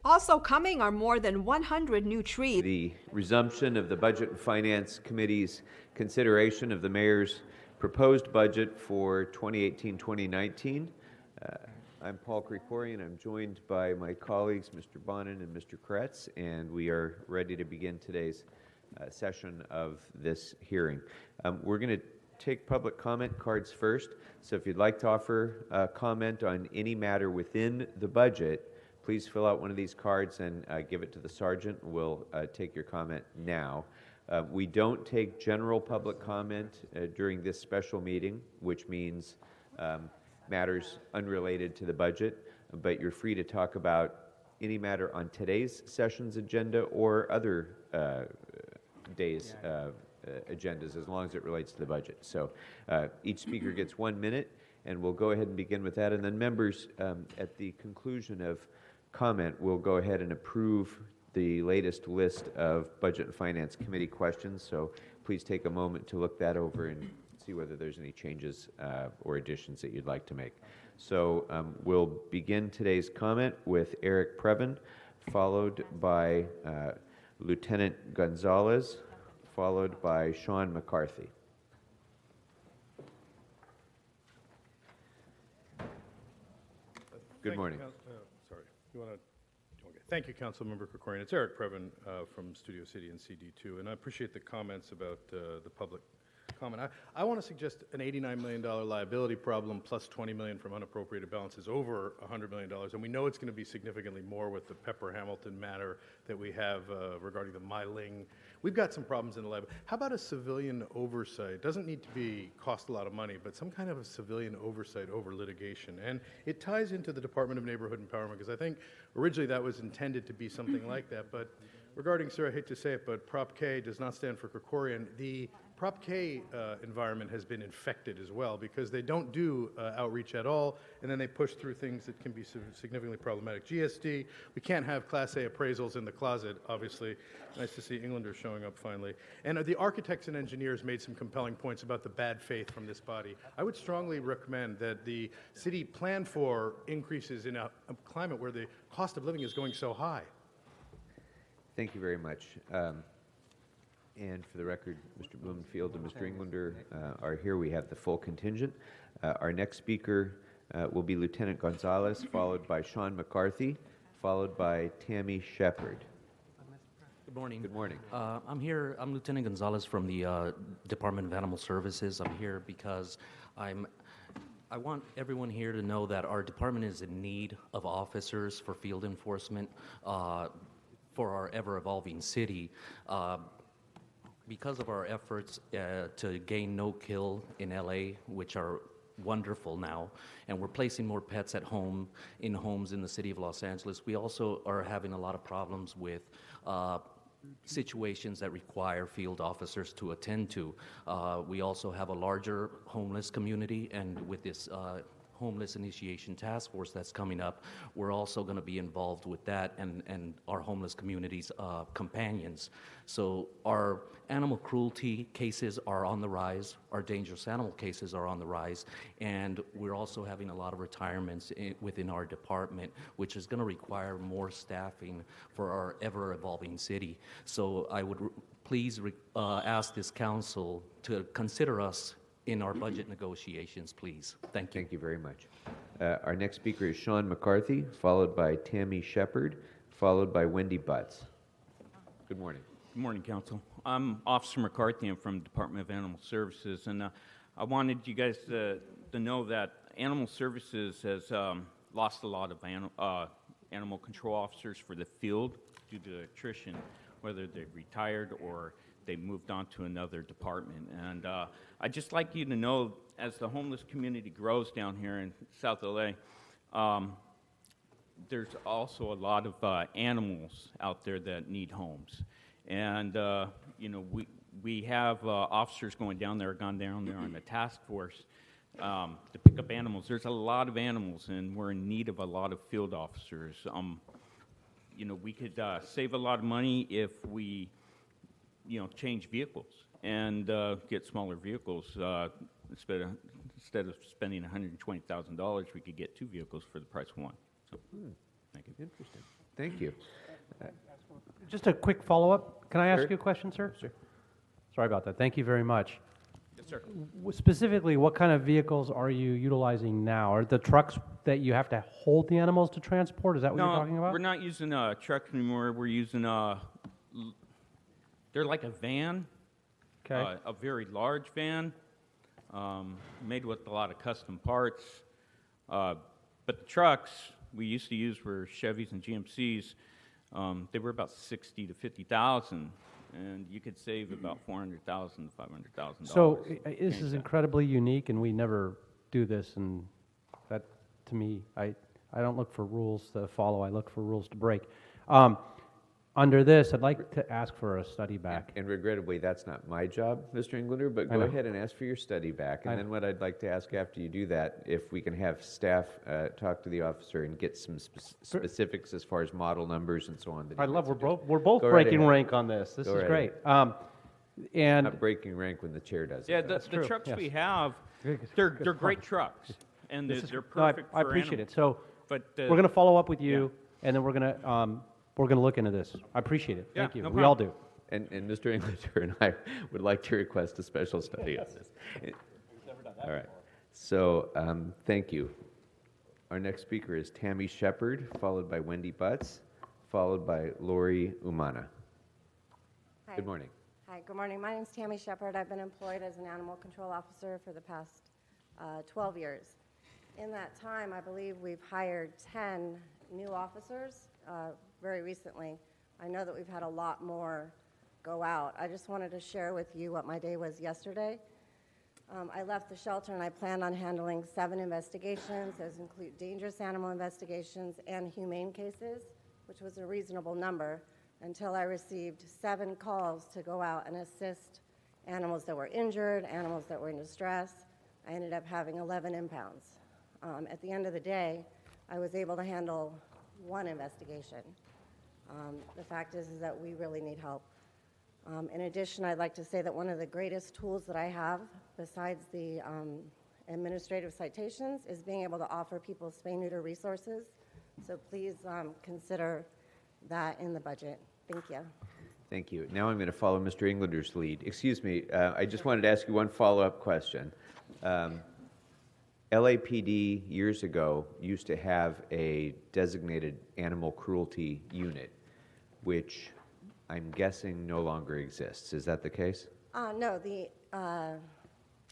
Also coming are more than 100 new trees. The resumption of the Budget and Finance Committee's consideration of the Mayor's proposed budget for 2018-2019. I'm Paul Krikorian. I'm joined by my colleagues, Mr. Bonin and Mr. Kretz, and we are ready to begin today's session of this hearing. We're going to take public comment cards first, so if you'd like to offer a comment on any matter within the budget, please fill out one of these cards and give it to the sergeant. We'll take your comment now. We don't take general public comment during this special meeting, which means matters unrelated to the budget, but you're free to talk about any matter on today's session's agenda or other days' agendas, as long as it relates to the budget. So each speaker gets 1 minute, and we'll go ahead and begin with that. And then members, at the conclusion of comment, we'll go ahead and approve the latest list of Budget and Finance Committee questions. So please take a moment to look that over and see whether there's any changes or additions that you'd like to make. So we'll begin today's comment with Eric Previn, followed by Lieutenant Gonzalez, followed by Sean McCarthy. Good morning. Sorry. You want to? Okay. Thank you, Councilmember Krikorian. It's Eric Previn from Studio City and CD2, and I appreciate the comments about the public comment. I want to suggest an $89 million liability problem plus $20 million from unappropriated balances over $100 million, and we know it's going to be significantly more with the Pepper Hamilton matter that we have regarding the Myling. We've got some problems in the lab. How about a civilian oversight? It doesn't need to cost a lot of money, but some kind of a civilian oversight over litigation. And it ties into the Department of Neighborhood Empowerment, because I think originally that was intended to be something like that. But regarding, sir, I hate to say it, but Prop K does not stand for Krikorian. The Prop K environment has been infected as well, because they don't do outreach at all, and then they push through things that can be significantly problematic. GSD, we can't have Class A appraisals in the closet, obviously. Nice to see Englander showing up finally. And the architects and engineers made some compelling points about the bad faith from this body. I would strongly recommend that the city plan for increases in a climate where the cost of living is going so high. Thank you very much. And for the record, Mr. Blumenfield and Mr. Englander are here. We have the full contingent. Our next speaker will be Lieutenant Gonzalez, followed by Sean McCarthy, followed by Tammy Shepard. Good morning. Good morning. I'm Lieutenant Gonzalez from the Department of Animal Services. I'm here because I want everyone here to know that our department is in need of officers for field enforcement for our ever-evolving city. Because of our efforts to gain no-kill in LA, which are wonderful now, and we're placing more pets at home in homes in the city of Los Angeles, we also are having a lot of problems with situations that require field officers to attend to. We also have a larger homeless community, and with this Homeless Initiation Task Force that's coming up, we're also going to be involved with that and our homeless community's companions. So our animal cruelty cases are on the rise, our dangerous animal cases are on the rise, and we're also having a lot of retirements within our department, which is going to require more staffing for our ever-evolving city. So I would please ask this council to consider us in our budget negotiations, please. Thank you. Thank you very much. Our next speaker is Sean McCarthy, followed by Tammy Shepard, followed by Wendy Butts. Good morning. Good morning, Council. I'm Officer McCarthy. I'm from the Department of Animal Services, and I wanted you guys to know that Animal Services has lost a lot of animal control officers for the field due to attrition, whether they've retired or they moved on to another department. And I'd just like you to know, as the homeless community grows down here in South LA, there's also a lot of animals out there that need homes. And, we have officers gone down there on the task force to pick up animals. There's a lot of animals, and we're in need of a lot of field officers. We could save a lot of money if we change vehicles and get smaller vehicles. Instead of spending $120,000, we could get 2 vehicles for the price of 1. So, thank you. Interesting. Thank you. Just a quick follow-up. Can I ask Sure. you a question, sir? Sure. Sorry about that. Thank you very much. Yes, sir. Specifically, what kind of vehicles are you utilizing now? Are the trucks that you have to hold the animals to transport? Is that what you're talking about? we're not using trucks anymore. We're using they're like a van, Okay. a very large van, made with a lot of custom parts. But the trucks we used to use were Chevys and GMCs. They were about 60 to 50,000, and you could save about $400,000 to $500,000. So this is incredibly unique, and we never do this. And that, to me, I don't look for rules to follow. I look for rules to break. Under this, I'd like to ask for a study back. And regrettably, that's not my job, Mr. Englander, but I go know. ahead and ask for your study back. I And then what I'd like to ask after you do that, if we can have staff talk to the officer and get some specifics as far as model numbers and so on. that he I love. might We're both Go right breaking ahead. rank on this. This Go is right great. suggest. Not And breaking rank when the chair does Yeah, it. the true, trucks yes. we have, Good they're point. great trucks, and this is they're no, perfect I for appreciate animals. it. So But we're going to follow up with you, and then we're going to look into this. I appreciate it. Yeah, Thank you. no We all problem. do. And Mr. Englander and I would like to request a special study on this. All right. So, thank you. Our next speaker is Tammy Shepard, followed by Wendy Butts, followed by Lori Umana. Hi. Good morning. Hi, good morning. My name is Tammy Shepard. I've been employed as an animal control officer for the past 12 years. In that time, I believe we've hired 10 new officers very recently. I know that we've had a lot more go out. I just wanted to share with you what my day was yesterday. I left the shelter and I planned on handling 7 investigations. Those include dangerous animal investigations and humane cases, which was a reasonable number, until I received 7 calls to go out and assist animals that were injured, animals that were in distress. I ended up having 11 impounds. At the end of the day, I was able to handle 1 investigation. The fact is that we really need help. In addition, I'd like to say that one of the greatest tools that I have, besides the administrative citations, is being able to offer people spay-neuter resources. So please consider that in the budget. Thank you. Thank you. Now I'm going to follow Mr. Englander's lead. Excuse me, I just wanted to ask you one follow-up question. LAPD years ago used to have a designated animal cruelty unit, which I'm guessing no longer exists. Is that the case? No, the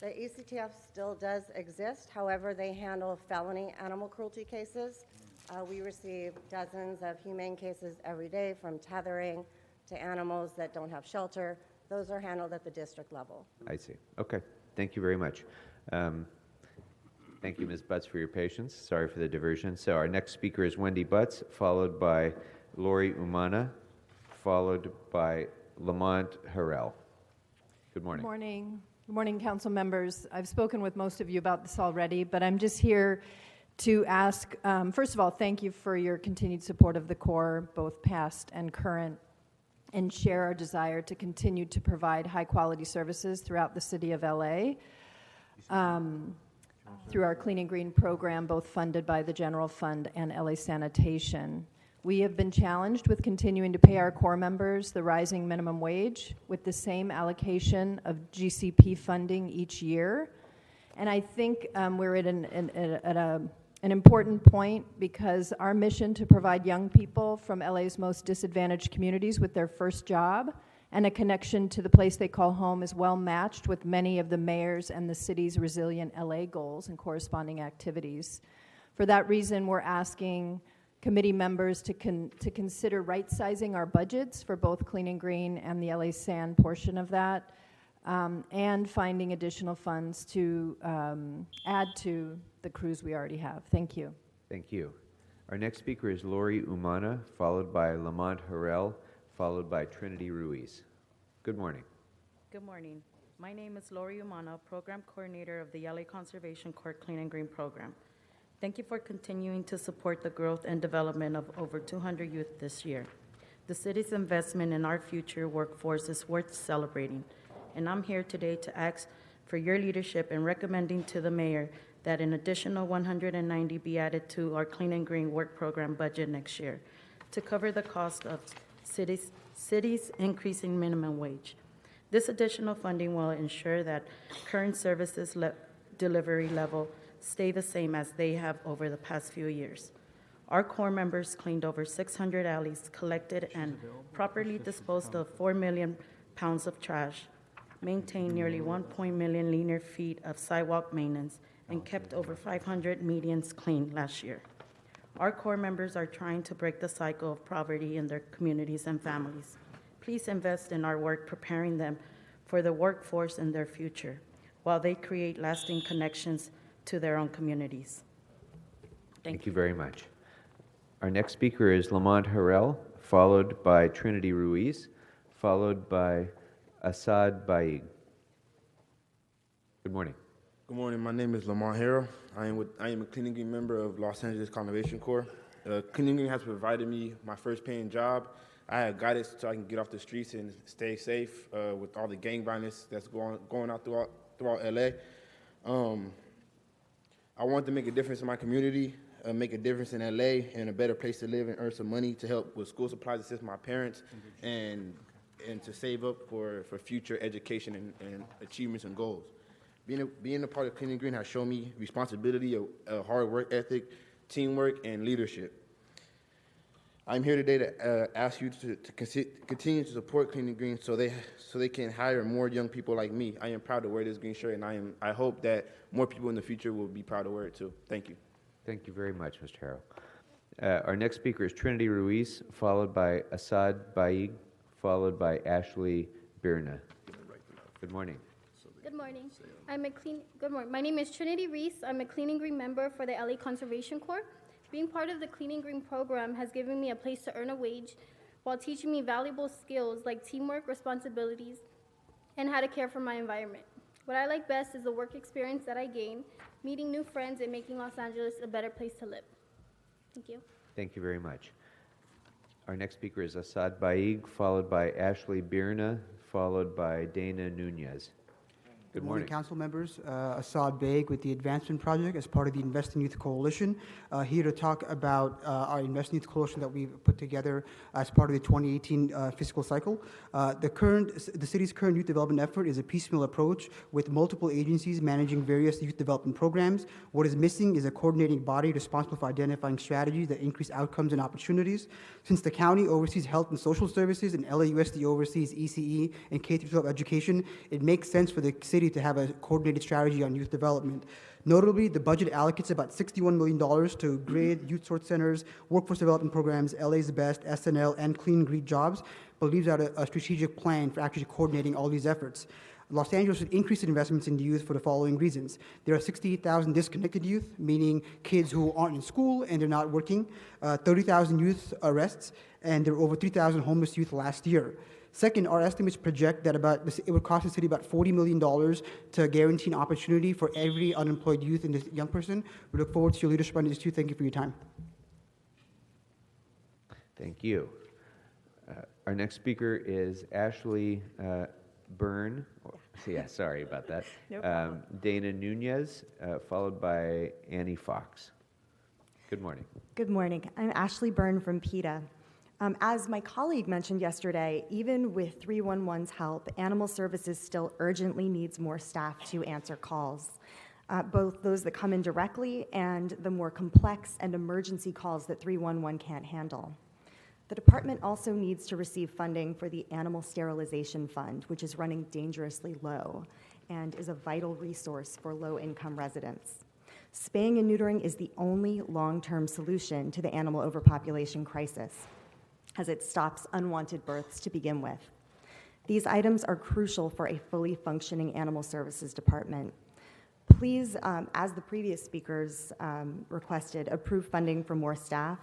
ACTF still does exist. However, they handle felony animal cruelty cases. We receive dozens of humane cases every day, from tethering to animals that don't have shelter. Those are handled at the district level. I see. Okay. Thank you very much. Thank you, Ms. Butts, for your patience. Sorry for the diversion. So our next speaker is Wendy Butts, followed by Lori Umana, followed by Lamont Harrell. Good morning. Good morning. Good morning, council members. I've spoken with most of you about this already, but I'm just here to ask, first of all, thank you for your continued support of the Corps, both past and current, and share our desire to continue to provide high-quality services throughout the city of LA. Through our Clean and Green program, both funded by the General Fund and LA Sanitation. We have been challenged with continuing to pay our Corps members the rising minimum wage with the same allocation of GCP funding each year. And I think we're at an important point, because our mission to provide young people from LA's most disadvantaged communities with their first job and a connection to the place they call home is well matched with many of the mayor's and the city's resilient LA goals and corresponding activities. For that reason, we're asking committee members to consider right-sizing our budgets for both Clean and Green and the LA San portion of that, and finding additional funds to add to the crews we already have. Thank you. Thank you. Our next speaker is Lori Umana, followed by Lamont Harrell, followed by Trinity Ruiz. Good morning. Good morning. My name is Lori Umana, Program Coordinator of the LA Conservation Corps Clean and Green Program. Thank you for continuing to support the growth and development of over 200 youth this year. The city's investment in our future workforce is worth celebrating, and I'm here today to ask for your leadership in recommending to the mayor that an additional 190 be added to our Clean and Green Work Program budget next year to cover the cost of cities increasing minimum wage. This additional funding will ensure that current services delivery level stay the same as they have over the past few years. Our Corps members cleaned over 600 alleys, collected and properly disposed of 4 million pounds of trash, maintained nearly 1 million linear feet of sidewalk maintenance, and kept over 500 medians clean last year. Our Corps members are trying to break the cycle of poverty in their communities and families. Please invest in our work preparing them for the workforce and their future, while they create lasting connections to their own communities. Thank you very much. Our next speaker is Lamont Harrell, followed by Trinity Ruiz, followed by Assad Baig. Good morning. Good morning. My name is Lamont Harrell. I am a Clean and Green member of Los Angeles Conservation Corps. Clean and Green has provided me my first paying job. I have guidance so I can get off the streets and stay safe with all the gang violence that's going out throughout LA. I want to make a difference in my community, make a difference in LA, and a better place to live and earn some money to help with school supplies, assist my parents, and to save up for future education and achievements and goals. Being a part of Clean and Green has shown me responsibility, a hard work ethic, teamwork, and leadership. I'm here today to ask you to continue to support Clean and Green so they can hire more young people like me. I am proud to wear this green shirt, and I hope that more people in the future will be proud to wear it too. Thank you. Thank you very much, Mr. Harrell. Our next speaker is Trinity Ruiz, followed by Assad Baig, followed by Ashley Birna. Good morning. Good morning. Good morning. My name is Trinity Reese. I'm a Clean and Green member for the LA Conservation Corps. Being part of the Clean and Green program has given me a place to earn a wage while teaching me valuable skills like teamwork, responsibilities, and how to care for my environment. What I like best is the work experience that I gain, meeting new friends, and making Los Angeles a better place to live. Thank you. Thank you very much. Our next speaker is Assad Baig, followed by Ashley Birna, followed by Dana Nunez. Good morning. Council members. Assad Baig with the Advancement Project as part of the Invest in Youth Coalition. Here to talk about our Invest in Youth Coalition that we've put together as part of the 2018 fiscal cycle. The city's current youth development effort is a piecemeal approach with multiple agencies managing various youth development programs. What is missing is a coordinating body responsible for identifying strategies that increase outcomes and opportunities. Since the county oversees health and social services and LAUSD oversees ECE and K-12 education, it makes sense for the city to have a coordinated strategy on youth development. Notably, the budget allocates about $61 million to GRID, youth sort centers, workforce development programs, LA's Best, SNL, and Clean Green Jobs, but leaves out a strategic plan for actually coordinating all these efforts. Los Angeles should increase investments in the youth for the following reasons. There are 68,000 disconnected youth, meaning kids who aren't in school and they're not working, 30,000 youth arrests, and there were over 3,000 homeless youth last year. Second, our estimates project that it would cost the city about $40 million to guarantee an opportunity for every unemployed youth and young person. We look forward to your leadership on this too. Thank you for your time. Thank you. Our next speaker is Ashley Byrne. Sorry about that. No problem. Dana Nunez, followed by Annie Fox. Good morning. Good morning. I'm Ashley Byrne from PETA. As my colleague mentioned yesterday, even with 311's help, Animal Services still urgently needs more staff to answer calls, both those that come in directly and the more complex and emergency calls that 311 can't handle. The department also needs to receive funding for the Animal Sterilization Fund, which is running dangerously low and is a vital resource for low-income residents. Spaying and neutering is the only long-term solution to the animal overpopulation crisis, as it stops unwanted births to begin with. These items are crucial for a fully functioning Animal Services Department. Please, as the previous speakers requested, approve funding for more staff,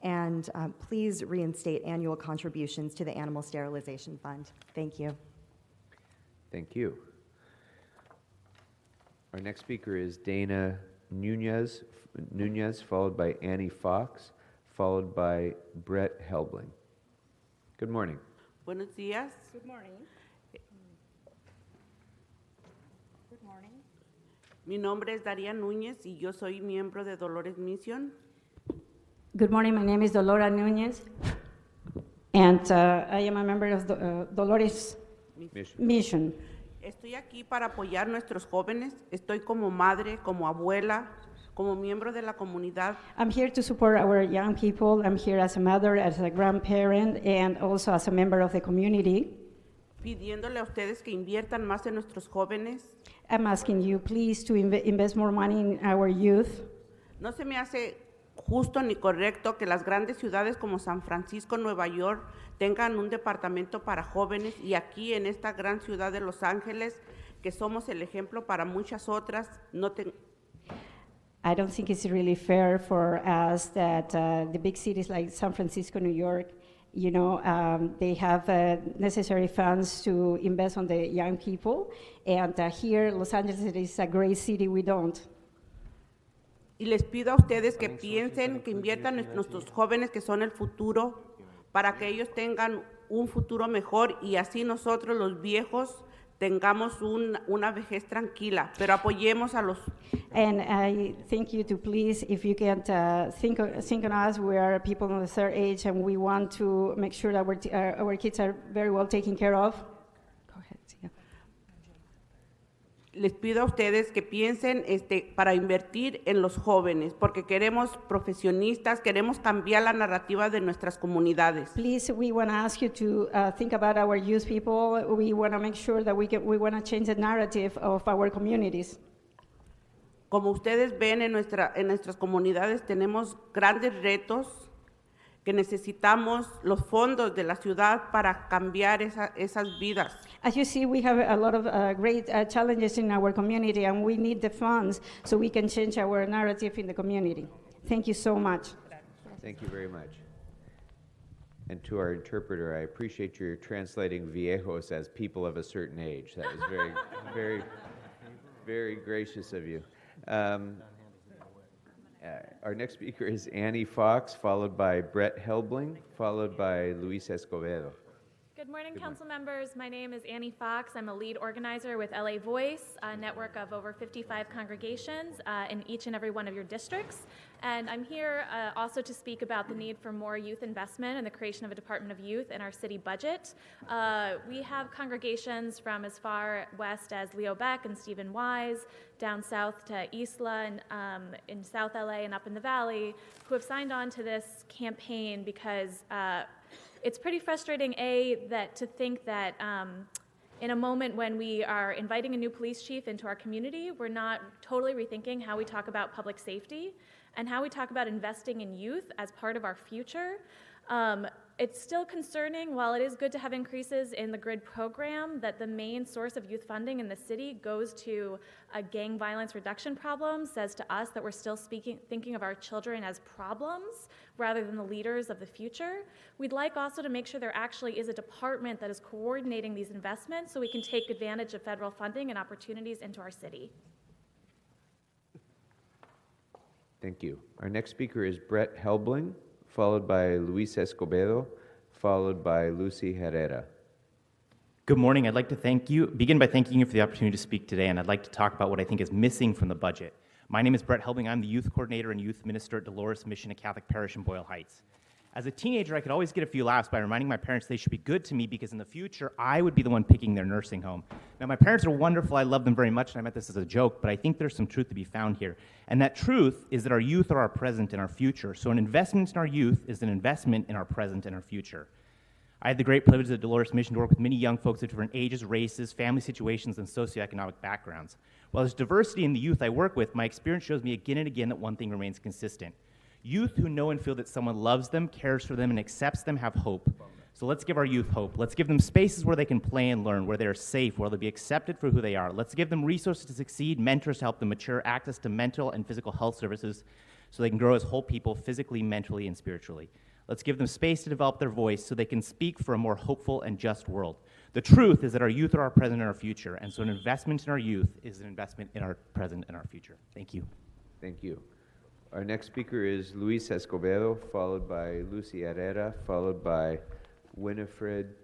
and please reinstate annual contributions to the Animal Sterilization Fund. Thank you. Thank you. Our next speaker is Dana Nunez, followed by Annie Fox, followed by Brett Helbling. Good morning. Buenos días. Good morning. Good morning. Mi nombre es Daria Núñez y yo soy miembro de Dolores Mission. Good morning, my name is Dolora Nunez, and I am a member of the Dolores Mission. Estoy aquí para apoyar a nuestros jóvenes. Estoy como madre, como abuela, como miembro de la comunidad. I'm here to support our young people. I'm here as a mother, as a grandparent, and also as a member of the community. Pidiéndole a ustedes que inviertan más en nuestros jóvenes. I'm asking you, please, to invest more money in our youth. No se me hace justo ni correcto que las grandes ciudades como San Francisco, Nueva York, tengan un departamento para jóvenes y aquí en esta gran ciudad de Los Ángeles, que somos el ejemplo para muchas otras, no I don't think it's really fair for us that the big cities like San Francisco, New York, you know, they have necessary funds to invest on the young people, and here, Los Angeles is a great city, we don't. Y les pido a ustedes que piensen, que inviertan en nuestros jóvenes que son el futuro, para que ellos tengan un futuro mejor y así nosotros los viejos tengamos una vejez tranquila, pero apoyemos a los... And I thank you to please, if you can think on us, we are people of the third age and we want to make sure that our kids are very well taken care of. Go ahead, Sia. Les pido a ustedes que piensen para invertir en los jóvenes, porque queremos profesionistas, queremos cambiar la narrativa de nuestras comunidades. Please, we want to ask you to think about our youth people. We want to make sure that we want to change the narrative of our communities. Como ustedes ven en nuestras comunidades tenemos grandes retos que necesitamos los fondos de la ciudad para cambiar esas vidas. As you see, we have a lot of great challenges in our community, and we need the funds so we can change our narrative in the community. Thank you so much. Thank you very much. And to our interpreter, I appreciate your translating viejos as people of a certain age. That was very, very, very gracious of you. Our next speaker is Annie Fox, followed by Brett Helbling, followed by Luis Escobedo. Good morning, council members. My name is Annie Fox. I'm a lead organizer with LA Voice, a network of over 55 congregations in each and every one of your districts. And I'm here also to speak about the need for more youth investment and the creation of a Department of Youth in our city budget. We have congregations from as far west as Leo Beck and Stephen Wise, down south to Isla and in South LA and up in the Valley, who have signed on to this campaign because it's pretty frustrating, to think that in a moment when we are inviting a new police chief into our community, we're not totally rethinking how we talk about public safety and how we talk about investing in youth as part of our future. It's still concerning, while it is good to have increases in the GRID program, that the main source of youth funding in the city goes to a gang violence reduction problem, says to us that we're still thinking of our children as problems rather than the leaders of the future. We'd like also to make sure there actually is a department that is coordinating these investments so we can take advantage of federal funding and opportunities into our city. Thank you. Our next speaker is Brett Helbling, followed by Luis Escobedo, followed by Lucy Herrera. Good morning. I'd like to begin by thanking you for the opportunity to speak today, and I'd like to talk about what I think is missing from the budget. My name is Brett Helbling. I'm the youth coordinator and youth minister at Dolores Mission, a Catholic parish in Boyle Heights. As a teenager, I could always get a few laughs by reminding my parents they should be good to me because in the future, I would be the one picking their nursing home. Now, my parents are wonderful. I love them very much, and I meant this as a joke, but I think there's some truth to be found here. And that truth is that our youth are our present and our future. So an investment in our youth is an investment in our present and our future. I had the great privilege at Dolores Mission to work with many young folks of different ages, races, family situations, and socioeconomic backgrounds. While there's diversity in the youth I work with, my experience shows me again and again that one thing remains consistent. Youth who know and feel that someone loves them, cares for them, and accepts them have hope. So let's give our youth hope. Let's give them spaces where they can play and learn, where they are safe, where they'll be accepted for who they are. Let's give them resources to succeed, mentors to help them mature, access to mental and physical health services so they can grow as whole people physically, mentally, and spiritually. Let's give them space to develop their voice so they can speak for a more hopeful and just world. The truth is that our youth are our present and our future, and so an investment in our youth is an investment in our present and our future. Thank you. Thank you. Our next speaker is Luis Escobedo, followed by Lucy Herrera, followed by Winifred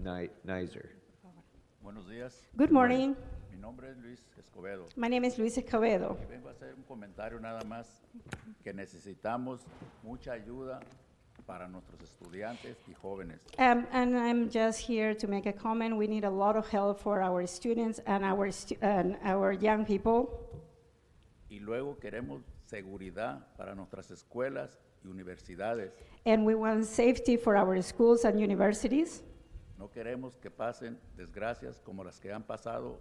Nizer. Buenos días. Good morning. Mi Mi nombre es Luis Escobedo. My name is Luis Escobedo. Y vengo a hacer un comentario nada más que necesitamos mucha ayuda para nuestros estudiantes y jóvenes. And I'm just here to make a comment. We need a lot of help for our students and our young people. Y luego queremos seguridad para nuestras escuelas y universidades. And we want safety for our schools and universities. No queremos que pasen desgracias como las que han pasado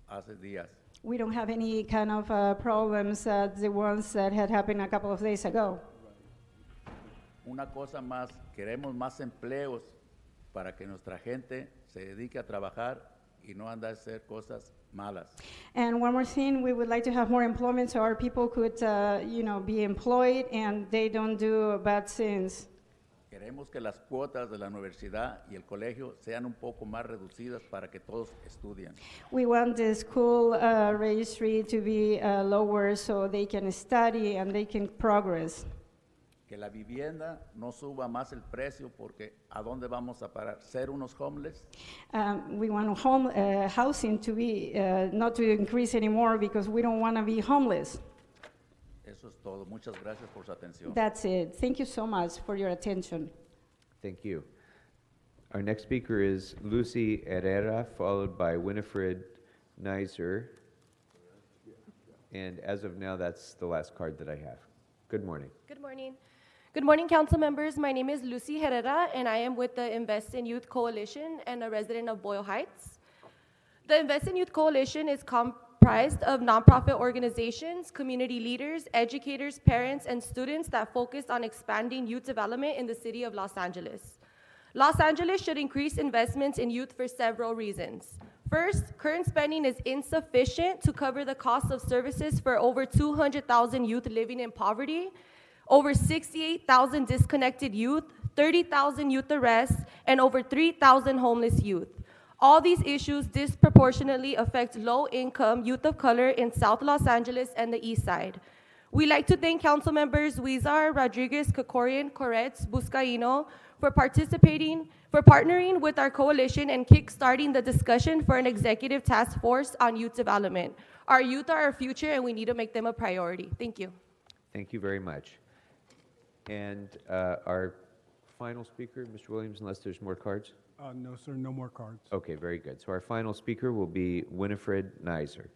hace días. We don't have any kind of problems, the ones that had happened a couple of days ago. Una cosa más, queremos más empleos para que nuestra gente se dedique a trabajar y no anda a hacer cosas malas. And one more thing, we would like to have more employment so our people could, be employed and they don't do bad things. Queremos que las cuotas de la universidad y el colegio sean un poco más reducidas para que todos estudien. We want the school registry to be lower so they can study and they can progress. Que la vivienda no suba más el precio porque ¿a dónde vamos a parar? ¿Ser unos homeless? We want housing to be not to increase anymore because we don't want to be homeless. Eso es todo. Muchas gracias por su atención. That's it. Thank you so much for your attention. Thank you. Our next speaker is Lucy Herrera, followed by Winifred Nizer. And as of now, that's the last card that I have. Good morning. Good morning. Good morning, council members. My name is Lucy Herrera, and I am with the Invest in Youth Coalition and a resident of Boyle Heights. The Invest in Youth Coalition is comprised of nonprofit organizations, community leaders, educators, parents, and students that focus on expanding youth development in the city of Los Angeles. Los Angeles should increase investments in youth for several reasons. First, current spending is insufficient to cover the cost of services for over 200,000 youth living in poverty, over 68,000 disconnected youth, 30,000 youth arrests, and over 3,000 homeless youth. All these issues disproportionately affect low-income youth of color in South Los Angeles and the East Side. We'd like to thank council members Huizar, Rodriguez, Kokorian, Koretz, Buscaino for partnering with our coalition and kickstarting the discussion for an executive task force on youth development. Our youth are our future, and we need to make them a priority. Thank you. Thank you very much. And our final speaker, Mr. Williams, unless there's more cards? No, sir, no more cards. Okay, very good. So our final speaker will be Winifred Nizer.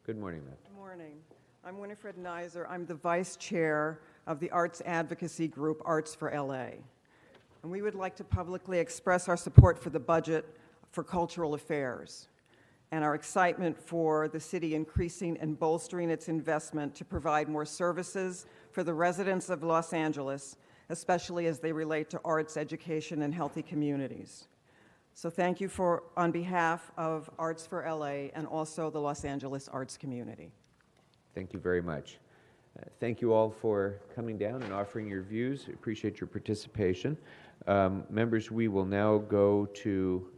Good morning, ma'am. Good morning. I'm Winifred Nizer. I'm the vice chair of the arts advocacy group Arts for LA. And we would like to publicly express our support for the budget for cultural affairs and our excitement for the city increasing and bolstering its investment to provide more services for the residents of Los Angeles, especially as they relate to arts, education, and healthy communities. So thank you on behalf of Arts for LA and also the Los Angeles arts community. Thank you very much. Thank you all for coming down and offering your views. Appreciate your participation. Members, we will now go to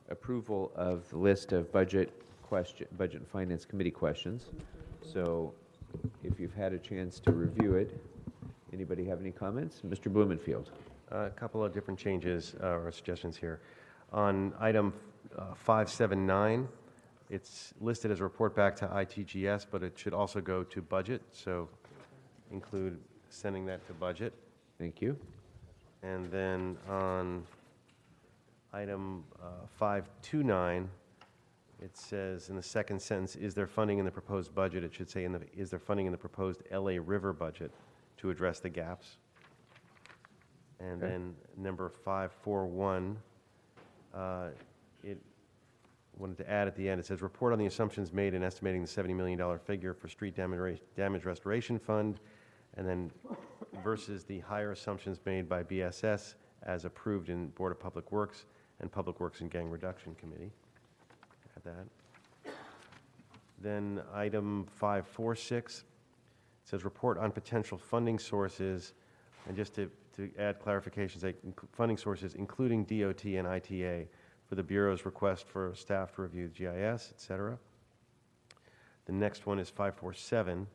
approval of the list of Budget and Finance Committee questions. So if you've had a chance to review it, anybody have any comments? Mr. Blumenfield. A couple of different changes or suggestions here. On item 579, it's listed as a report back to ITGS, but it should also go to budget, so include sending that to budget. Thank you. And then on item 529, it says in the second sentence, is there funding in the proposed budget? It should say, is there funding in the proposed LA River budget to address the gaps? And then number 541, it wanted to add at the end, it says, report on the assumptions made in estimating the $70 million figure for street damage restoration fund, and then versus the higher assumptions made by BSS as approved in Board of Public Works and Public Works and Gang Reduction Committee. Add that. Then item 546, it says report on potential funding sources, and just to add clarifications, funding sources including DOT and ITA for the Bureau's request for staff to review GIS, et cetera. The next one is 547.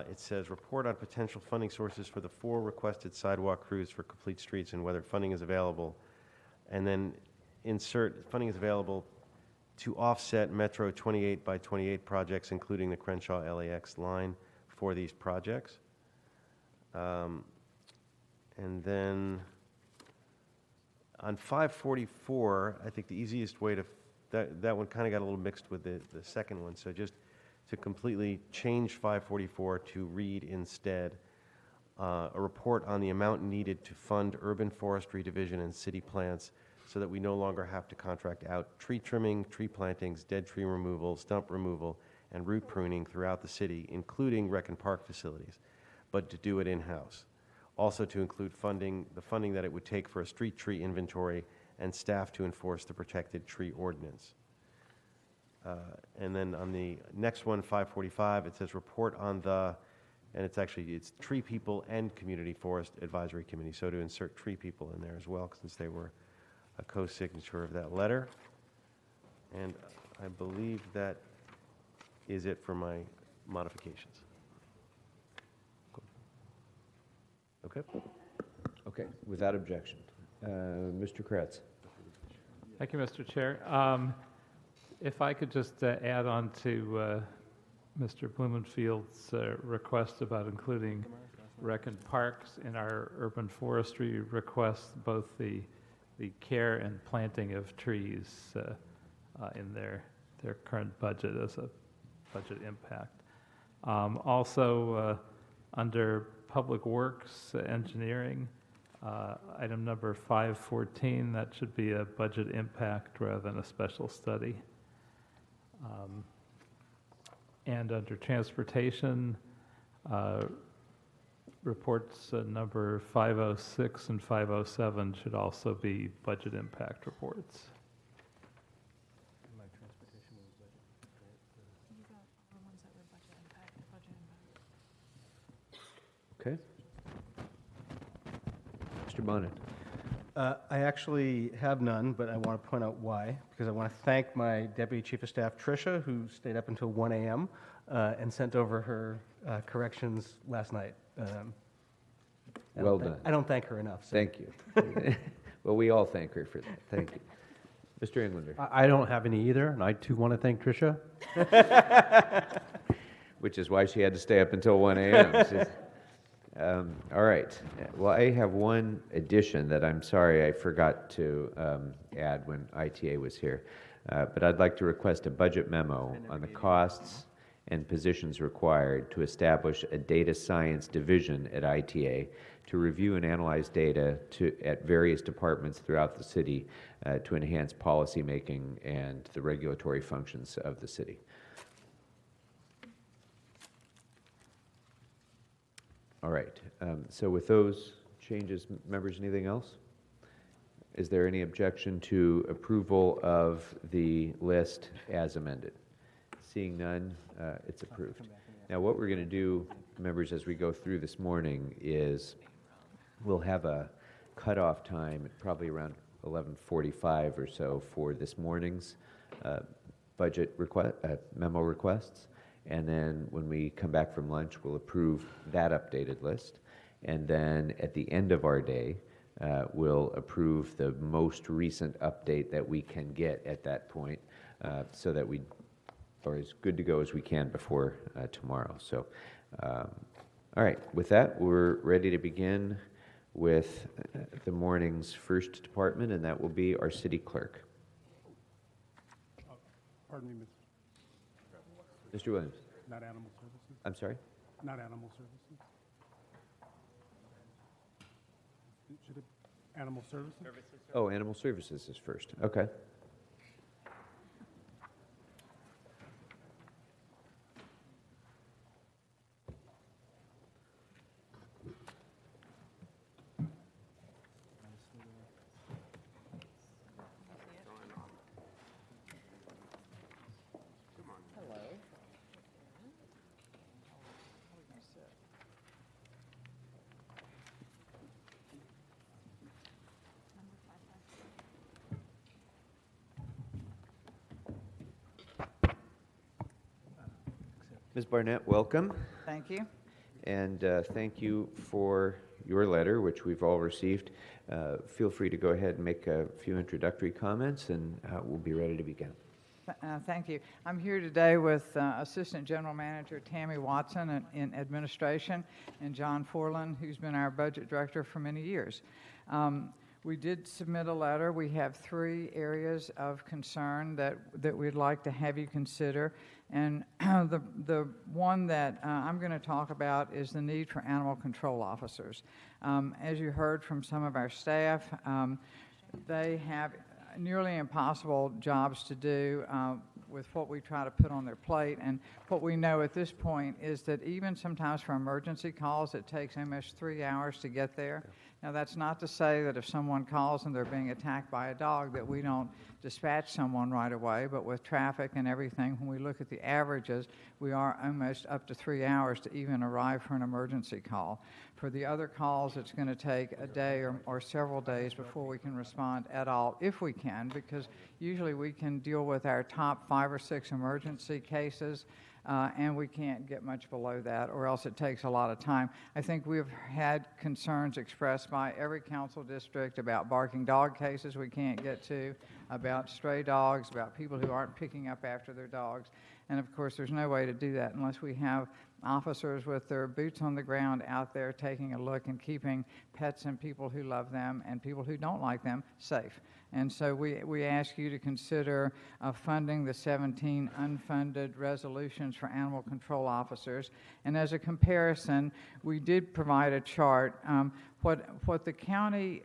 It says report on potential funding sources for the 4 requested sidewalk crews for complete streets and whether funding is available. And then insert funding is available to offset Metro 28 by 28 projects, including the Crenshaw LAX line for these projects. And then on 544, I think the easiest way to, that one kind of got a little mixed with the second one, so just to completely change 544 to read instead, a report on the amount needed to fund urban forestry division and city plants so that we no longer have to contract out tree trimming, tree plantings, dead tree removal, stump removal, and root pruning throughout the city, including rec and park facilities, but to do it in-house. Also to include the funding that it would take for a street tree inventory and staff to enforce the protected tree ordinance. And then on the next one, 545, it says report on the, and it's tree people and community forest advisory committee, so to insert tree people in there as well, since they were a co-signature of that letter. And I believe that is it for my modifications. Okay. Okay, without objection. Mr. Kretz. Thank you, Mr. Chair. If I could just add on to Mr. Blumenfield's request about including rec and parks in our urban forestry request, both the care and planting of trees in their current budget as a budget impact. Also, under Public Works Engineering, item number 514, that should be a budget impact rather than a special study. And under Transportation, reports number 506 and 507 should also be budget impact reports. Okay. Mr. Bonnet. I actually have none, but I want to point out why, because I want to thank my Deputy Chief of Staff, Tricia, who stayed up until 1 a.m. And sent over her corrections last night. Well done. I don't thank her enough. So. Thank you. Well, we all thank her for that. Thank you. Mr. Englander. I don't have any either, and I too want to thank Tricia. Which is why she had to stay up until 1 a.m. All right. Well, I have one addition that I'm sorry I forgot to add when ITA was here. But I'd like to request a budget memo on the costs and positions required to establish a data science division at ITA to review and analyze data at various departments throughout the city to enhance policymaking and the regulatory functions of the city. All right. So with those changes, members, anything else? Is there any objection to approval of the list as amended? Seeing none, it's approved. Now, what we're going to do, members, as we go through this morning is we'll have a cutoff time at probably around 11:45 or so for this morning's budget memo requests. And then when we come back from lunch, we'll approve that updated list. And then at the end of our day, we'll approve the most recent update that we can get at that point so that we are as good to go as we can before tomorrow. So, all right, with that, we're ready to begin with the morning's first department, and that will be our city clerk. Pardon me, Mr. Williams. Not animal services? I'm sorry? Not animal services? Should it, animal services? Oh, animal services is first. Okay. Ms. Barnett, welcome. Thank you. And thank you for your letter, which we've all received. Feel free to go ahead and make a few introductory comments, and we'll be ready to begin. Thank you. I'm here today with Assistant General Manager Tammy Watson in administration and John Forland, who's been our budget director for many years. We did submit a letter. We have 3 areas of concern that we'd like to have you consider. And the one that I'm going to talk about is the need for animal control officers. As you heard from some of our staff, they have nearly impossible jobs to do with what we try to put on their plate. And what we know at this point is that even sometimes for emergency calls, it takes almost 3 hours to get there. Now, that's not to say that if someone calls and they're being attacked by a dog that we don't dispatch someone right away, but with traffic and everything, when we look at the averages, we are almost up to 3 hours to even arrive for an emergency call. For the other calls, it's going to take a day or several days before we can respond at all, if we can, because usually we can deal with our top 5 or 6 emergency cases, and we can't get much below that, or else it takes a lot of time. I think we've had concerns expressed by every council district about barking dog cases we can't get to, about stray dogs, about people who aren't picking up after their dogs. And of course, there's no way to do that unless we have officers with their boots on the ground out there taking a look and keeping pets and people who love them and people who don't like them safe. And so we ask you to consider funding the 17 unfunded resolutions for animal control officers. And as a comparison, we did provide a chart. What the county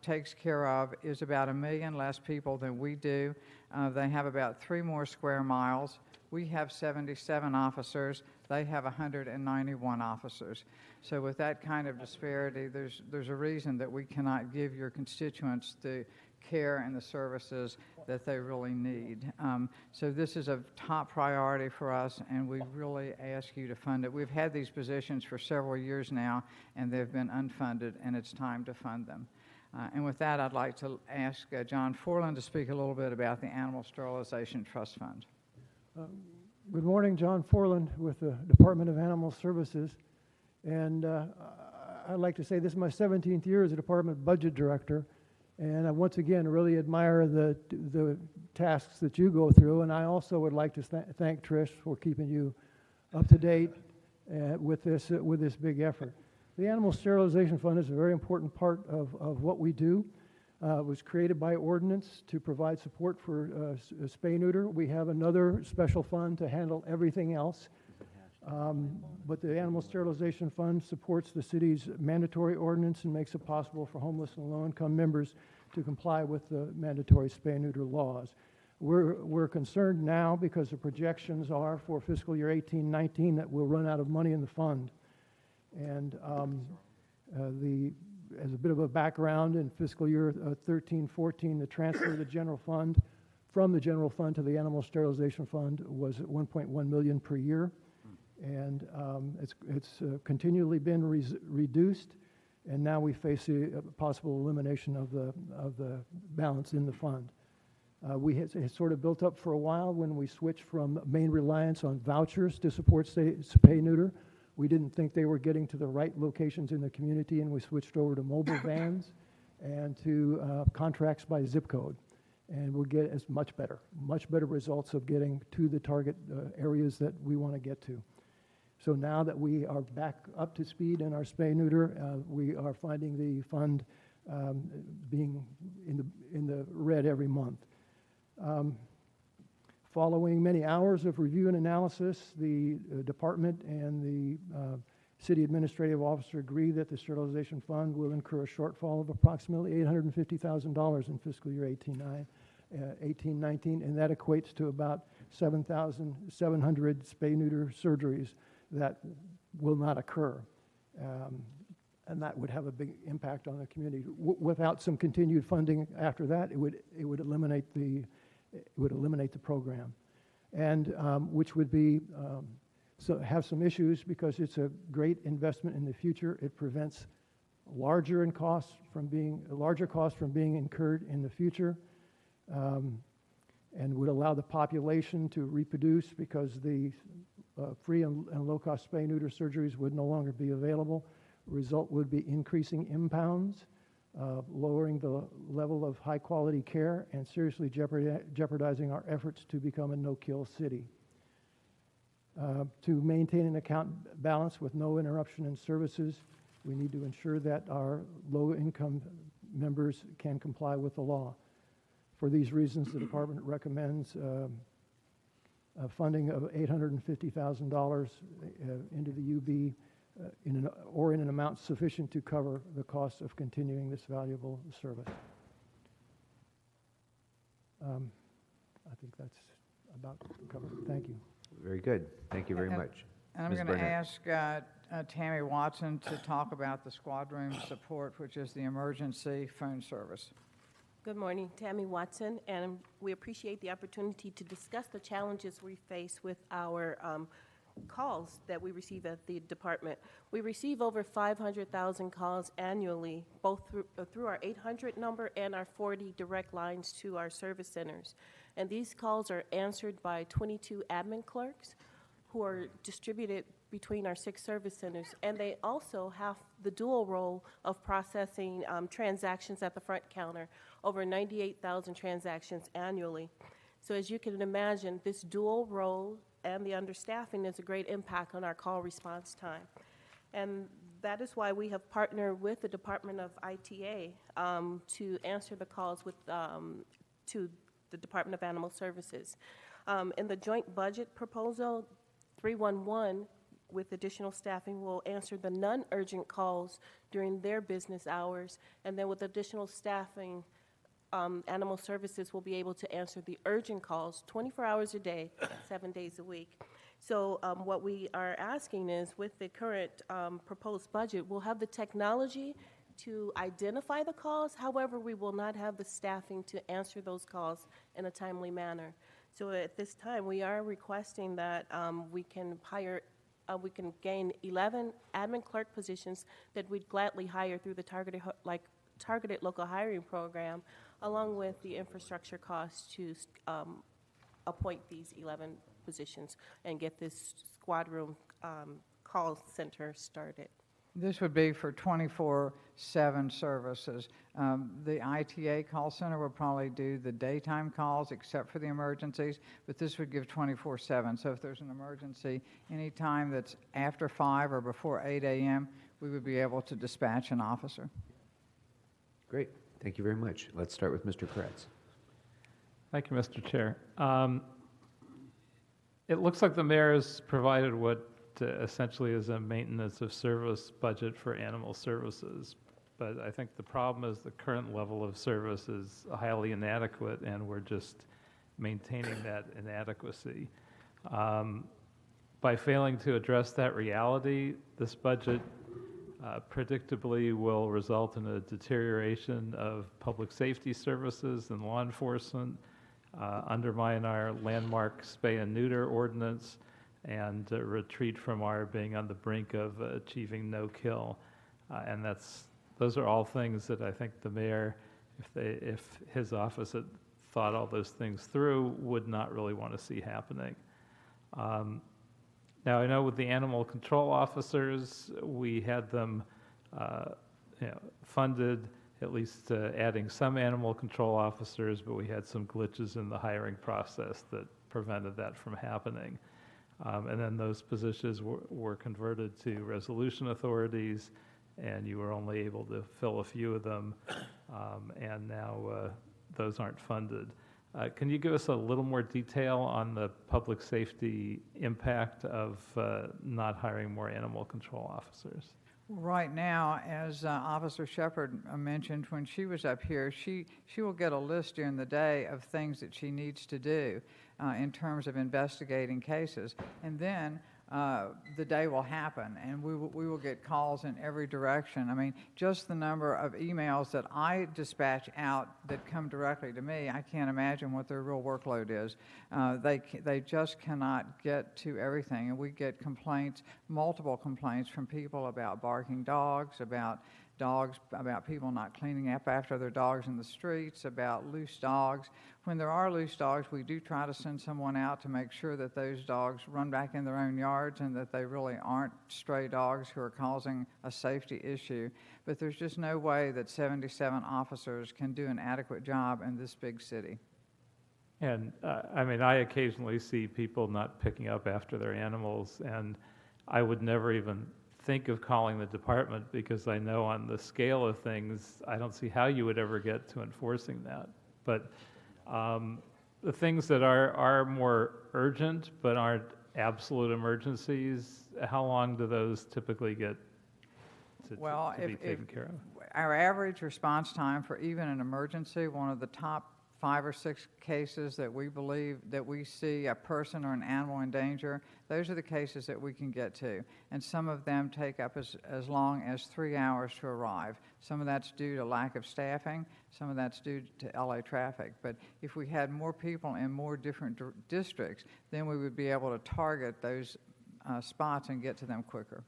takes care of is about 1 million less people than we do. They have about 3 more square miles. We have 77 officers. They have 191 officers. So with that kind of disparity, there's a reason that we cannot give your constituents the care and the services that they really need. So this is a top priority for us, and we really ask you to fund it. We've had these positions for several years now, and they've been unfunded, and it's time to fund them. And with that, I'd like to ask John Forland to speak a little bit about the Animal Sterilization Trust Fund. Good morning, John Forland with the Department of Animal Services. And I'd like to say this is my 17th year as a department budget director. And I once again really admire the tasks that you go through. And I also would like to thank Trish for keeping you up to date with this big effort. The Animal Sterilization Fund is a very important part of what we do. It was created by ordinance to provide support for spay-neuter. We have another special fund to handle everything else. But the Animal Sterilization Fund supports the city's mandatory ordinance and makes it possible for homeless and low-income members to comply with the mandatory spay-neuter laws. We're concerned now because the projections are for fiscal year 18-19 that we'll run out of money in the fund. And as a bit of a background, in fiscal year 13-14, the transfer of the general fund from the general fund to the Animal Sterilization Fund was at $1.1 million per year. And it's continually been reduced, and now we face the possible elimination of the balance in the fund. We had sort of built up for a while when we switched from main reliance on vouchers to support spay-neuter. We didn't think they were getting to the right locations in the community, and we switched over to mobile vans and to contracts by zip code. And we'll get much better results of getting to the target areas that we want to get to. So now that we are back up to speed in our spay-neuter, we are finding the fund being in the red every month. Following many hours of review and analysis, the department and the city administrative officer agree that the sterilization fund will incur a shortfall of approximately $850,000 in fiscal year 18-19, and that equates to about 7,700 spay-neuter surgeries that will not occur. And that would have a big impact on the community. Without some continued funding after that, it would eliminate the program, and which would be have some issues because it's a great investment in the future. It prevents larger costs from being incurred in the future, and would allow the population to reproduce because the free and low-cost spay-neuter surgeries would no longer be available. The result would be increasing impounds, lowering the level of high-quality care and seriously jeopardizing our efforts to become a no-kill city. To maintain an account balance with no interruption in services, we need to ensure that our low-income members can comply with the law. For these reasons, the department recommends funding of $850,000 into the UB in an amount sufficient to cover the cost of continuing this valuable service. I think that's about covered. Thank you. Very good. Thank you very much. And I'm Ms. going to Burnett. ask Tammy Watson to talk about the squad room support, which is the emergency phone service. Good morning, Tammy Watson, and we appreciate the opportunity to discuss the challenges we face with our calls that we receive at the department. We receive over 500,000 calls annually, both through our 800 number and our 40 direct lines to our service centers. And these calls are answered by 22 admin clerks who are distributed between our 6 service centers. And they also have the dual role of processing transactions at the front counter, over 98,000 transactions annually. So as you can imagine, this dual role and the understaffing is a great impact on our call response time. And that is why we have partnered with the Department of ITA to answer the calls with to the Department of Animal Services. In the joint budget proposal, 311 with additional staffing will answer the non-urgent calls during their business hours, and then with additional staffing, Animal Services will be able to answer the urgent calls 24 hours a day, 7 days a week. So what we are asking is, with the current proposed budget, we'll have the technology to identify the calls. However, we will not have the staffing to answer those calls in a timely manner. So at this time, we are requesting that we can gain 11 admin clerk positions that we'd gladly hire through the targeted local hiring program, along with the infrastructure costs to appoint these 11 positions and get this squad room call center started. This would be for 24/7 services. The ITA call center will probably do the daytime calls except for the emergencies, but this would give 24/7. So if there's an emergency anytime that's after 5 or before 8 a.m., we would be able to dispatch an officer. Great. Thank you very much. Let's start with Mr. Kretz. Thank you, Mr. Chair. It looks like the mayor has provided what essentially is a maintenance of service budget for animal services. But I think the problem is the current level of service is highly inadequate, and we're just maintaining that inadequacy. By failing to address that reality, this budget predictably will result in a deterioration of public safety services and law enforcement, undermine our landmark spay and neuter ordinance, and retreat from our being on the brink of achieving no kill. And those are all things that I think the mayor, if his office had thought all those things through, would not really want to see happening. Now, I know with the animal control officers, we had them funded, at least adding some animal control officers, but we had some glitches in the hiring process that prevented that from happening. And then those positions were converted to resolution authorities, and you were only able to fill a few of them, and now those aren't funded. Can you give us a little more detail on the public safety impact of not hiring more animal control officers? Right now, as Officer Shepard mentioned when she was up here, she will get a list during the day of things that she needs to do in terms of investigating cases. And then the day will happen, and we will get calls in every direction. I mean, just the number of emails that I dispatch out that come directly to me, I can't imagine what their real workload is. They just cannot get to everything, and we get complaints, multiple complaints from people about barking dogs, about dogs, about people not cleaning up after their dogs in the streets, about loose dogs. When there are loose dogs, we do try to send someone out to make sure that those dogs run back in their own yards and that they really aren't stray dogs who are causing a safety issue. But there's just no way that 77 officers can do an adequate job in this big city. And I mean, I occasionally see people not picking up after their animals, and I would never even think of calling the department because I know on the scale of things, I don't see how you would ever get to enforcing that. But the things that are more urgent but aren't absolute emergencies, how long do those typically get to be taken care of? Our average response time for even an emergency, one of the top 5 or 6 cases that we believe that we see a person or an animal in danger, those are the cases that we can get to. And some of them take up as long as 3 hours to arrive. Some of that's due to lack of staffing, some of that's due to LA traffic. But if we had more people in more different districts, then we would be able to target those spots and get to them quicker.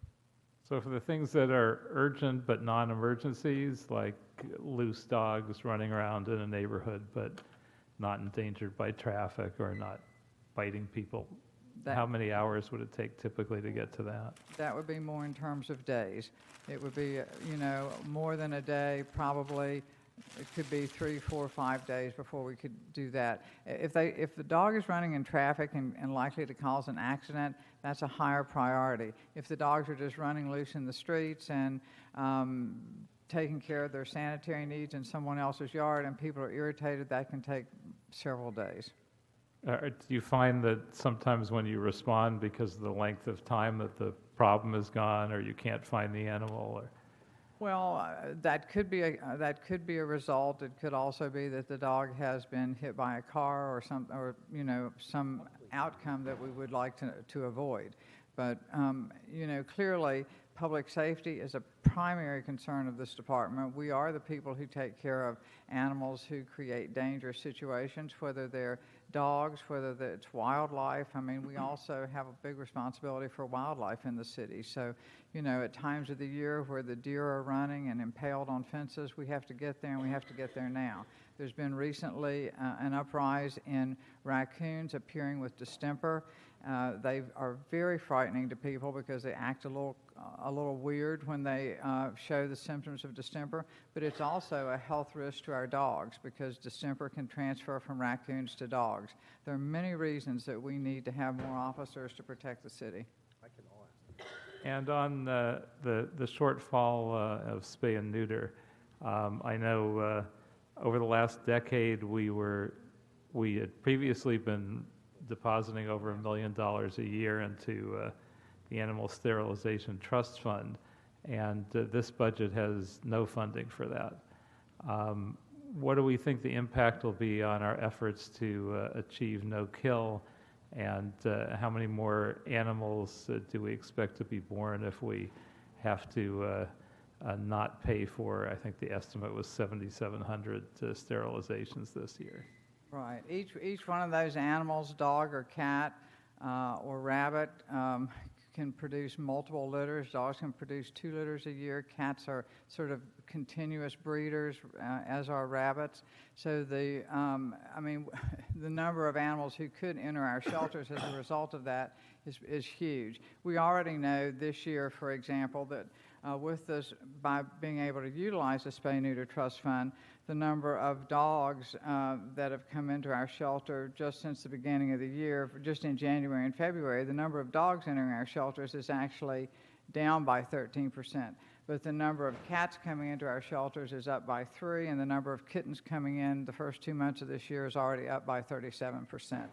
So for the things that are urgent but non-emergencies, like loose dogs running around in a neighborhood but not endangered by traffic or not biting people, how many hours would it take typically to get to that? That would be more in terms of days. It would be, more than a day, probably. It could be 3, 4, 5 days before we could do that. If the dog is running in traffic and likely to cause an accident, that's a higher priority. If the dogs are just running loose in the streets and taking care of their sanitary needs in someone else's yard and people are irritated, that can take several days. Do you find that sometimes when you respond because of the length of time that the problem is gone or you can't find the animal? Or Well, that could be a result. It could also be that the dog has been hit by a car or some outcome that we would like to avoid. But clearly, public safety is a primary concern of this department. We are the people who take care of animals who create dangerous situations, whether they're dogs, whether it's wildlife. I mean, we also have a big responsibility for wildlife in the city. So, at times of the year where the deer are running and impaled on fences, we have to get there, and we have to get there now. There's been recently an uprise in raccoons appearing with distemper. They are very frightening to people because they act a little weird when they show the symptoms of distemper, but it's also a health risk to our dogs because distemper can transfer from raccoons to dogs. There are many reasons that we need to have more officers to protect the city. And on the shortfall of spay and neuter, I know over the last decade we had previously been depositing over $1 million a year into the Animal Sterilization Trust Fund, and this budget has no funding for that. What do we think the impact will be on our efforts to achieve no kill, and how many more animals do we expect to be born if we have to not pay for, I think the estimate was 7,700 sterilizations this year? Right. Each one of those animals, dog or cat or rabbit, can produce multiple litters. Dogs can produce 2 litters a year. Cats are sort of continuous breeders, as are rabbits. So the number of animals who could enter our shelters as a result of that is huge. We already know this year, for example, that by being able to utilize the Spay-Neuter Trust Fund, the number of dogs that have come into our shelter just since the beginning of the year, just in January and February, the number of dogs entering our shelters is actually down by 13%. But the number of cats coming into our shelters is up by 3, and the number of kittens coming in the first 2 months of this year is already up by 37%.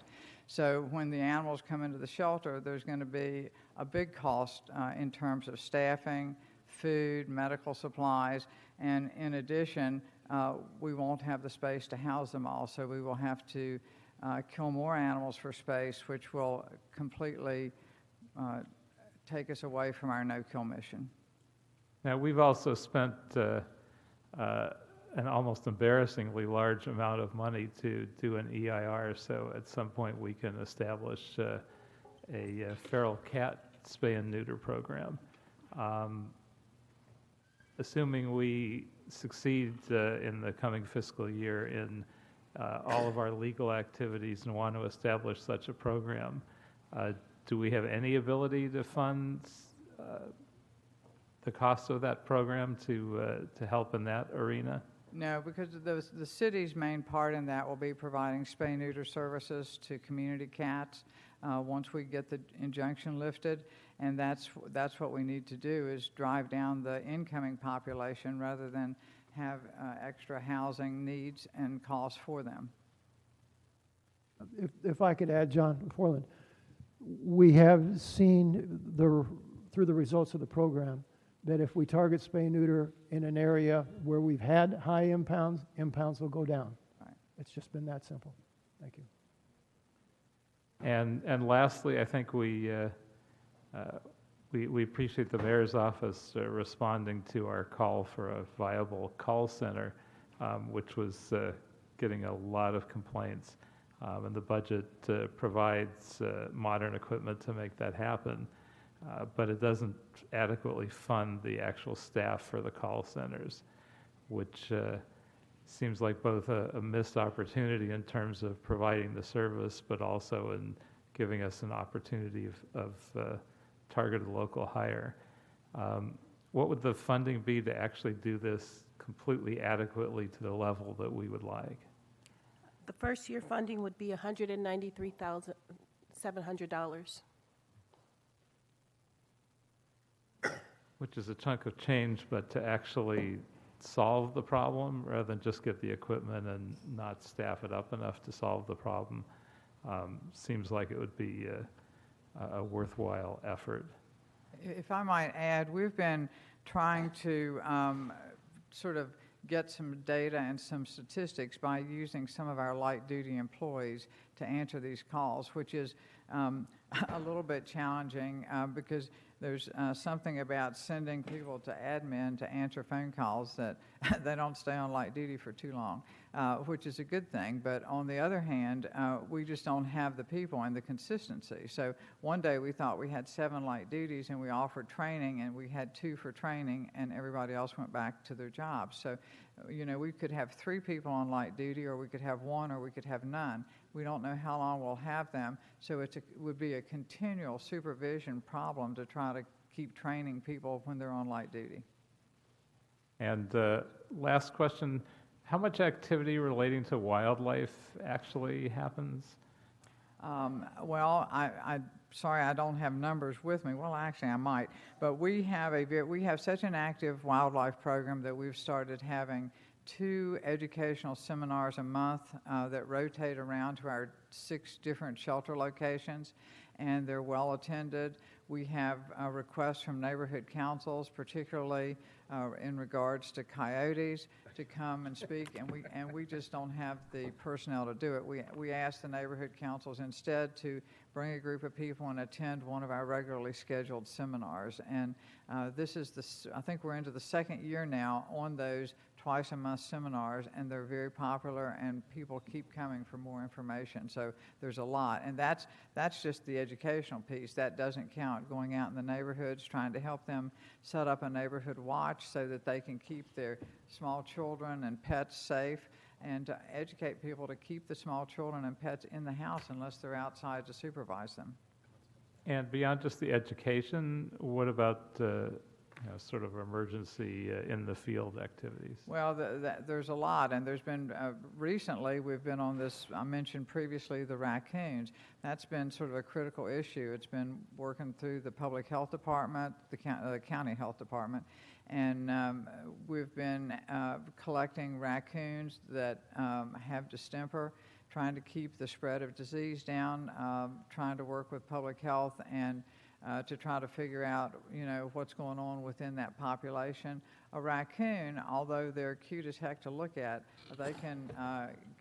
So when the animals come into the shelter, there's going to be a big cost in terms of staffing, food, medical supplies, and in addition, we won't have the space to house them all, so we will have to kill more animals for space, which will completely take us away from our no-kill mission. Now, we've also spent an almost embarrassingly large amount of money to do an EIR, so at some point we can establish a feral cat spay and neuter program. assuming we succeed in the coming fiscal year in all of our legal activities and want to establish such a program, do we have any ability to fund the cost of that program to help in that arena? No, because the city's main part in that will be providing spay-neuter services to community cats once we get the injunction lifted, and that's what we need to do, is drive down the incoming population rather than have extra housing needs and costs for them. If I could add, John Forland, we have seen through the results of the program that if we target spay-neuter in an area where we've had high impounds, impounds will go down. Right. It's just been that simple. Thank you. And lastly, I think we appreciate the mayor's office responding to our call for a viable call center, which was getting a lot of complaints. And the budget provides modern equipment to make that happen, but it doesn't adequately fund the actual staff for the call centers, which seems like both a missed opportunity in terms of providing the service, but also in giving us an opportunity of targeted local hire. What would the funding be to actually do this completely adequately to the level that we would like? The first year funding would be $193,700. Which is a chunk of change, but to actually solve the problem rather than just get the equipment and not staff it up enough to solve the problem, seems like it would be a worthwhile effort. If I might add, we've been trying to sort of get some data and some statistics by using some of our light-duty employees to answer these calls, which is a little bit challenging because there's something about sending people to admin to answer phone calls that they don't stay on light duty for too long, which is a good thing. But on the other hand, we just don't have the people and the consistency. So one day we thought we had 7 light duties and we offered training and we had 2 for training and everybody else went back to their jobs. So, you know, we could have 3 people on light duty or we could have 1 or we could have none. We don't know how long we'll have them, so it would be a continual supervision problem to try to keep training people when they're on light duty. And last question, how much activity relating to wildlife actually happens? Well, I'm sorry I don't have numbers with me. Well, actually I might, but we have such an active wildlife program that we've started having 2 educational seminars a month that rotate around to our 6 different shelter locations, and they're well attended. We have requests from neighborhood councils, particularly in regards to coyotes, to come and speak, and we just don't have the personnel to do it. We ask the neighborhood councils instead to bring a group of people and attend one of our regularly scheduled seminars. And this is I think we're into the 2nd year now on those twice-a-month seminars, and they're very popular, and people keep coming for more information. So there's a lot, and that's just the educational piece. That doesn't count going out in the neighborhoods, trying to help them set up a neighborhood watch so that they can keep their small children and pets safe, and to educate people to keep the small children and pets in the house unless they're outside to supervise them. And beyond just the education, what about sort of emergency in the field activities? Well, there's a lot, and there's been recently we've been on this. I mentioned previously the raccoons. That's been sort of a critical issue. It's been working through the public health department, the county health department, and we've been collecting raccoons that have distemper, trying to keep the spread of disease down, trying to work with public health and to try to figure out, you know, what's going on within that population. A raccoon, although they're cute as heck to look at, they can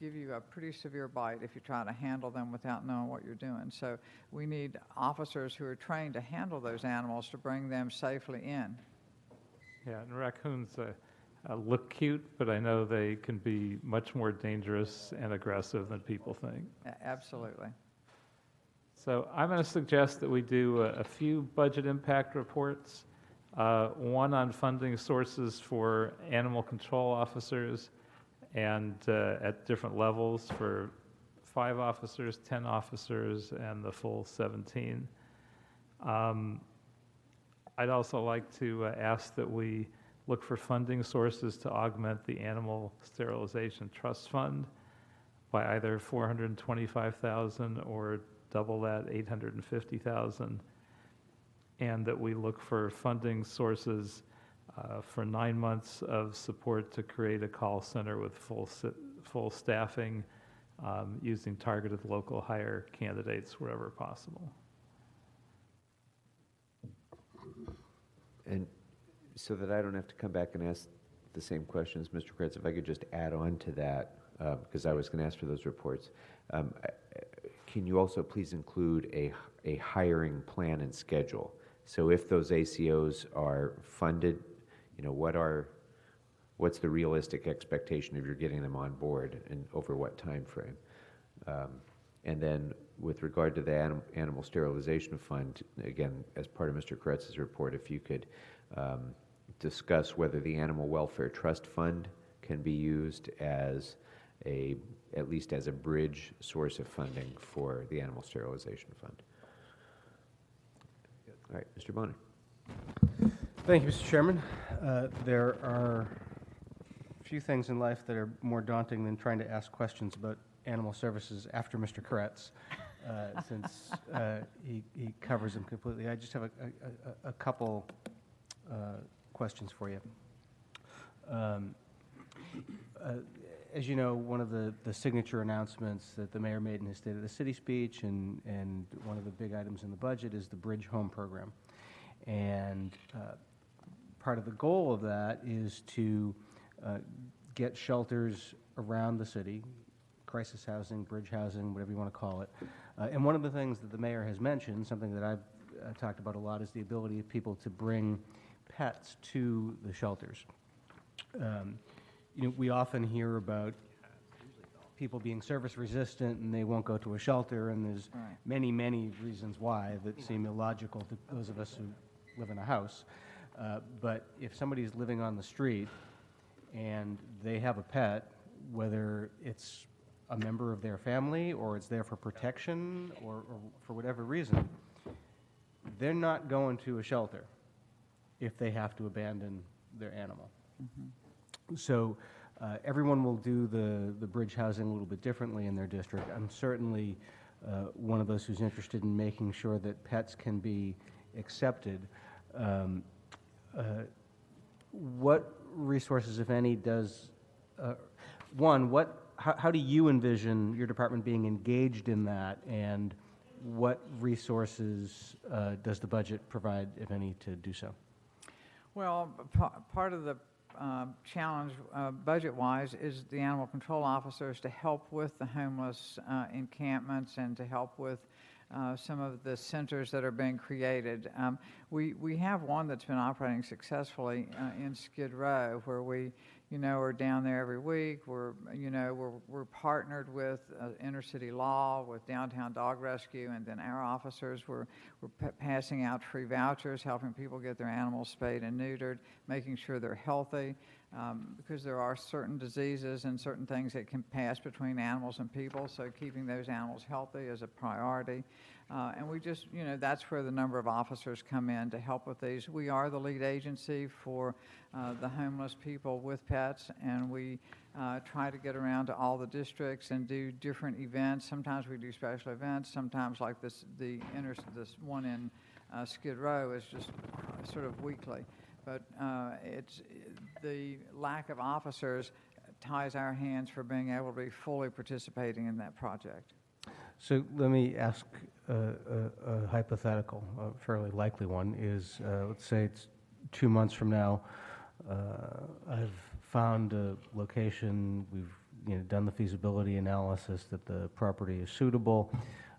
give you a pretty severe bite if you try to handle them without knowing what you're doing. So we need officers who are trained to handle those animals to bring them safely in. Yeah, and raccoons look cute, but I know they can be much more dangerous and aggressive than people think. Absolutely. So I'm going to suggest that we do a few budget impact reports. one on funding sources for animal control officers and at different levels for 5 officers, 10 officers, and the full 17. I'd also like to ask that we look for funding sources to augment the Animal Sterilization Trust Fund by either $425,000 or double that, $850,000, and that we look for funding sources for 9 months of support to create a call center with full staffing, using targeted local hire candidates wherever possible. And so that I don't have to come back and ask the same questions, Mr. Kretz, if I could just add on to that, because I was going to ask for those reports. Can you also please include a hiring plan and schedule? So if those ACOs are funded, you know, what's the realistic expectation of you're getting them on board and over what time frame? And then with regard to the Animal Sterilization Fund, again, as part of Mr. Kretz's report, if you could discuss whether the Animal Welfare Trust Fund can be used as at least as a bridge source of funding for the Animal Sterilization Fund. All right, Mr. Bonin. Thank you, Mr. Chairman. There are a few things in life that are more daunting than trying to ask questions about animal services after Mr. Kretz, since he covers them completely. I just have a couple questions for you. As you know, one of the signature announcements that the mayor made in his State of the City speech and one of the big items in the budget is the Bridge Home program. And part of the goal of that is to get shelters around the city, crisis housing, bridge housing, whatever you want to call it. And one of the things that the mayor has mentioned, something that I've talked about a lot, is the ability of people to bring pets to the shelters. You know, we often hear about people being service resistant and they won't go to a shelter, and there's many, many reasons why that seem illogical to those of us who live in a house. But if somebody's living on the street and they have a pet, whether it's a member of their family or it's there for protection or for whatever reason, they're not going to a shelter if they have to abandon their animal. Mm-hmm. So everyone will do the bridge housing a little bit differently in their district. I'm certainly one of those who's interested in making sure that pets can be accepted. What resources, if any, does, how do you envision your department being engaged in that, and what resources does the budget provide, if any, to do so? Well, part of the challenge budget-wise is the animal control officers to help with the homeless encampments and to help with some of the centers that are being created. We have one that's been operating successfully in Skid Row, where we, are down there every week. We're partnered with Inner City Law, with Downtown Dog Rescue, and then our officers we're passing out free vouchers, helping people get their animals spayed and neutered, making sure they're healthy, because there are certain diseases and certain things that can pass between animals and people, so keeping those animals healthy is a priority. And we just, that's where the number of officers come in to help with these. We are the lead agency for the homeless people with pets, and we try to get around to all the districts and do different events. Sometimes we do special events. Sometimes, like this one in Skid Row is just sort of weekly. But it's the lack of officers ties our hands for being able to be fully participating in that project. So let me ask a hypothetical, a fairly likely one, is let's say it's 2 months from now. I've found a location, we've done the feasibility analysis that the property is suitable,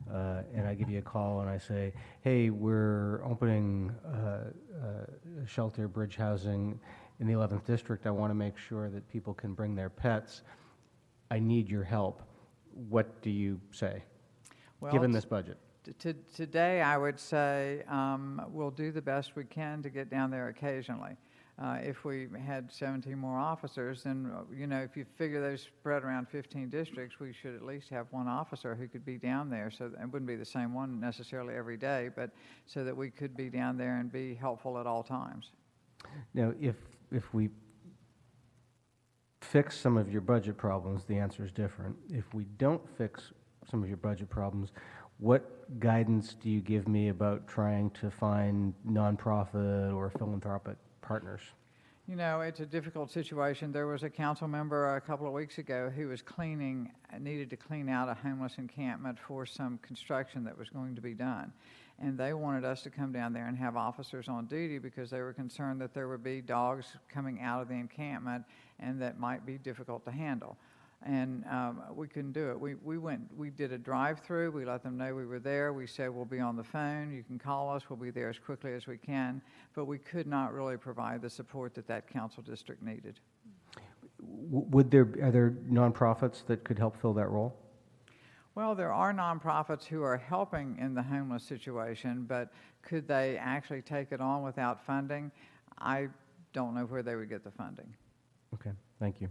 and I give you a call and I say, hey, we're opening a shelter, bridge housing in the 11th District. I want to make sure that people can bring their pets. I need your help. What do you say, given this budget? Today, I would say we'll do the best we can to get down there occasionally. If we had 17 more officers, then, if you figure those spread around 15 districts, we should at least have one officer who could be down there. So it wouldn't be the same one necessarily every day, but so that we could be down there and be helpful at all times. Now, if we fix some of your budget problems, the answer is different. If we don't fix some of your budget problems, what guidance do you give me about trying to find nonprofit or philanthropic partners? It's a difficult situation. There was a council member a couple of weeks ago who was needed to clean out a homeless encampment for some construction that was going to be done. And they wanted us to come down there and have officers on duty because they were concerned that there would be dogs coming out of the encampment and that might be difficult to handle. And we couldn't do it. We did a drive-through. We let them know we were there. We said, we'll be on the phone. You can call us. We'll be there as quickly as we can. But we could not really provide the support that council district needed. Are there nonprofits that could help fill that role? Well, there are nonprofits who are helping in the homeless situation, but could they actually take it on without funding? I don't know where they would get the funding. Okay, thank you.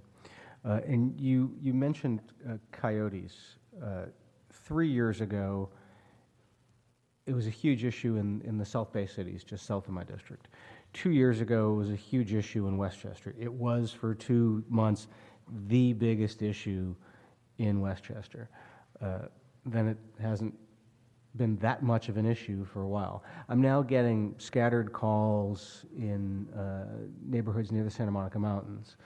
And you mentioned coyotes. 3 years ago, it was a huge issue in the South Bay cities, just south of my district. 2 years ago, it was a huge issue in Westchester. It was, for 2 months, the biggest issue in Westchester. Then it hasn't been that much of an issue for a while. I'm now getting scattered calls in neighborhoods near the Santa Monica Mountains.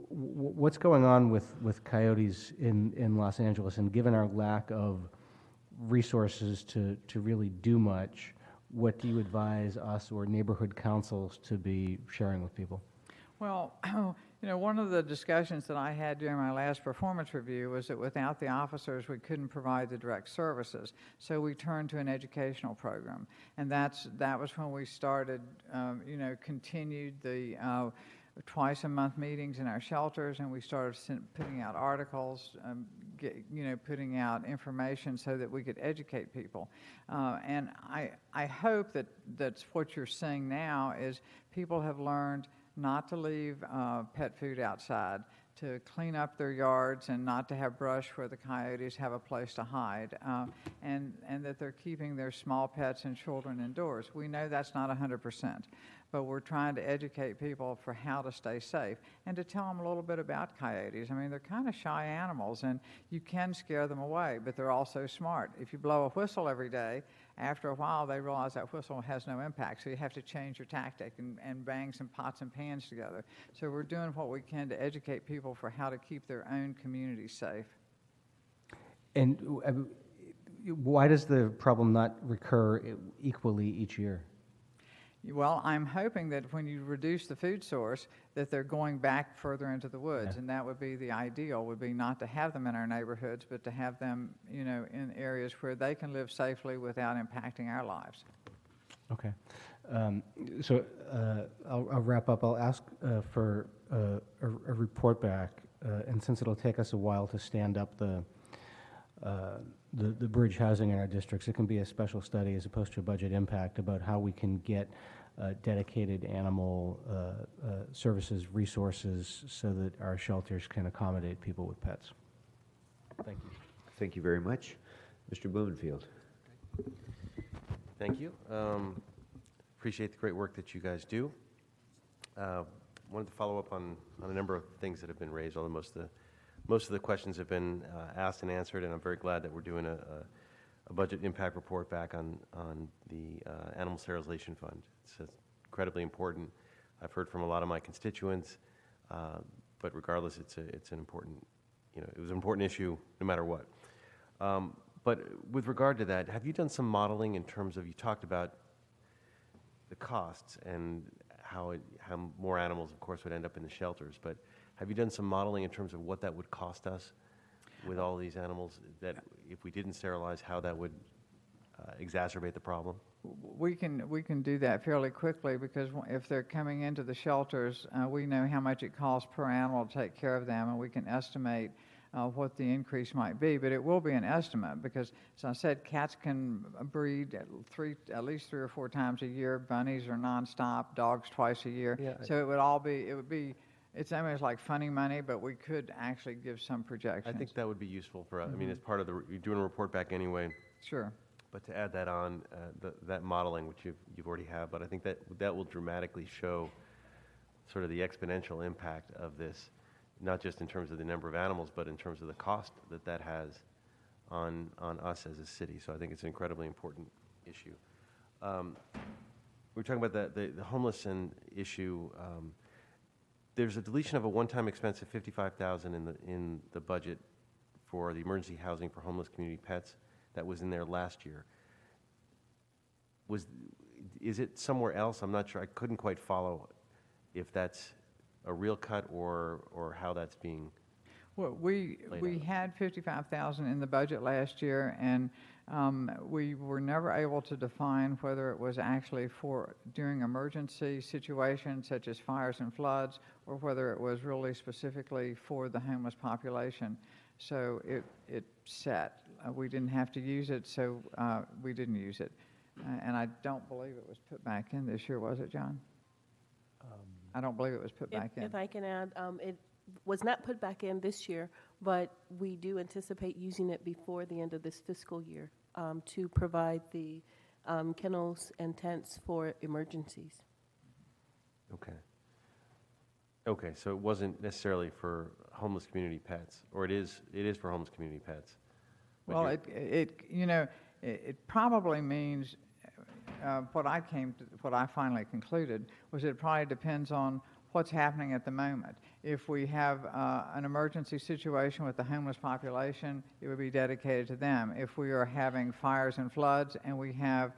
What's going on with coyotes in Los Angeles? And given our lack of resources to really do much, what do you advise us or neighborhood councils to be sharing with people? Well, one of the discussions that I had during my last performance review was that without the officers, we couldn't provide the direct services. So we turned to an educational program. And that was when we started, continued the twice-a-month meetings in our shelters, and we started putting out articles, putting out information so that we could educate people. And I hope that's what you're seeing now is people have learned not to leave pet food outside, to clean up their yards and not to have brush where the coyotes have a place to hide, and that they're keeping their small pets and children indoors. We know that's not 100%, but we're trying to educate people for how to stay safe and to tell them a little bit about coyotes. I mean, they're kind of shy animals, and you can scare them away, but they're also smart. If you blow a whistle every day, after a while they realize that whistle has no impact, so you have to change your tactic and bang some pots and pans together. So we're doing what we can to educate people for how to keep their own community safe. And why does the problem not recur equally each year? Well, I'm hoping that when you reduce the food source, that they're going back further into the woods, and that would be the ideal, would be not to have them in our neighborhoods, but to have them, in areas where they can live safely without impacting our lives. Okay. So I'll wrap up. I'll ask for a report back, and since it'll take us a while to stand up the bridge housing in our districts, it can be a special study as opposed to a budget impact about how we can get dedicated animal services resources so that our shelters can accommodate people with pets. Thank you. Thank you very much. Mr. Blumenfield. Thank you. Appreciate the great work that you guys do. Wanted to follow up on a number of things that have been raised, although most of the questions have been asked and answered, and I'm very glad that we're doing a budget impact report back on the Animal Sterilization Fund. It's incredibly important. I've heard from a lot of my constituents, but regardless, it's an important, it was an important issue no matter what. But with regard to that, have you done some modeling in terms of, you talked about the costs and how more animals, of course, would end up in the shelters, but have you done some modeling in terms of what that would cost us with all these animals, that if we didn't sterilize, how that would exacerbate the problem? We can do that fairly quickly, because if they're coming into the shelters, we know how much it costs per animal to take care of them, and we can estimate what the increase might be, but it will be an estimate because, as I said, cats can breed at least 3 or 4 times a year. Bunnies are nonstop. Dogs twice a year. Yeah, So it's almost like funny money, but we could actually give some projections. I think that would be useful for us. I mean, as part of you're doing a report back anyway. Sure. But to add that on, that modeling, which you've already have, but I think that will dramatically show sort of the exponential impact of this, not just in terms of the number of animals, but in terms of the cost that has on us as a city. So I think it's an incredibly important issue. We're talking about the homeless issue. There's a deletion of a one-time expense of $55,000 in the budget for the emergency housing for homeless community pets that was in there last year. Is it somewhere else? I'm not sure. I couldn't quite follow if that's a real cut or how that's being. Well, we had $55,000 in the budget last year, and we were never able to define whether it was actually for during emergency situations such as fires and floods, or whether it was really specifically for the homeless population. So it sat. We didn't have to use it, so we didn't use it. And I don't believe it was put back in this year, was it, John? I don't believe it was put back in. If I can add, it was not put back in this year, but we do anticipate using it before the end of this fiscal year to provide the kennels and tents for emergencies. Okay, so it wasn't necessarily for homeless community pets, or it is for homeless community pets. Well, it probably means what I finally concluded was it probably depends on what's happening at the moment. If we have an emergency situation with the homeless population, it would be dedicated to them. If we are having fires and floods and we have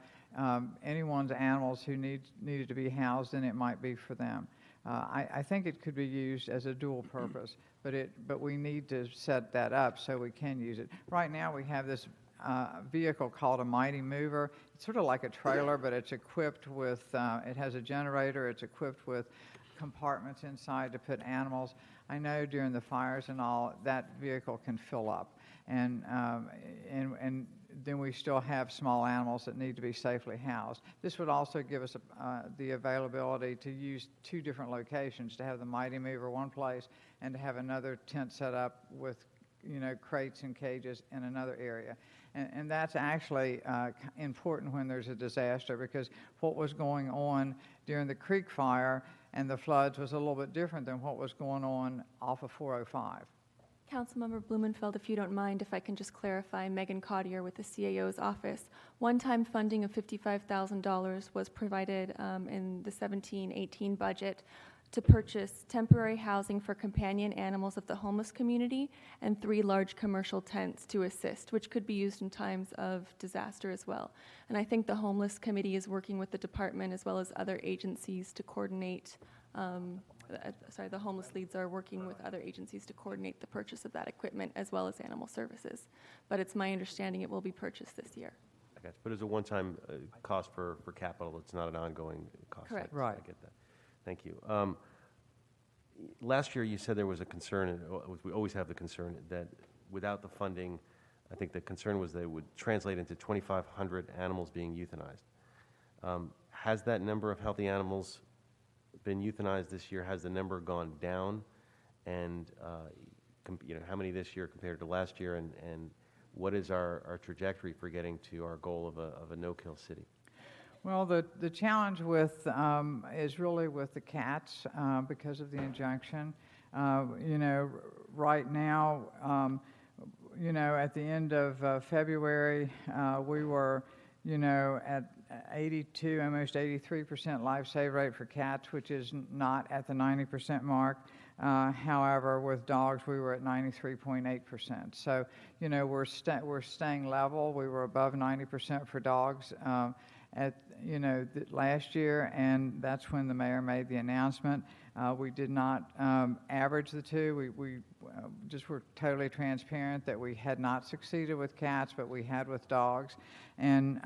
anyone's animals who needed to be housed, then it might be for them. I think it could be used as a dual purpose, but we need to set that up so we can use it. Right now we have this vehicle called a Mighty Mover. It's sort of like a trailer, but it's equipped with, it has a generator, it's equipped with compartments inside to put animals. I know during the fires and all, that vehicle can fill up. And then we still have small animals that need to be safely housed. This would also give us the availability to use 2 different locations, to have the Mighty Mover one place and to have another tent set up with crates and cages in another area. And that's actually important when there's a disaster, because what was going on during the Creek Fire and the floods was a little bit different than what was going on off of 405. Councilmember Blumenfeld, if you don't mind, if I can just clarify, Megan Cottier with the CAO's office. One-time funding of $55,000 was provided in the 17-18 budget to purchase temporary housing for companion animals of the homeless community and 3 large commercial tents to assist, which could be used in times of disaster as well. And I think the homeless committee is working with the department as well as other agencies to coordinate, the homeless leads are working with other agencies to coordinate the purchase of that equipment as well as animal services. But it's my understanding it will be purchased this year. I guess, but it's a one-time cost for capital. It's not an ongoing cost. Correct. Right. I get that. Thank you. Last year you said there was a concern, and we always have the concern, that without the funding, I think the concern was that it would translate into 2,500 animals being euthanized. Has that number of healthy animals been euthanized this year? Has the number gone down? And how many this year compared to last year? And what is our trajectory for getting to our goal of a no-kill city? Well, the challenge is really with the cats because of the injunction. Right now, at the end of February, we were, at 82, almost 83% life save rate for cats, which is not at the 90% mark. However, with dogs, we were at 93.8%. So, we're staying level. We were above 90% for dogs last year, and that's when the mayor made the announcement. We did not average the two. We just were totally transparent that we had not succeeded with cats, but we had with dogs. And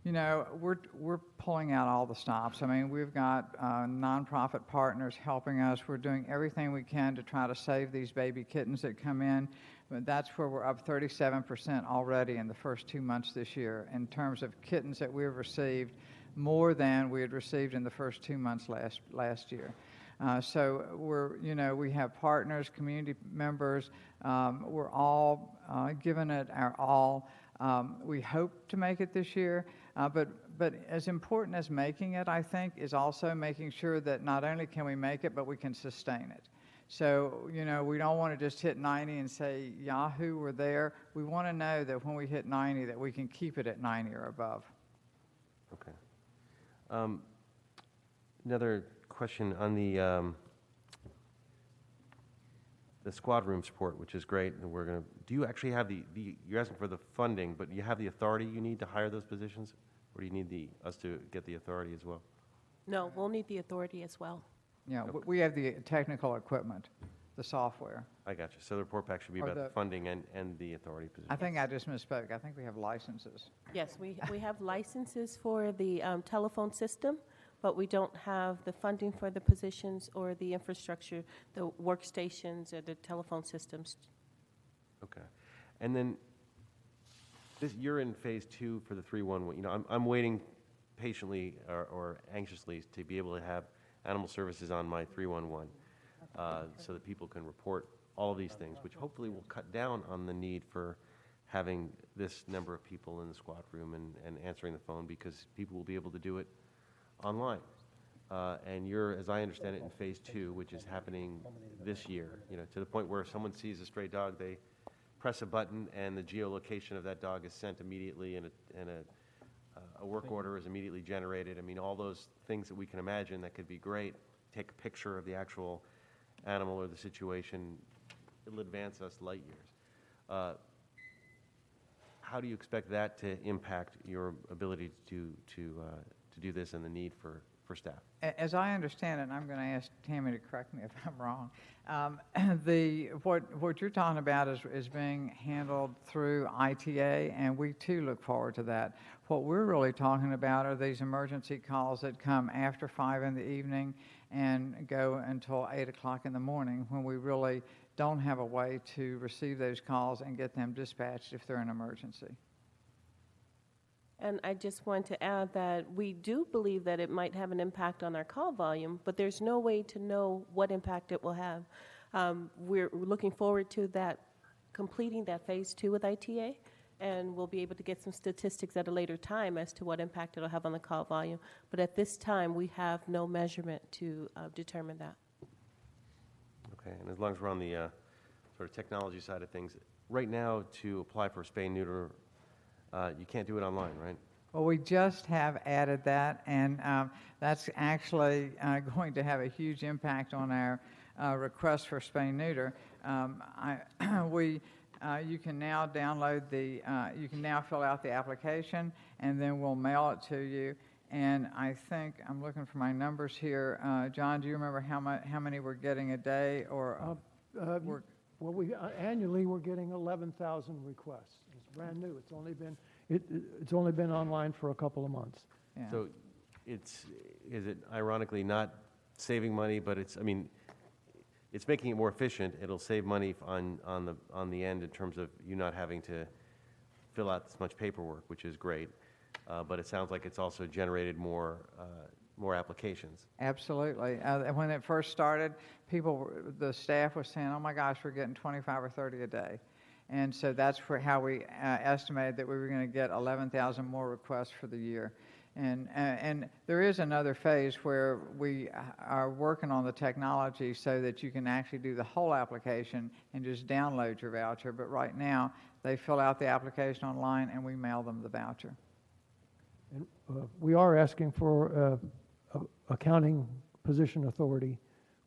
You know, we're pulling out all the stops. I mean, we've got nonprofit partners helping us. We're doing everything we can to try to save these baby kittens that come in. But that's where we're up 37% already in the first 2 months this year in terms of kittens that we've received, more than we had received in the first 2 months last year. So we have partners, community members. We're all giving it our all. We hope to make it this year, but as important as making it, I think, is also making sure that not only can we make it, but we can sustain it. So, we don't want to just hit 90 and say, Yahoo, we're there. We want to know that when we hit 90, that we can keep it at 90 or above. Okay. Another question on the squad room support, which is great, and do you actually have you're asking for the funding, but do you have the authority you need to hire those positions, or do you need us to get the authority as well? No, we'll need the authority as well. Yeah, we have the technical equipment, the software. I got you. So the report back should be about the funding and the authority position. I think I just misspoke. I think we have licenses. Yes, we have licenses for the telephone system, but we don't have the funding for the positions or the infrastructure, the workstations or the telephone systems. Okay. And then you're in phase 2 for the 311. I'm waiting patiently or anxiously to be able to have animal services on my 311 so that people can report all of these things, which hopefully will cut down on the need for having this number of people in the squad room and answering the phone, because people will be able to do it online. And you're, as I understand it, in phase 2, which is happening this year, to the point where if someone sees a stray dog, they press a button and the geolocation of that dog is sent immediately, and a work order is immediately generated. I mean, all those things that we can imagine that could be great. Take a picture of the actual animal or the situation. It'll advance us light years. How do you expect that to impact your ability to do this and the need for staff? As I understand it, and I'm going to ask Tammy to correct me if I'm wrong, what you're talking about is being handled through ITA, and we too look forward to that. What we're really talking about are these emergency calls that come after 5 in the evening and go until 8 o'clock in the morning, when we really don't have a way to receive those calls and get them dispatched if they're an emergency. And I just want to add that we do believe that it might have an impact on our call volume, but there's no way to know what impact it will have. We're looking forward to completing that phase 2 with ITA, and we'll be able to get some statistics at a later time as to what impact it'll have on the call volume. But at this time, we have no measurement to determine that. Okay, and as long as we're on the sort of technology side of things, right now to apply for spay and neuter, you can't do it online, right? Well, we just have added that, and that's actually going to have a huge impact on our request for spay and neuter. You can now download you can now fill out the application, and then we'll mail it to you. And I think, I'm looking for my numbers here. John, do you remember how many we're getting a day? Or annually we're getting 11,000 requests. It's brand new. It's only been online for a couple of months. Yeah. So is it ironically not saving money, but it's making it more efficient. It'll save money on the end in terms of you not having to fill out this much paperwork, which is great. But it sounds like it's also generated more applications. Absolutely. When it first started, the staff was saying, "Oh my gosh, we're getting 25 or 30 a day," and so that's how we estimated that we were going to get 11,000 more requests for the year. And there is another phase where we are working on the technology so that you can actually do the whole application and just download your voucher. But right now, they fill out the application online and we mail them the voucher. And we are asking for accounting position authority,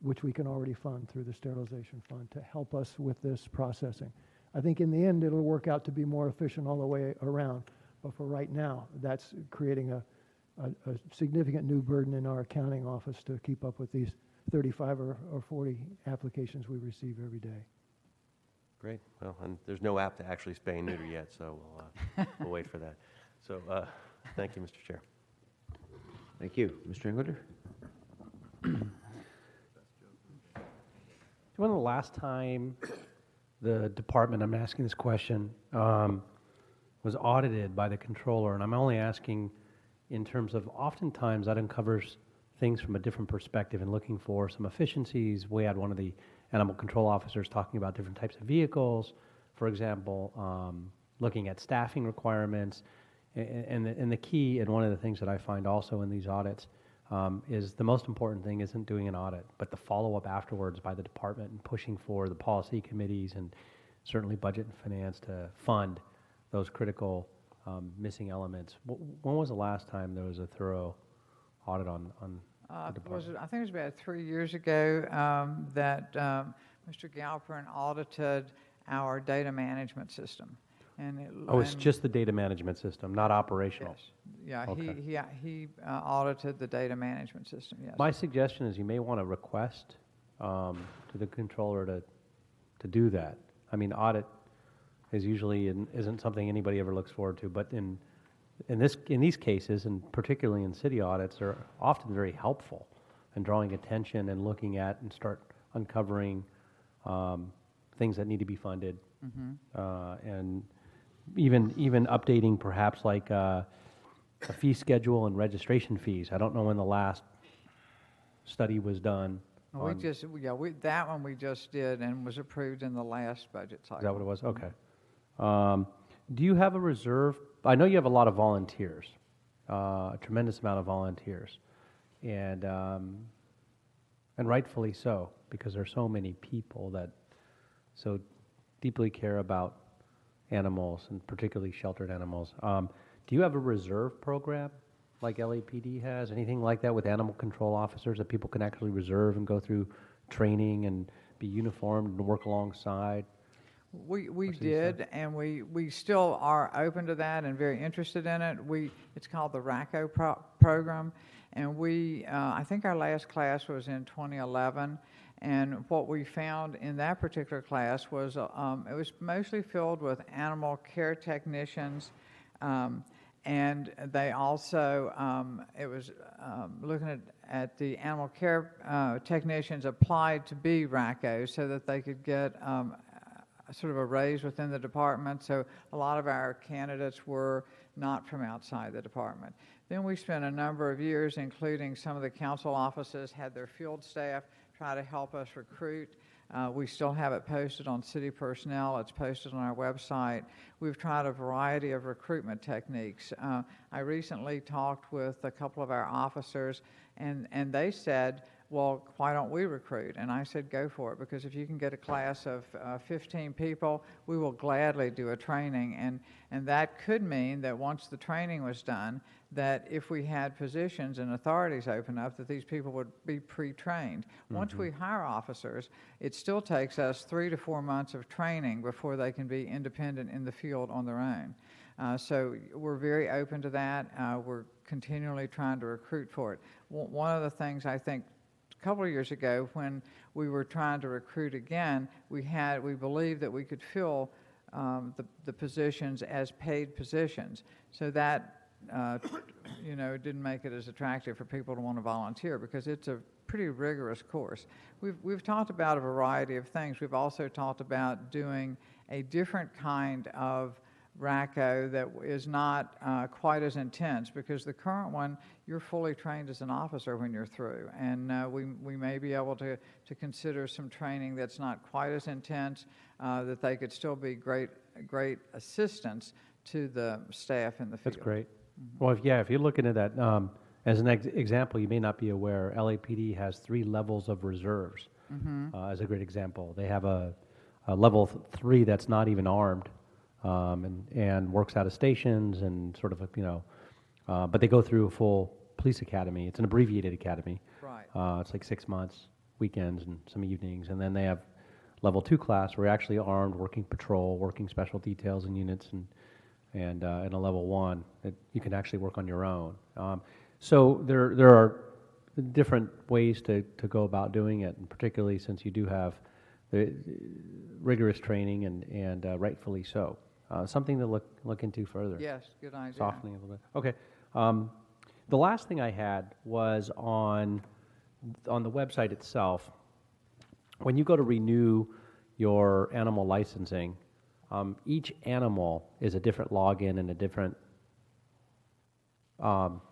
which we can already fund through the sterilization fund, to help us with this processing. I think in the end it'll work out to be more efficient all the way around, but for right now, that's creating a significant new burden in our accounting office to keep up with these 35 or 40 applications we receive every day. Great. Well, and there's no app to actually spay and neuter yet, so we'll wait for that. So Thank you, Mr. Chair. Thank you. Mr. Englander? When the last time the department, I'm asking this question, was audited by the controller? And I'm only asking in terms of oftentimes that uncovers things from a different perspective and looking for some efficiencies. We had one of the animal control officers talking about different types of vehicles, for example, looking at staffing requirements. And the key, and one of the things that I find also in these audits, is the most important thing isn't doing an audit, but the follow-up afterwards by the department and pushing for the policy committees and certainly budget and finance to fund those critical missing elements. When was the last time there was a thorough audit on the department? I think it was about 3 years ago that Mr. Galperin audited our data management system. It's just the data management system, not operational? Yes. Yeah, Okay. he audited the data management system, yes. My suggestion is you may want to request to the controller to do that. I mean, audit is usually isn't something anybody ever looks forward to, but in these cases, and particularly in city audits, are often very helpful in drawing attention and looking at and start uncovering things that need to be funded, and even updating perhaps like a fee schedule and registration fees. I don't know when the last study was done. That one we just did and was approved in the last budget cycle. Is that what it was? Okay. Do you have a reserve? I know you have a lot of volunteers, a tremendous amount of volunteers, and rightfully so, because there are so many people that so deeply care about animals, and particularly sheltered animals. Do you have a reserve program like LAPD has? Anything like that with animal control officers that people can actually reserve and go through training and be uniformed and work alongside? We did, and we still are open to that and very interested in it. It's called the RACO program, and I think our last class was in 2011. And what we found in that particular class was it was mostly filled with animal care technicians, and they also, it was looking at the animal care technicians applied to be RACO so that they could get sort of a raise within the department. So a lot of our candidates were not from outside the department. Then we spent a number of years, including some of the council offices had their field staff try to help us recruit. We still have it posted on City Personnel. It's posted on our website. We've tried a variety of recruitment techniques. I recently talked with a couple of our officers, and they said, well, why don't we recruit? And I said, go for it, because if you can get a class of 15 people, we will gladly do a training. And that could mean that once the training was done, that if we had positions and authorities open up, that these people would be pre-trained. Once we hire officers, it still takes us 3 to 4 months of training before they can be independent in the field on their own. So we're very open to that. We're continually trying to recruit for it. One of the things I think a couple of years ago when we were trying to recruit again, we believed that we could fill the positions as paid positions. So that didn't make it as attractive for people to want to volunteer, because it's a pretty rigorous course. We've talked about a variety of things. We've also talked about doing a different kind of RACO that is not quite as intense, because the current one, you're fully trained as an officer when you're through, and we may be able to consider some training that's not quite as intense, that they could still be great assistance to the staff in the field. That's great. Well, if you're looking at that, as an example, you may not be aware, LAPD has 3 levels of reserves, as a great example. They have a level 3 that's not even armed, and works out of stations and sort of, but they go through a full police academy. It's an abbreviated academy. Right. It's like 6 months, weekends and some evenings. And then they have level 2 class where you're actually armed, working patrol, working special details and units, and in a level 1 that you can actually work on your own. So there are different ways to go about doing it, and particularly since you do have the rigorous training and rightfully so. Something to look into further. Yes, good idea. Softening a little bit. Okay. The last thing I had was on the website itself. When you go to renew your animal licensing, each animal is a different login and a different, well,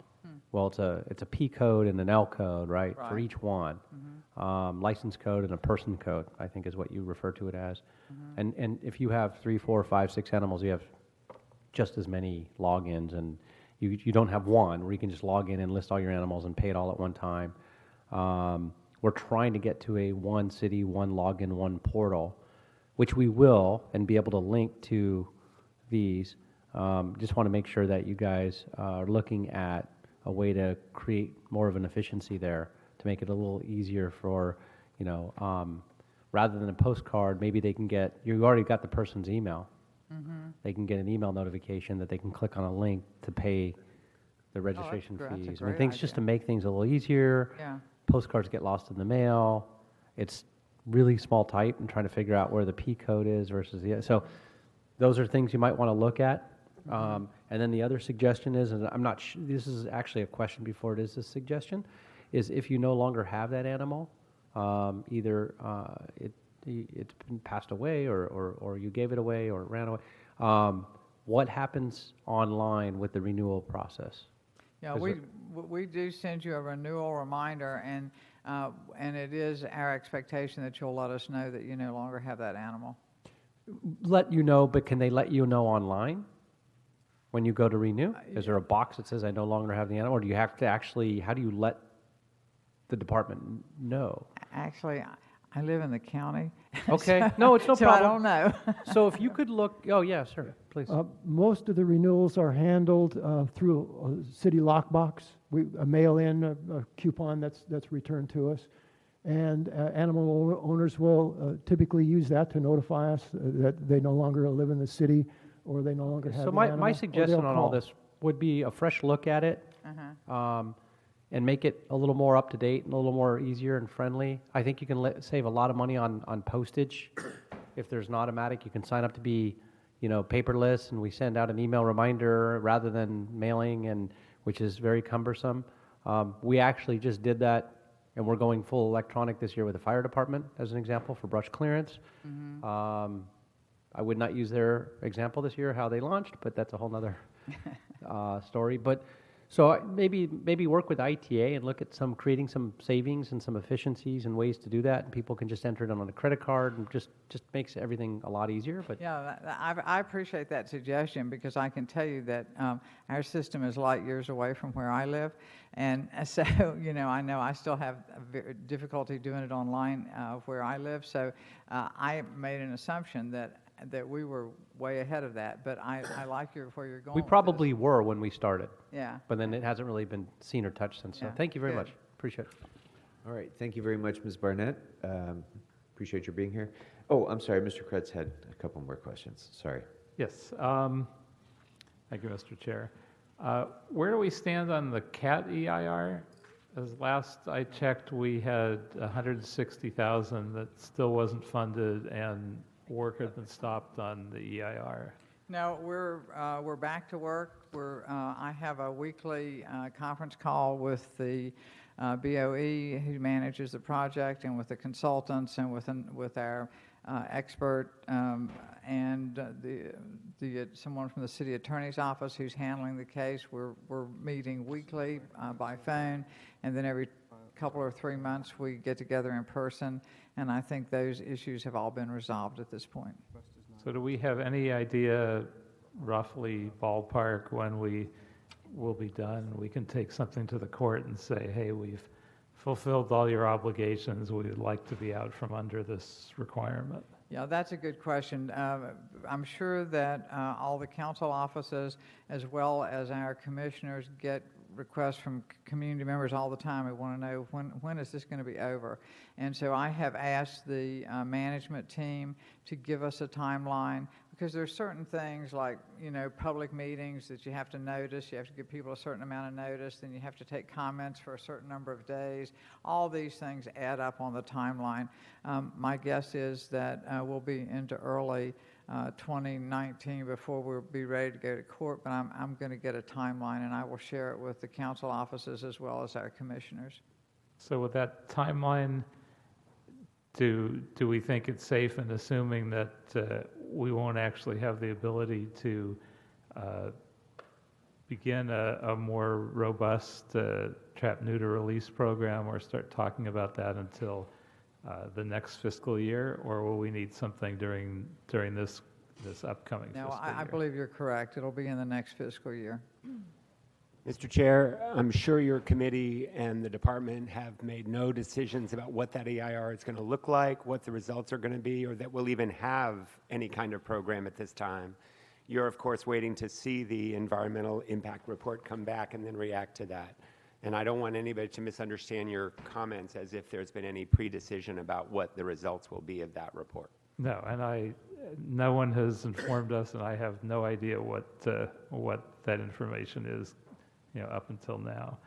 it's a P code and an L code, right, for each one. License code and a person code, I think is what you refer to it as. And if you have 3, 4, 5, 6 animals, you have just as many logins, and you don't have one where you can just log in and list all your animals and pay it all at one time. We're trying to get to a one city, one login, one portal, which we will, and be able to link to these. Just want to make sure that you guys are looking at a way to create more of an efficiency there to make it a little easier for, rather than a postcard, maybe they can get, you already got the person's email. They can get an email notification that they can click on a link to pay the registration that's a fees. great things just to idea. make things a little easier. Yeah. Postcards get lost in the mail. It's really small type and trying to figure out where the P code is versus the other. So those are things you might want to look at. And then the other suggestion is, and I'm not this is actually a question before it is a suggestion, is if you no longer have that animal, either it's been passed away or you gave it away or it ran away, what happens online with the renewal process? Yeah, we do send you a renewal reminder, and it is our expectation that you'll let us know that you no longer have that animal. Let you know, but can they let you know online when you go to renew? Is there a box that says I no longer have the animal, or do you have to actually, how do you let the department know? Actually, I live in the county. Okay, so, no, it's no so problem. I don't know. So if you could look, oh yeah, sir, please. Most of the renewals are handled through a city lockbox. We mail in a coupon that's returned to us, and animal owners will typically use that to notify us that they no longer live in the city or they no longer have So the my animal, or suggestion they'll on all call. this would be a fresh look at it, and make it a little more up to date and a little more easier and friendly. I think you can save a lot of money on postage. If there's an automatic, you can sign up to be, paperless, and we send out an email reminder rather than mailing, and which is very cumbersome. We actually just did that, and we're going full electronic this year with the fire department, as an example, for brush clearance. I would not use their example this year, how they launched, but that's a whole nother story. But so maybe work with ITA and look at creating some savings and some efficiencies and ways to do that. And people can just enter it on a credit card, and just makes everything a lot easier. But yeah, I appreciate that suggestion, because I can tell you that our system is light years away from where I live. And so, I know I still have difficulty doing it online where I live. So I made an assumption that we were way ahead of that, but I like where you're going. we probably were when we started. Yeah. But then it hasn't really been seen or touched since. So Yeah. thank you very Good. much. Appreciate it. All right, thank you very much, Ms. Barnett. Appreciate your being here. Oh, I'm sorry, Mr. Kretz had a couple more questions. Sorry. Yes. Thank you, Mr. Chair. Where do we stand on the CAT EIR? As last I checked, we had 160,000 that still wasn't funded, and work had been stopped on the EIR. No, we're back to work. I have a weekly conference call with the BOE, who manages the project, and with the consultants, and with our expert, and someone from the city attorney's office who's handling the case. We're meeting weekly by phone, and then every couple or 3 months we get together in person, and I think those issues have all been resolved at this point. So do we have any idea, roughly ballpark, when we will be done? We can take something to the court and say, hey, we've fulfilled all your obligations. We would like to be out from under this requirement. Yeah, that's a good question. I'm sure that all the council offices, as well as our commissioners, get requests from community members all the time. We want to know when is this going to be over. And so I have asked the management team to give us a timeline, because there's certain things like, public meetings that you have to notice. You have to give people a certain amount of notice, then you have to take comments for a certain number of days. All these things add up on the timeline. My guess is that we'll be into early 2019 before we'll be ready to go to court, but I'm going to get a timeline, and I will share it with the council offices as well as our commissioners. So with that timeline, do we think it's safe in assuming that we won't actually have the ability to begin a more robust trap-neuter release program or start talking about that until the next fiscal year, or will we need something during this upcoming No, fiscal year? I believe you're correct. It'll be in the next fiscal year. Mr. Chair, I'm sure your committee and the department have made no decisions about what that EIR is going to look like, what the results are going to be, or that we'll even have any kind of program at this time. You're, of course, waiting to see the environmental impact report come back and then react to that. And I don't want anybody to misunderstand your comments as if there's been any pre-decision about what the results will be of that report. No, and no one has informed us, and I have no idea what that information is, up until now.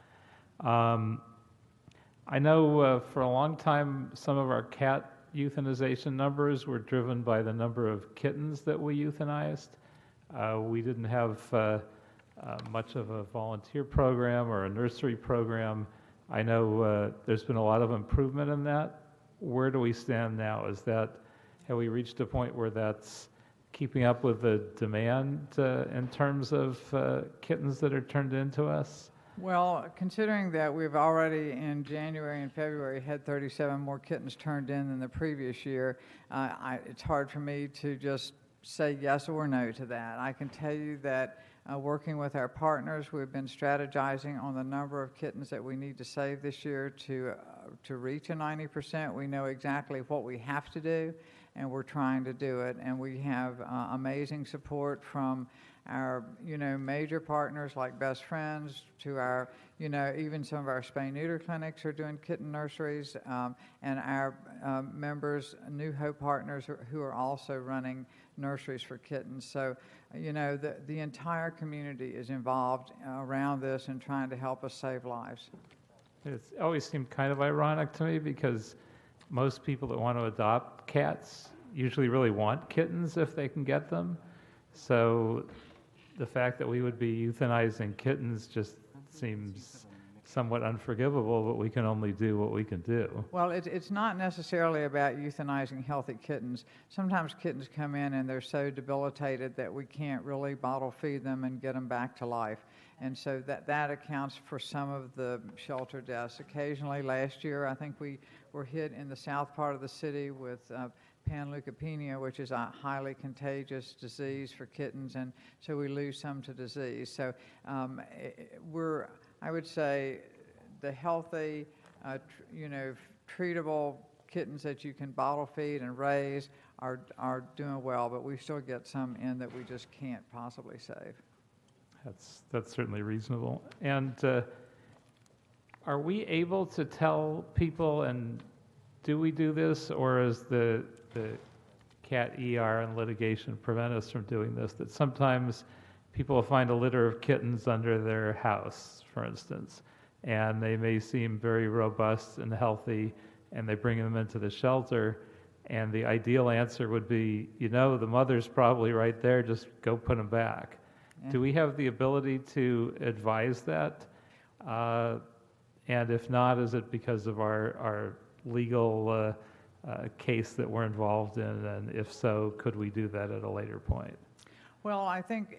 I know for a long time some of our cat euthanization numbers were driven by the number of kittens that we euthanized. We didn't have much of a volunteer program or a nursery program. I know there's been a lot of improvement in that. Where do we stand now? Have we reached a point where that's keeping up with the demand in terms of kittens that are turned into us? Well, considering that we've already in January and February had 37 more kittens turned in than the previous year, it's hard for me to just say yes or no to that. I can tell you that working with our partners, we've been strategizing on the number of kittens that we need to save this year to reach a 90%. We know exactly what we have to do, and we're trying to do it. And we have amazing support from our, major partners like Best Friends to our, even some of our spay-neuter clinics are doing kitten nurseries, and our members, New Hope partners, who are also running nurseries for kittens. So, the entire community is involved around this and trying to help us save lives. It's always seemed kind of ironic to me because most people that want to adopt cats usually really want kittens if they can get them. So the fact that we would be euthanizing kittens just seems somewhat unforgivable, but we can only do what we can do. Well, it's not necessarily about euthanizing healthy kittens. Sometimes kittens come in and they're so debilitated that we can't really bottle feed them and get them back to life. And so that accounts for some of the shelter deaths. Occasionally, last year, I think we were hit in the south part of the city with panleukopenia, which is a highly contagious disease for kittens, and so we lose some to disease. So I would say the healthy, treatable kittens that you can bottle feed and raise are doing well, but we still get some in that we just can't possibly save. That's certainly reasonable. And are we able to tell people, and do we do this, or is the cat ER and litigation prevent us from doing this, that sometimes people will find a litter of kittens under their house, for instance, and they may seem very robust and healthy, and they bring them into the shelter, and the ideal answer would be, the mother's probably right there, just go put them back. Yeah. Do we have the ability to advise that? And if not, is it because of our legal case that we're involved in? And if so, could we do that at a later point? Well, I think,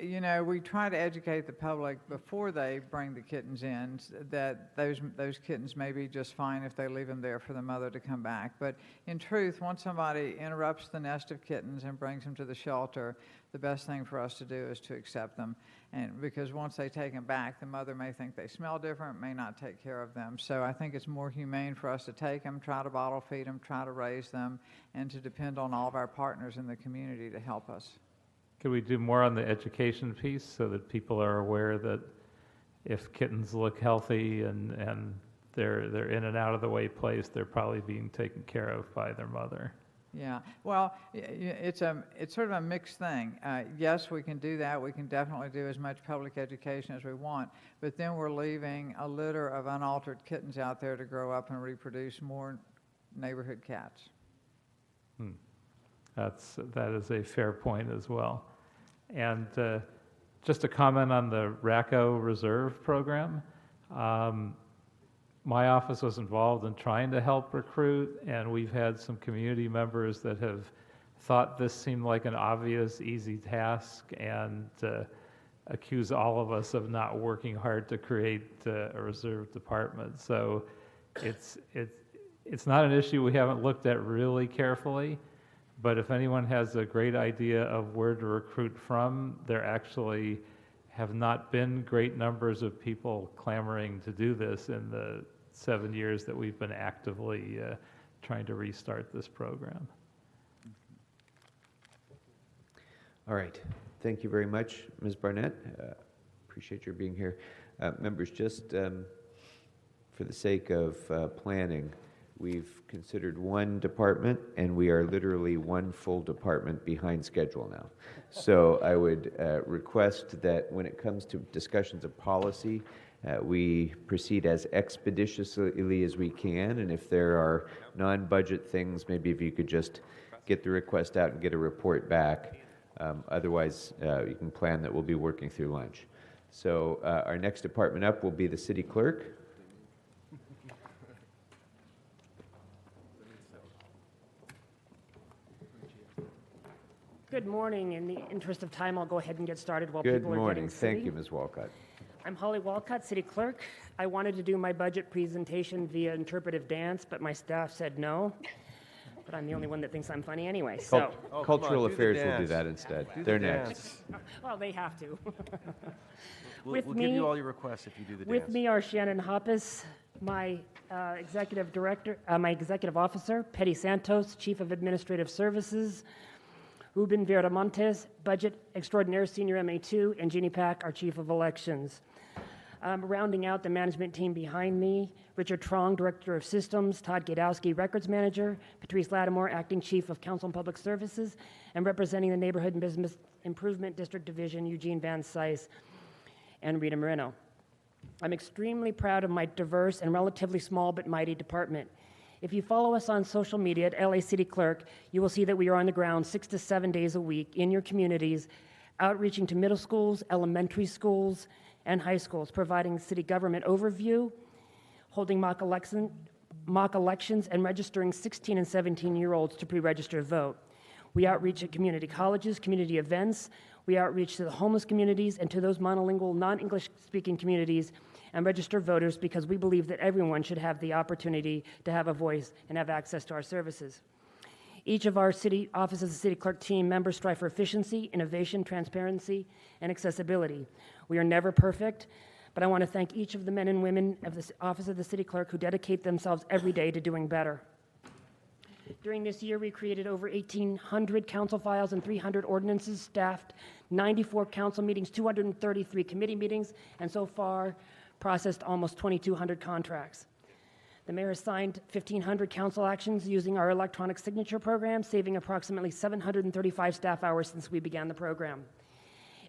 we try to educate the public before they bring the kittens in that those kittens may be just fine if they leave them there for the mother to come back. But in truth, once somebody interrupts the nest of kittens and brings them to the shelter, the best thing for us to do is to accept them. And because once they take them back, the mother may think they smell different, may not take care of them. So I think it's more humane for us to take them, try to bottle feed them, try to raise them, and to depend on all of our partners in the community to help us. Could we do more on the education piece so that people are aware that if kittens look healthy and they're in and out of the way place, they're probably being taken care of by their mother? Yeah, well, it's sort of a mixed thing. Yes, we can do that. We can definitely do as much public education as we want, but then we're leaving a litter of unaltered kittens out there to grow up and reproduce more neighborhood cats. That is a fair point as well. And just a comment on the RACO Reserve program. My office was involved in trying to help recruit, and we've had some community members that have thought this seemed like an obvious, easy task, and accuse all of us of not working hard to create a reserve department. So it's not an issue we haven't looked at really carefully, but if anyone has a great idea of where to recruit from, there actually have not been great numbers of people clamoring to do this in the 7 years that we've been actively trying to restart this program. All right. Thank you very much, Ms. Barnett. Appreciate your being here. Members, just for the sake of planning, we've considered one department, and we are literally one full department behind schedule now. So I would request that when it comes to discussions of policy, we proceed as expeditiously as we can, and if there are non-budget things, maybe if you could just get the request out and get a report back. Otherwise, you can plan that we'll be working through lunch. So our next department up will be the city clerk. Good morning. In the interest of time, I'll go ahead and get started while Good people are morning. getting seated. Thank you, Ms. Walcott. I'm Holly Walcott, City Clerk. I wanted to do my budget presentation via interpretive dance, but my staff said no. But I'm the only one that thinks I'm funny anyway, so. Cultural Affairs will do that instead. They're next. Well, they have to. We'll give you all your requests if you do the dance. With me are Shannon Hoppus, my executive director, my executive officer, Petty Santos, Chief of Administrative Services, Ruben Viramontes, Budget Extraordinaire Senior MA2, and Jeannie Pack, our Chief of Elections. Rounding out the management team behind me, Richard Trong, Director of Systems, Todd Gadowski, Records Manager, Patrice Lattimore, Acting Chief of Council and Public Services, and representing the Neighborhood and Business Improvement District Division, Eugene Van Sice and Rita Moreno. I'm extremely proud of my diverse and relatively small but mighty department. If you follow us on social media at LA City Clerk, you will see that we are on the ground 6 to 7 days a week in your communities, outreaching to middle schools, elementary schools, and high schools, providing city government overview, holding mock elections, and registering 16 and 17-year-olds to pre-register to vote. We outreach at community colleges, community events. We outreach to the homeless communities and to those monolingual, non-English speaking communities and register voters because we believe that everyone should have the opportunity to have a voice and have access to our services. Each of our city offices, the city clerk team members strive for efficiency, innovation, transparency, and accessibility. We are never perfect, but I want to thank each of the men and women of the office of the city clerk who dedicate themselves every day to doing better. During this year, we created over 1,800 council files and 300 ordinances, staffed 94 council meetings, 233 committee meetings, and so far processed almost 2,200 contracts. The mayor has signed 1,500 council actions using our electronic signature program, saving approximately 735 staff hours since we began the program.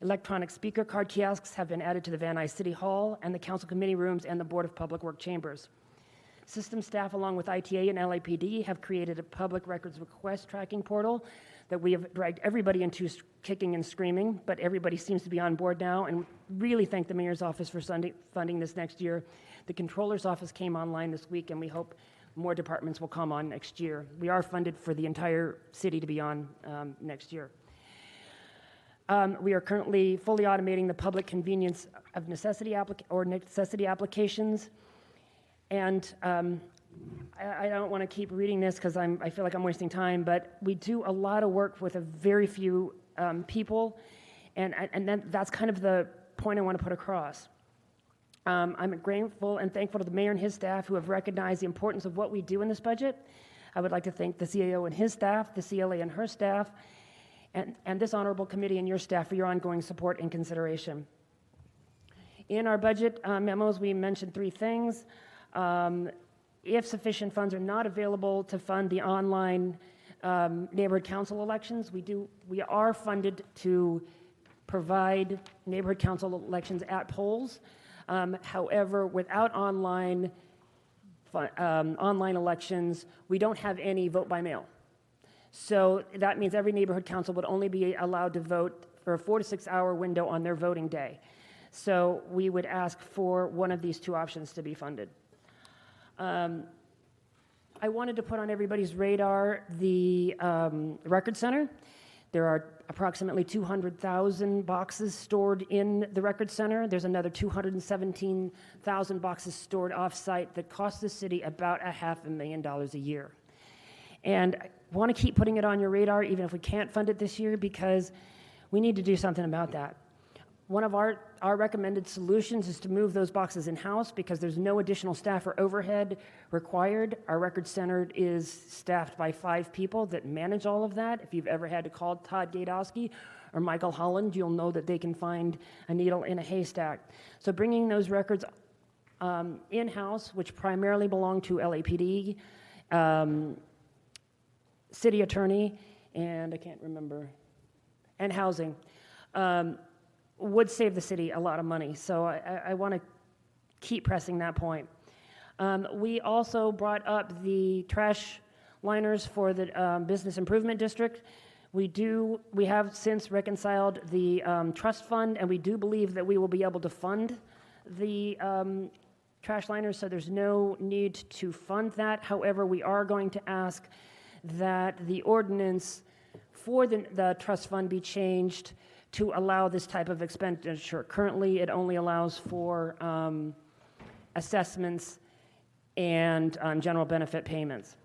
Electronic speaker card kiosks have been added to the Van Nuys City Hall and the council committee rooms and the Board of Public Work chambers. System staff, along with ITA and LAPD, have created a public records request tracking portal that we have dragged everybody into kicking and screaming, but everybody seems to be on board now, and really thank the mayor's office for funding this next year. The controller's office came online this week, and we hope more departments will come on next year. We are funded for the entire city to be on next year. We are currently fully automating the public convenience of necessity applications. And I don't want to keep reading this because I feel like I'm wasting time, but we do a lot of work with a very few people, and that's kind of the point I want to put across. I'm grateful and thankful to the mayor and his staff who have recognized the importance of what we do in this budget. I would like to thank the CAO and his staff, the CLA and her staff, and this honorable committee and your staff for your ongoing support and consideration. In our budget memos, we mentioned three things. If sufficient funds are not available to fund the online neighborhood council elections, we are funded to provide neighborhood council elections at polls. However, without online elections, we don't have any vote by mail. So that means every neighborhood council would only be allowed to vote for a 4 to 6 hour window on their voting day. So we would ask for one of these two options to be funded. I wanted to put on everybody's radar the Record Center. There are approximately 200,000 boxes stored in the Record Center. There's another 217,000 boxes stored off-site that cost the city about $500,000 a year. And I want to keep putting it on your radar, even if we can't fund it this year, because we need to do something about that. One of our recommended solutions is to move those boxes in-house because there's no additional staff or overhead required. Our record center is staffed by 5 people that manage all of that. If you've ever had to call Todd Gadowski or Michael Holland, you'll know that they can find a needle in a haystack. So bringing those records in-house, which primarily belong to LAPD, city attorney, and I can't remember, and housing, would save the city a lot of money. So I want to keep pressing that point. We also brought up the trash liners for the Business Improvement District. We have since reconciled the trust fund, and we do believe that we will be able to fund the trash liners, so there's no need to fund that. However, we are going to ask that the ordinance for the trust fund be changed to allow this type of expenditure. Currently, it only allows for assessments and general benefit payments.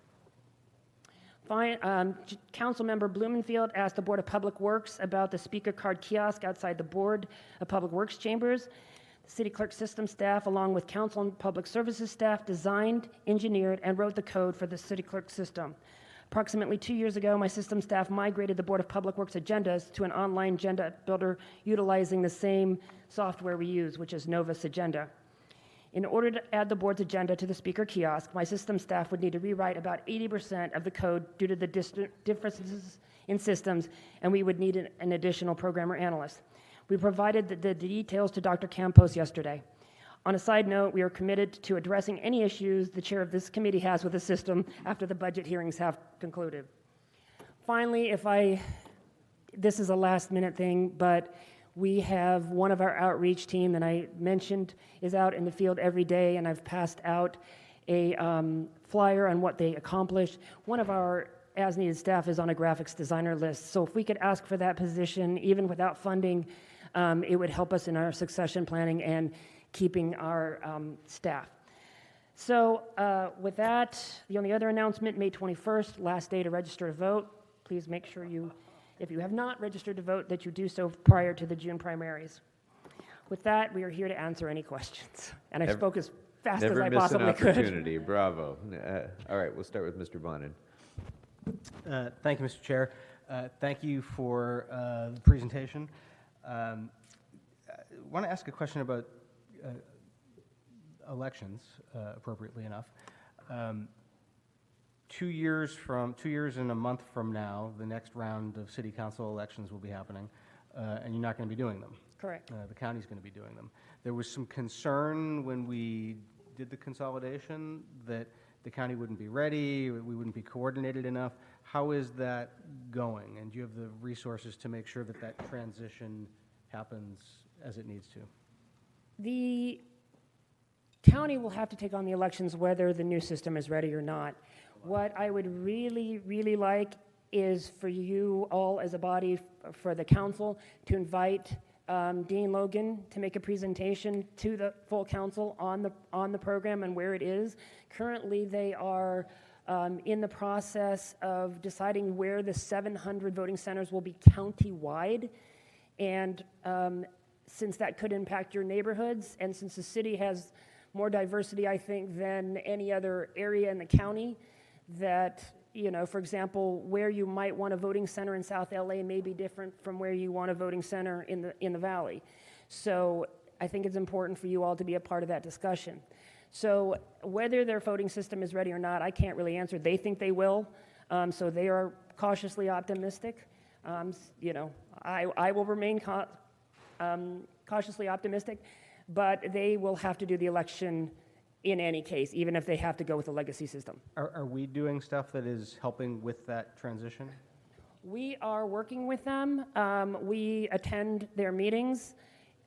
Councilmember Blumenfield asked the Board of Public Works about the speaker card kiosk outside the Board of Public Works chambers. The city clerk system staff, along with council and public services staff, designed, engineered, and wrote the code for the city clerk system. Approximately 2 years ago, my system staff migrated the Board of Public Works agendas to an online agenda builder utilizing the same software we use, which is Novus Agenda. In order to add the board's agenda to the speaker kiosk, my system staff would need to rewrite about 80% of the code due to the differences in systems, and we would need an additional programmer analyst. We provided the details to Dr. Campos yesterday. On a side note, we are committed to addressing any issues the chair of this committee has with the system after the budget hearings have concluded. Finally, this is a last minute thing, but we have one of our outreach team that I mentioned is out in the field every day, and I've passed out a flyer on what they accomplished. One of our as-needed staff is on a graphics designer list, so if we could ask for that position, even without funding, it would help us in our succession planning and keeping our staff. So with that, the only other announcement, May 21st, last day to register to vote. Please make sure if you have not registered to vote, that you do so prior to the June primaries. With that, we are here to answer any questions. And I spoke as fast as I possibly could. Never miss an opportunity. Bravo. All right, we'll start with Mr. Bonin. Thank you, Mr. Chair. Thank you for the presentation. I want to ask a question about elections, appropriately enough. 2 years and a month from now, the next round of city council elections will be happening, and you're not going to be doing them. Correct. The county's going to be doing them. There was some concern when we did the consolidation that the county wouldn't be ready, we wouldn't be coordinated enough. How is that going? And do you have the resources to make sure that that transition happens as it needs to? The county will have to take on the elections whether the new system is ready or not. What I would really, really like is for you all as a body, for the council, to invite Dean Logan to make a presentation to the full council on the program and where it is. Currently, they are in the process of deciding where the 700 voting centers will be county-wide, and since that could impact your neighborhoods, and since the city has more diversity, I think, than any other area in the county, that, you know, for example, where you might want a voting center in South LA may be different from where you want a voting center in the valley. So I think it's important for you all to be a part of that discussion. So whether their voting system is ready or not, I can't really answer. They think they will, so they are cautiously optimistic. You know, I will remain cautiously optimistic, but they will have to do the election in any case, even if they have to go with a legacy system. Are we doing stuff that is helping with that transition? We are working with them. We attend their meetings.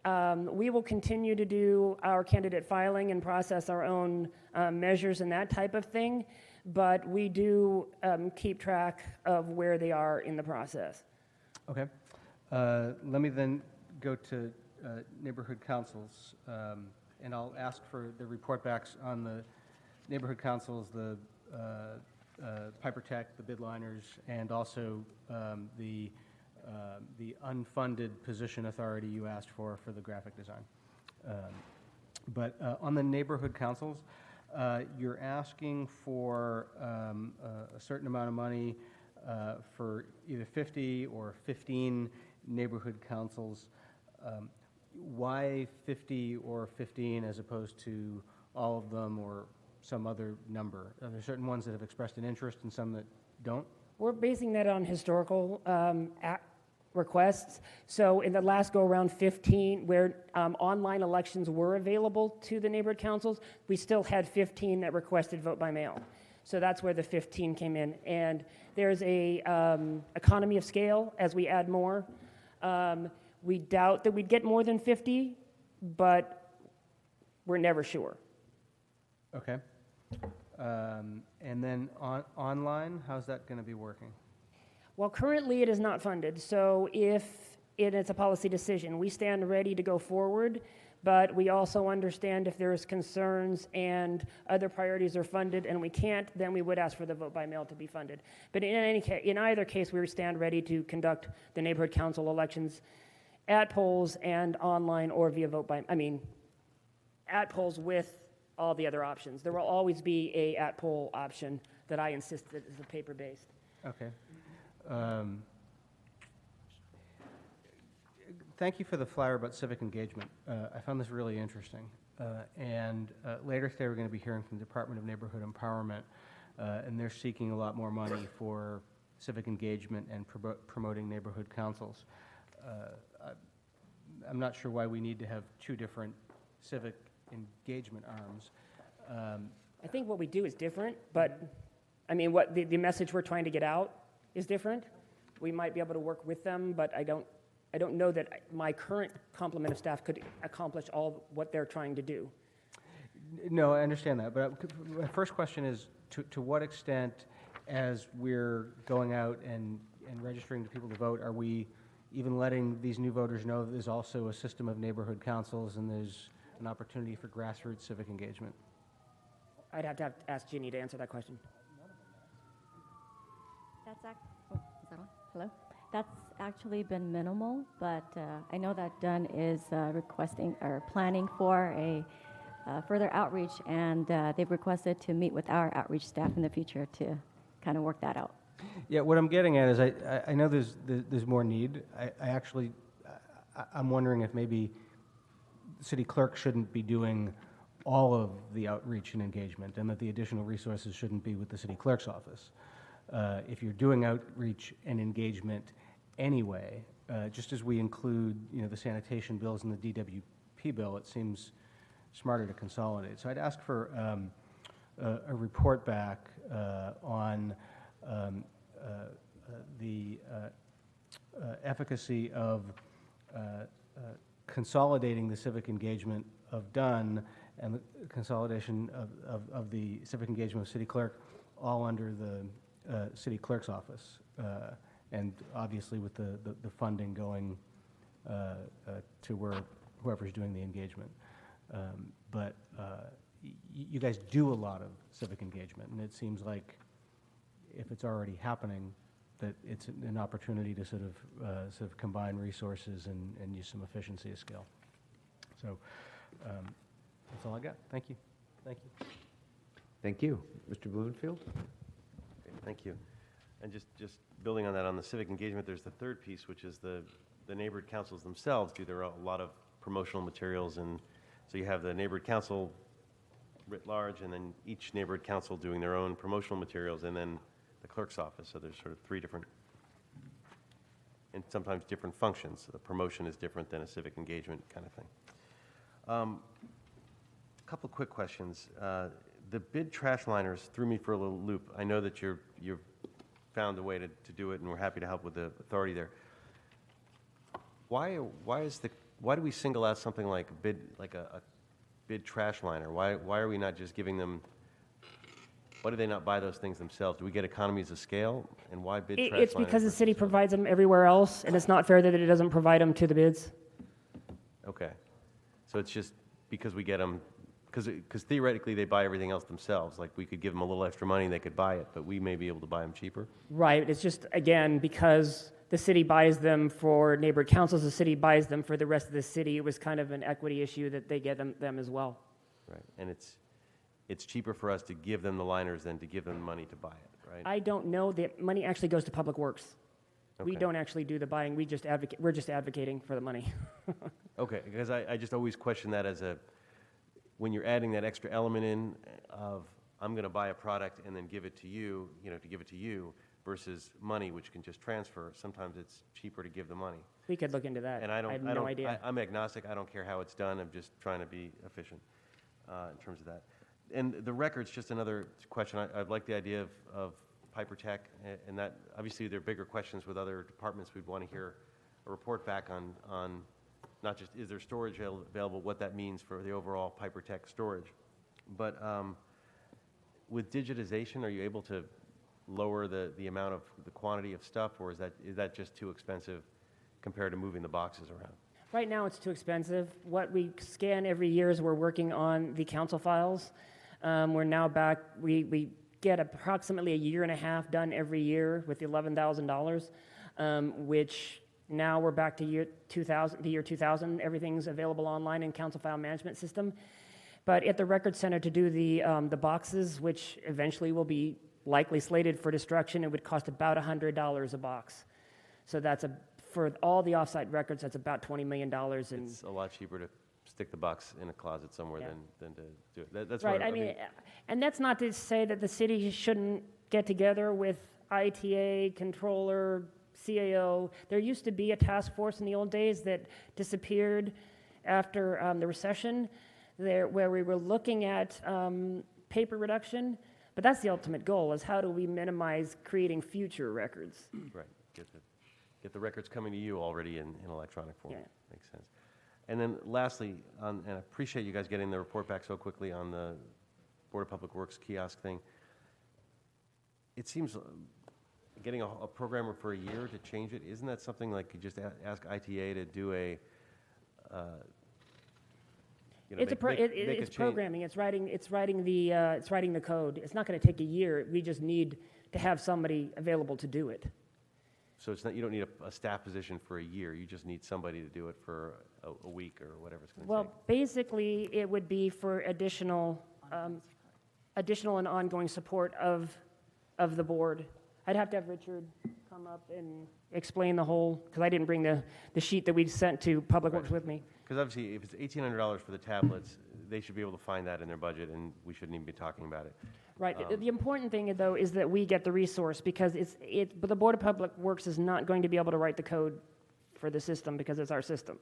We will continue to do our candidate filing and process our own measures and that type of thing, but we do keep track of where they are in the process. Okay. Let me then go to neighborhood councils, and I'll ask for the report backs on the neighborhood councils, the Piper Tech, the bid liners, and also the unfunded position authority you asked for the graphic design. But on the neighborhood councils, you're asking for a certain amount of money for either 50 or 15 neighborhood councils. Why 50 or 15 as opposed to all of them or some other number? Are there certain ones that have expressed an interest and some that don't? We're basing that on historical requests. So in the last go-around 15, where online elections were available to the neighborhood councils, we still had 15 that requested vote by mail. So that's where the 15 came in. And there's a economy of scale as we add more. We doubt that we'd get more than 50, but we're never sure. Okay. And then online, how's that going to be working? Well, currently it is not funded, so if it is a policy decision, we stand ready to go forward, but we also understand if there's concerns and other priorities are funded and we can't, then we would ask for the vote by mail to be funded. But in either case, we stand ready to conduct the neighborhood council elections at polls and online or via at polls with all the other options. There will always be a at poll option that I insist that is paper-based. Okay. Thank you for the flyer about civic engagement. I found this really interesting. And later today, we're going to be hearing from the Department of Neighborhood Empowerment, and they're seeking a lot more money for civic engagement and promoting neighborhood councils. I'm not sure why we need to have two different civic engagement arms. I think what we do is different, but I mean, what the message we're trying to get out is different. We might be able to work with them, but I don't know that my current complement of staff could accomplish all what they're trying to do. No, I understand that, but my first question is, to what extent, as we're going out and registering the people to vote, are we even letting these new voters know that there's also a system of neighborhood councils and there's an opportunity for grassroots civic engagement? I'd have to ask Ginny to answer that question. Hello? That's actually been minimal, but I know that Dunn is requesting or planning for a further outreach, and they've requested to meet with our outreach staff in the future to kind of work that out. Yeah, what I'm getting at is I know there's more need. I'm wondering if maybe the city clerk shouldn't be doing all of the outreach and engagement, and that the additional resources shouldn't be with the city clerk's office. If you're doing outreach and engagement anyway, just as we include, the sanitation bills and the DWP bill, it seems smarter to consolidate. So I'd ask for a report back on the efficacy of consolidating the civic engagement of Dunn and the consolidation of the civic engagement of city clerk, all under the city clerk's office, and obviously with the funding going to whoever's doing the engagement. But you guys do a lot of civic engagement, and it seems like if it's already happening, that it's an opportunity to sort of combine resources and use some efficiency of scale. So that's all I got. Thank you. Thank you. Thank you. Mr. Blumenfield? Thank you. And just building on that, on the civic engagement, there's the third piece, which is the neighborhood councils themselves do a lot of promotional materials, and so you have the neighborhood council writ large, and then each neighborhood council doing their own promotional materials, and then the clerk's office. So there's sort of three different, and sometimes different functions. So the promotion is different than a civic engagement kind of thing. couple quick questions. The bid trash liners threw me for a little loop. I know that you've found a way to do it, and we're happy to help with the authority there. Why do we single out something like a bid trash liner? Why are we not just giving them? Why do they not buy those things themselves? Do we get economies of scale? And why bid trash liners? It's because the city provides them everywhere else, and it's not fair that it doesn't provide them to the bids. Okay, so it's just because we get them, because theoretically they buy everything else themselves. Like we could give them a little extra money and they could buy it, but we may be able to buy them cheaper. Right. It's just, again, because the city buys them for neighborhood councils, the city buys them for the rest of the city. It was kind of an equity issue that they get them as well. Right, and it's cheaper for us to give them the liners than to give them money to buy it, right? I don't know. The money actually goes to Public Works. We Okay. don't actually do the buying. We just advocate. We're just advocating for the money. Okay, because I just always question that when you're adding that extra element in of, I'm going to buy a product and then give it to you, to give it to you, versus money, which can just transfer. Sometimes it's cheaper to give the money. We could look into that. And I have no idea. I'm agnostic. I don't care how it's done. I'm just trying to be efficient in terms of that. And the records, just another question. I like the idea of Piper Tech, and that obviously there are bigger questions with other departments. We'd want to hear a report back on not just is there storage available, what that means for the overall Piper Tech storage. But with digitization, are you able to lower the amount of the quantity of stuff, or is that just too expensive compared to moving the boxes around? Right now, it's too expensive. What we scan every year is we're working on the council files. We're now back. We get approximately a year and a half done every year with $11,000, which now we're back to the year 2000. Everything's available online in council file management system. But at the record center to do the boxes, which eventually will be likely slated for destruction, it would cost about $100 a box. So for all the offsite records, that's about $20 million. It's a lot cheaper to stick the box in a closet somewhere than to do it. That's right. what I mean, and that's not to say that the city shouldn't get together with ITA, controller, CAO. There used to be a task force in the old days that disappeared after the recession, where we were looking at paper reduction. But that's the ultimate goal: is how do we minimize creating future records? Right. Get the records coming to you already in electronic form. Yeah. Makes sense. And then lastly, and I appreciate you guys getting the report back so quickly on the Board of Public Works kiosk thing. It seems getting a programmer for a year to change it, isn't that something like you just ask ITA to do a, It's programming. It's writing the code. It's not going to take a year. We just need to have somebody available to do it. So it's not, you don't need a staff position for a year. You just need somebody to do it for a week or whatever it's going to take. Well, basically, it would be for additional and ongoing support of the board. I'd have to have Richard come up and explain the whole, because I didn't bring the sheet that we sent to Public Works with me. Because obviously, if it's $1,800 for the tablets, they should be able to find that in their budget, and we shouldn't even be talking about it. Right. The important thing, though, is that we get the resource, because but the Board of Public Works is not going to be able to write the code for the system because it's our system.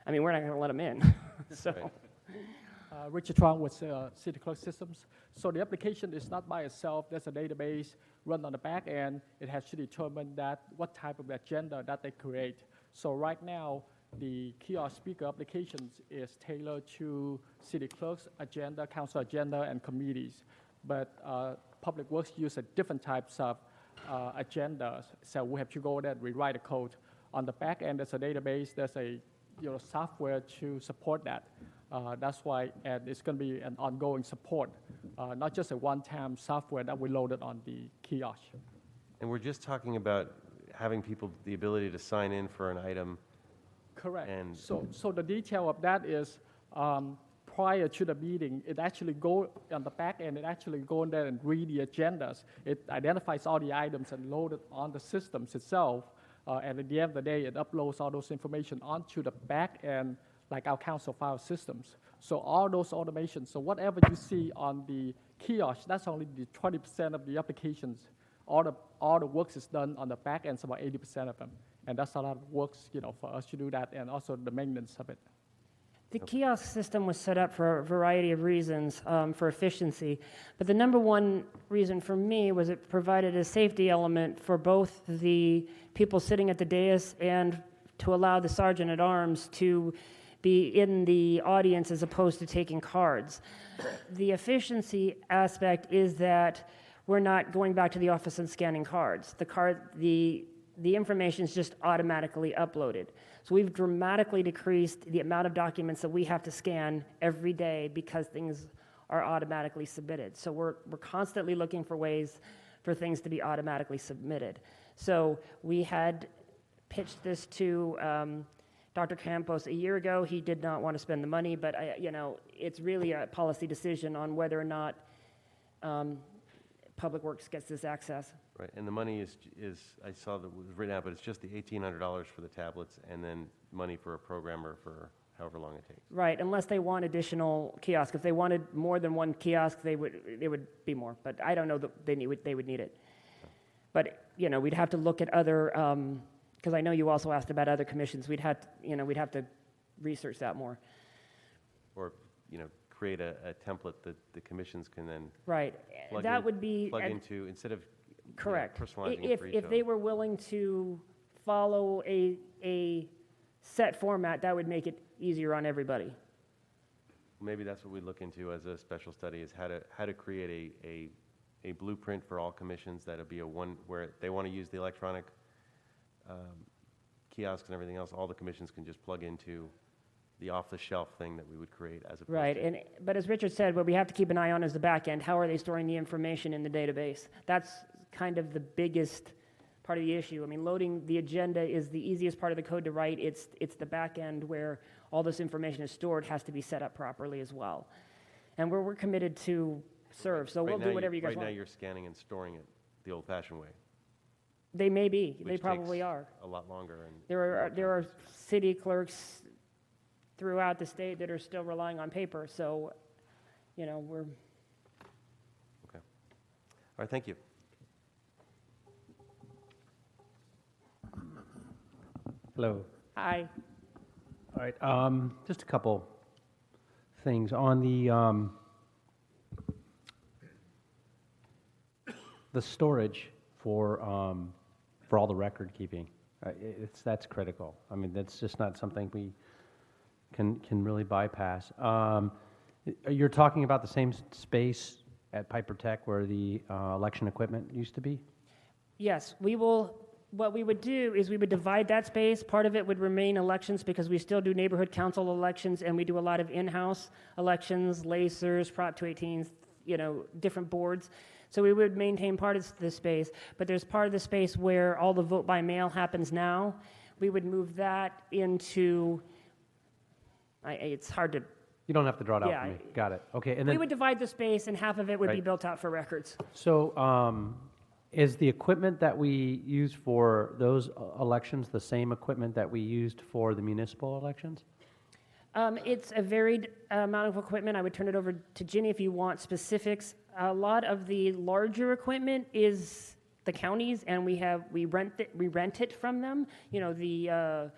I mean, we're not going to let them in. So. Right. Richard Truong with City Clerk Systems. So the application is not by itself. There's a database run on the back end. It has to determine what type of agenda that they create. So right now, the kiosk speaker applications is tailored to city clerk's agenda, council agenda, and committees. But Public Works use different types of agendas. So we have to go there and rewrite the code. On the back end, there's a database. There's a software to support that. That's why, and it's going to be an ongoing support, not just a one-time software that we loaded on the kiosk. And we're just talking about having people the ability to sign in for an item. Correct. And so the detail of that is prior to the meeting, it actually go on the back end, it actually go in there and read the agendas. It identifies all the items and load it on the systems itself. And at the end of the day, it uploads all those information onto the back end, like our council file systems. So all those automations, so whatever you see on the kiosk, that's only the 20% of the applications. All the work is done on the back end, so about 80% of them. And that's a lot of work, for us to do that, and also the maintenance of it. The kiosk system was set up for a variety of reasons, for efficiency. But the number one reason for me was it provided a safety element for both the people sitting at the dais and to allow the sergeant at arms to be in the audience as opposed to taking cards. The efficiency aspect is that we're not going back to the office and scanning cards. The information is just automatically uploaded. So we've dramatically decreased the amount of documents that we have to scan every day because things are automatically submitted. So we're constantly looking for ways for things to be automatically submitted. So we had pitched this to Dr. Campos a year ago. He did not want to spend the money, but it's really a policy decision on whether or not Public Works gets this access. Right, and the money is I saw that was written out, but it's just the $1,800 for the tablets and then money for a programmer for however long it takes. Right, unless they want additional kiosks. If they wanted more than one kiosk, it would be more. But I don't know that they would need it. But we'd have to look at other, because I know you also asked about other commissions. We'd have to research that more. Or create a template that the commissions can then right. That would be plug into instead of correct. Personalizing it for each if they were willing to follow a set format, that would make it easier on everybody. Maybe that's what we look into as a special study, is how to create a blueprint for all commissions that'll be a one where they want to use the electronic kiosks and everything else. All the commissions can just plug into the off-the-shelf thing that we would create as a right. But as Richard said, what we have to keep an eye on is the back end. How are they storing the information in the database? That's kind of the biggest part of the issue. I mean, loading the agenda is the easiest part of the code to write. It's the back end where all this information is stored has to be set up properly as well. And we're committed to serve, so we'll do whatever you guys want. Right now you're scanning and storing it the old-fashioned way. They may be. They probably are. A lot longer. And there are city clerks throughout the state that are still relying on paper, so we're... Okay. All right, thank you. Hello. Hi. All right, just a couple things on the storage for all the record keeping. That's critical. I mean, that's just not something we can really bypass. You're talking about the same space at Piper Tech where the election equipment used to be? Yes, we will. What we would do is we would divide that space. Part of it would remain elections because we still do neighborhood council elections and we do a lot of in-house elections, lacers, Prop 218s, different boards. So we would maintain part of the space, but there's part of the space where all the vote by mail happens now. We would move that into, it's hard to... You don't have to draw it out for me. Got it. Okay, and then... We would divide the space and half of it would be built out for records. So, is the equipment that we use for those elections the same equipment that we used for the municipal elections? It's a varied amount of equipment. I would turn it over to Ginny if you want specifics. A lot of the larger equipment is the counties, and we rent it from them. The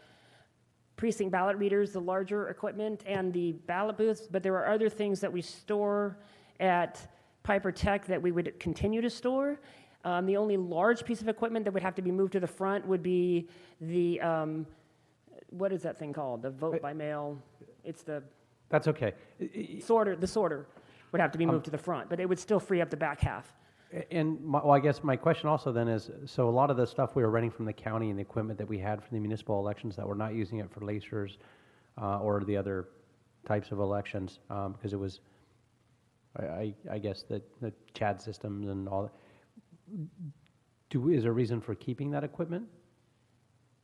precinct ballot readers, the larger equipment, and the ballot booths. But there are other things that we store at Piper Tech that we would continue to store. The only large piece of equipment that would have to be moved to the front would be the, what is that thing called? The vote by mail. It's the... That's okay. The sorter would have to be moved to the front, but it would still free up the back half. And I guess my question also then is, so a lot of the stuff we were renting from the county and the equipment that we had for the municipal elections that we're not using it for lacers or the other types of elections, because it was, I guess, the CHAD systems and all that. Is there a reason for keeping that equipment?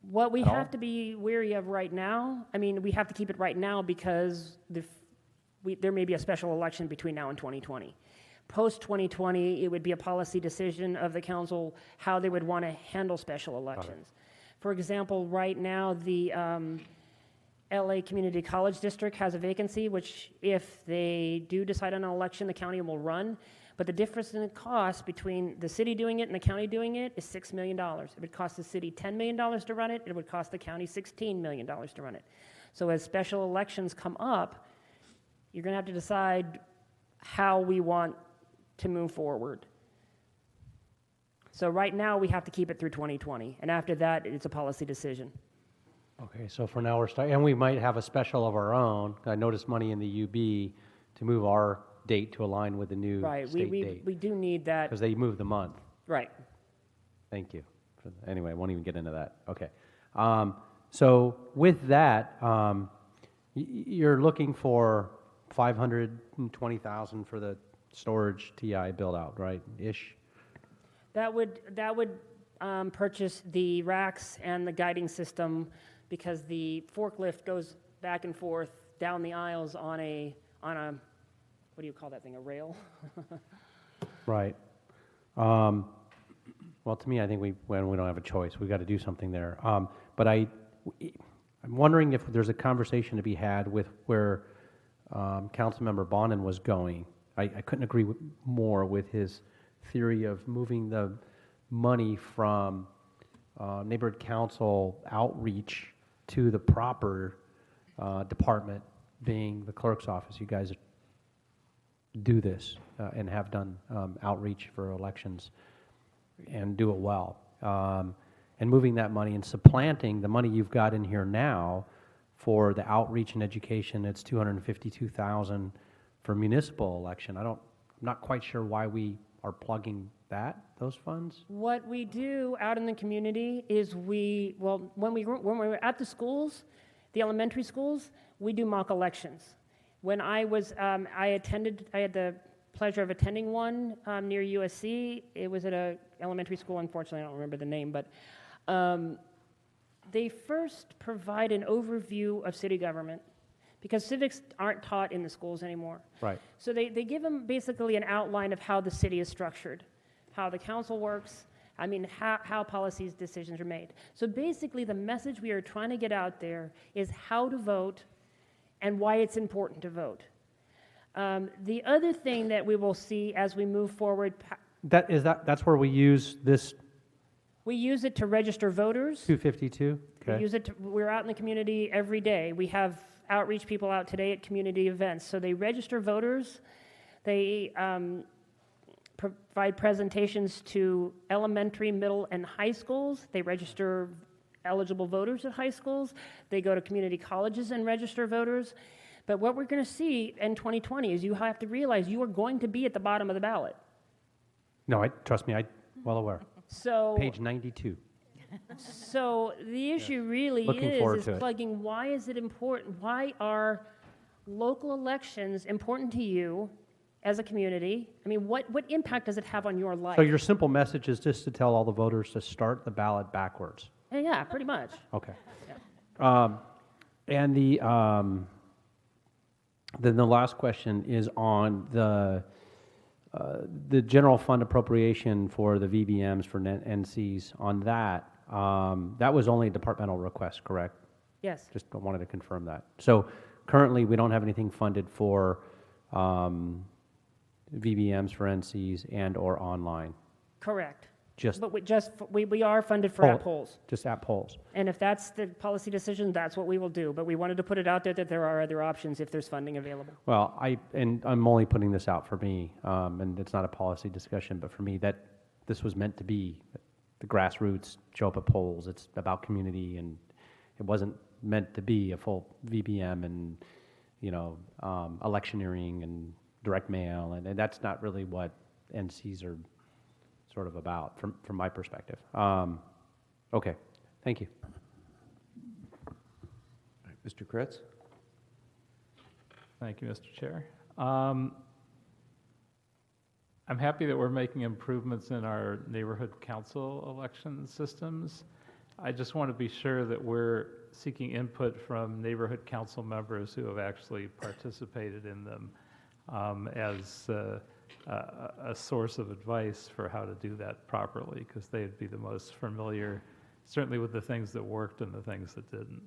What we have to be wary of right now, we have to keep it right now because there may be a special election between now and 2020. Post-2020, it would be a policy decision of the council how they would want to handle special elections. For example, right now, the LA Community College District has a vacancy, which if they do decide on an election, the county will run. But the difference in cost between the city doing it and the county doing it is $6 million. It would cost the city $10 million to run it. It would cost the county $16 million to run it. So as special elections come up, you're going to have to decide how we want to move forward. So right now, we have to keep it through 2020, and after that, it's a policy decision. Okay, so for now we're starting, and we might have a special of our own. I noticed money in the UB to move our date to align with the new Right, state date. we do need that. Because they moved the month. Right. Thank you. Anyway, I won't even get into that. Okay. So with that, you're looking for 520,000 for the storage TI build out, right? Ish. That would purchase the racks and the guiding system, because the forklift goes back and forth down the aisles on a what do you call that thing? A rail. Right. Well, to me, I think we don't have a choice. We've got to do something there. But I'm wondering if there's a conversation to be had with where Councilmember Bonin was going. I couldn't agree more with his theory of moving the money from neighborhood council outreach to the proper department, being the clerk's office. You guys do this and have done outreach for elections and do it well. And moving that money and supplanting the money you've got in here now for the outreach and education, it's $252,000 for municipal election. I'm not quite sure why we are plugging those funds. What we do out in the community is when we're at the schools, the elementary schools, we do mock elections. When I was, I had the pleasure of attending one near USC. It was at a elementary school. Unfortunately, I don't remember the name, but they first provide an overview of city government, because civics aren't taught in the schools anymore. Right. So they give them basically an outline of how the city is structured, how the council works, how policies, decisions are made. So basically the message we are trying to get out there is how to vote and why it's important to vote. The other thing that we will see as we move forward, That's where we use this we use it to register voters. 252? Okay. We use it we're out in the community every day. We have outreach people out today at community events. So they register voters. They provide presentations to elementary, middle, and high schools. They register eligible voters at high schools. They go to community colleges and register voters. But what we're going to see in 2020 is you have to realize you are going to be at the bottom of the ballot. No, trust me, I'm well aware. So Page 92. So the issue really is plugging, why is it important? Why are local elections important to you as a community? What impact does it have on your life? So your simple message is just to tell all the voters to start the ballot backwards. Yeah, pretty much. Okay. Yeah. And then the last question is on the general fund appropriation for the VBMs for NCs. On that, that was only a departmental request, correct? Yes. Just wanted to confirm that. So currently, we don't have anything funded for VBMs for NCs and or online. Correct. But we are funded for app polls. Just app polls. And if that's the policy decision, that's what we will do. But we wanted to put it out there that there are other options if there's funding available. Well, I'm only putting this out for me, and it's not a policy discussion, but for me, that this was meant to be the grassroots, show up at polls. It's about community, and it wasn't meant to be a full VBM and, electioneering and direct mail, and that's not really what NCs are sort of about from my perspective. Okay, thank you. Mr. Kretz? Thank you, Mr. Chair. I'm happy that we're making improvements in our neighborhood council election systems. I just want to be sure that we're seeking input from neighborhood council members who have actually participated in them as a source of advice for how to do that properly, because they'd be the most familiar, certainly with the things that worked and the things that didn't.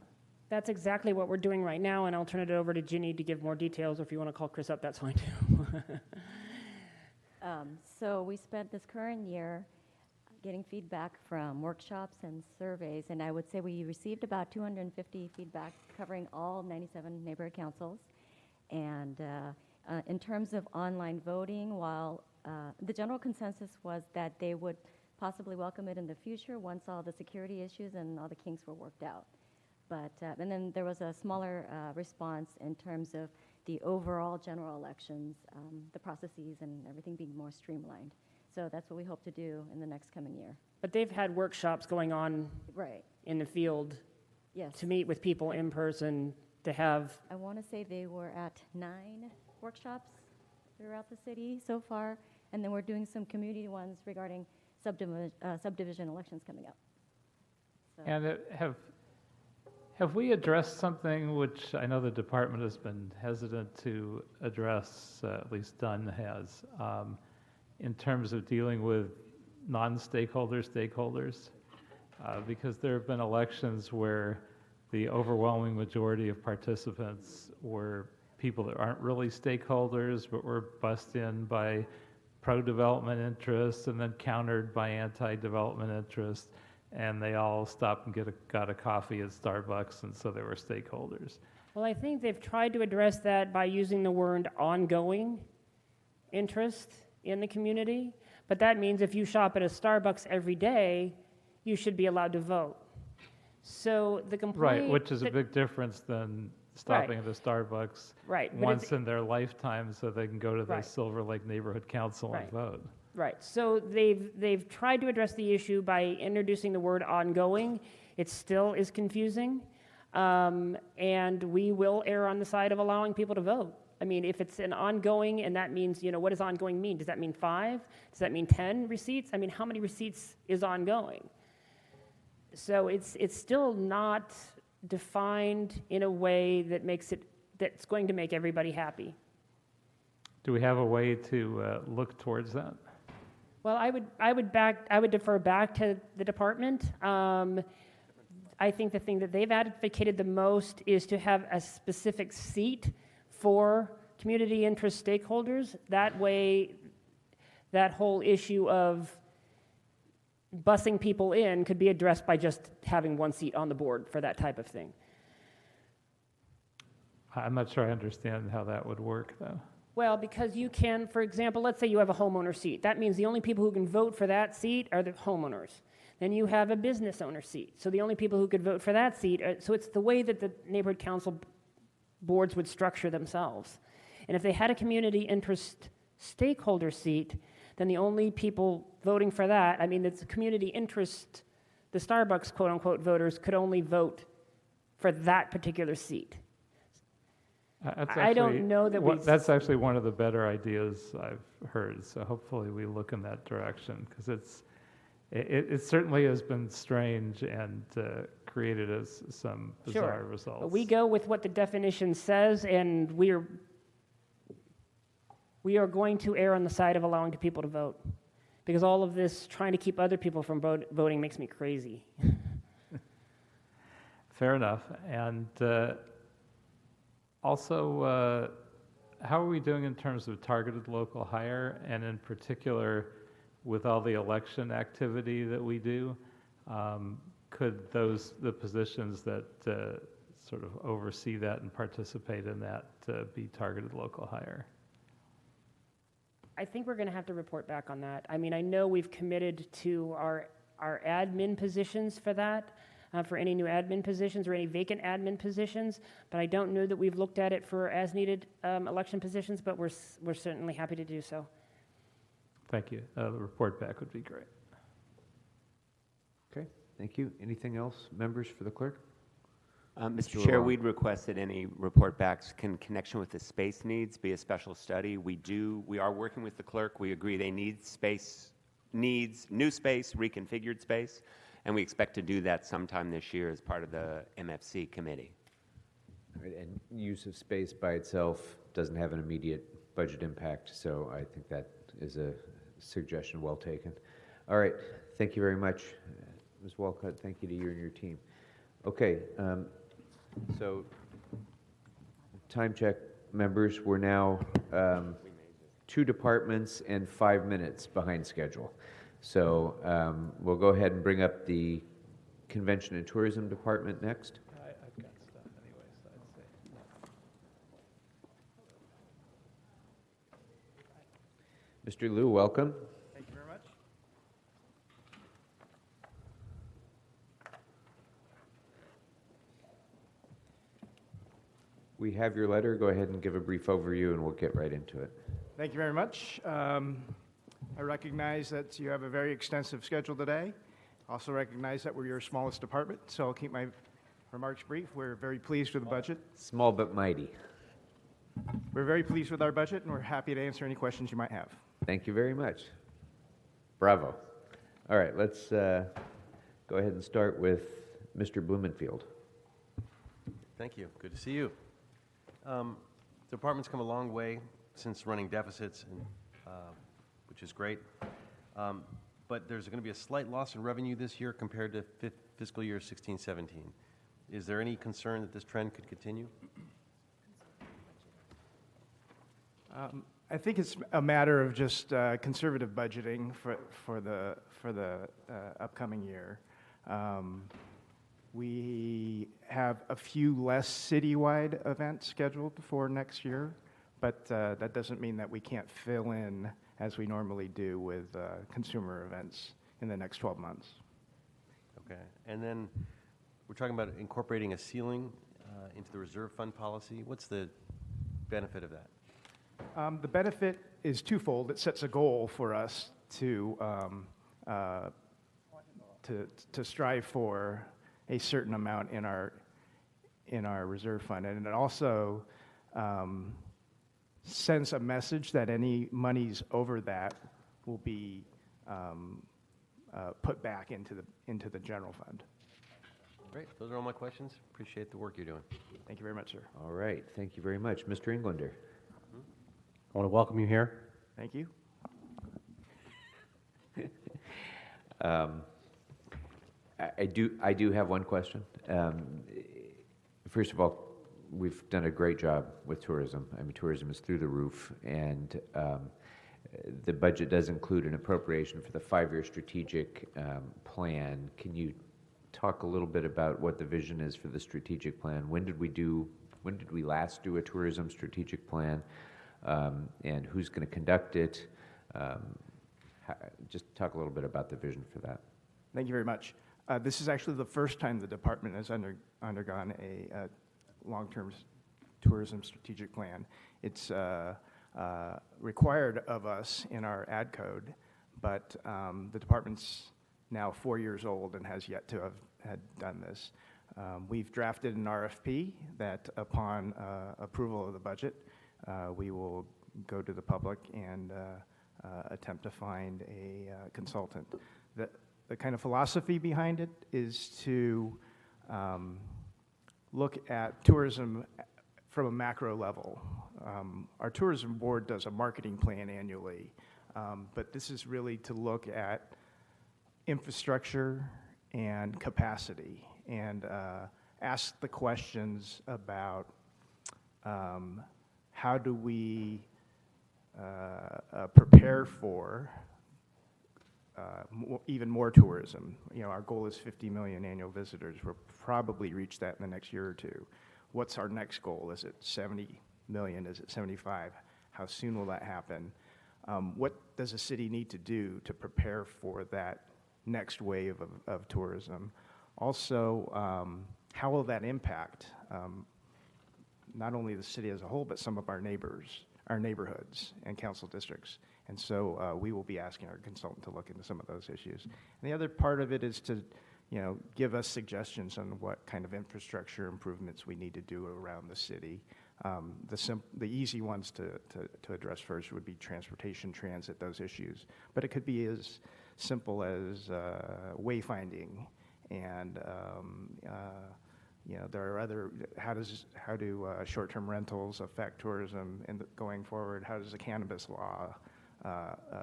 That's exactly what we're doing right now, and I'll turn it over to Ginny to give more details, or if you want to call Chris up, that's fine too. So we spent this current year getting feedback from workshops and surveys, and I would say we received about 250 feedback covering all 97 neighborhood councils. And in terms of online voting, while the general consensus was that they would possibly welcome it in the future once all the security issues and all the kinks were worked out. But, and then there was a smaller response in terms of the overall general elections, the processes and everything being more streamlined. So that's what we hope to do in the next coming year. But they've had workshops going on Right. in the field Yes. to meet with people in person, to have, I want to say they were at 9 workshops throughout the city so far, and then we're doing some community ones regarding subdivision elections coming up. So. And have we addressed something which I know the department has been hesitant to address, at least Dunn has, in terms of dealing with stakeholders? Because there have been elections where the overwhelming majority of participants were people that aren't really stakeholders, but were bussed in by pro-development interests and then countered by anti-development interests, and they all stopped and got a coffee at Starbucks, and so they were stakeholders. well, I think they've tried to address that by using the word ongoing interest in the community. But that means if you shop at a Starbucks every day, you should be allowed to vote. So the complaint... Right, which is a big difference than stopping at a Starbucks once in their lifetime so they can go to the Silver Lake Neighborhood Council and vote. Right. So they've tried to address the issue by introducing the word ongoing. It still is confusing. And we will err on the side of allowing people to vote. I mean, if it's an ongoing, and that means, what does ongoing mean? Does that mean 5? Does that mean 10 receipts? I mean, how many receipts is ongoing? So it's still not defined in a way that that's going to make everybody happy. Do we have a way to look towards that? Well, I would defer back to the department. I think the thing that they've advocated the most is to have a specific seat for community interest stakeholders. That way, that whole issue of bussing people in could be addressed by just having one seat on the board for that type of thing. I'm not sure I understand how that would work, though. Well, because you can, for example, let's say you have a homeowner seat. That means the only people who can vote for that seat are the homeowners. Then you have a business owner seat. So the only people who could vote for that seat so it's the way that the neighborhood council boards would structure themselves. And if they had a community interest stakeholder seat, then the only people voting for that, it's a community interest, the Starbucks quote-unquote voters could only vote for that particular seat. I don't know that that's actually one of the better ideas I've heard, so hopefully we look in that direction, because it certainly has been strange and created us some bizarre results. But we go with what the definition says, and we are going to err on the side of allowing people to vote, because all of this trying to keep other people from voting makes me crazy. Fair enough. And also, how are we doing in terms of targeted local hire, and in particular, with all the election activity that we do, could the positions that sort of oversee that and participate in that be targeted local hire? I think we're going to have to report back on that. I know we've committed to our admin positions for that, for any new admin positions or any vacant admin positions, but I don't know that we've looked at it for as-needed election positions, but we're certainly happy to do so. Thank you. The report back would be great. Okay, thank you. Anything else, members, for the clerk? Mr. Chair, we'd request that any report backs in connection with the space needs be a special study. We are working with the clerk. We agree they need new space, reconfigured space, and we expect to do that sometime this year as part of the MFC committee. All right, and use of space by itself doesn't have an immediate budget impact, so I think that is a suggestion well taken. All right, thank you very much, Ms. Walcott. Thank you to you and your team. Okay, so time check, members. We're now 2 departments and 5 minutes behind schedule. So we'll go ahead and bring up the Convention and Tourism Department next. I've got stuff anyway, so I'd say. Mr. Liu, welcome. Thank you very much. We have your letter. Go ahead and give a brief overview, and we'll get right into it. Thank you very much. I recognize that you have a very extensive schedule today. Also recognize that we're your smallest department, so I'll keep my remarks brief. We're very pleased with the budget. Small but mighty. We're very pleased with our budget, and we're happy to answer any questions you might have. Thank you very much. Bravo. All right, let's go ahead and start with Mr. Blumenfield. Thank you. Good to see you. The department's come a long way since running deficits, and, which is great. But there's going to be a slight loss in revenue this year compared to fiscal year 16-17. Is there any concern that this trend could continue? I think it's a matter of just conservative budgeting for the upcoming year. We have a few less citywide events scheduled for next year, but that doesn't mean that we can't fill in as we normally do with consumer events in the next 12 months. Okay. And then we're talking about incorporating a ceiling into the reserve fund policy. What's the benefit of that? The benefit is twofold. It sets a goal for us to strive for a certain amount in our reserve fund, and it also sends a message that any monies over that will be put back into the general fund. Great. Those are all my questions. Appreciate the work you're doing. Thank you very much, sir. All right, thank you very much. Mr. Englander. I want to welcome you here. Thank you. I do have one question. First of all, we've done a great job with tourism. I mean, tourism is through the roof, and the budget does include an appropriation for the 5-year strategic plan. Can you talk a little bit about what the vision is for the strategic plan? When did we last do a tourism strategic plan, and who's going to conduct it? Just talk a little bit about the vision for that. Thank you very much. This is actually the first time the department has undergone a long-term tourism strategic plan. It's required of us in our ad code, but the department's now 4 years old and has yet to have had done this. We've drafted an RFP that upon approval of the budget, we will go to the public and attempt to find a consultant. The kind of philosophy behind it is to look at tourism from a macro level. Our tourism board does a marketing plan annually, but this is really to look at infrastructure and capacity and ask the questions about how do we prepare for even more tourism. You know, our goal is 50 million annual visitors. We'll probably reach that in the next year or two. What's our next goal? Is it 70 million? Is it 75? How soon will that happen? What does a city need to do to prepare for that next wave of tourism? Also, how will that impact not only the city as a whole, but some of our neighbors, our neighborhoods and council districts? And so we will be asking our consultant to look into some of those issues. And the other part of it is to, you know, give us suggestions on what kind of infrastructure improvements we need to do around the city. The easy ones to address first would be transportation, transit, those issues. But it could be as simple as wayfinding and you know, there are other, how do short-term rentals affect tourism going forward? How does the cannabis law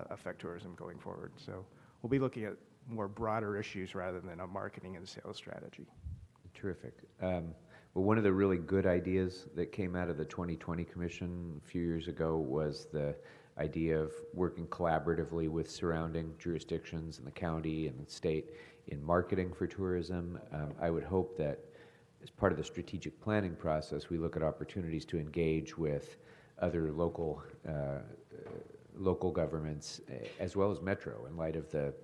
affect tourism going forward? So we'll be looking at more broader issues rather than a marketing and sales strategy. Terrific. Well, one of the really good ideas that came out of the 2020 Commission a few years ago was the idea of working collaboratively with surrounding jurisdictions in the county and the state in marketing for tourism. I would hope that as part of the strategic planning process, we look at opportunities to engage with other local governments as well as Metro in light of the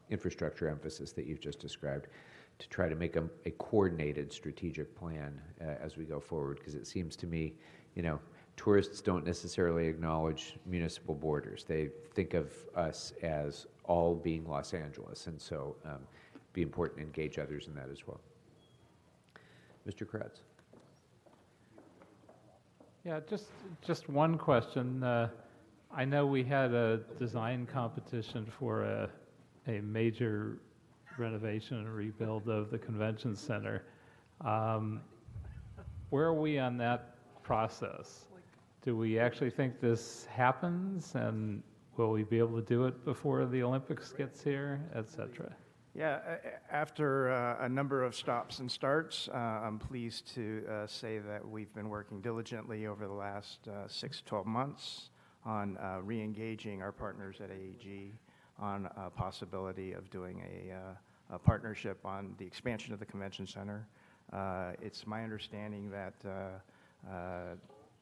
infrastructure emphasis that you've just described, to try to make a coordinated strategic plan as we go forward, because it seems to me, tourists don't necessarily acknowledge municipal borders. They think of us as all being Los Angeles, and so it'd be important to engage others in that as well. Mr. Kratz. Yeah, just one question. I know we had a design competition for a major renovation and rebuild of the convention center. Where are we on that process? Do we actually think this happens, and will we be able to do it before the Olympics gets here, et cetera? Yeah, after a number of stops and starts, I'm pleased to say that we've been working diligently over the last 6 to 12 months on re-engaging our partners at AEG on a possibility of doing a partnership on the expansion of the convention center. It's my understanding that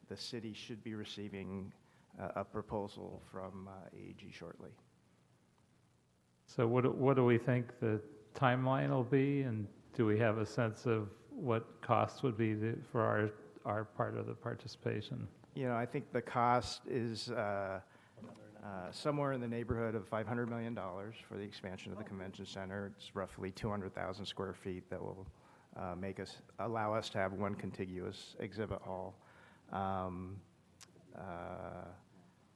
the city should be receiving a proposal from AEG shortly. So what do we think the timeline will be, and do we have a sense of what costs would be for our part of the participation? I think the cost is somewhere in the neighborhood of $500 million for the expansion of the convention center. It's roughly 200,000 square feet that will allow us to have one contiguous exhibit hall.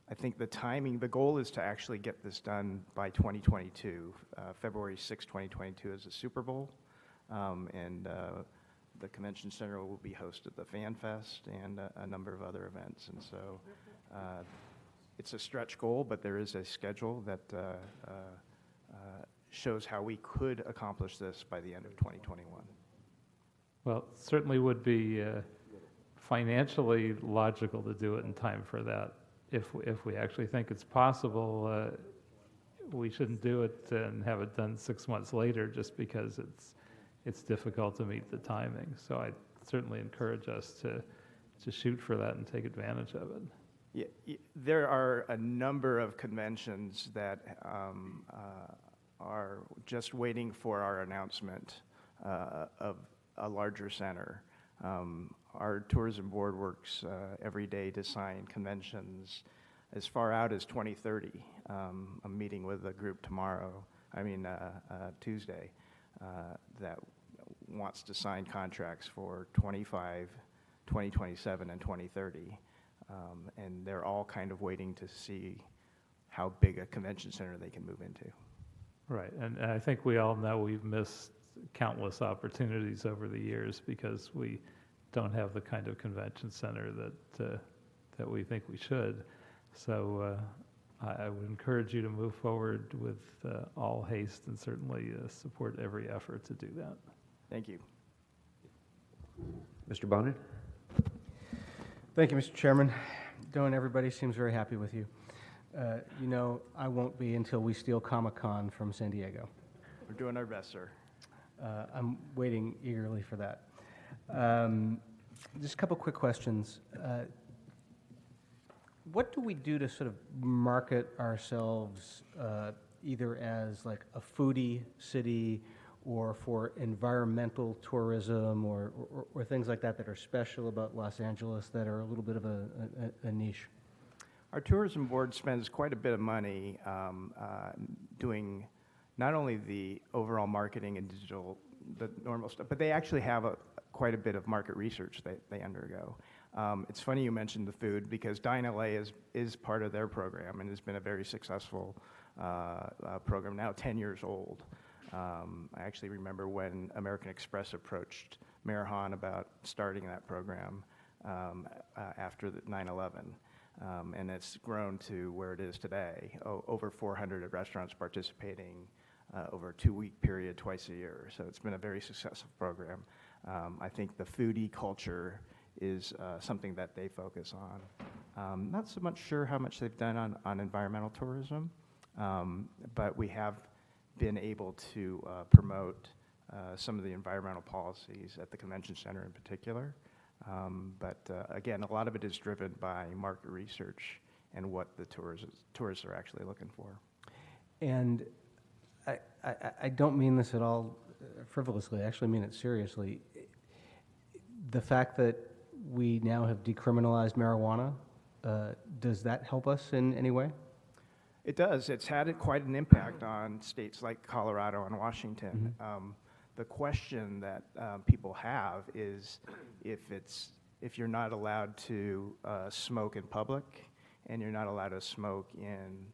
I think the goal is to actually get this done by 2022. February 6, 2022 is the Super Bowl, and the convention center will be hosted the Fan Fest and a number of other events. And so it's a stretch goal, but there is a schedule that shows how we could accomplish this by the end of 2021. Well, it certainly would be financially logical to do it in time for that. If we actually think it's possible, we shouldn't do it and have it done 6 months later just because it's difficult to meet the timing. So I certainly encourage us to shoot for that and take advantage of it. Yeah, there are a number of conventions that are just waiting for our announcement of a larger center. Our tourism board works every day to sign conventions as far out as 2030. I'm meeting with a group Tuesday, that wants to sign contracts for 25, 2027, and 2030. And they're all kind of waiting to see how big a convention center they can move into. Right, and I think we all know we've missed countless opportunities over the years because we don't have the kind of convention center that we think we should. So I would encourage you to move forward with all haste and certainly support every effort to do that. Thank you. Mr. Bonin? Thank you, Mr. Chairman. Don, everybody seems very happy with you. I won't be until we steal Comic-Con from San Diego. We're doing our best, sir. I'm waiting eagerly for that. Just a couple quick questions. What do we do to sort of market ourselves either as like a foodie city or for environmental tourism or things like that are special about Los Angeles that are a little bit of a niche? Our tourism board spends quite a bit of money doing not only the overall marketing and digital, the normal stuff, but they actually have quite a bit of market research they undergo. It's funny you mentioned the food because Dine LA is part of their program and has been a very successful program, now 10 years old. I actually remember when American Express approached Mayor Hahn about starting that program after 9/11. And it's grown to where it is today, over 400 restaurants participating over a 2-week period twice a year. So it's been a very successful program. I think the foodie culture is something that they focus on. Not so much sure how much they've done on environmental tourism, but we have been able to promote some of the environmental policies at the convention center in particular. But again, a lot of it is driven by market research and what the tourists are actually looking for. And I don't mean this at all frivolously, I actually mean it seriously. The fact that we now have decriminalized marijuana, does that help us in any way? It does. It's had quite an impact on states like Colorado and Washington. The question that people have is if you're not allowed to smoke in public and you're not allowed to smoke in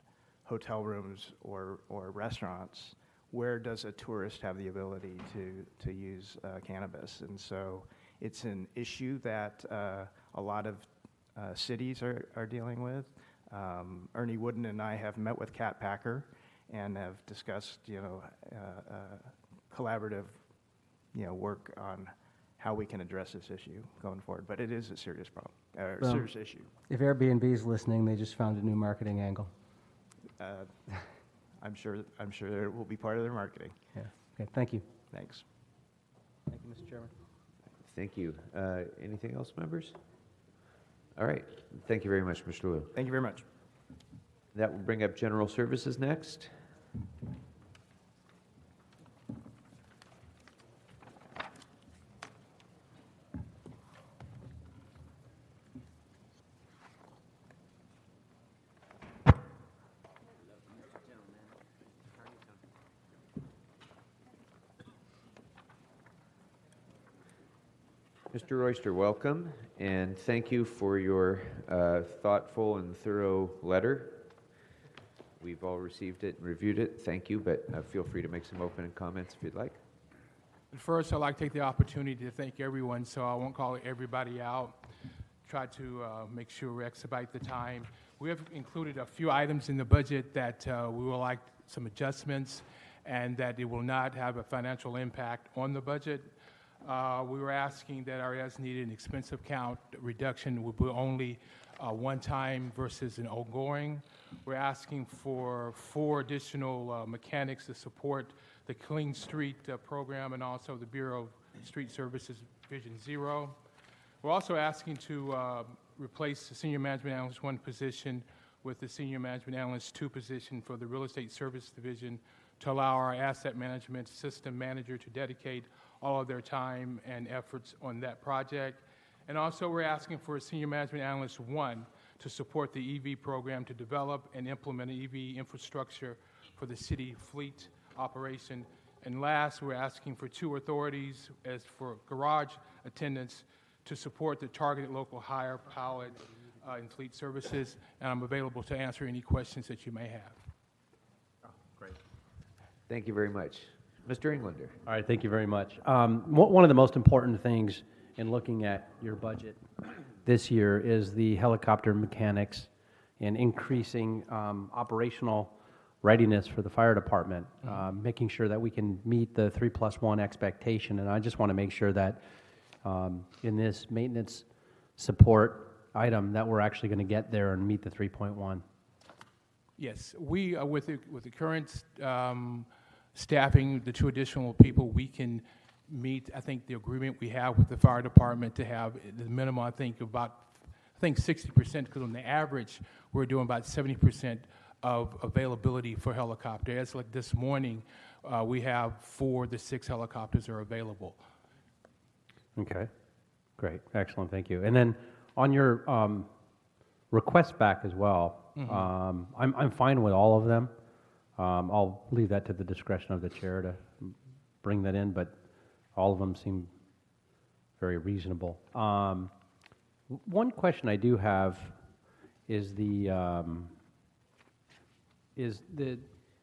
hotel rooms or restaurants, where does a tourist have the ability to use cannabis? And so it's an issue that a lot of cities are dealing with. Ernie Wooden and I have met with Kat Packer and have discussed, collaborative, work on how we can address this issue going forward. But it is a serious problem, serious issue. If Airbnb is listening, they just found a new marketing angle. I'm sure it will be part of their marketing. Yeah. Okay. Thank you. Thanks. Thank you, Mr. Chairman. Thank you. Anything else, members? All right. Thank you very much, Mr. Liu. Thank you very much. That will bring up General Services next. Mr. Royster, welcome, and thank you for your thoughtful and thorough letter. We've all received it and reviewed it. Thank you, but feel free to make some opening comments if you'd like. First, I'd like to take the opportunity to thank everyone, so I won't call everybody out. Try to make sure we expedite the time. We have included a few items in the budget that we would like some adjustments and that it will not have a financial impact on the budget. We were asking that our as-needed and expense account reduction would be only one time versus an ongoing. We're asking for 4 additional mechanics to support the Clean Street program and also the Bureau of Street Services Vision Zero. We're also asking to replace the Senior Management Analyst 1 position with the Senior Management Analyst 2 position for the Real Estate Service Division to allow our asset management system manager to dedicate all of their time and efforts on that project. And also we're asking for a Senior Management Analyst 1 to support the EV program to develop and implement an EV infrastructure for the city fleet operation. And last, we're asking for 2 authorities as for garage attendants to support the targeted local hire pilot in fleet services. And I'm available to answer any questions that you may have. Great. Thank you very much. Mr. Englander. All right, thank you very much. One of the most important things in looking at your budget this year is the helicopter mechanics and increasing operational readiness for the fire department, making sure that we can meet the 3+1 expectation. And I just want to make sure that in this maintenance support item that we're actually going to get there and meet the 3.1. Yes, we with the current staffing, the 2 additional people, we can meet, I think, the agreement we have with the fire department to have the minimum, I think 60%, because on the average, we're doing about 70% of availability for helicopter. As like this morning, we have 4 to 6 helicopters are available. Okay, great, excellent, thank you. And then on your requests back as well, I'm fine with all of them. I'll leave that to the discretion of the chair to bring that in, but all of them seem very reasonable. One question I do have is and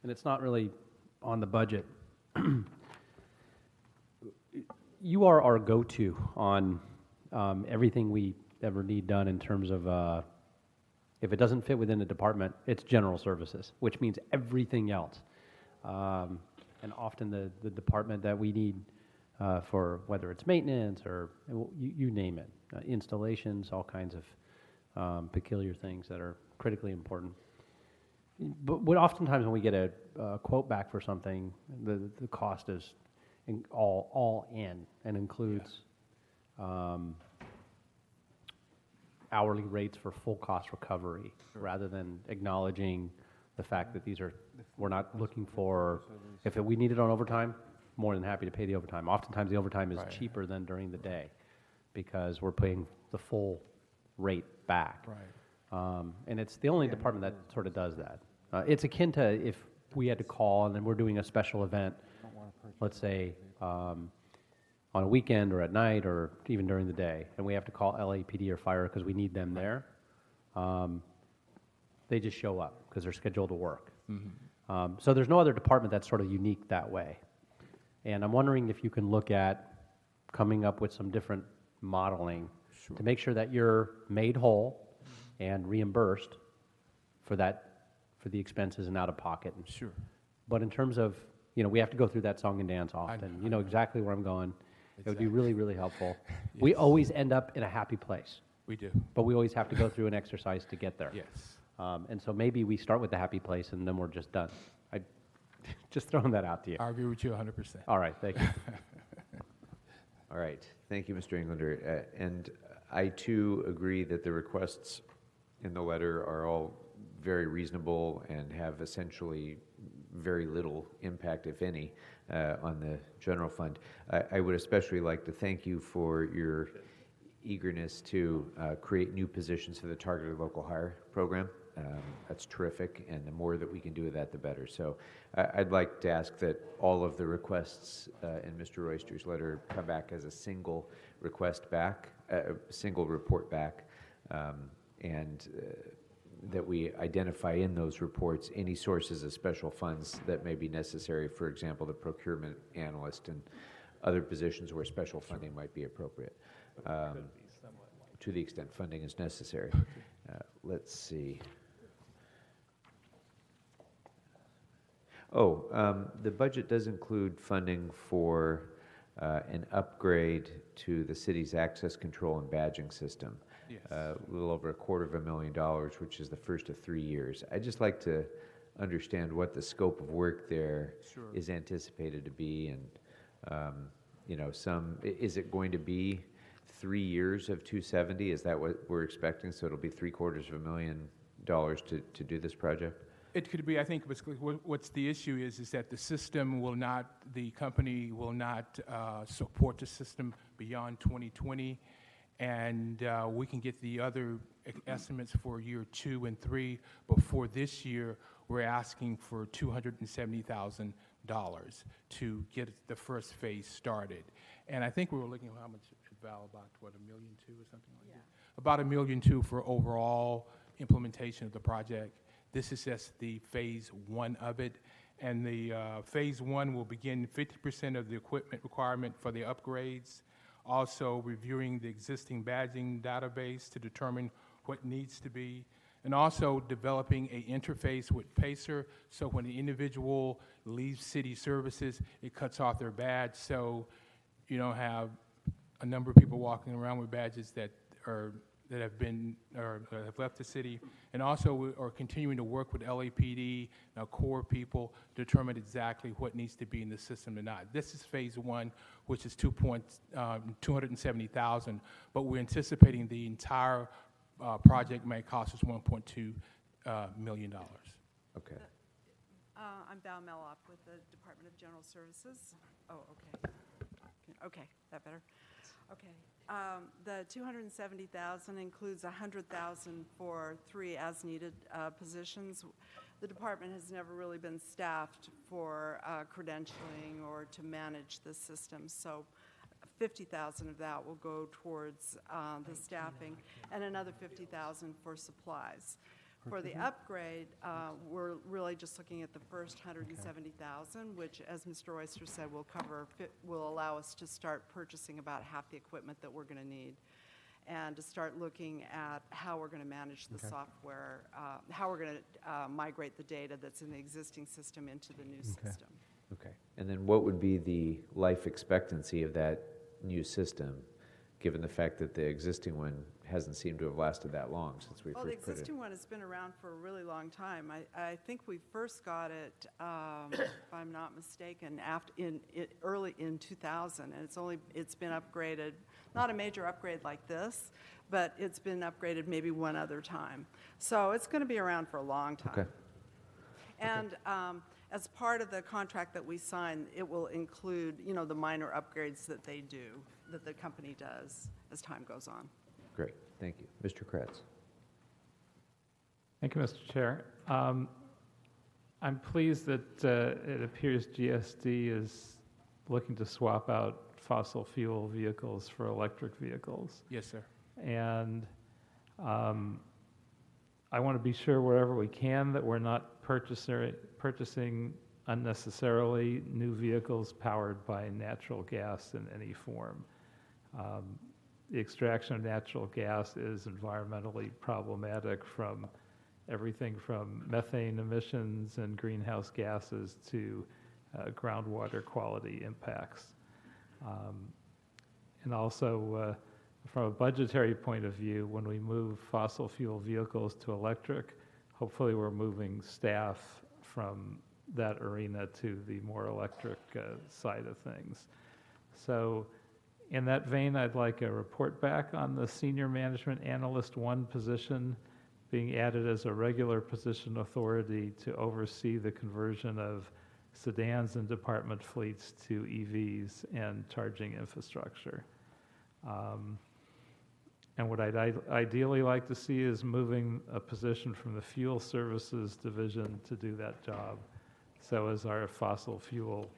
it's not really on the budget. You are our go-to on everything we ever need done in terms of if it doesn't fit within the department, it's general services, which means everything else. And often the department that we need for whether it's maintenance or you name it, installations, all kinds of peculiar things that are critically important. But oftentimes when we get a quote back for something, the cost is all in and includes hourly rates for full cost recovery, rather than acknowledging the fact that we're not looking for, if we need it on overtime, more than happy to pay the overtime. Oftentimes the overtime is cheaper than during the day because we're paying the full rate back. And it's the only department that sort of does that. It's akin to if we had to call and then we're doing a special event, let's say on a weekend or at night or even during the day, and we have to call LAPD or fire because we need them there. They just show up because they're scheduled to work. So there's no other department that's sort of unique that way. And I'm wondering if you can look at coming up with some different modeling to make sure that you're made whole and reimbursed for the expenses and out of pocket. Sure. But in terms of, we have to go through that song and dance often. You know exactly where I'm going. It would be really, really helpful. Yes. We always end up in a happy place. We do. But we always have to go through an exercise to get there. Yes. And so maybe we start with the happy place and then we're just done. I just throwing that out to you. I agree with you 100%. All right, thank you. All right, thank you, Mr. Englander. And I too agree that the requests in the letter are all very reasonable and have essentially very little impact, if any, on the general fund. I would especially like to thank you for your eagerness to create new positions for the Targeted Local Hire program. That's terrific, and the more that we can do with that, the better. So I'd like to ask that all of the requests in Mr. Royster's letter come back as a single request back, a single report back, and that we identify in those reports any sources of special funds that may be necessary, for example, the procurement analyst and other positions where special funding might be appropriate, to the extent funding is necessary. Let's see. The budget does include funding for an upgrade to the city's access control and badging system. Yes. A little over $250,000, which is the first of 3 years. I'd just like to understand what the scope of work there is anticipated to be, and is it going to be 3 years of 270? Is that what we're expecting? So it'll be $750,000 to do this project? It could be. I think what's the issue is that the system will not, the company will not support the system beyond 2020, and we can get the other estimates for year 2 and 3. But for this year, we're asking for $270,000 to get the first phase started. And I think we were looking at how much, Val, about what, $1.2 million or something like that? About $1.2 million for overall implementation of the project. This is just the phase 1 of it. And the phase 1 will begin 50% of the equipment requirement for the upgrades, also reviewing the existing badging database to determine what needs to be, and also developing an interface with Pacer, so when the individual leaves city services, it cuts off their badge, so you don't have a number of people walking around with badges that have left the city. And also we are continuing to work with LAPD and our core people to determine exactly what needs to be in the system or not. This is phase 1, which is $270,000, but we're anticipating the entire project may cost us $1.2 million. Okay. I'm Val Mellop with the Department of General Services. Oh, okay. Okay, that better? Okay. The $270,000 includes $100,000 for 3 as-needed positions. The department has never really been staffed for credentialing or to manage the system, so $50,000 of that will go towards the staffing, and another $50,000 for supplies. For the upgrade, we're really just looking at the first $170,000, which, as Mr. Royster said, will allow us to start purchasing about half the equipment that we're going to need, and to start looking at how we're going to manage the software, how we're going to migrate the data that's in the existing system into the new system. Okay. And then what would be the life expectancy of that new system? given the fact that the existing one hasn't seemed to have lasted that long since we Well, the first put it. existing one has been around for a really long time. I think we first got it, if I'm not mistaken, early in 2000, and it's been upgraded, not a major upgrade like this, but it's been upgraded maybe one other time. So it's going to be around for a long time. Okay. And as part of the contract that we sign, it will include, the minor upgrades that they do, that the company does as time goes on. Great, thank you. Mr. Kretz. Thank you, Mr. Chair. I'm pleased that it appears GSD is looking to swap out fossil fuel vehicles for electric vehicles. Yes, sir. And I want to be sure wherever we can that we're not purchasing unnecessarily new vehicles powered by natural gas in any form. The extraction of natural gas is environmentally problematic, from everything from methane emissions and greenhouse gases to groundwater quality impacts. And also, from a budgetary point of view, when we move fossil fuel vehicles to electric, hopefully we're moving staff from that arena to the more electric side of things. So in that vein, I'd like a report back on the Senior Management Analyst 1 position being added as a regular position authority to oversee the conversion of sedans and department fleets to EVs and charging infrastructure. And what I'd ideally like to see is moving a position from the Fuel Services Division to do that job. So as our fossil fuel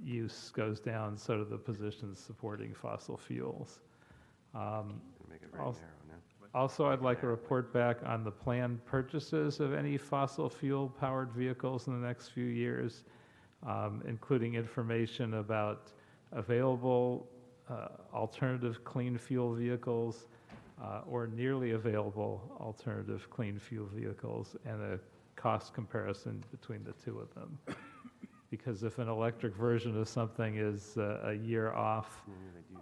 use goes down, so do the positions supporting fossil fuels. Also, I'd like a report back on the planned purchases of any fossil fuel-powered vehicles in the next few years, including information about available alternative clean fuel vehicles or nearly available alternative clean fuel vehicles, and a cost comparison between the two of them. Because if an electric version of something is a year off,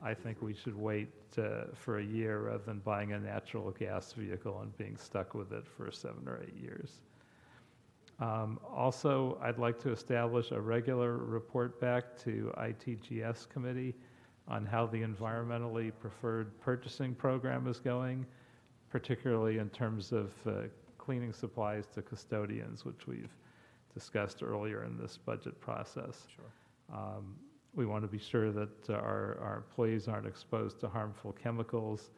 I think we should wait for a year rather than buying a natural gas vehicle and being stuck with it for 7 or 8 years. Also, I'd like to establish a regular report back to ITGS committee on how the environmentally preferred purchasing program is going, particularly in terms of cleaning supplies to custodians, which we've discussed earlier in this budget process. Sure. We want to be sure that our employees aren't exposed to harmful chemicals,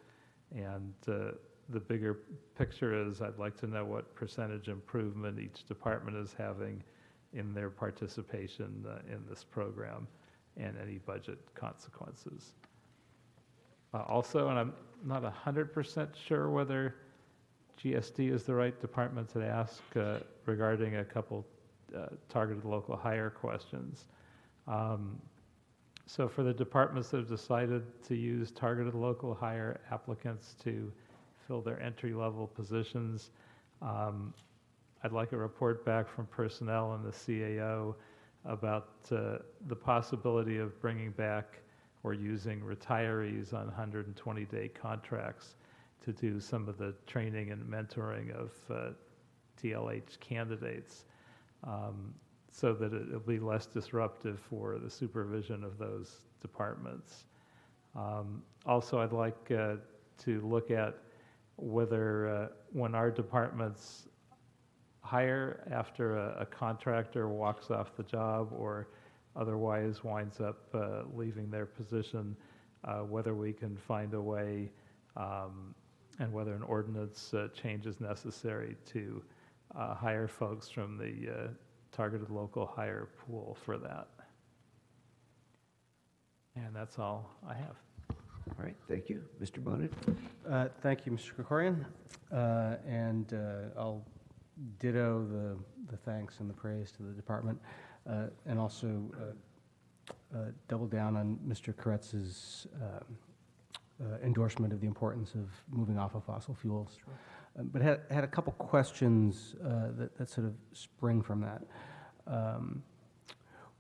and the bigger picture is I'd like to know what percentage improvement each department is having in their participation in this program and any budget consequences. Also, and I'm not 100% sure whether GSD is the right department to ask regarding a couple targeted local hire questions. So for the departments that have decided to use targeted local hire applicants to fill their entry-level positions, I'd like a report back from personnel and the CAO about the possibility of bringing back or using retirees on 120-day contracts to do some of the training and mentoring of TLH candidates, so that it'll be less disruptive for the supervision of those departments. Also, I'd like to look at whether when our departments hire after a contractor walks off the job or otherwise winds up leaving their position, whether we can find a way and whether an ordinance change is necessary to hire folks from the targeted local hire pool for that. And that's all I have. All right, thank you. Mr. Bonnet? Thank you, Mr. Krikorian. And I'll ditto the thanks and the praise to the department, and also double down on Mr. Kretz's endorsement of the importance of moving off of fossil fuels. Sure. But had a couple questions that sort of spring from that.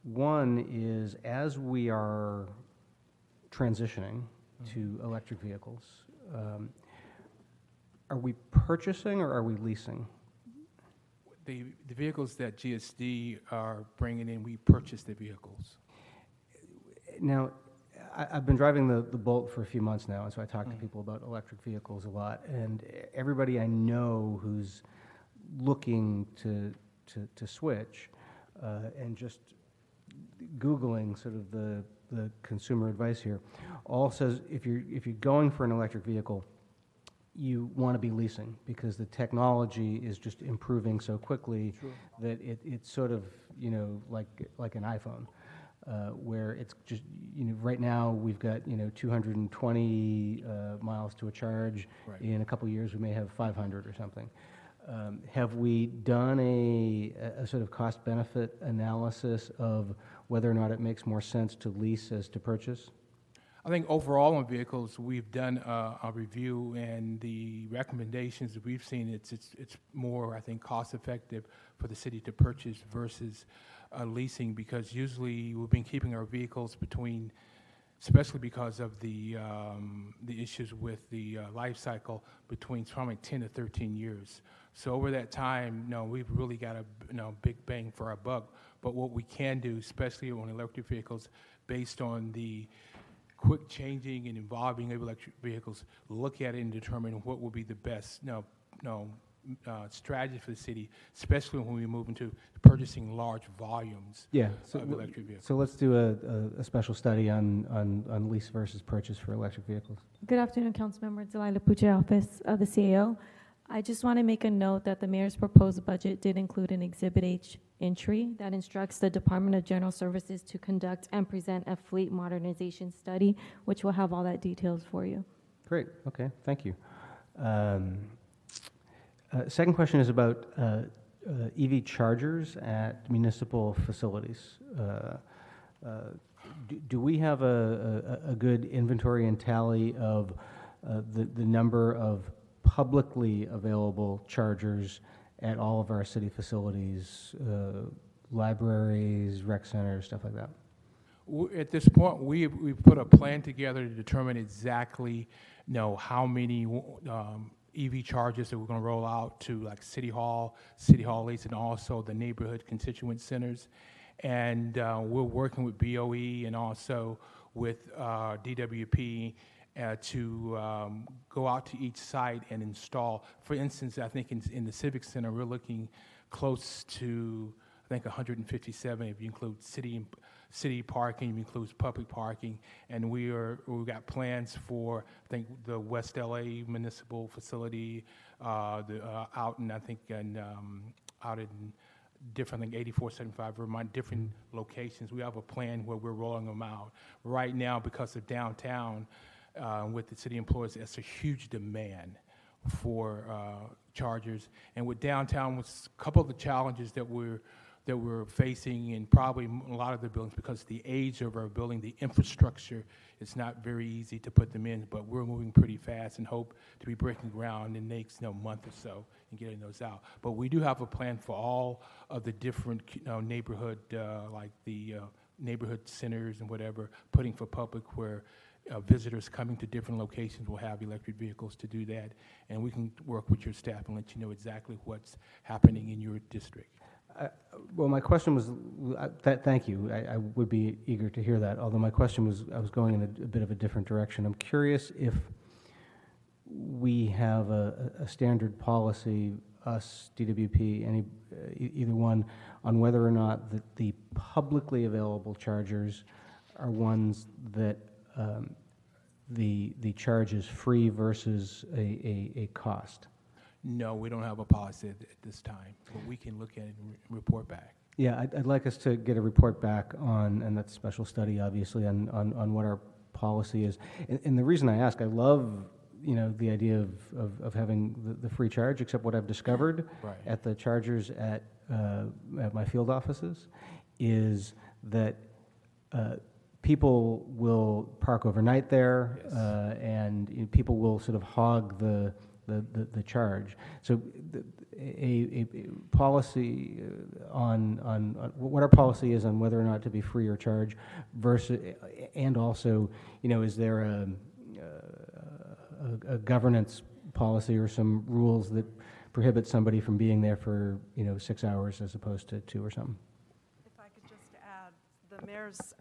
One is, as we are transitioning to electric vehicles. Are we purchasing or are we leasing? The vehicles that GSD are bringing in, we purchase the vehicles. Now, I've been driving the Bolt for a few months now, and so I talk to people about electric vehicles a lot. And everybody I know who's looking to switch and just Googling sort of the consumer advice here, all says if you're going for an electric vehicle, you want to be leasing because the technology is just improving so quickly that it's sort of, you know, like an iPhone, where it's just, you know, right now we've got, you know, 220 miles to a charge. Right. In a couple of years we may have 500 or something. Have we done a sort of cost-benefit analysis of whether or not it makes more sense to lease as to purchase? I think overall on vehicles, we've done a review, and the recommendations that we've seen, it's more, I think, cost-effective for the city to purchase versus leasing, because usually we've been keeping our vehicles between, especially because of the issues with the life cycle, between probably 10 to 13 years. So over that time, we've really got a big bang for our buck. But what we can do, especially on electric vehicles, based on the quick changing and evolving of electric vehicles, look at it and determine what will be the best strategy for the city, especially when we move into purchasing large volumes of electric vehicles. So let's do a special study on lease versus purchase for electric vehicles. Good afternoon, Councilmember Delilah Puche, Office of the CAO. I just want to make a note that the mayor's proposed budget did include an Exhibit H entry that instructs the Department of General Services to conduct and present a fleet modernization study, which will have all that details for you. Great. Okay. Thank you. Second question is about EV chargers at municipal facilities. Do we have a good inventory and tally of the number of publicly available chargers at all of our city facilities, libraries, rec centers, stuff like that? At this point, we've put a plan together to determine exactly, how many EV chargers that we're going to roll out to, like City Hall East, and also the neighborhood constituent centers. And we're working with BOE and also with DWP to go out to each site and install. For instance, I think in the Civic Center, we're looking close to, I think, 157 if you include city parking, includes public parking, and we've got plans for, I think, the West LA municipal facility, out in different, I think 8475 Vermont, different locations. We have a plan where we're rolling them out. Right now, because of downtown, with the city employees, it's a huge demand for chargers. And with downtown, with a couple of the challenges that we're facing in probably a lot of the buildings, because the age of our building, the infrastructure, it's not very easy to put them in, but we're moving pretty fast and hope to be breaking ground in the next month or so and getting those out. But we do have a plan for all of the different neighborhood, like the neighborhood centers and whatever, putting for public where visitors coming to different locations will have electric vehicles to do that. And we can work with your staff and let you know exactly what's happening in your district. Well, my question was, thank you. I would be eager to hear that, although my question was, I was going in a bit of a different direction. I'm curious if we have a standard policy, us, DWP, either one, on whether or not the publicly available chargers are ones that the charge is free versus a cost. No, we don't have a policy at this time, but we can look at it and report back. Yeah, I'd like us to get a report back on, and that's a special study, obviously, on what our policy is. And the reason I ask, I love, the idea of having the free charge, except what I've discovered at the chargers at my field offices is that people will park overnight there, and people will sort of hog the charge. So a policy on what our policy is on whether or not to be free or charge versus, and also, is there a governance policy or some rules that prohibit somebody from being there for, 6 hours as opposed to 2 or something. If I could just add, the mayor's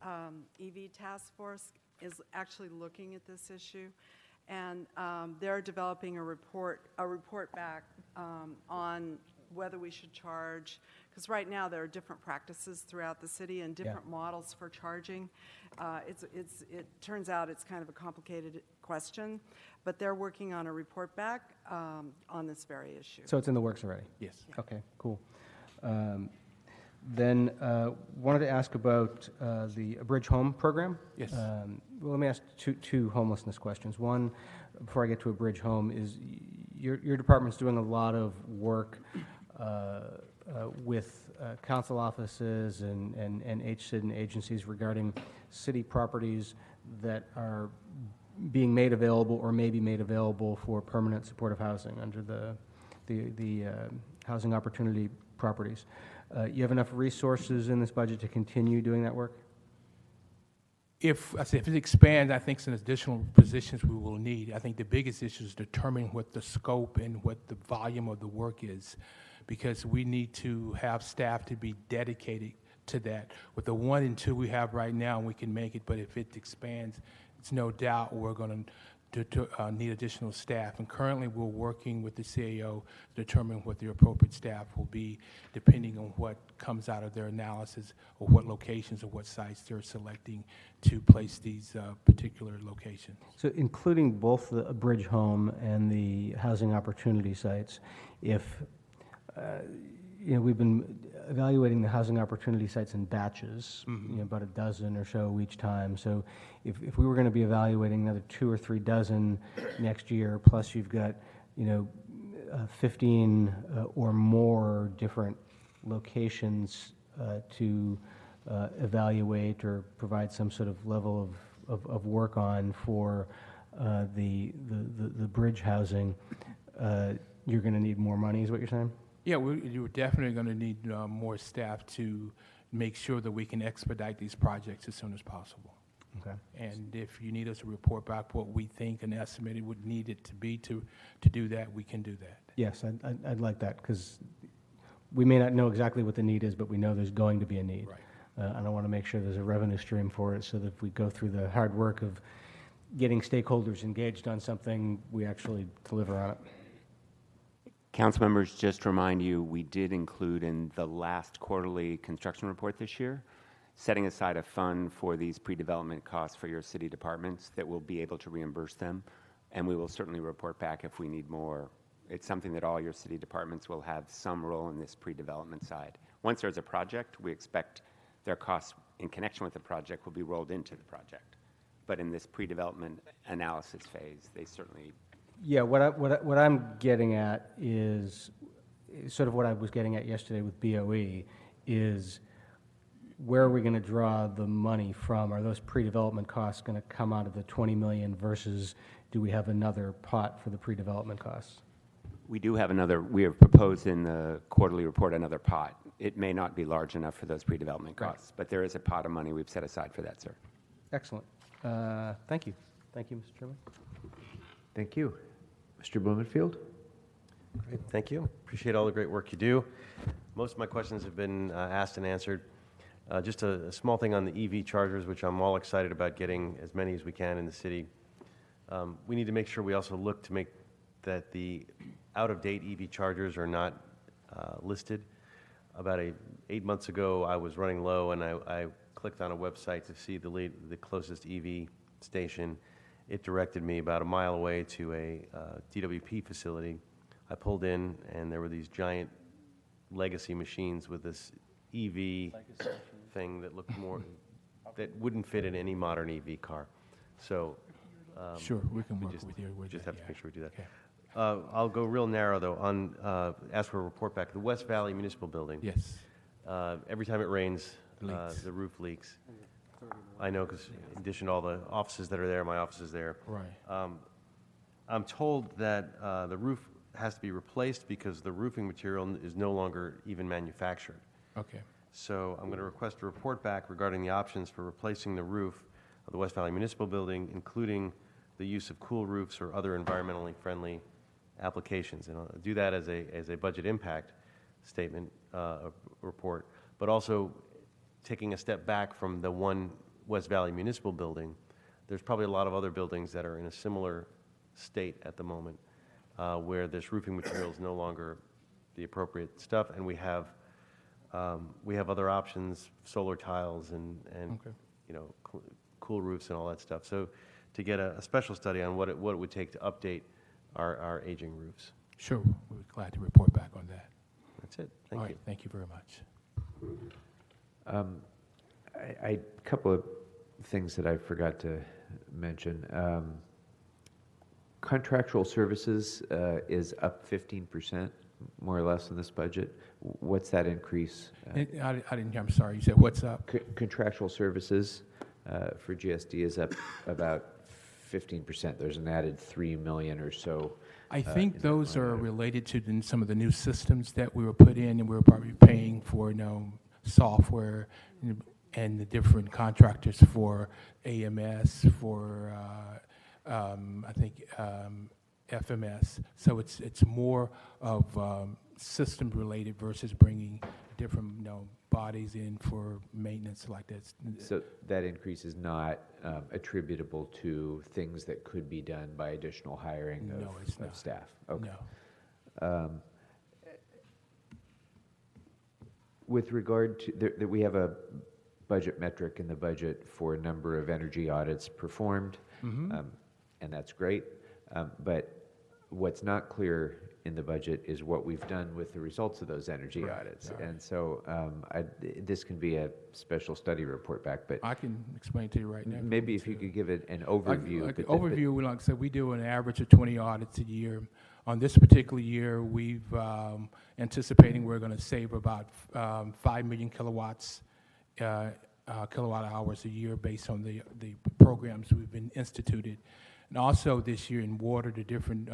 EV task force is actually looking at this issue, and they're developing a report back on whether we should charge, because right now there are different practices throughout the city and different models for charging. It turns out it's kind of a complicated question, but they're working on a report back on this very issue. So it's in the works already? Yes. Okay, cool. Then wanted to ask about the Bridge Home program. Yes. Well, let me ask two homelessness questions. One, before I get to a Bridge Home, is your department's doing a lot of work with council offices and HCID and agencies regarding city properties that are being made available or may be made available for permanent supportive housing under the housing opportunity properties. You have enough resources in this budget to continue doing that work? If it expands, I think some additional positions we will need. I think the biggest issue is determining what the scope and what the volume of the work is, because we need to have staff to be dedicated to that. With the 1 and 2 we have right now, we can make it, but if it expands, it's no doubt we're going to need additional staff. And currently, we're working with the CAO to determine what the appropriate staff will be, depending on what comes out of their analysis or what locations or what sites they're selecting to place these particular locations. So including both the Bridge Home and the housing opportunity sites, if, we've been evaluating the housing opportunity sites in batches, about a dozen or so each time. So if we were going to be evaluating another 2 or 3 dozen next year, plus you've got, 15 or more different locations to evaluate or provide some sort of level of work on for the bridge housing, you're going to need more money, is what you're saying? Yeah, you're definitely going to need more staff to make sure that we can expedite these projects as soon as possible. Okay. And if you need us to report back what we think and estimate it would need it to be to do that, we can do that. Yes, I'd like that, because we may not know exactly what the need is, but we know there's going to be a need. Right. And I want to make sure there's a revenue stream for it, so that if we go through the hard work of getting stakeholders engaged on something, we actually deliver on it. Council members, just to remind you, we did include in the last quarterly construction report this year, setting aside a fund for these pre-development costs for your city departments that will be able to reimburse them, and we will certainly report back if we need more. It's something that all your city departments will have some role in this pre-development side. Once there's a project, we expect their costs in connection with the project will be rolled into the project. But in this pre-development analysis phase, they certainly... Yeah, what I'm getting at is sort of what I was getting at yesterday with BOE, is where are we going to draw the money from? Are those pre-development costs going to come out of the 20 million versus do we have another pot for the pre-development costs? We do have we have proposed in the quarterly report another pot. It may not be large enough for those pre-development costs, but there is a pot of money we've set aside for that, sir. Excellent. Thank you. Thank you, Mr. Chairman. Thank you. Mr. Blumenfield? Great, thank you. Appreciate all the great work you do. Most of my questions have been asked and answered. Just a small thing on the EV chargers, which I'm all excited about getting as many as we can in the city. We need to make sure we also look to make that the out-of-date EV chargers are not listed. About 8 months ago, I was running low, and I clicked on a website to see the closest EV station. It directed me about a mile away to a DWP facility. I pulled in, and there were these giant legacy machines with this EV thing that looked more, that wouldn't fit in any modern EV car. So sure, we can work with you. Just have to make sure we do that. Okay. I'll go real narrow, though, on ask for a report back. The West Valley Municipal Building. Yes. Every time it rains, the roof leaks. I know, because in addition to all the offices that are there, my office is there. Right. I'm told that the roof has to be replaced because the roofing material is no longer even manufactured. Okay. So I'm going to request a report back regarding the options for replacing the roof of the West Valley Municipal Building, including the use of cool roofs or other environmentally friendly applications. And I'll do that as a budget impact statement report, but also taking a step back from the one West Valley Municipal building. There's probably a lot of other buildings that are in a similar state at the moment where this roofing material is no longer the appropriate stuff, and we have other options, solar tiles and Okay. you know, cool roofs and all that stuff. So to get a special study on what it would take to update our aging roofs. Sure, we're glad to report back on that. That's it. All Thank right, you. thank you very much. A couple of things that I forgot to mention. Contractual services is up 15%, more or less, in this budget. What's that increase? I didn't hear, I'm sorry, you said what's up? Contractual services for GSD is up about 15%. There's an added 3 million or so. I think in that those line are item. related to some of the new systems that we were put in, and we're probably paying for, software and the different contractors for AMS, for, I think, FMS. So it's more of system related versus bringing different, bodies in for maintenance like this. So that increase is not attributable to things that could be done by additional hiring No, it's of not. staff? Okay. No. With regard to, that we have a budget metric in the budget for a number of energy audits performed, Mhm. And that's great. But what's not clear in the budget is what we've done with the results of those energy Right, audits. right. And so this can be a special study report back, but I can explain to you right now. maybe if you could give it an overview. Like but- overview, like I said, we do an average of 20 audits a year. On this particular year, we've anticipating we're going to save about 5 million kilowatt hours a year based on the programs we've been instituted. And also this year in water, the different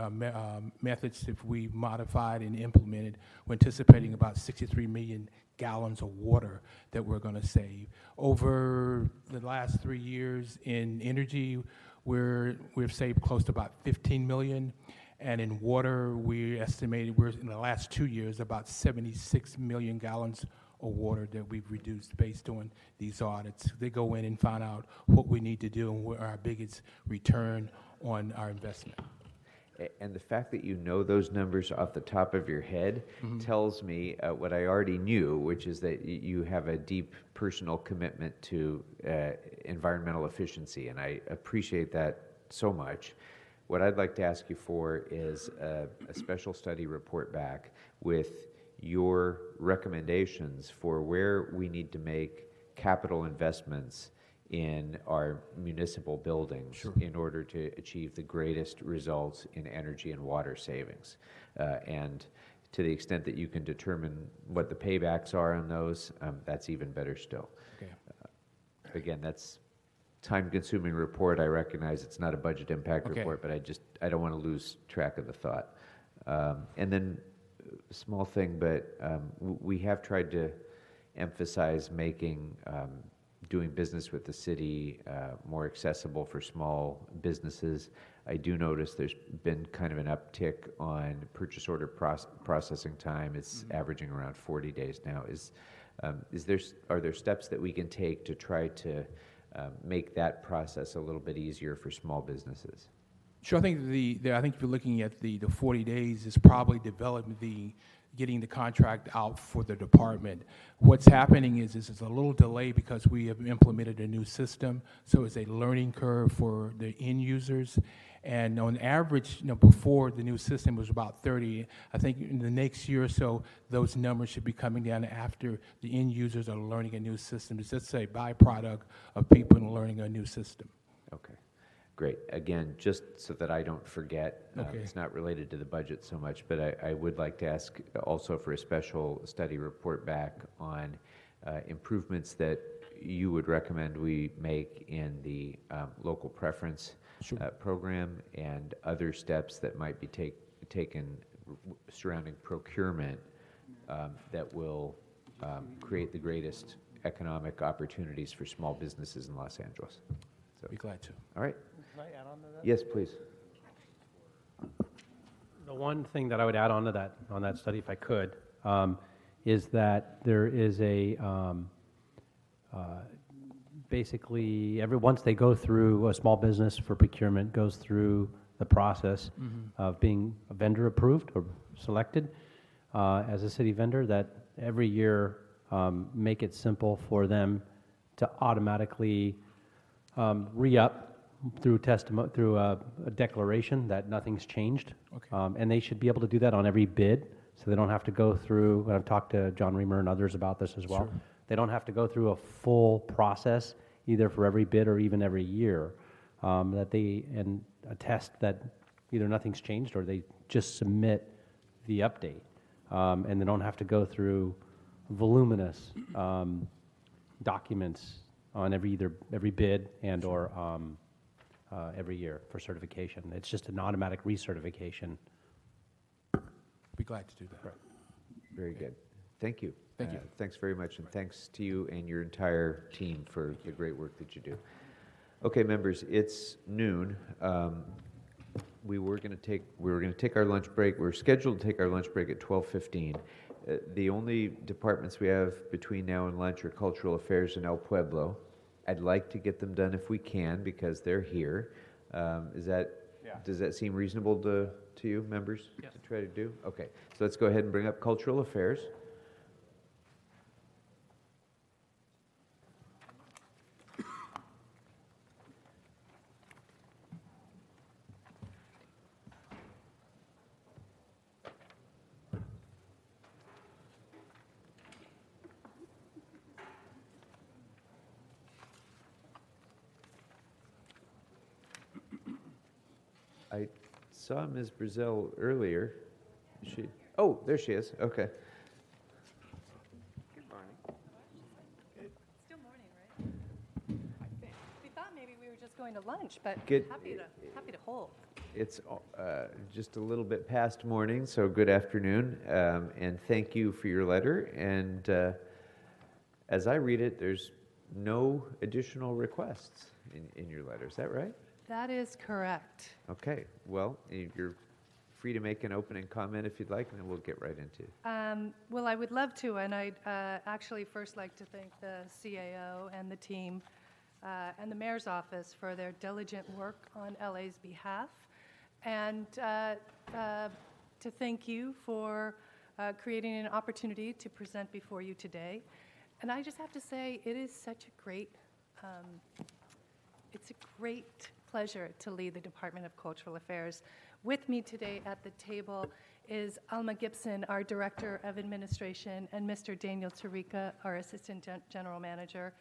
methods that we modified and implemented, we're anticipating about 63 million gallons of water that we're going to save. Over the last 3 years in energy, we've saved close to about 15 million. And in water, we estimated we're in the last 2 years about 76 million gallons of water that we've reduced based on these audits. They go in and find out what we need to do and where our biggest return on our investment. And the fact that you know those numbers off the top of your head tells me what I already knew, which is that you have a deep personal commitment to environmental efficiency, and I appreciate that so much. What I'd like to ask you for is a special study report back with your recommendations for where we need to make capital investments in our municipal buildings in order to achieve the greatest results in energy and water savings. And to the extent that you can determine what the paybacks are on those, that's even better still. Okay. Again, that's time-consuming report. I recognize it's not a budget impact Okay. report, but I don't want to lose track of the thought. And then, small thing, but we have tried to emphasize making doing business with the city more accessible for small businesses. I do notice there's been kind of an uptick on purchase order processing time. It's averaging around 40 days now. Are there steps that we can take to try to make that process a little bit easier for small businesses? Sure, I think I think if you're looking at the 40 days, is probably getting the contract out for the department. What's happening is it's a little delay because we have implemented a new system, so it's a learning curve for the end users. And on average, before the new system was about 30. I think in the next year or so, those numbers should be coming down after the end users are learning a new system. It's just a byproduct of people learning a new system. Okay. Great. Again, just so that I don't forget, Okay. it's not related to the budget so much, but I would like to ask also for a special study report back on improvements that you would recommend we make in the local preference program and other steps that might be taken surrounding procurement that will create the greatest economic opportunities for small businesses in Los Angeles. So, Be glad to. all right. Can I add on to that? Yes, please. The one thing that I would add on to that, on that study, if I could, is that there is a, basically, once they go through, a small business for procurement goes through the process of being a vendor approved or selected as a city vendor, that every year make it simple for them to automatically re-up through through a declaration that nothing's changed. Okay. And they should be able to do that on every bid, so they don't have to go through, and I've talked to John Reamer and others about this as well. Sure. They don't have to go through a full process, either for every bid or even every year, that they, and attest that either nothing's changed or they just submit the update. And they don't have to go through voluminous documents on every bid and or every year for certification. It's just an automatic recertification. Be glad to do that. Right. Very good. Thank you. Thank you. Thanks very much, and thanks to you and your entire team for the great work that you do. Okay, members, it's noon. We were going to take our lunch break. We're scheduled to take our lunch break at 12:15. The only departments we have between now and lunch are Cultural Affairs and El Pueblo. I'd like to get them done if we can because they're here. Does that seem reasonable to you, members? Yes. To try to do? Okay, so let's go ahead and bring up Cultural Affairs. I saw Ms. Brazil earlier. Oh, there she is. Okay. Good morning. Still morning, right? We thought maybe we were just going to lunch, but Good. happy to hold. It's just a little bit past morning, so good afternoon, and thank you for your letter. And as I read it, there's no additional requests in your letter. Is that right? That is correct. Okay. Well, you're free to make an opening comment if you'd like, and then we'll get right into it. Well, I would love to, and I'd actually first like to thank the CAO and the team and the mayor's office for their diligent work on LA's behalf, and to thank you for creating an opportunity to present before you today. And I just have to say, it is such a great, it's a great pleasure to lead the Department of Cultural Affairs. With me today at the table is Alma Gibson, our Director of Administration, and Mr. Daniel Tarica, our Assistant General Manager.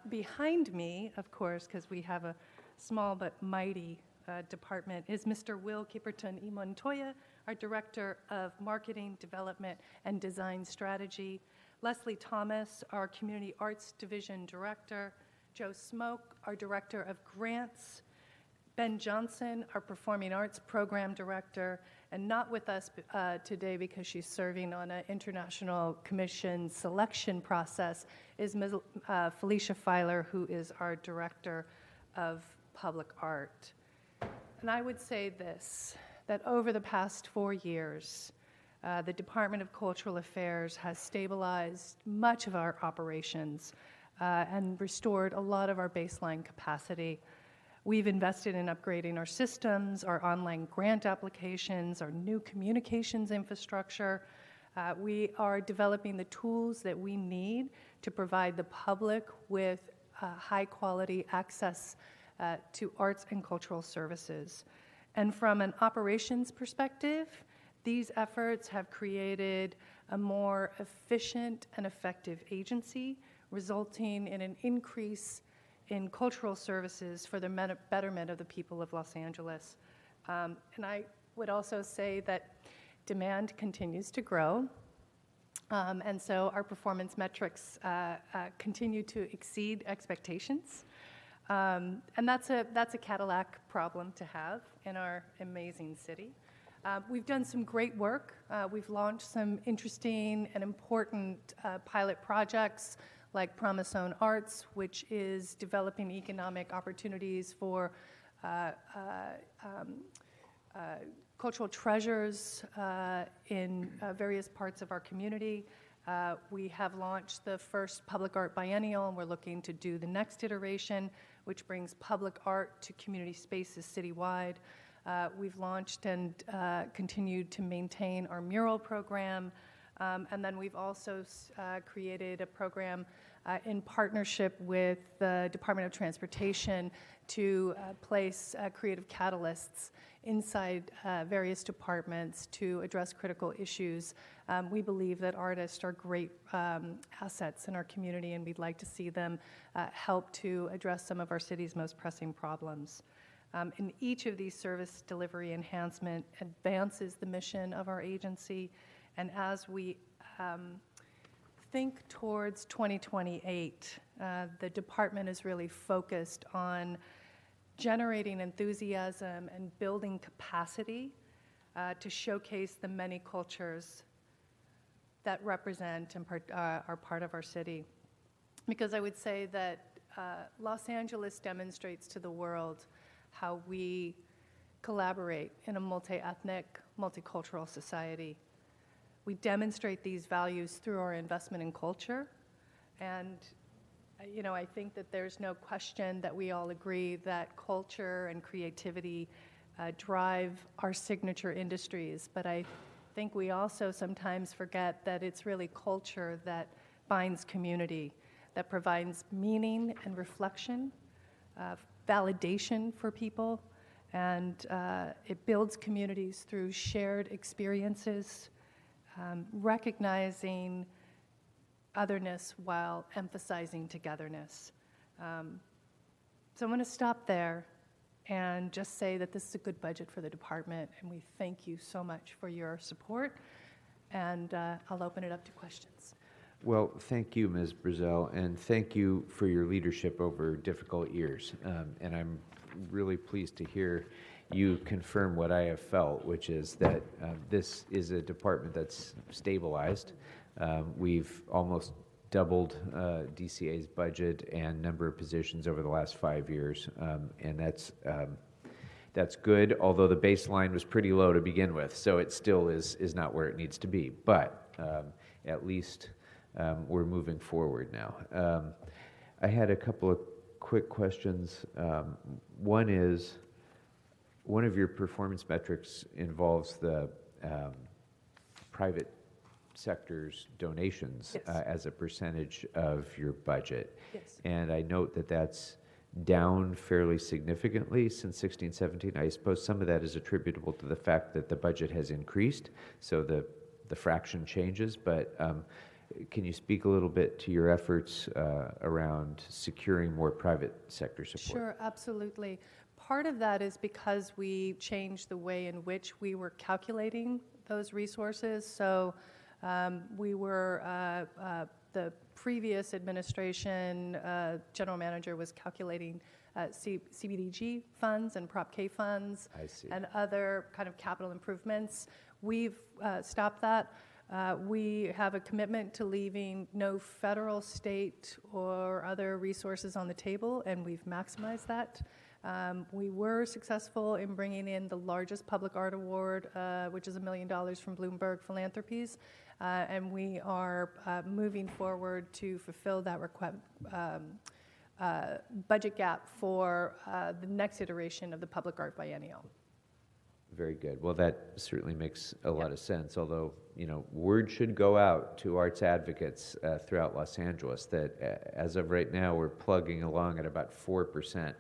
Behind me, of course, because we have a small but mighty department, is Mr. Will Kipperton y Montoya, our Director of Marketing, Development, and Design Strategy. Leslie Thomas, our Community Arts Division Director. Joe Smoke, our Director of Grants. Ben Johnson, our Performing Arts Program Director, and not with us today because she's serving on an International Commission selection process, is Ms. Felicia Filer, who is our Director of Public Art. And I would say this, that over the past 4 years, the Department of Cultural Affairs has stabilized much of our operations and restored a lot of our baseline capacity. We've invested in upgrading our systems, our online grant applications, our new communications infrastructure. We are developing the tools that we need to provide the public with high-quality access to arts and cultural services. And from an operations perspective, these efforts have created a more efficient and effective agency, resulting in an increase in cultural services for the betterment of the people of Los Angeles. And I would also say that demand continues to grow, and so our performance metrics continue to exceed expectations. And that's a Cadillac problem to have in our amazing city. We've done some great work. We've launched some interesting and important pilot projects like Promise Own Arts, which is developing economic opportunities for cultural treasures in various parts of our community. We have launched the first public art biennial, and we're looking to do the next iteration, which brings public art to community spaces citywide. We've launched and continued to maintain our mural program, and then we've also created a program in partnership with the Department of Transportation to place creative catalysts inside various departments to address critical issues. We believe that artists are great assets in our community, and we'd like to see them help to address some of our city's most pressing problems. In each of these service delivery enhancement advances the mission of our agency, and as we think towards 2028, the department is really focused on generating enthusiasm and building capacity to showcase the many cultures that represent and are part of our city. Because I would say that Los Angeles demonstrates to the world how we collaborate in a multi-ethnic, multicultural society. We demonstrate these values through our investment in culture, and I think that there's no question that we all agree that culture and creativity drive our signature industries, but I think we also sometimes forget that it's really culture that binds community, that provides meaning and reflection, validation for people, and it builds communities through shared experiences, recognizing otherness while emphasizing togetherness. So I'm going to stop there and just say that this is a good budget for the department, and we thank you so much for your support, and I'll open it up to questions. Well, thank you, Ms. Brazel, and thank you for your leadership over difficult years. And I'm really pleased to hear you confirm what I have felt, which is that this is a department that's stabilized. We've almost doubled DCA's budget and number of positions over the last 5 years, and that's good, although the baseline was pretty low to begin with, so it still is not where it needs to be. But at least we're moving forward now. I had a couple of quick questions. One is, one of your performance metrics involves the private sector's donations as a percentage of your budget. Yes. And I note that that's down fairly significantly since 16-17. I suppose some of that is attributable to the fact that the budget has increased, so the fraction changes, but can you speak a little bit to your efforts around securing more private sector support? Sure, absolutely. Part of that is because we changed the way in which we were calculating those resources. So we were, the previous administration general manager was calculating CBDG funds and Prop K funds and other kind of capital improvements. We've stopped that. We have a commitment to leaving no federal, state, or other resources on the table, and we've maximized that. We were successful in bringing in the largest public art award, which is $1 million from Bloomberg Philanthropies, and we are moving forward to fulfill that budget gap for the next iteration of the public art biennial. Very good. Well, that certainly makes a lot of sense, although, word should go out to arts advocates throughout Los Angeles that as of right now, we're plugging along at about 4%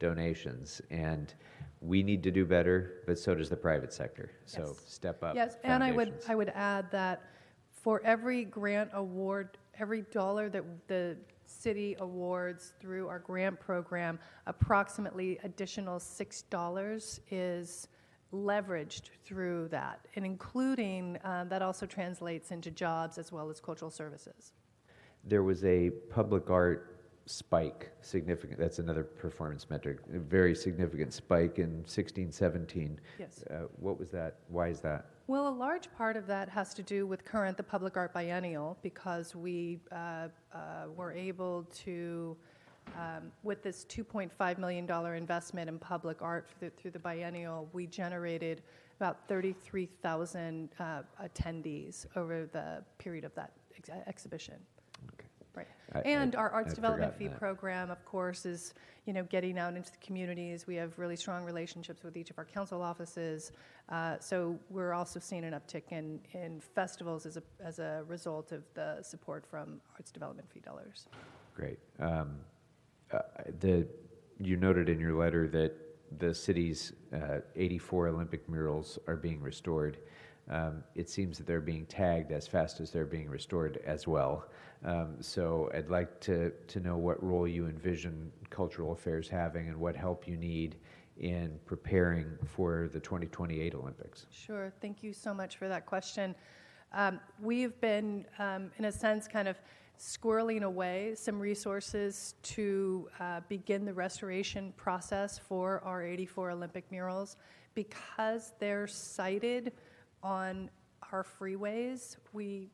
donations, and we need to do better, but so does the private sector. So step up. Yes, and I would add that for every grant award, every dollar that the city awards through our grant program, approximately additional $6 is leveraged through that, and including that also translates into jobs as well as cultural services. There was a public art spike, significant, that's another performance metric, a very significant spike in 16-17. Yes. What was that? Why is that? Well, a large part of that has to do with the Public Art Biennial, because we were able to With this $2.5 million investment in public art through the biennial, we generated about 33,000 attendees over the period of that exhibition. Right. And our arts I'd development fee forgotten that. program, of course, is, you know, getting out into the communities. We have really strong relationships with each of our council offices. So we're also seeing an uptick in festivals as a result of the support from arts development fee dollars. Great. You noted in your letter that the city's 84 Olympic murals are being restored. It seems that they're being tagged as fast as they're being restored as well. So I'd like to know what role you envision cultural affairs having and what help you need in preparing for the 2028 Olympics. Sure. Thank you so much for that question. We've been, in a sense, kind of squirreling away some resources to begin the restoration process for our 84 Olympic murals. Because they're sited on our freeways, we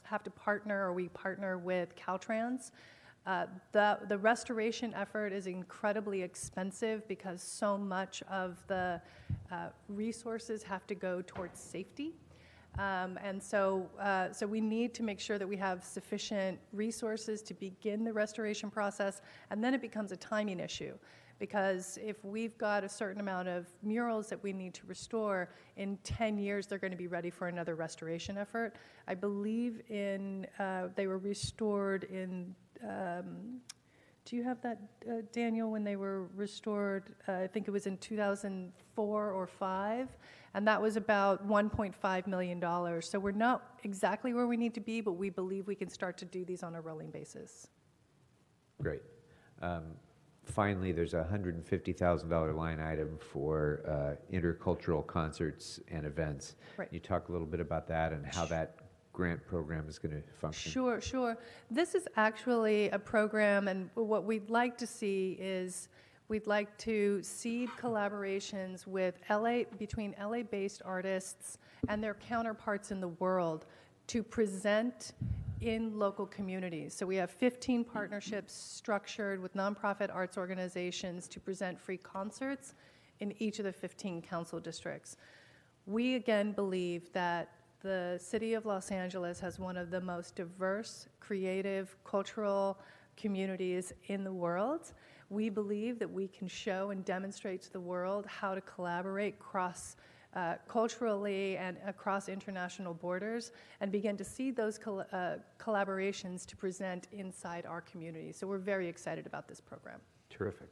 have to partner, or we partner with Caltrans. The restoration effort is incredibly expensive because so much of the resources have to go towards safety. And so we need to make sure that we have sufficient resources to begin the restoration process, and then it becomes a timing issue. Because if we've got a certain amount of murals that we need to restore, in 10 years they're going to be ready for another restoration effort. I believe they were restored in, do you have that, Daniel, when they were restored? I think it was in 2004 or 5, and that was about $1.5 million. So we're not exactly where we need to be, but we believe we can start to do these on a rolling basis. Great. Finally, there's a $150,000 line item for intercultural concerts and events. Right. You talk a little bit about that and how that grant program is going to function. Sure. This is actually a program, and what we'd like to see is we'd like to seed collaborations with between LA-based artists and their counterparts in the world to present in local communities. So we have 15 partnerships structured with nonprofit arts organizations to present free concerts in each of the 15 council districts. We again believe that the city of Los Angeles has one of the most diverse, creative, cultural communities in the world. We believe that we can show and demonstrate to the world how to collaborate culturally and across international borders, and begin to see those collaborations to present inside our community. So we're very excited about this program. Terrific.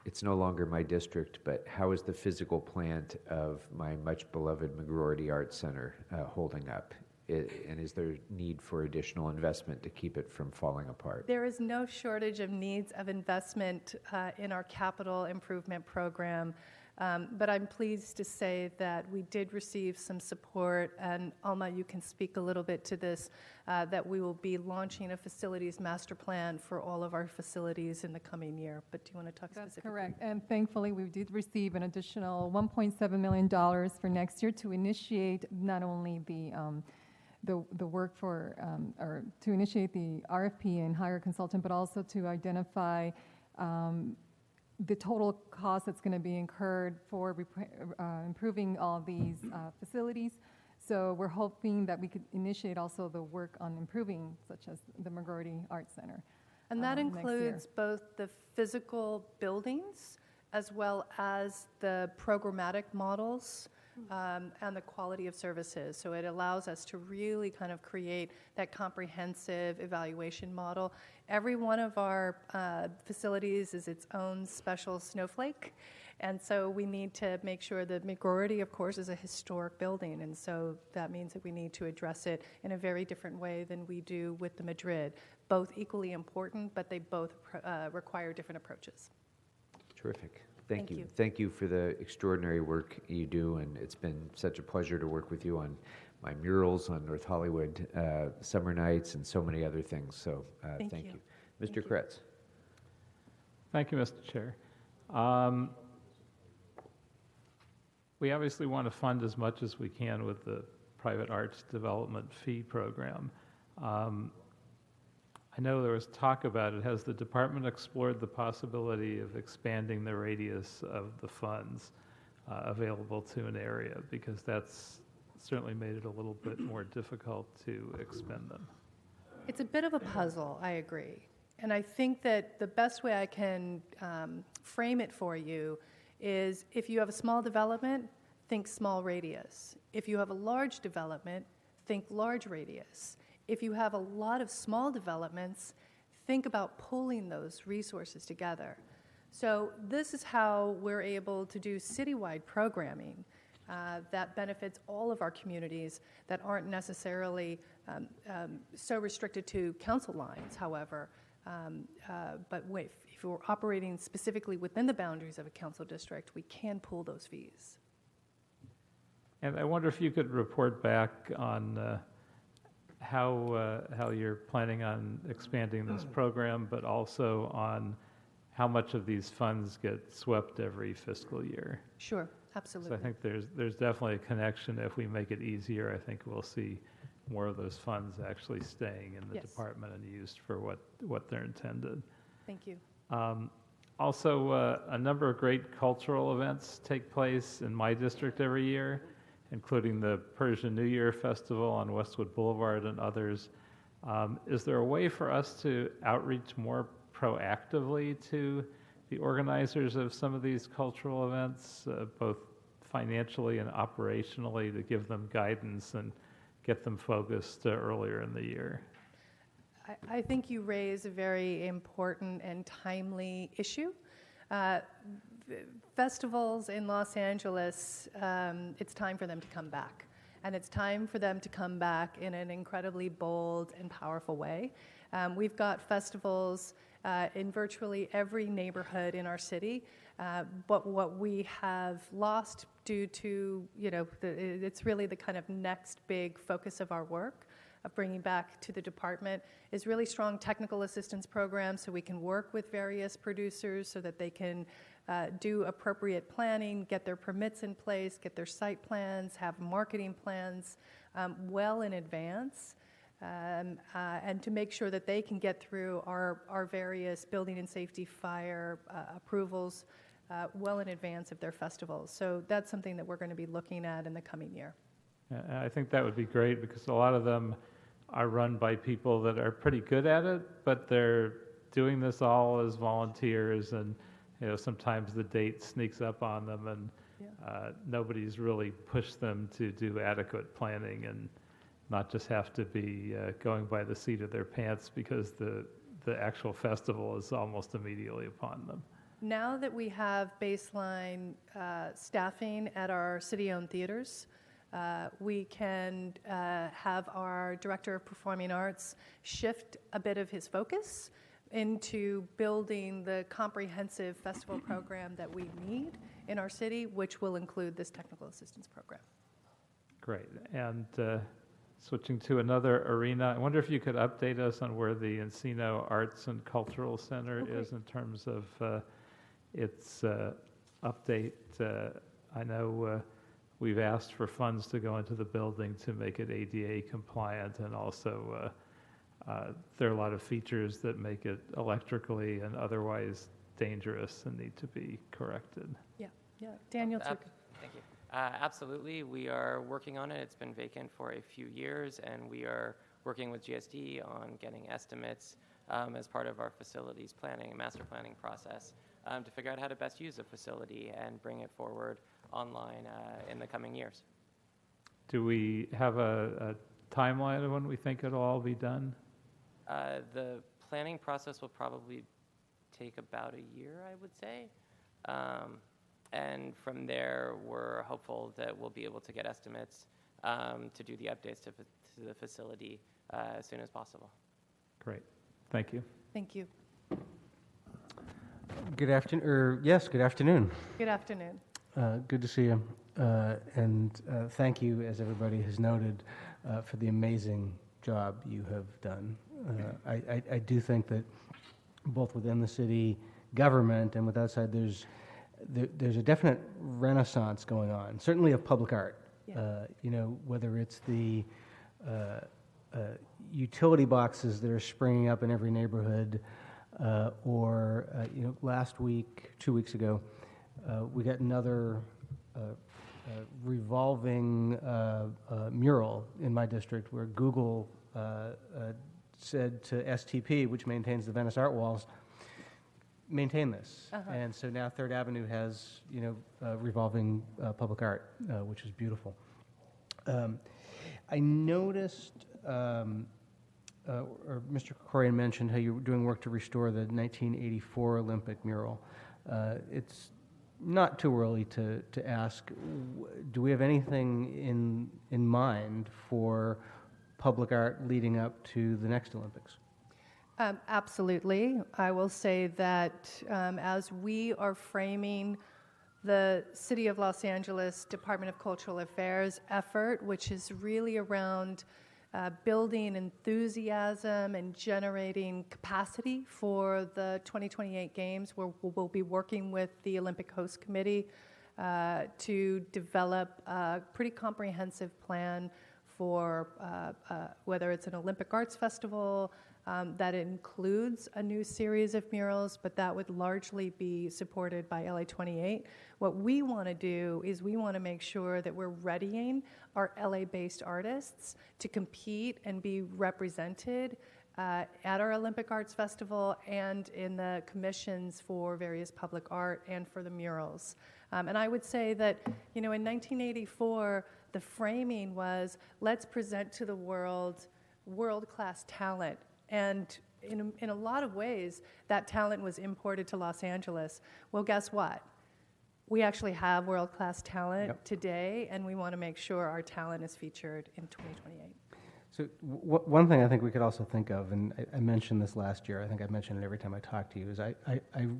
It's no longer my district, but how is the physical plant of my much beloved McGroarty Arts Center holding up? And is there need for additional investment to keep it from falling apart? There is no shortage of needs of investment in our capital improvement program. But I'm pleased to say that we did receive some support, and Alma, you can speak a little bit to this, that we will be launching a facilities master plan for all of our facilities in the coming year. But do you want to talk That's specifically? correct. And thankfully, we did receive an additional $1.7 million for next year to initiate not only the work for, or to initiate the RFP and hire a consultant, but also to identify the total cost that's going to be incurred for improving all these facilities. So we're hoping that we could initiate also the work on improving, such as the McGroarty Arts Center. And that next year. includes both the physical buildings as well as the programmatic models and the quality of services. So it allows us to really kind of create that comprehensive evaluation model. Every one of our facilities is its own special snowflake. And so we need to make sure that McGroarty, of course, is a historic building. And so that means that we need to address it in a very different way than we do with the Madrid. Both equally important, but they both require different approaches. Terrific. Thank you. Thank you for the extraordinary work you do, and it's been such a pleasure to work with you on my murals on North Hollywood summer nights and so many other things. So thank you. Mr. Kretz. Thank you, Mr. Chair. We obviously want to fund as much as we can with the private arts development fee program. I know there was talk about it. Has the department explored the possibility of expanding the radius of the funds available to an area? Because that's certainly made it a little bit more difficult to expend them. It's a bit of a puzzle, I agree. And I think that the best way I can frame it for you is if you have a small development, think small radius. If you have a large development, think large radius. If you have a lot of small developments, think about pulling those resources together. So this is how we're able to do citywide programming that benefits all of our communities that aren't necessarily so restricted to council lines, however. But if we're operating specifically within the boundaries of a council district, we can pull those fees. And I wonder if you could report back on how you're planning on expanding this program, but also on how much of these funds get swept every fiscal year. Sure, absolutely. So I think there's definitely a connection. If we make it easier, I think we'll see more of those funds actually staying in the department and used for what they're intended. Thank you. Also, a number of great cultural events take place in my district every year, including the Persian New Year Festival on Westwood Boulevard and others. Is there a way for us to outreach more proactively to the organizers of some of these cultural events, both financially and operationally, to give them guidance and get them focused earlier in the year? I think you raise a very important and timely issue. Festivals in Los Angeles, it's time for them to come back. And it's time for them to come back in an incredibly bold and powerful way. We've got festivals in virtually every neighborhood in our city, but what we have lost due to, it's really the kind of next big focus of our work, of bringing back to the department, is really strong technical assistance programs so we can work with various producers so that they can do appropriate planning, get their permits in place, get their site plans, have marketing plans well in advance, and to make sure that they can get through our various building and safety, fire approvals well in advance of their festivals. So that's something that we're going to be looking at in the coming year. I think that would be great because a lot of them are run by people that are pretty good at it, but they're doing this all as volunteers, and sometimes the date sneaks up on them, and nobody's really pushed them to do adequate planning and not just have to be going by the seat of their pants because the actual festival is almost immediately upon them. Now that we have baseline staffing at our city-owned theaters, we can have our Director of Performing Arts shift a bit of his focus into building the comprehensive festival program that we need in our city, which will include this technical assistance program. Great. And switching to another arena, I wonder if you could update us on where the Encino Arts and Cultural Center is in terms of its update. I know we've asked for funds to go into the building to make it ADA compliant, and also there are a lot of features that make it electrically and otherwise dangerous and need to be corrected. Yeah. Daniel, Thank you. Absolutely, we are working on it. It's been vacant for a few years, and we are working with GSD on getting estimates as part of our facilities planning and master planning process to figure out how to best use the facility and bring it forward online in the coming years. Do we have a timeline of when we think it'll all be done? The planning process will probably take about a year, I would say. And from there, we're hopeful that we'll be able to get estimates to do the updates to the facility as soon as possible. Great. Thank you. Thank you. Good afternoon, yes, good afternoon. Good afternoon. Good to see you. And thank you, as everybody has noted, for the amazing job you have done. I do think that both within the city government and with outside, there's a definite renaissance going on, certainly of public art. Yeah. Whether it's the utility boxes that are springing up in every neighborhood, last week, 2 weeks ago, we got another revolving mural in my district where Google said to STP, which maintains the Venice Art Walls, maintain this. And so now Third Avenue has, revolving public art, which is beautiful. I noticed, or Mr. Krikorian mentioned how you were doing work to restore the 1984 Olympic mural. It's not too early to ask, do we have anything in mind for public art leading up to the next Olympics? Absolutely. I will say that as we are framing the City of Los Angeles Department of Cultural Affairs effort, which is really around building enthusiasm and generating capacity for the 2028 Games, where we'll be working with the Olympic Host Committee to develop a pretty comprehensive plan for whether it's an Olympic Arts Festival that includes a new series of murals, but that would largely be supported by LA 28. What we want to do is we want to make sure that we're readying our LA-based artists to compete and be represented at our Olympic Arts Festival and in the commissions for various public art and for the murals. And I would say that, in 1984, the framing was, let's present to the world world-class talent. And in a lot of ways, that talent was imported to Los Angeles. Well, guess what? We actually have world-class talent today, and we want to make sure our talent is featured in 2028. So one thing I think we could also think of, and I mentioned this last year, I think I mentioned it every time I talk to you, is I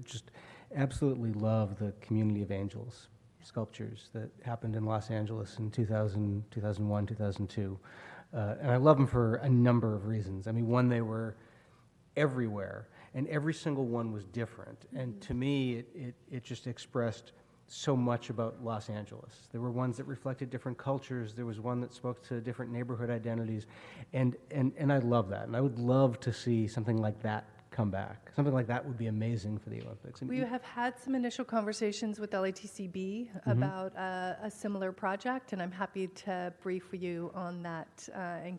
just absolutely love the Community of Angels sculptures that happened in Los Angeles in 2000, 2001, 2002. And I love them for a number of reasons. I mean, one, they were everywhere, and every single one was different. And to me, it just expressed so much about Los Angeles. There were ones that reflected different cultures. There was one that spoke to different neighborhood identities. And I love that. And I would love to see something like that come back. Something like that would be amazing for the Olympics. We have had some initial conversations with LATCB about a similar project, and I'm happy to brief you on that and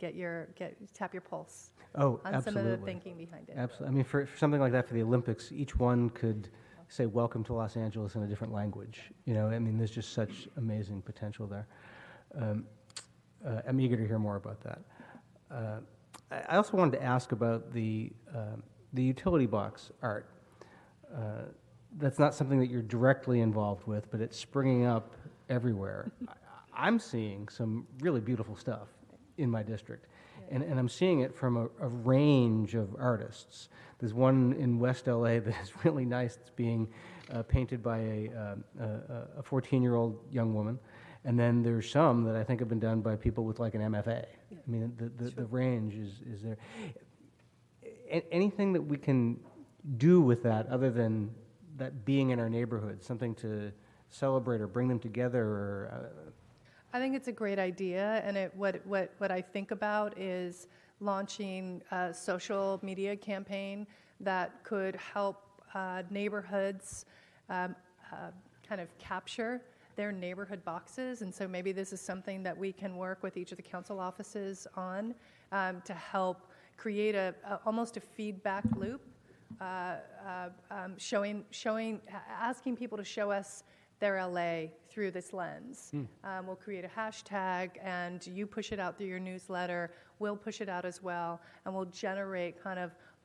tap your pulse on absolutely. some of the thinking behind it. Absolutely. I mean, for something like that for the Olympics, each one could say "Welcome to Los Angeles" in a different language. I mean, there's just such amazing potential there. I'm eager to hear more about that. I also wanted to ask about the utility box art. That's not something that you're directly involved with, but it's springing up everywhere. I'm seeing some really beautiful stuff in my district, and I'm seeing it from a range of artists. There's one in West LA that is really nice. It's being painted by a 14-year-old young woman, and then there's some that I think have been done by people with like an MFA. I mean, the range is there. Anything that we can do with that other than that being in our neighborhood, something to celebrate or bring them together? Or, I think it's a great idea, and what I think about is launching a social media campaign that could help neighborhoods kind of capture their neighborhood boxes. And so maybe this is something that we can work with each of the council offices on to help create almost a feedback loop, asking people to show us their LA through this lens. We'll create a hashtag, and you push it out through your newsletter. We'll push it out as well, and we'll generate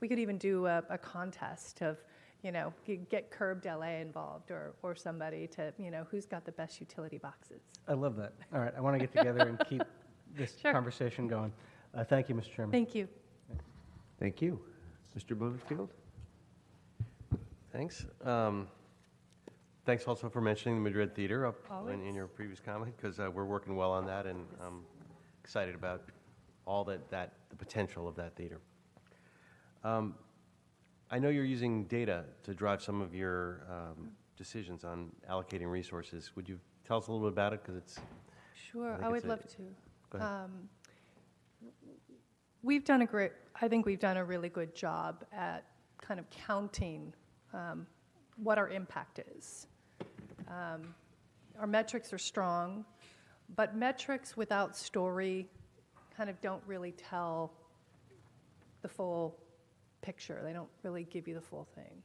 we could even do a contest of, get Curbed LA involved or somebody to, who's got the best utility boxes. I love that. All right, I want to get together and keep this conversation going. Thank you, Mr. Chairman. Thank you. Thank you. Mr. Blumenfield? Thanks. Thanks also for mentioning the Madrid Theater up in your previous comment, because we're working well on that, and I'm excited about all the potential of that theater. I know you're using data to drive some of your decisions on allocating resources. Would you tell us a little bit about it? Because it's Sure, I would love to. Go ahead. I think we've done a really good job at kind of counting what our impact is. Our metrics are strong, but metrics without story kind of don't really tell the full picture. They don't really give you the full thing.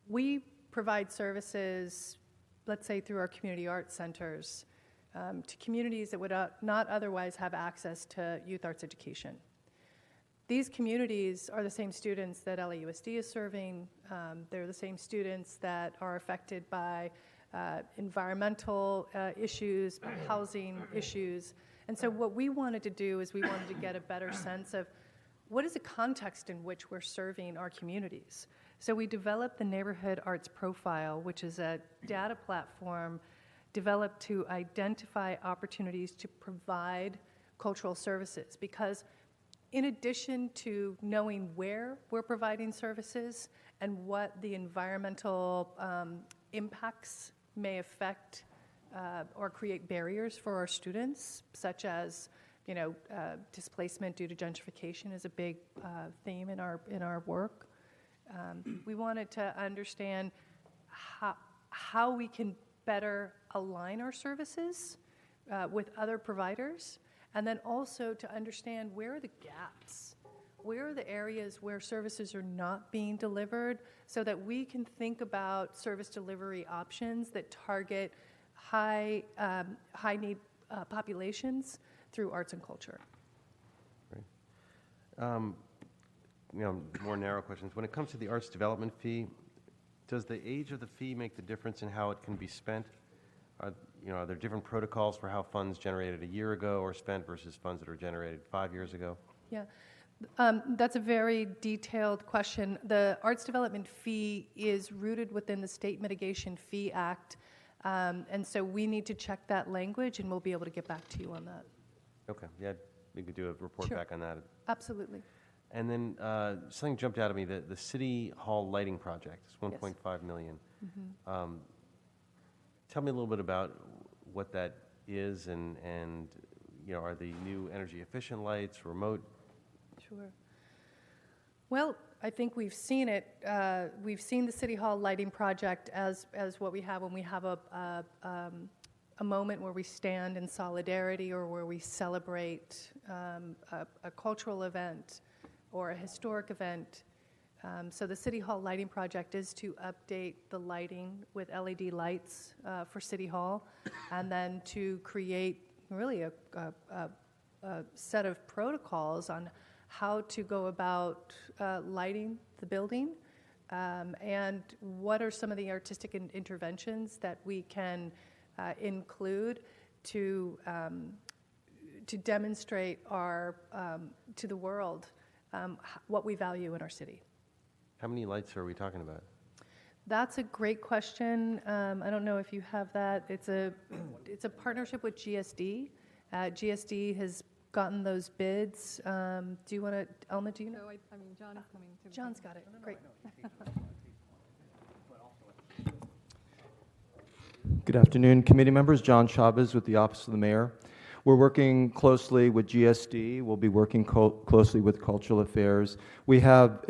We provide services, let's say through our community arts centers, to communities that would not otherwise have access to youth arts education. These communities are the same students that LAUSD is serving. They're the same students that are affected by environmental issues, by housing issues. And so what we wanted to do is we wanted to get a better sense of what is the context in which we're serving our communities. So we developed the Neighborhood Arts Profile, which is a data platform developed to identify opportunities to provide cultural services. Because in addition to knowing where we're providing services and what the environmental impacts may affect or create barriers for our students, such as displacement due to gentrification is a big theme in our work. We wanted to understand how we can better align our services with other providers, and then also to understand where are the gaps, where are the areas where services are not being delivered, so that we can think about service delivery options that target high need populations through arts and culture. More narrow questions. When it comes to the arts development fee, does the age of the fee make the difference in how it can be spent? Are there different protocols for how funds generated a year ago or spent versus funds that are generated 5 years ago? Yeah, that's a very detailed question. The arts development fee is rooted within the State Mitigation Fee Act, and so we need to check that language, and we'll be able to get back to you on that. Okay, yeah, we could do a report Sure. back on that. Absolutely. And then something jumped out at me, the City Hall lighting project, it's 1.5 million. Mhm. Tell me a little bit about what that is and are the new energy efficient lights, remote? Sure. Well, I think we've seen it. We've seen the City Hall lighting project as what we have when we have a moment where we stand in solidarity or where we celebrate a cultural event or a historic event. So the City Hall lighting project is to update the lighting with LED lights for City Hall, and then to create really a set of protocols on how to go about lighting the building, and what are some of the artistic interventions that we can include to demonstrate to the world what we value in our city. How many lights are we talking about? That's a great question. I don't know if you have that. It's a partnership with GSD. GSD has gotten those bids. Do you want to, Elma, do you know? So I mean, John is coming to. John's got it. Great. Good afternoon, committee members. John Chavez with the Office of the Mayor. We're working closely with GSD. We'll be working closely with Cultural Affairs. We have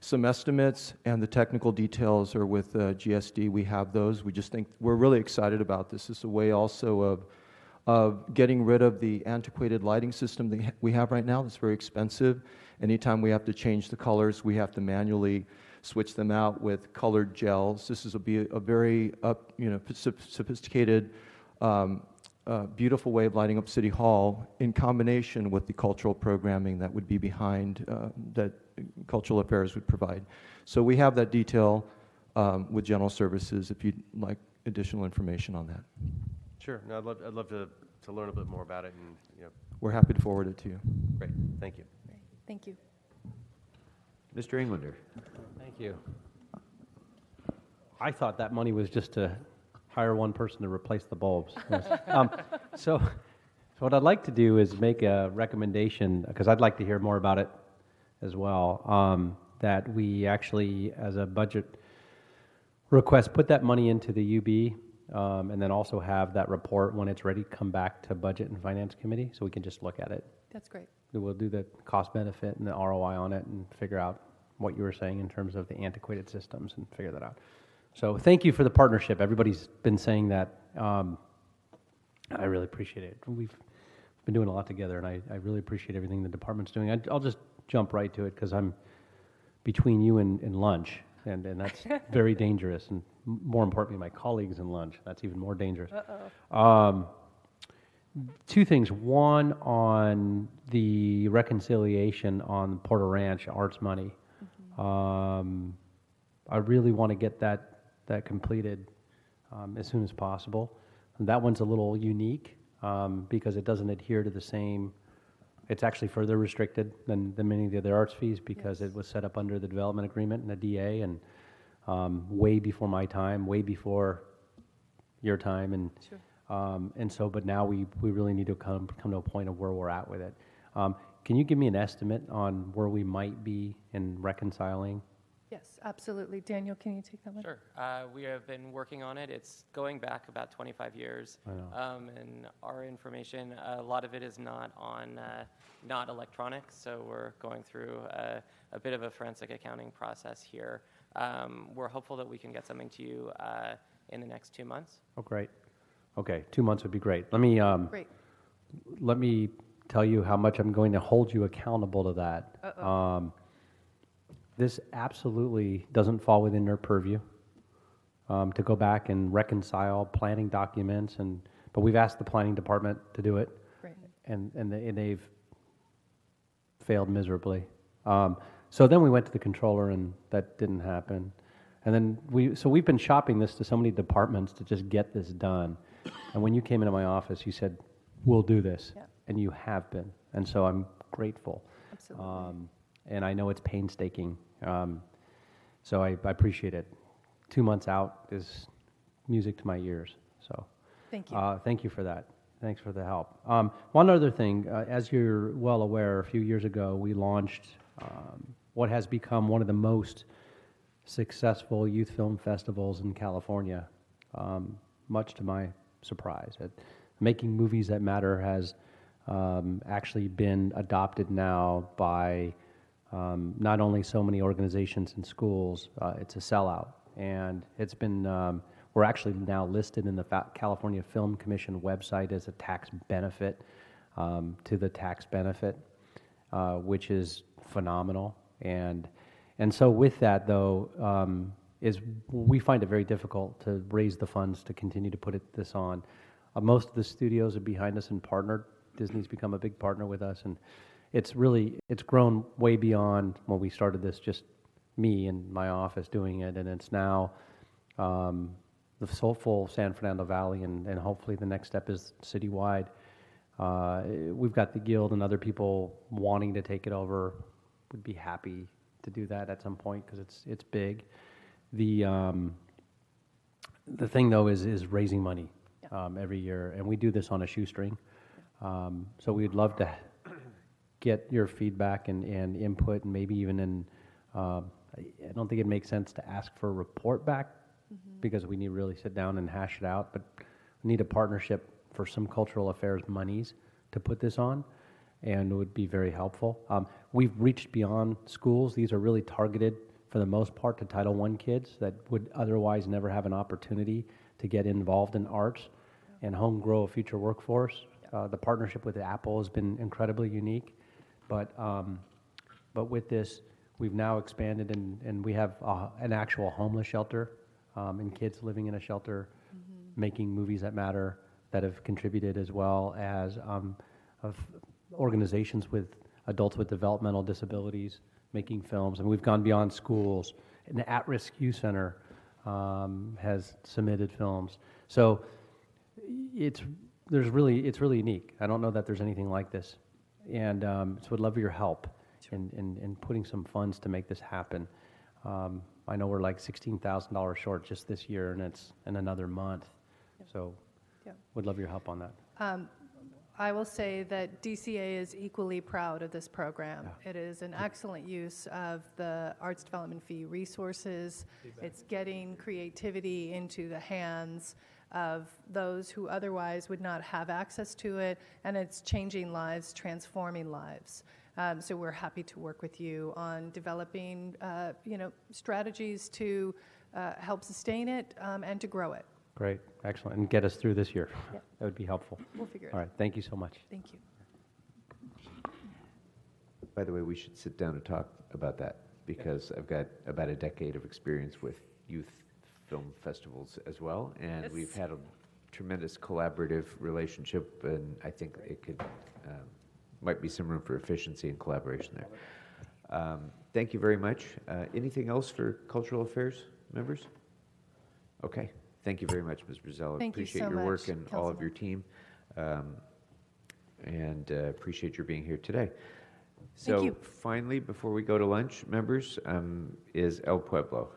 some estimates, and the technical details are with GSD. We have those. We just think we're really excited about this. It's a way also of getting rid of the antiquated lighting system that we have right now. That's very expensive. Anytime we have to change the colors, we have to manually switch them out with colored gels. This will be a very sophisticated, beautiful way of lighting up City Hall in combination with the cultural programming that would be behind that Cultural Affairs would provide. So we have that detail with General Services if you'd like additional information on that. Sure. No, I'd love to learn a bit more about it, and We're happy to forward it to you. Great. Thank you. Thank you. Mr. Englander. Thank you. I thought that money was just to hire one person to replace the bulbs. So what I'd like to do is make a recommendation, because I'd like to hear more about it as well, that we actually, as a budget request, put that money into the UB and then also have that report when it's ready come back to Budget and Finance Committee so we can just look at it. That's great. We'll do the cost benefit and the ROI on it and figure out what you were saying in terms of the antiquated systems and figure that out. So thank you for the partnership. Everybody's been saying that. I really appreciate it. We've been doing a lot together, and I really appreciate everything the department's doing. I'll just jump right to it because I'm between you and lunch, and that's very dangerous. And more importantly, my colleagues in lunch. That's even more dangerous. Two things. One, on the reconciliation on Porter Ranch arts money. I really want to get that completed as soon as possible. And that one's a little unique because it doesn't adhere to the same. It's actually further restricted than many of the other arts fees because it was set up under the development agreement and a DA, and way before my time, way before your time, and but now we really need to come to a point of where we're at with it. Can you give me an estimate on where we might be in reconciling? Yes, absolutely. Daniel, can you take that one? Sure. We have been working on it. It's going back about 25 years. I know. And our information, a lot of it is not electronic, so we're going through a bit of a forensic accounting process here. We're hopeful that we can get something to you in the next 2 months. Oh, great. Okay, 2 months would be great. Let me tell you how much I'm going to hold you accountable to that. This absolutely doesn't fall within their purview to go back and reconcile planning documents, but we've asked the planning department to do it, and they've failed miserably. So then we went to the controller, and that didn't happen. And then we've been shopping this to so many departments to just get this done. And when you came into my office, you said, "We'll do this," and you have been, and so I'm grateful. Absolutely. And I know it's painstaking, so I appreciate it. 2 months out is music to my ears. So thank you. Thank you for that. Thanks for the help. One other thing, as you're well aware, a few years ago we launched what has become one of the most successful youth film festivals in California, much to my surprise. Making Movies That Matter has actually been adopted now by not only so many organizations and schools, it's a sellout. And it's been, we're actually now listed in the California Film Commission website as a tax benefit to the tax benefit, which is phenomenal. And so with that, though, we find it very difficult to raise the funds to continue to put this on. Most of the studios are behind us and partnered. Disney's become a big partner with us, and it's grown way beyond when we started this, just me in my office doing it, and it's now the full San Fernando Valley, and hopefully the next step is citywide. We've got the Guild and other people wanting to take it over. Would be happy to do that at some point because it's big. The thing though is raising money every year, and we do this on a shoestring. So we'd love to get your feedback and input, and maybe even I don't think it makes sense to ask for a report back because we need to really sit down and hash it out, but we need a partnership for some cultural affairs monies to put this on, and it would be very helpful. We've reached beyond schools. These are really targeted for the most part to Title I kids that would otherwise never have an opportunity to get involved in arts and home grow a future workforce. The partnership with Apple has been incredibly unique, but with this, we've now expanded and we have an actual homeless shelter and kids living in a shelter, Making Movies That Matter, that have contributed, as well as of organizations with adults with developmental disabilities making films, and we've gone beyond schools. And the At-Risk Youth Center has submitted films. So it's really unique. I don't know that there's anything like this, and so would love your help in putting some funds to make this happen. I know we're like $16,000 short just this year, and it's in another month. So would love your help on that. I will say that DCA is equally proud of this program. It is an excellent use of the arts development fee resources. It's getting creativity into the hands of those who otherwise would not have access to it, and it's changing lives, transforming lives. So we're happy to work with you on developing, strategies to help sustain it and to grow it. Great, excellent, and get us through this year. Yep. That would be helpful. We'll figure it All out. right, thank you so much. Thank you. By the way, we should sit down and talk about that, because I've got about a decade of experience with youth film festivals as well, and Yes. we've had a tremendous collaborative relationship, and I think it could, might be some room for efficiency and collaboration there. Thank you very much. Anything else for Cultural Affairs members? Okay, thank you very much, Ms. Brazell. Thank you Appreciate so your work much, and all of your Councilman. team, and appreciate your being here today. Thank So you. finally, before we go to lunch, members, is El Pueblo.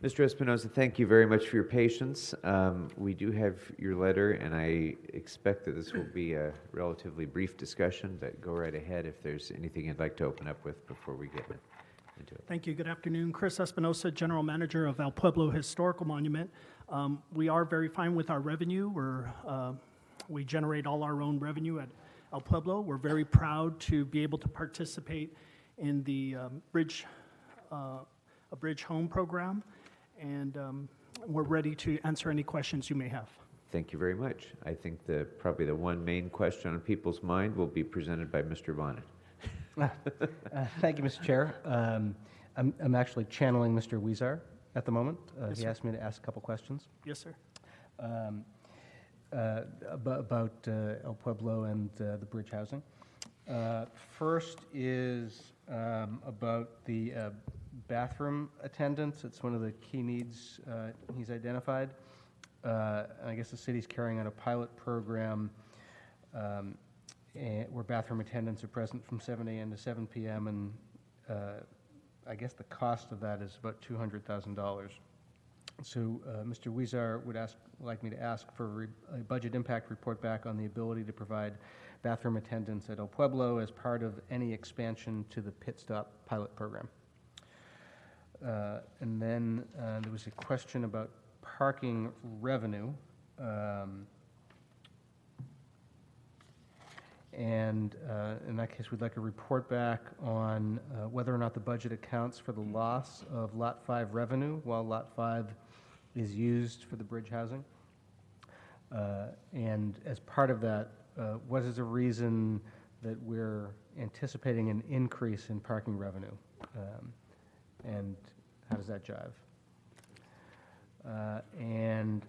Mr. Espinoza, thank you very much for your patience. We do have your letter, and I expect that this will be a relatively brief discussion, but go right ahead if there's anything you'd like to open up with before we get into it. Thank you. Good afternoon. Chris Espinosa, General Manager of El Pueblo Historical Monument. We are very fine with our revenue. We generate all our own revenue at El Pueblo. We're very proud to be able to participate in the Bridge Home program, and we're ready to answer any questions you may have. Thank you very much. I think probably the one main question on people's mind will be presented by Mr. Bonnet. Thank you, Mr. Chair. I'm actually channeling Mr. Weezer at the moment. Yes, He sir. asked me to ask a couple questions. Yes, sir. About El Pueblo and the bridge housing. First is about the bathroom attendance. It's one of the key needs he's identified. I guess the city's carrying out a pilot program where bathroom attendants are present from 7 a.m. to 7 p.m. and I guess the cost of that is about $200,000. So Mr. Weezer would like me to ask for a budget impact report back on the ability to provide bathroom attendants at El Pueblo as part of any expansion to the Pit Stop pilot program. And then there was a question about parking revenue. And in that case, we'd like a report back on whether or not the budget accounts for the loss of Lot 5 revenue while Lot 5 is used for the bridge housing. And as part of that, what is the reason that we're anticipating an increase in parking revenue? And how does that jive? And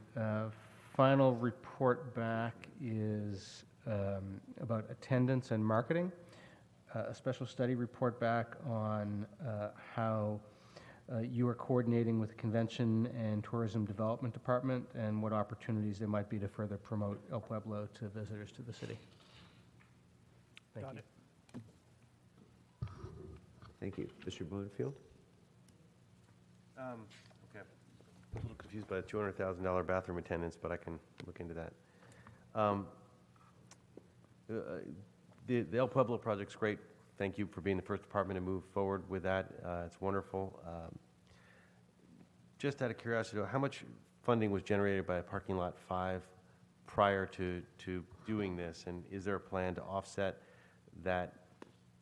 final report back is about attendance and marketing. A special study report back on how you are coordinating with the Convention and Tourism Development Department and what opportunities there might be to further promote El Pueblo to visitors to the city. Thank Got you. it. Thank you. Mr. Bloomfield? Okay. I'm a little confused by the $200,000 bathroom attendance, but I can look into that. The El Pueblo project's great. Thank you for being the first department to move forward with that. It's wonderful. Just out of curiosity, how much funding was generated by Parking Lot 5 prior to doing this? And is there a plan to offset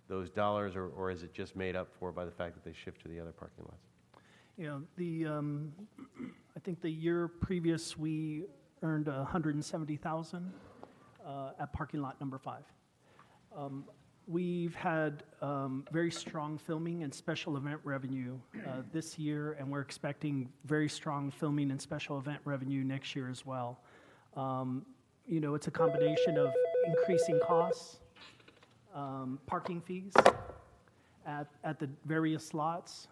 those dollars, or is it just made up for by the fact that they shift to the other parking lots? Yeah, I think the year previous, we earned $170,000 at parking lot number 5. We've had very strong filming and special event revenue this year, and we're expecting very strong filming and special event revenue next year as well. It's a combination of increasing costs, parking fees at the various lots.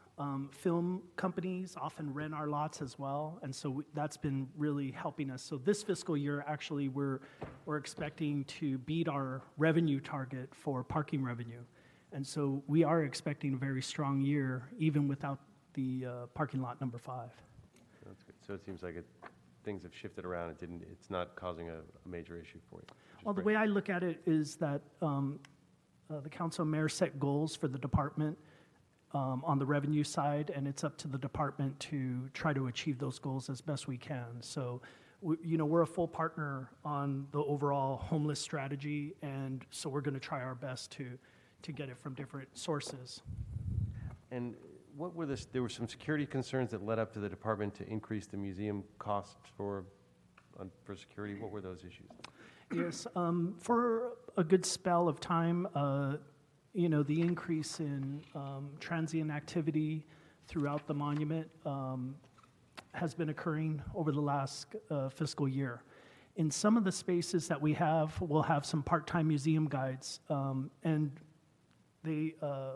Film companies often rent our lots as well, and so that's been really helping us. So this fiscal year, actually, we're expecting to beat our revenue target for parking revenue. And so we are expecting a very strong year, even without the parking lot number 5. That's good. So it seems like things have shifted around. It's not causing a major issue for you. Well, the way I look at it is that the council and mayor set goals for the department on the revenue side, and it's up to the department to try to achieve those goals as best we can. So, we're a full partner on the overall homeless strategy, and so we're going to try our best to get it from different sources. And what were there were some security concerns that led up to the department to increase the museum cost for security. What were those issues? Yes, for a good spell of time, the increase in transient activity throughout the monument has been occurring over the last fiscal year. In some of the spaces that we have, we'll have some part-time museum guides, and they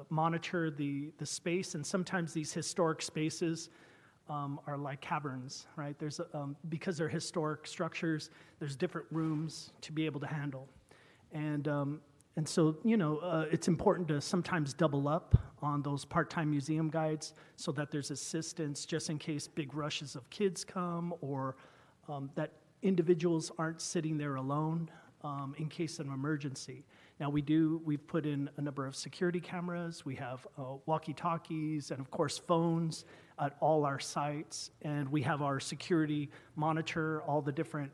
monitor the space, and sometimes these historic spaces are like caverns, right? There's because they're historic structures, there's different rooms to be able to handle. And so, it's important to sometimes double up on those part-time museum guides so that there's assistance just in case big rushes of kids come, or that individuals aren't sitting there alone in case of an emergency. Now, we've put in a number of security cameras, we have walkie-talkies, and of course phones at all our sites, and we have our security monitor all the different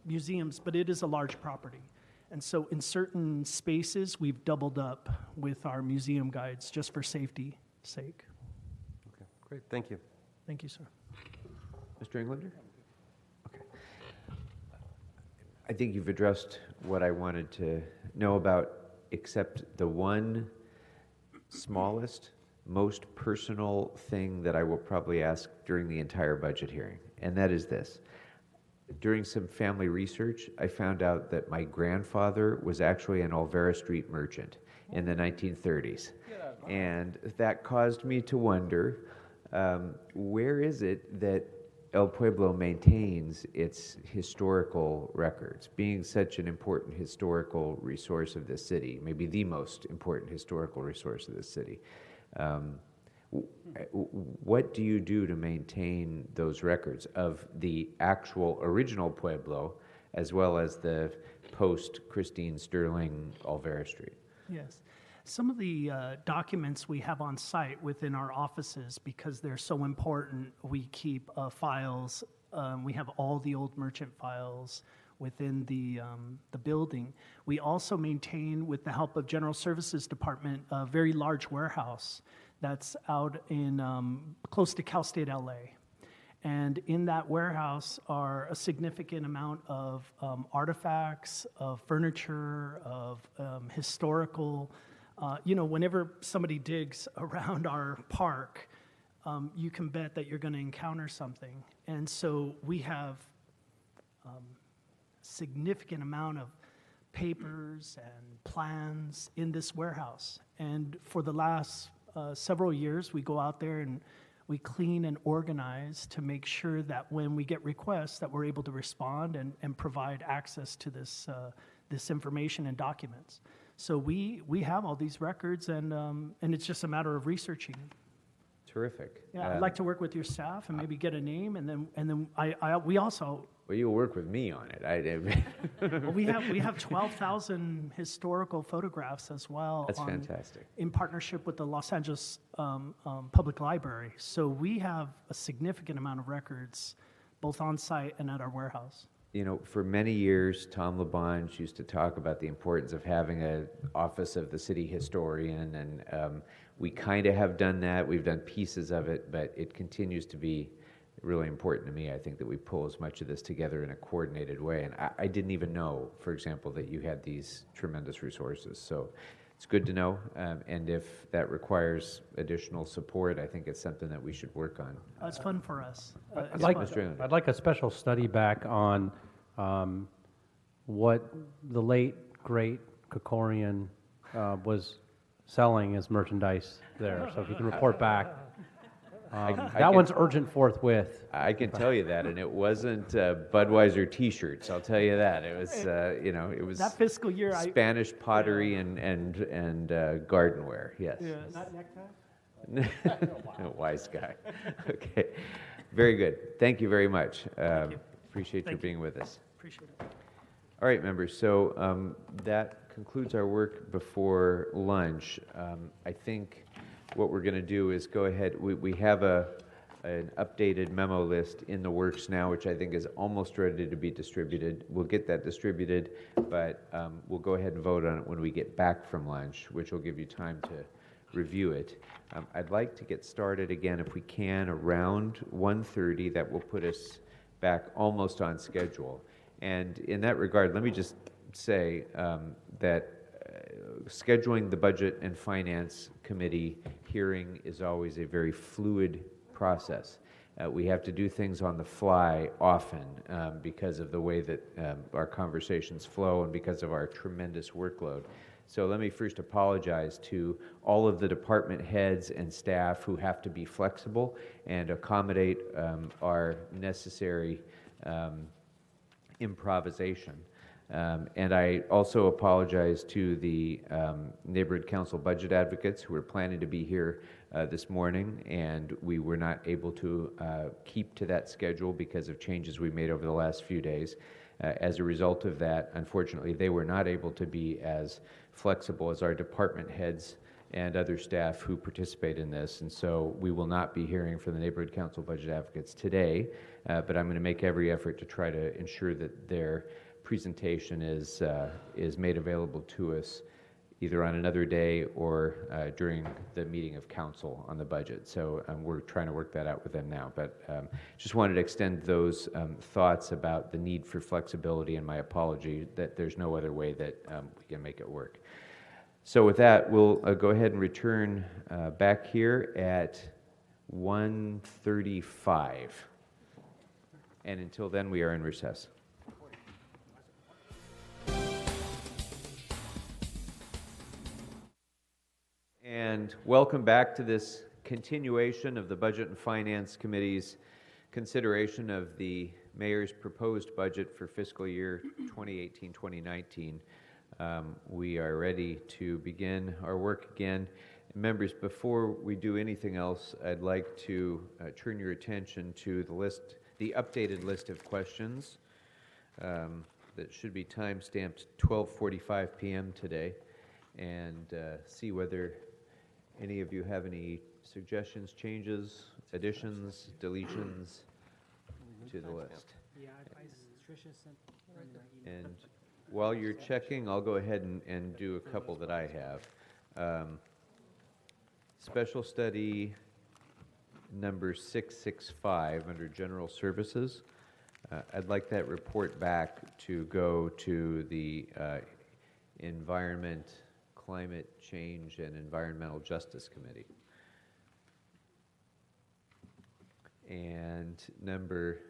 museums, but it is a large property. And so in certain spaces, we've doubled up with our museum guides just for safety's sake. Okay, great. Thank you. Thank you, sir. Mr. Englander? Okay. I think you've addressed what I wanted to know about, except the one smallest, most personal thing that I will probably ask during the entire budget hearing, and that is this. During some family research, I found out that my grandfather was actually an Olvera Street merchant in the 1930s. And that caused me to wonder, where is it that El Pueblo maintains its historical records, being such an important historical resource of this city, maybe the most important historical resource of this city? What do you do to maintain those records of the actual original Pueblo as well as the post-Christine Sterling Olvera Street? Yes. Some of the documents we have on site within our offices, because they're so important, we keep files. We have all the old merchant files within the building. We also maintain, with the help of General Services Department, a very large warehouse that's out in close to Cal State LA. And in that warehouse are a significant amount of artifacts, of furniture, of historical. Whenever somebody digs around our park, you can bet that you're going to encounter something. And so we have significant amount of papers and plans in this warehouse. And for the last several years, we go out there and we clean and organize to make sure that when we get requests that we're able to respond and provide access to this information and documents. So we have all these records, and it's just a matter of researching. Terrific. Yeah, I'd like to work with your staff and maybe get a name, and then we also. Well, you'll work with me on it. Well, we have 12,000 historical photographs as well. That's fantastic. In partnership with the Los Angeles Public Library. So we have a significant amount of records, both on site and at our warehouse. For many years, Tom LaBonge used to talk about the importance of having an office of the city historian, and we kind of have done that. We've done pieces of it, but it continues to be really important to me. I think that we pull as much of this together in a coordinated way, and I didn't even know, for example, that you had these tremendous resources. So it's good to know, and if that requires additional support, I think it's something that we should work on. It's fun for us. I'd like a special study back on what the late, great Kokorian was selling as merchandise there. So if you can report back That one's urgent forthwith. I can tell you that, and it wasn't Budweiser T-shirts. I'll tell you that. It was, it was That fiscal year, Spanish pottery and gardenware. Yes. Yeah, not necktie? Wise guy. Okay. Very good. Thank you very much. Appreciate your being with us. Appreciate it. All right, members. So that concludes our work before lunch. I think what we're going to do is go ahead. We have an updated memo list in the works now, which I think is almost ready to be distributed. We'll get that distributed, but we'll go ahead and vote on it when we get back from lunch, which will give you time to review it. I'd like to get started again, if we can, around 1:30. That will put us back almost on schedule. And in that regard, let me just say that scheduling the Budget and Finance Committee hearing is always a very fluid process. We have to do things on the fly often because of the way that our conversations flow and because of our tremendous workload. So let me first apologize to all of the department heads and staff who have to be flexible and accommodate our necessary improvisation. And I also apologize to the Neighborhood Council budget advocates who were planning to be here this morning, and we were not able to keep to that schedule because of changes we made over the last few days. As a result of that, unfortunately, they were not able to be as flexible as our department heads and other staff who participate in this, and so we will not be hearing from the Neighborhood Council budget advocates today, but I'm going to make every effort to try to ensure that their presentation is made available to us either on another day or during the meeting of council on the budget. So we're trying to work that out with them now, but just wanted to extend those thoughts about the need for flexibility and my apology that there's no other way that we can make it work. So with that, we'll go ahead and return back here at 1:35. And until then, we are in recess. And welcome back to this continuation of the Budget and Finance Committee's consideration of the Mayor's proposed budget for fiscal year 2018-2019. We are ready to begin our work again. Members, before we do anything else, I'd like to turn your attention to the updated list of questions that should be time-stamped 12:45 p.m. today, and see whether any of you have any suggestions, changes, additions, deletions to the list. Yeah, Tricia sent And while you're checking, I'll go ahead and do a couple that I have. Special study number 665 under General Services. I'd like that report back to go to the Environment, Climate Change, and Environmental Justice Committee. And number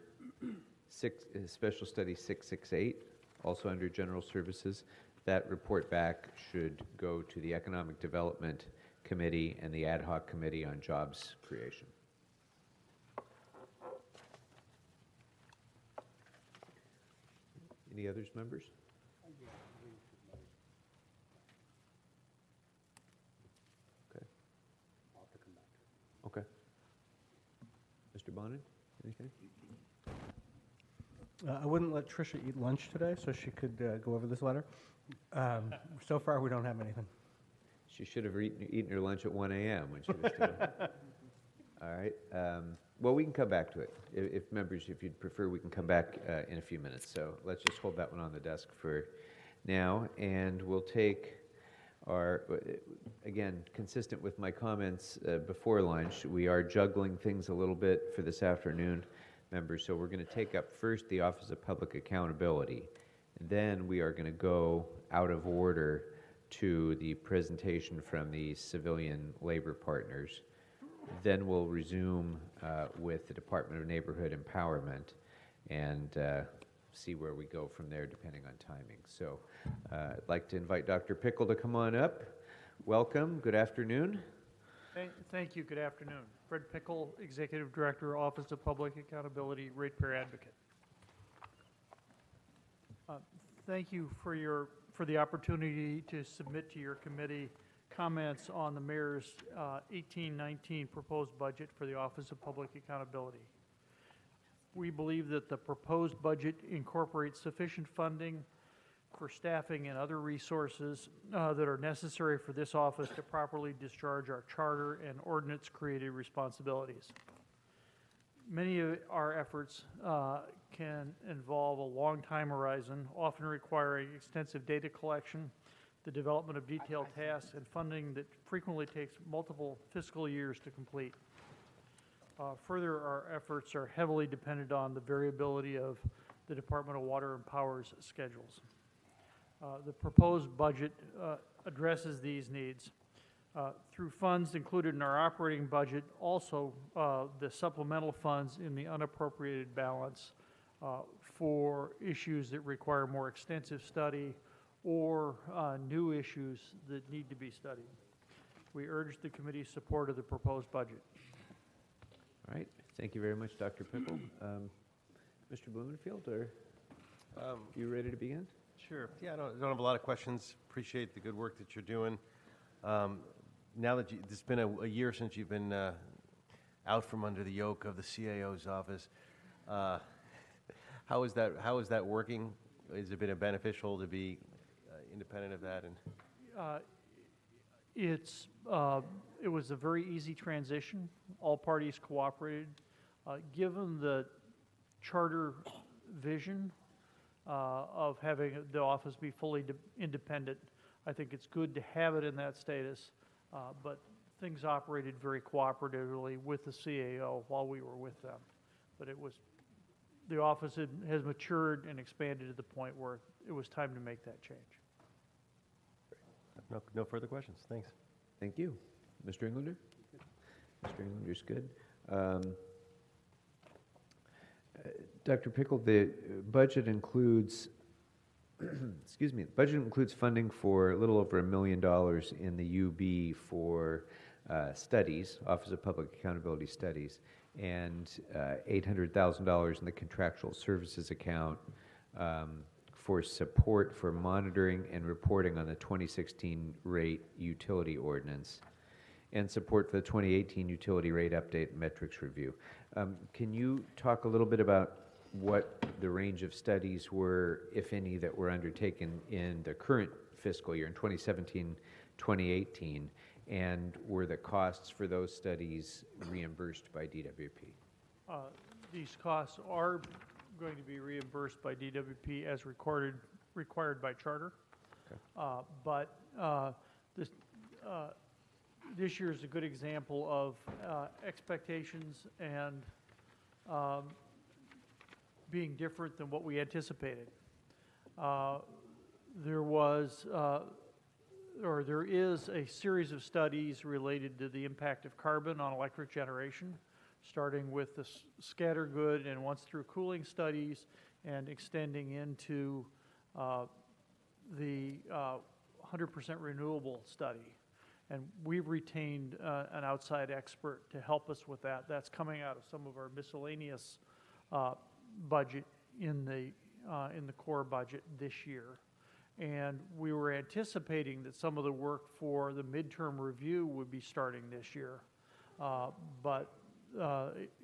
6, Special Study 668, also under General Services, that report back should go to the Economic Development Committee and the Ad Hoc Committee on Jobs Creation. Any others, members? Okay. Mr. Bonin, anything? I wouldn't let Tricia eat lunch today, so she could go over this letter. So far, we don't have anything. She should have eaten her lunch at 1 a.m. when she was still. All right. Well, we can come back to it. If members, if you'd prefer, we can come back in a few minutes. So let's just hold that one on the desk for now, and we'll take our, again, consistent with my comments before lunch, we are juggling things a little bit for this afternoon, members. So we're going to take up first the Office of Public Accountability. And then we are going to go out of order to the presentation from the Civilian Labor Partners. Then we'll resume with the Department of Neighborhood Empowerment and see where we go from there depending on timing. So I'd like to invite Dr. Pickle to come on up. Welcome. Good afternoon. Thank you. Good afternoon. Fred Pickle, Executive Director, Office of Public Accountability, Ratepayer Advocate. Thank you for the opportunity to submit to your committee comments on the mayor's 18-19 proposed budget for the Office of Public Accountability. We believe that the proposed budget incorporates sufficient funding for staffing and other resources that are necessary for this office to properly discharge our charter and ordinance-created responsibilities. Many of our efforts can involve a long time horizon, often requiring extensive data collection, the development of detailed tasks, and funding that frequently takes multiple fiscal years to complete. Further, our efforts are heavily dependent on the variability of the Department of Water and Power's schedules. The proposed budget addresses these needs. Through funds included in our operating budget, also the supplemental funds in the unappropriated balance for issues that require more extensive study or new issues that need to be studied. We urge the committee's support of the proposed budget. All right, thank you very much, Dr. Pickle. Mr. Blumenfield, are you ready to begin? Sure. Yeah, I don't have a lot of questions. Appreciate the good work that you're doing. Now that it's been a year since you've been out from under the yoke of the CAO's office, how is that working? Has it been beneficial to be independent of that? And it was a very easy transition. All parties cooperated. Given the charter vision of having the office be fully independent, I think it's good to have it in that status, but things operated very cooperatively with the CAO while we were with them. But the office has matured and expanded to the point where it was time to make that change. No further questions. Thanks. Thank you. Mr. Englander? Mr. Englander's good. Dr. Pickle, the budget includes, excuse me, the budget includes funding for a little over $1 million in the UB for studies, Office of Public Accountability Studies, and $800,000 in the contractual services account for support for monitoring and reporting on the 2016 rate utility ordinance, and support for the 2018 utility rate update and metrics review. Can you talk a little bit about what the range of studies were, if any, that were undertaken in the current fiscal year, in 2017, 2018, and were the costs for those studies reimbursed by DWP? These costs are going to be reimbursed by DWP as required by charter. Okay. But this year is a good example of expectations and being different than what we anticipated. There is a series of studies related to the impact of carbon on electric generation, starting with the Scattergood and once-through cooling studies and extending into the 100% renewable study. And we've retained an outside expert to help us with that. That's coming out of some of our miscellaneous budget in the core budget this year. And we were anticipating that some of the work for the midterm review would be starting this year. But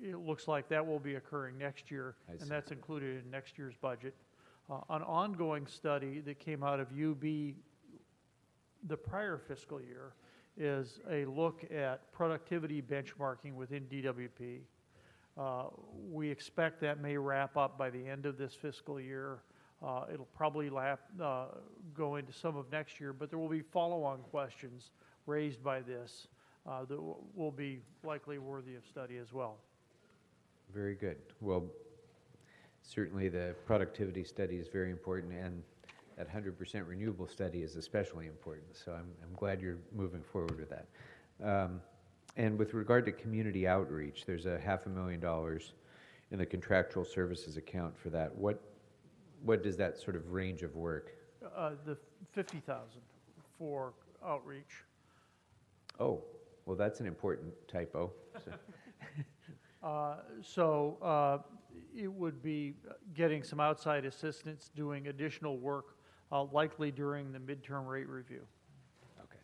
it looks like that will be occurring next year, and that's included in next year's budget. An ongoing study that came out of UB the prior fiscal year is a look at productivity benchmarking within DWP. We expect that may wrap up by the end of this fiscal year. It'll probably go into some of next year, but there will be follow-on questions raised by this that will be likely worthy of study as well. Very good. Well, certainly the productivity study is very important, and that 100% renewable study is especially important. So I'm glad you're moving forward with that. And with regard to community outreach, there's $500,000 in the contractual services account for that. What does that sort of range of work? The $50,000 for outreach. Oh, Well, that's an important typo. It would be getting some outside assistance, doing additional work, likely during the midterm rate review. Okay.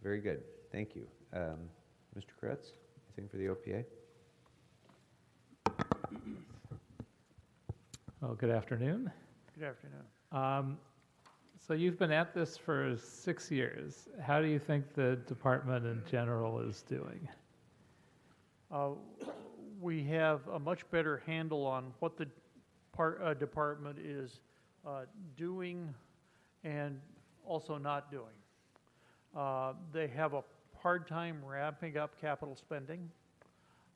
Very good. Thank you. Mr. Kretz, anything for the OPA? Well, good afternoon. Good afternoon. So you've been at this for 6 years. How do you think the department in general is doing? We have a much better handle on what the department is doing and also not doing. They have a hard time ramping up capital spending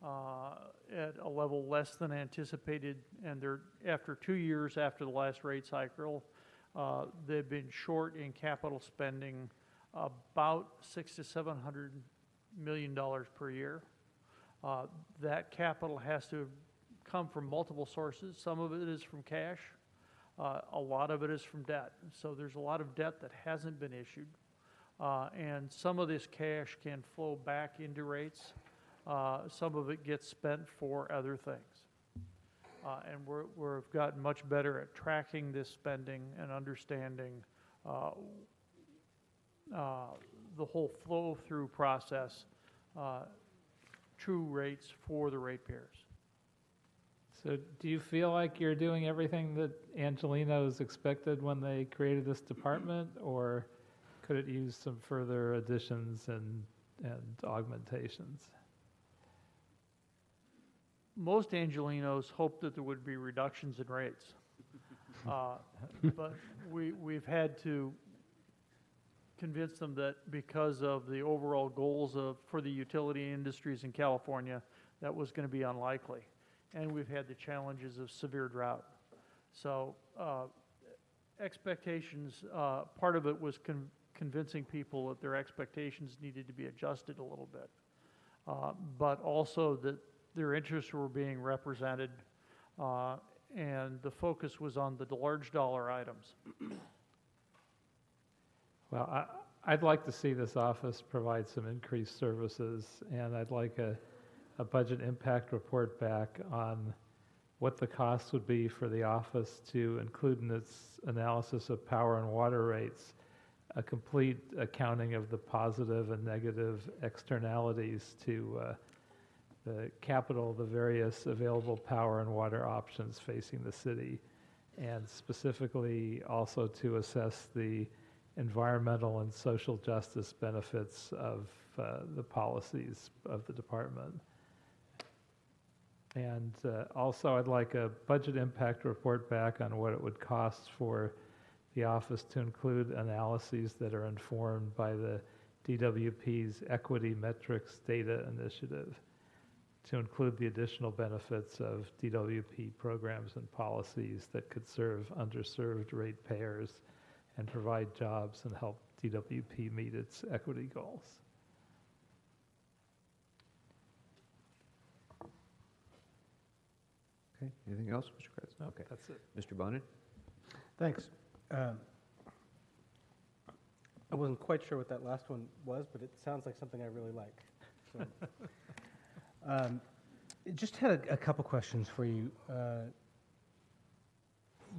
at a level less than anticipated, and they're, after 2 years after the last rate cycle, they've been short in capital spending about $600 to $700 million per year. That capital has to come from multiple sources. Some of it is from cash. A lot of it is from debt. So there's a lot of debt that hasn't been issued. And some of this cash can flow back into rates. Some of it gets spent for other things. And we've gotten much better at tracking this spending and understanding the whole flow-through process, true rates for the ratepayers. So do you feel like you're doing everything that Angelenos expected when they created this department, or could it use some further additions and augmentations? Most Angelenos hoped that there would be reductions in rates. But we've had to convince them that because of the overall goals for the utility industries in California, that was going to be unlikely. And we've had the challenges of severe drought. So expectations, part of it was convincing people that their expectations needed to be adjusted a little bit, but also that their interests were being represented, and the focus was on the large dollar items. Well, I'd like to see this office provide some increased services, and I'd like a budget impact report back on what the cost would be for the office to include in its analysis of power and water rates a complete accounting of the positive and negative externalities to the capital, the various available power and water options facing the city, and specifically also to assess the environmental and social justice benefits of the policies of the department. And also I'd like a budget impact report back on what it would cost for the office to include analyses that are informed by the DWP's Equity Metrics Data Initiative, to include the additional benefits of DWP programs and policies that could serve underserved ratepayers and provide jobs and help DWP meet its equity goals. Okay, anything else, Mr. Kretz? No, Okay, that's it. Mr. Bonin? Thanks. I wasn't quite sure what that last one was, but it sounds like something I really like. So, just had a couple questions for you.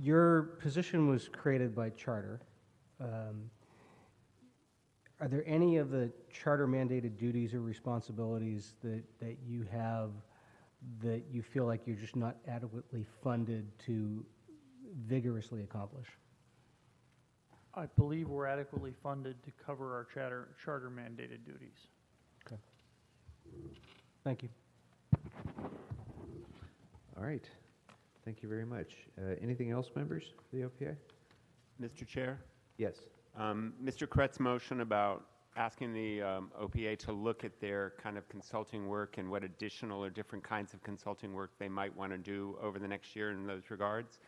Your position was created by charter. Are there any of the charter mandated duties or responsibilities that you have that you feel like you're just not adequately funded to vigorously accomplish? I believe we're adequately funded to cover our charter mandated duties. Okay. Thank you. All right. Thank you very much. Anything else, members, for the OPA? Mr. Chair? Yes. Mr. Kretz's motion about asking the OPA to look at their kind of consulting work and what additional or different kinds of consulting work they might want to do over the next year in those regards,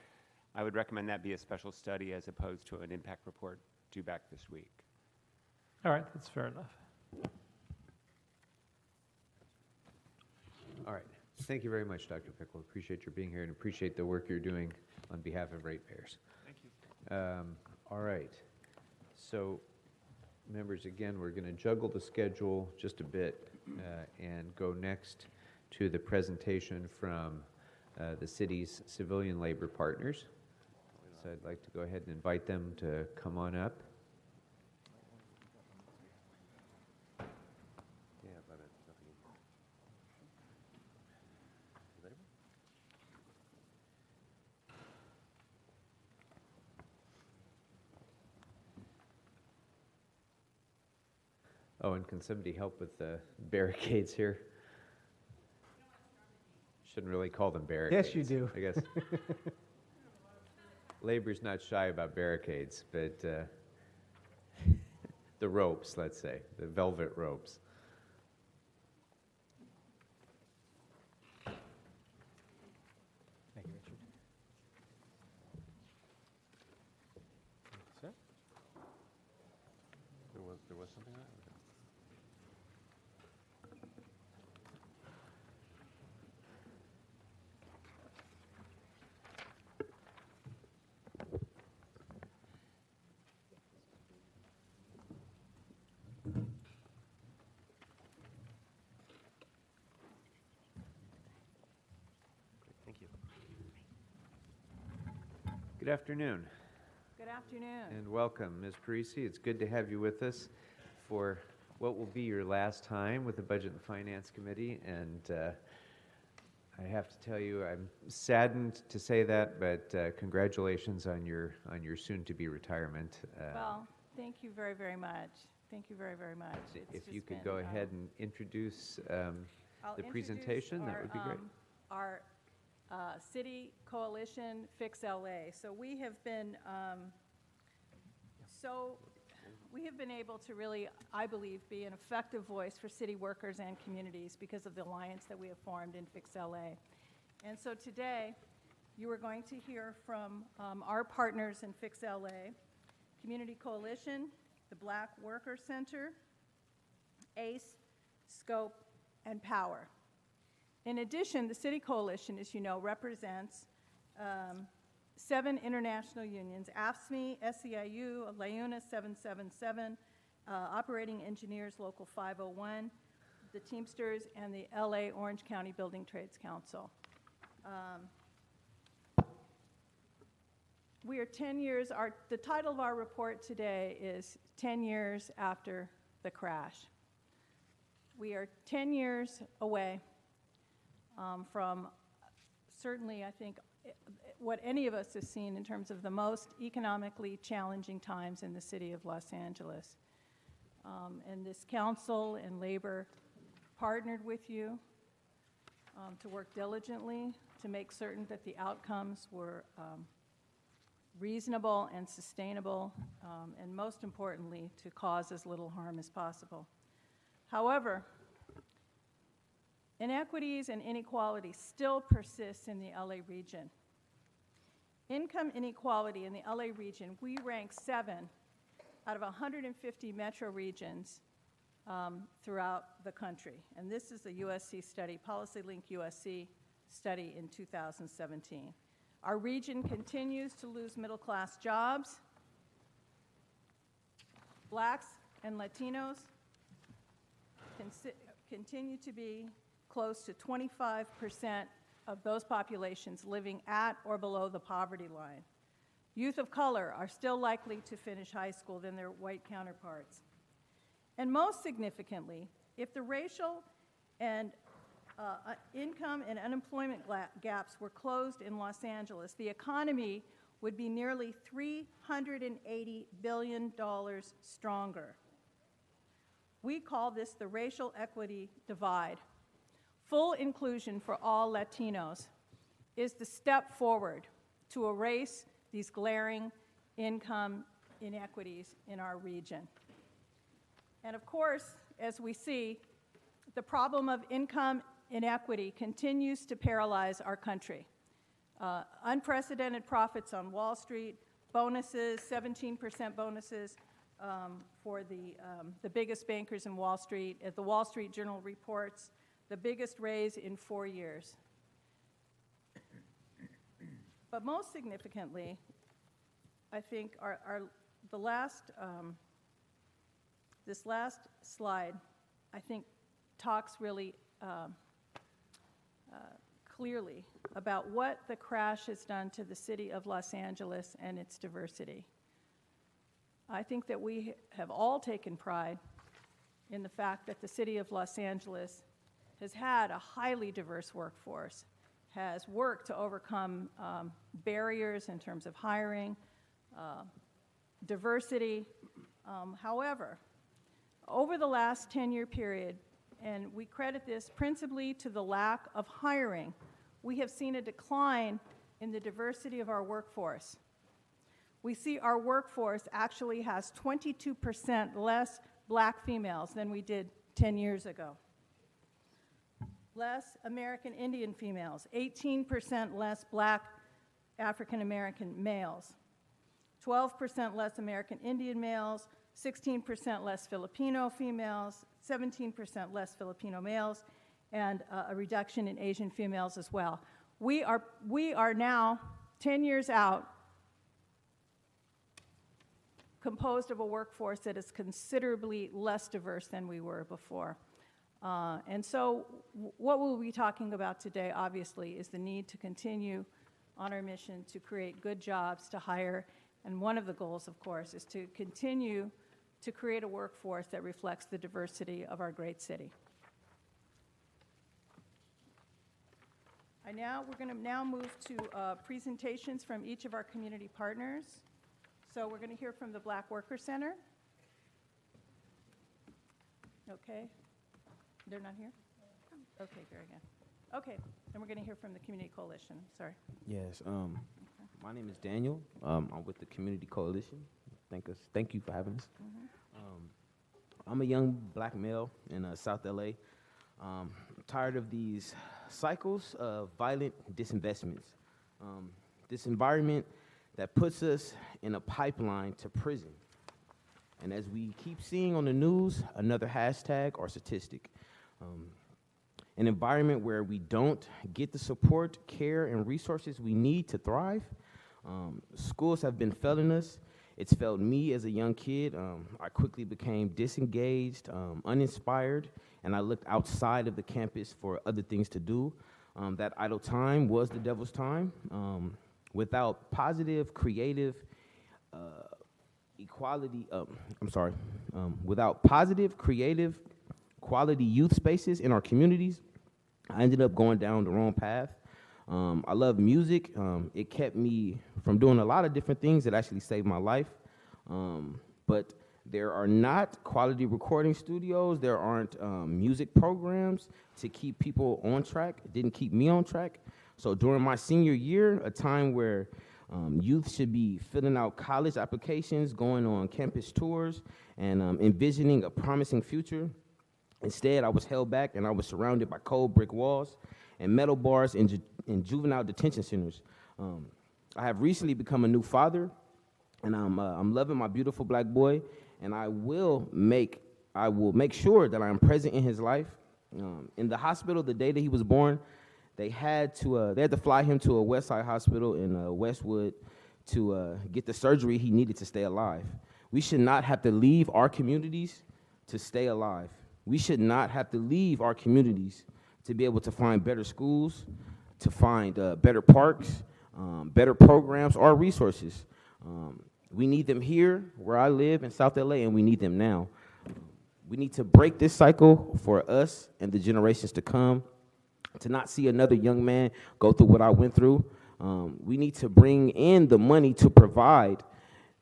I would recommend that be a special study as opposed to an impact report due back this week. All right, that's fair enough. All right. Thank you very much, Dr. Pickle. Appreciate your being here and appreciate the work you're doing on behalf of ratepayers. Thank you. All right. So members, again, we're going to juggle the schedule just a bit and go next to the presentation from the city's civilian labor partners. So I'd like to go ahead and invite them to come on up. Oh, and can somebody help with the barricades here? Shouldn't really call them barricades. Yes, you do. I guess. Labor's not shy about barricades, but the ropes, let's say, the velvet ropes. Thank you, Richard. That's it? There was something there? Okay. Thank you. Good afternoon. Good afternoon. And welcome, Ms. Parisi. It's good to have you with us for what will be your last time with the Budget and Finance Committee. And I have to tell you, I'm saddened to say that, but congratulations on your soon-to-be retirement. Well, thank you very, very much. Thank you very, very much. If you could go ahead and introduce the presentation, that would be great. Our city coalition, Fix LA. So we have been able to really, I believe, be an effective voice for city workers and communities because of the alliance that we have formed in Fix LA. And so today, you are going to hear from our partners in Fix LA, Community Coalition, the Black Worker Center, ACE, SCOPE, and POWER. In addition, the City Coalition, as you know, represents 7 international unions: AFSCME, SEIU, LAUNA 777, Operating Engineers Local 501, the Teamsters, and the LA Orange County Building Trades Council. We are 10 years, the title of our report today is 10 Years After the Crash. We are 10 years away from certainly, I think, what any of us have seen in terms of the most economically challenging times in the city of Los Angeles. And this council and labor partnered with you to work diligently to make certain that the outcomes were reasonable and sustainable, and most importantly, to cause as little harm as possible. However, inequities and inequality still persist in the LA region. Income inequality in the LA region, we rank 7 out of 150 metro regions throughout the country. And this is a USC study, PolicyLink USC study in 2017. Our region continues to lose middle-class jobs. Blacks and Latinos continue to be close to 25% of those populations living at or below the poverty line. Youth of color are still likely to finish high school than their white counterparts. And most significantly, if the racial and income and unemployment gaps were closed in Los Angeles, the economy would be nearly $380 billion stronger. We call this the racial equity divide. Full inclusion for all Latinos is the step forward to erase these glaring income inequities in our region. And of course, as we see, the problem of income inequity continues to paralyze our country. Unprecedented profits on Wall Street, bonuses, 17% bonuses for the biggest bankers in Wall Street. As the Wall Street Journal reports, the biggest raise in 4 years. But most significantly, I think the last This last slide, I think, talks really clearly about what the crash has done to the city of Los Angeles and its diversity. I think that we have all taken pride in the fact that the city of Los Angeles has had a highly diverse workforce, has worked to overcome barriers in terms of hiring, diversity. However, over the last 10-year period, and we credit this principally to the lack of hiring, we have seen a decline in the diversity of our workforce. We see our workforce actually has 22% less black females than we did 10 years ago. Less American Indian females, 18% less black African American males, 12% less American Indian males, 16% less Filipino females, 17% less Filipino males, and a reduction in Asian females as well. We are now, 10 years out, composed of a workforce that is considerably less diverse than we were before. And so what we'll be talking about today, obviously, is the need to continue on our mission to create good jobs, to hire, and one of the goals, of course, is to continue to create a workforce that reflects the diversity of our great city. We're going to now move to presentations from each of our community partners. So we're going to hear from the Black Worker Center. Okay. They're not here? Okay, very good. Okay, and we're going to hear from the Community Coalition. Sorry. Yes. My name is Daniel. I'm with the Community Coalition. Thank you for having us. I'm a young black male in South LA. I'm tired of these cycles of violent disinvestments. This environment that puts us in a pipeline to prison. And as we keep seeing on the news, another hashtag or statistic. An environment where we don't get the support, care, and resources we need to thrive. Schools have been failing us. It's failed me as a young kid. I quickly became disengaged, uninspired, and I looked outside of the campus for other things to do. That idle time was the devil's time. Without positive, creative, without positive, creative, quality youth spaces in our communities, I ended up going down the wrong path. I love music. It kept me from doing a lot of different things that actually saved my life. But there are not quality recording studios. There aren't music programs to keep people on track. It didn't keep me on track. So during my senior year, a time where youth should be filling out college applications, going on campus tours, and envisioning a promising future, instead I was held back and I was surrounded by cold brick walls and metal bars in juvenile detention centers. I have recently become a new father, and I'm loving my beautiful black boy, and I will make sure that I am present in his life. In the hospital, the day that he was born, they had to fly him to a Westside hospital in Westwood to get the surgery he needed to stay alive. We should not have to leave our communities to stay alive. We should not have to leave our communities to be able to find better schools, to find better parks, better programs or resources. We need them here where I live in South LA, and we need them now. We need to break this cycle for us and the generations to come, to not see another young man go through what I went through. We need to bring in the money to provide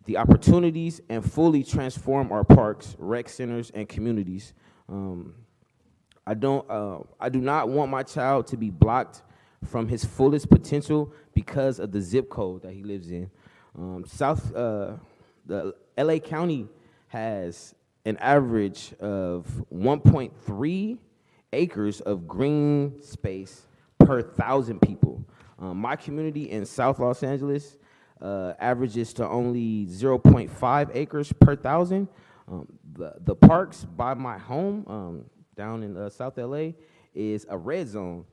the opportunities and fully transform our parks, rec centers, and communities. I do not want my child to be blocked from his fullest potential because of the zip code that he lives in. The LA County has an average of 1.3 acres of green space per 1,000 people. My community in South Los Angeles averages to only 0.5 acres per 1,000. The parks by my home down in South LA is a red zone.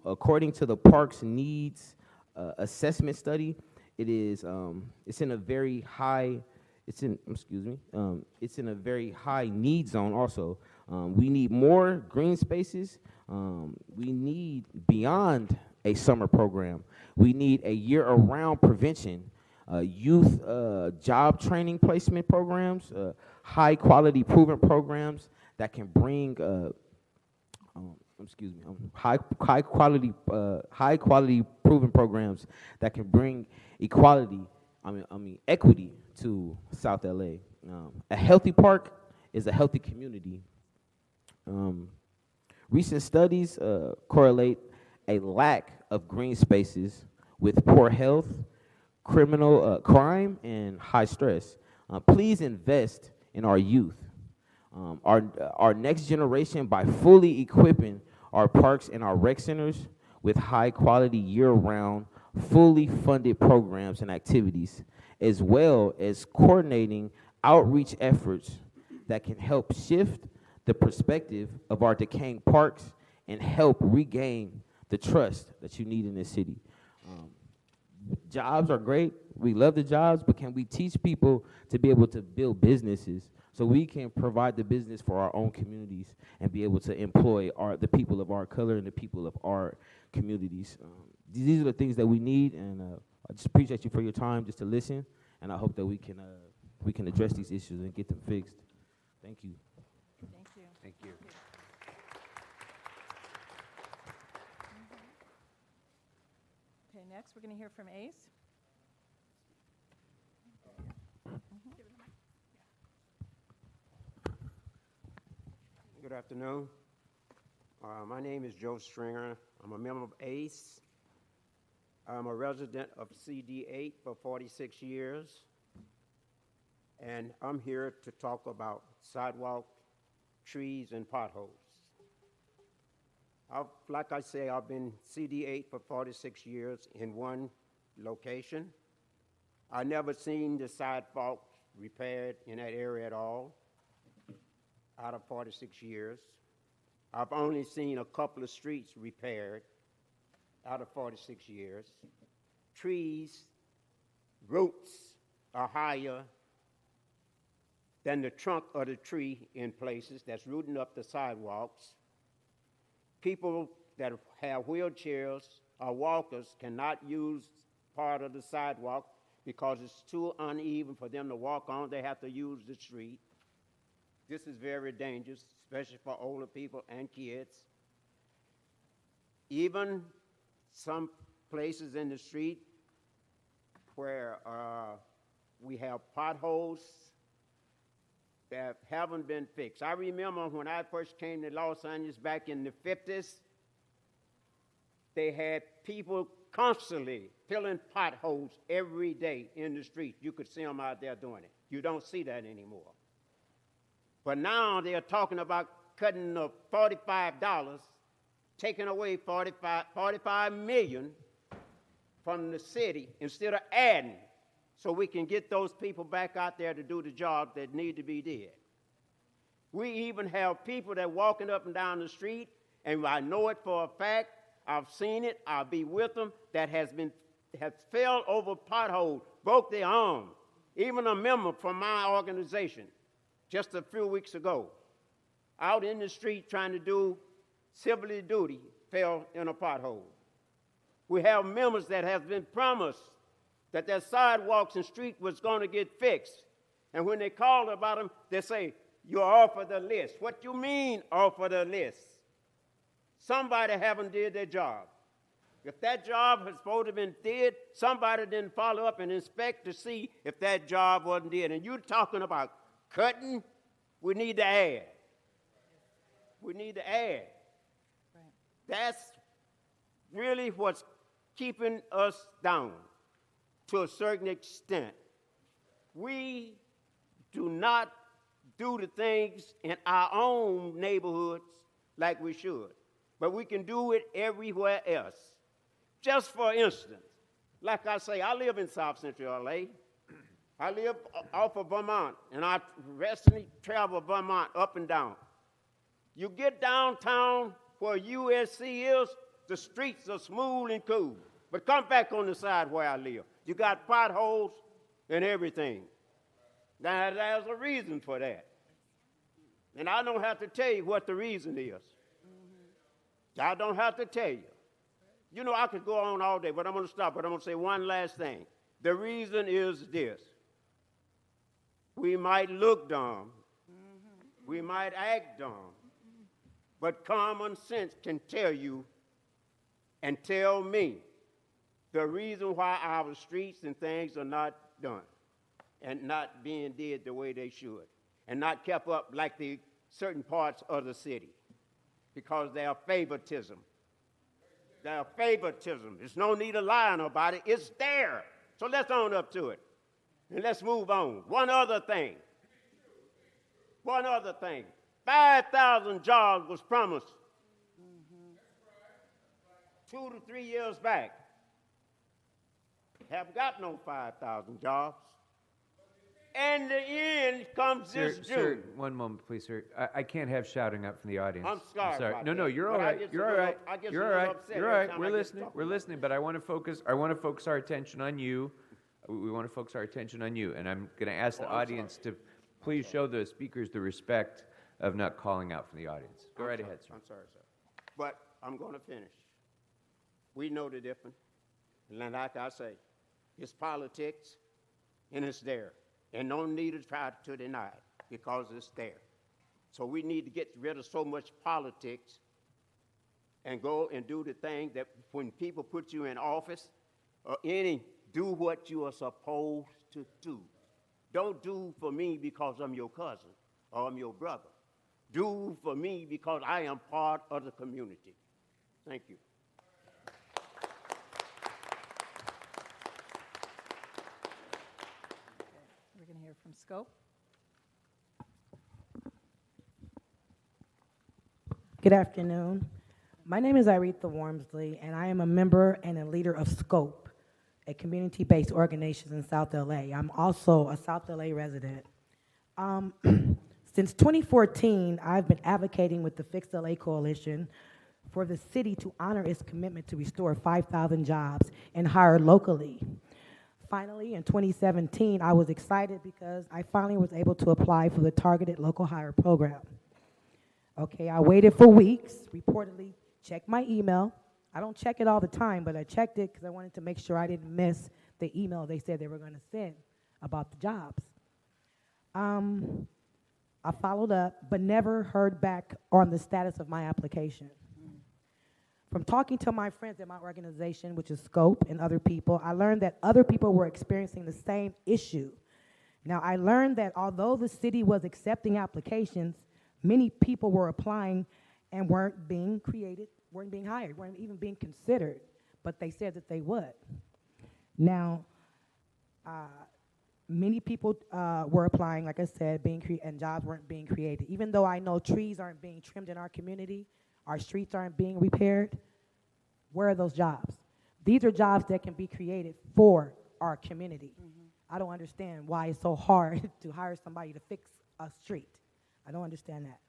According to the Parks Needs Assessment Study, it's in a very high it's in a very high need zone also. We need more green spaces. We need beyond a summer program. We need a year-around prevention, youth job training placement programs, high-quality proven programs that can bring high quality proven programs that can bring equity to South LA. A healthy park is a healthy community. Recent studies correlate a lack of green spaces with poor health, crime, and high stress. Please invest in our youth, our next generation, by fully equipping our parks and our rec centers with high quality year-round, fully funded programs and activities, as well as coordinating outreach efforts that can help shift the perspective of our decaying parks and help regain the trust that you need in this city. Jobs are great. We love the jobs, but can we teach people to be able to build businesses so we can provide the business for our own communities and be able to employ the people of our color and the people of our communities? These are the things that we need, and I just appreciate you for your time just to listen, and I hope that we can address these issues and get them fixed. Thank you. Thank you. Thank you. Okay, next we're going to hear from Ace. Good afternoon. My name is Joe Stringer. I'm a member of ACE. I'm a resident of CD8 for 46 years. And I'm here to talk about sidewalk, trees, and potholes. Like I say, I've been CD8 for 46 years in one location. I never seen the sidewalk repaired in that area at all out of 46 years. I've only seen a couple of streets repaired out of 46 years. Trees, roots are higher than the trunk of the tree in places that's rooting up the sidewalks. People that have wheelchairs or walkers cannot use part of the sidewalk because it's too uneven for them to walk on. They have to use the street. This is very dangerous, especially for older people and kids. Even some places in the street where we have potholes that haven't been fixed. I remember when I first came to Los Angeles back in the 50s, they had people constantly filling potholes every day in the street. You could see them out there doing it. You don't see that anymore. But now they're talking about cutting the $45, taking away $45 million from the city instead of adding, so we can get those people back out there to do the job that need to be did. We even have people that walking up and down the street, and I know it for a fact, I've seen it, I'll be with them, that has fell over potholes, broke their arm. Even a member from my organization, just a few weeks ago, out in the street trying to do civilly duty, fell in a pothole. We have members that have been promised that their sidewalks and street was going to get fixed. And when they called about them, they say, you're off of the list. What you mean off of the list? Somebody haven't did their job. If that job was supposed to have been did, somebody didn't follow up and inspect to see if that job wasn't did. And you're talking about cutting, we need to add. We need to add. Right. That's really what's keeping us down to a certain extent. We do not do the things in our own neighborhoods like we should, but we can do it everywhere else. Just for instance, like I say, I live in South Central LA. I live off of Vermont, and I recently travel Vermont up and down. You get downtown where USC is, the streets are smooth and cool. But come back on the side where I live. You got potholes and everything. Now, there's a reason for that. And I don't have to tell you what the reason is. I don't have to tell you. You know, I could go on all day, but I'm going to stop. But I'm going to say one last thing. The reason is this. We might look dumb. We might act dumb. But common sense can tell you and tell me the reason why our streets and things are not done and not being did the way they should and not kept up like the certain parts of the city because they are favoritism. They are favoritism. There's no need of lying about it. It's there. So let's own up to it. And let's move on. One other thing. 5,000 jobs was promised 2 to 3 years back. Haven't got no 5,000 jobs. And the end comes this June. Sir, one moment, please, sir. I can't have shouting up from the audience. I'm sorry. About No, that. you're But all I right. get You're a all little- right. I get a You're all little right. upset You're all every right. time We're I get listening. talked We're about. listening. But I want to focus our attention on you. We want to focus our attention on you. And I'm going to ask the audience to please show the speakers the respect of not calling out from the audience. Go right ahead, sir. I'm sorry, sir. But I'm going to finish. We know the difference. And like I say, it's politics, and it's there. And no need to try to deny it because it's there. So we need to get rid of so much politics and go and do the thing that when people put you in office or do what you are supposed to do. Don't do for me because I'm your cousin or I'm your brother. Do for me because I am part of the community. Thank you. We're going to hear from Scope. Good afternoon. My name is Aretha Wormsley, and I am a member and a leader of SCOPE, a community-based organization in South LA. I'm also a South LA resident. Since 2014, I've been advocating with the Fix LA Coalition for the city to honor its commitment to restore 5,000 jobs and hire locally. Finally, in 2017, I was excited because I finally was able to apply for the Targeted Local Hire Program. Okay, I waited for weeks, reportedly checked my email. I don't check it all the time, but I checked it because I wanted to make sure I didn't miss the email they said they were going to send about the jobs. I followed up, but never heard back on the status of my application. From talking to my friends in my organization, which is SCOPE, and other people, I learned that other people were experiencing the same issue. Now, I learned that although the city was accepting applications, many people were applying and weren't being hired, weren't even being considered, but they said that they would. Now, many people were applying, like I said, and jobs weren't being created. Even though I know trees aren't being trimmed in our community, our streets aren't being repaired, where are those jobs? These are jobs that can be created for our community. I don't understand why it's so hard to hire somebody to fix a street. I don't understand that.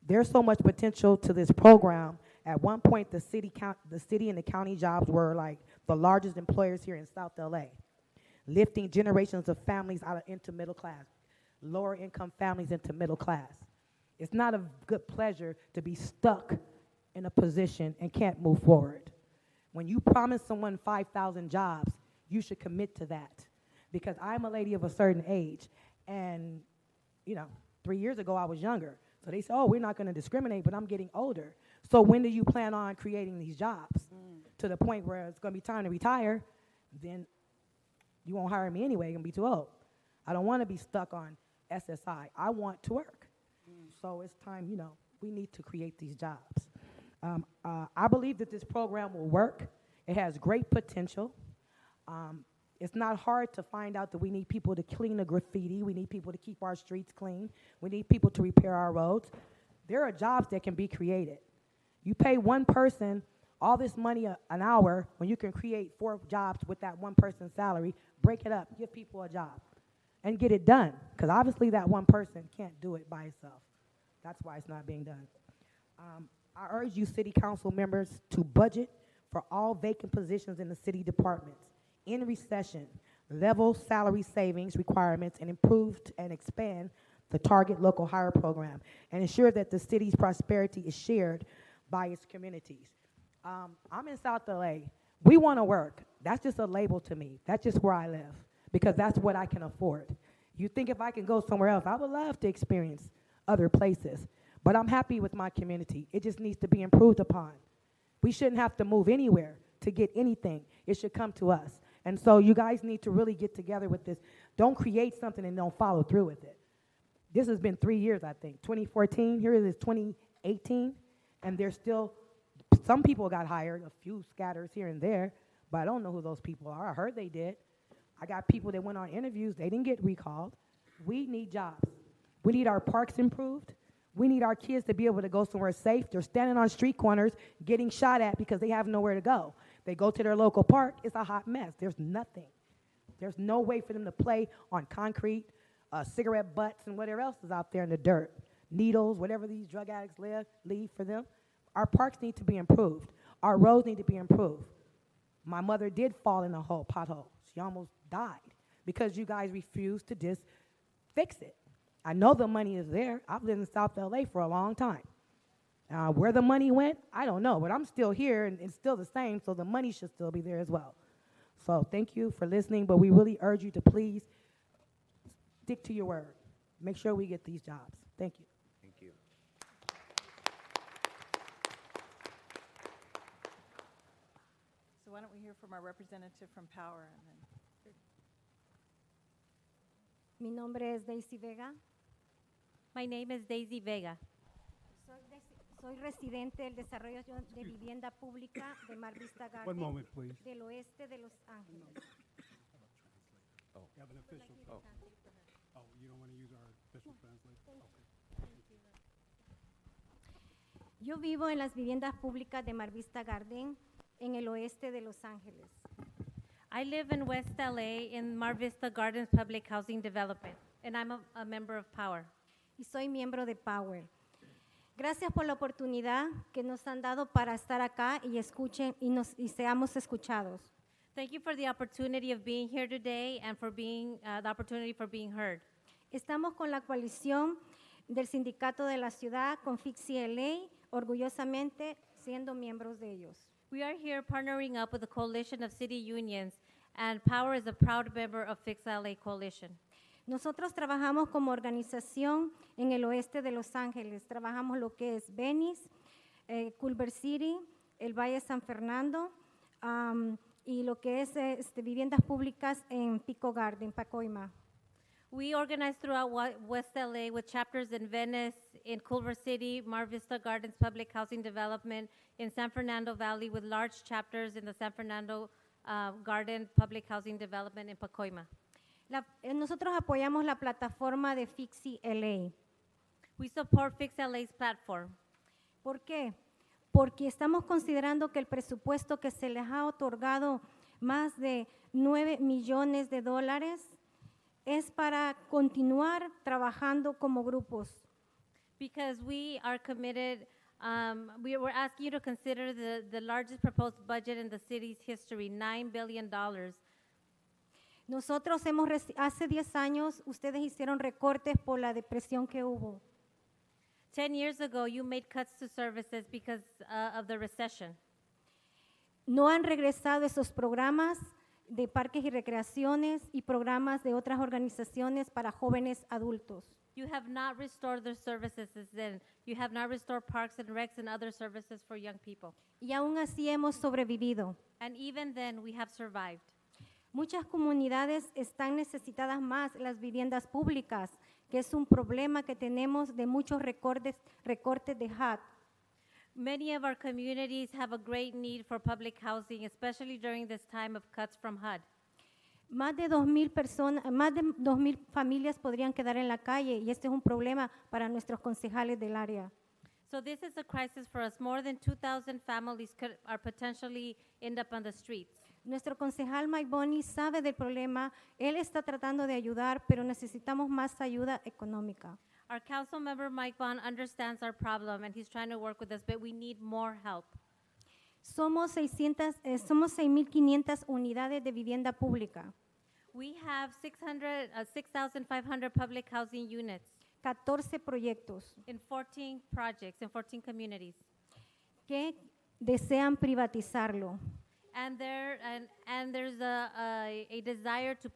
There's so much potential to this program. At one point, the city and the county jobs were like the largest employers here in South LA, lifting generations of families into middle class, lower income families into middle class. It's not a good pleasure to be stuck in a position and can't move forward. When you promise someone 5,000 jobs, you should commit to that. Because I'm a lady of a certain age, and 3 years ago I was younger. So they said, oh, we're not going to discriminate, but I'm getting older. So when do you plan on creating these jobs? To the point where it's going to be time to retire, then you won't hire me anyway, you're going to be too old. I don't want to be stuck on SSI. I want to work. So it's time, we need to create these jobs. I believe that this program will work. It has great potential. It's not hard to find out that we need people to clean the graffiti. We need people to keep our streets clean. We need people to repair our roads. There are jobs that can be created. You pay one person all this money an hour when you can create 4 jobs with that one person's salary. Break it up, give people a job, and get it done. Because obviously that one person can't do it by itself. That's why it's not being done. I urge you city council members to budget for all vacant positions in the city departments. In recession, level salary savings requirements, and improved and expand the target local hire program, and ensure that the city's prosperity is shared by its communities. I'm in South LA. We want to work. That's just a label to me. That's just where I live because that's what I can afford. You think if I can go somewhere else, I would love to experience other places, but I'm happy with my community. It just needs to be improved upon. We shouldn't have to move anywhere to get anything. It should come to us. And so you guys need to really get together with this. Don't create something and don't follow through with it. This has been 3 years, I think. 2014, here it is 2018, and there's still, some people got hired, a few scatters here and there, but I don't know who those people are. I heard they did. I got people that went on interviews, they didn't get recalled. We need jobs. We need our parks improved. We need our kids to be able to go somewhere safe. They're standing on street corners getting shot at because they have nowhere to go. They go to their local park, it's a hot mess. There's nothing. There's no way for them to play on concrete, cigarette butts, and whatever else is out there in the dirt. Needles, whatever these drug addicts leave for them. Our parks need to be improved. Our roads need to be improved. My mother did fall in a pothole. She almost died because you guys refused to just fix it. I know the money is there. I've lived in South LA for a long time. Where the money went, I don't know, but I'm still here and it's still the same, so the money should still be there as well. So thank you for listening, but we really urge you to please stick to your word. Make sure we get these jobs. Thank you. Thank you. So why don't we hear from our representative from Power and then. Mi nombre es Daisy Vega. My name is Daisy Vega. Soy residente del desarrollo de vivienda pública de Mar Vista Garden. One moment, please. Del oeste de Los Ángeles. Oh. You have an official. Oh. Oh, you don't want to use our official translator? Okay. Yo vivo en las viviendas públicas de Mar Vista Garden en el oeste de Los Ángeles. I live in West LA in Mar Vista Gardens Public Housing Development, and I'm a member of Power. Y soy miembro de Power. Gracias por la oportunidad que nos han dado para estar acá y escuchen y seamos escuchados. Thank you for the opportunity of being here today and for being the opportunity for being heard. Estamos con la coalición del sindicato de la ciudad con Fixie LA, orgullosamente siendo miembros de ellos. We are here partnering up with the Coalition of City Unions, and Power is a proud member of Fix LA Coalition. Nosotros trabajamos como organización en el oeste de Los Ángeles. Trabajamos lo que es Venice, Culver City, el Valle San Fernando y lo que es viviendas públicas en Pico Garden, Pacoima. We organize throughout West LA with chapters in Venice, in Culver City, Mar Vista Gardens Public Housing Development, in San Fernando Valley with large chapters in the San Fernando Garden Public Housing Development in Pacoima. Nosotros apoyamos la plataforma de Fixie LA. We support Fix LA's platform. ¿Por qué? Porque estamos considerando que el presupuesto que se les ha otorgado más de $9 millones es para continuar trabajando como grupos. Because we are committed, we were asking you to consider the largest proposed budget in the city's history, $9 billion. Nosotros hace 10 años, ustedes hicieron recortes por la depresión que hubo. 10 years ago, you made cuts to services because of the recession. No han regresado esos programas de parques y recreaciones y programas de otras organizaciones para jóvenes adultos. You have not restored their services then. You have not restored parks and recs and other services for young people. Y aún así hemos sobrevivido. And even then, we have survived. Muchas comunidades están necesitadas más las viviendas públicas, que es un problema que tenemos de muchos recortes de HUD. Many of our communities have a great need for public housing, especially during this time of cuts from HUD. Más de 2,000 familias podrían quedar en la calle y este es un problema para nuestros concejales del área. So this is a crisis for us. More than 2,000 families are potentially end up on the streets. Nuestro concejal Mike Bonney sabe del problema, él está tratando de ayudar, pero necesitamos más ayuda económica. Our council member Mike Vaughn understands our problem and he's trying to work with us, but we need more help. Somos 6,500 unidades de vivienda pública. We have 6,500 public housing units. 14 proyectos. In 14 projects, in 14 communities. Que desean privatizarlo. And there's a desire to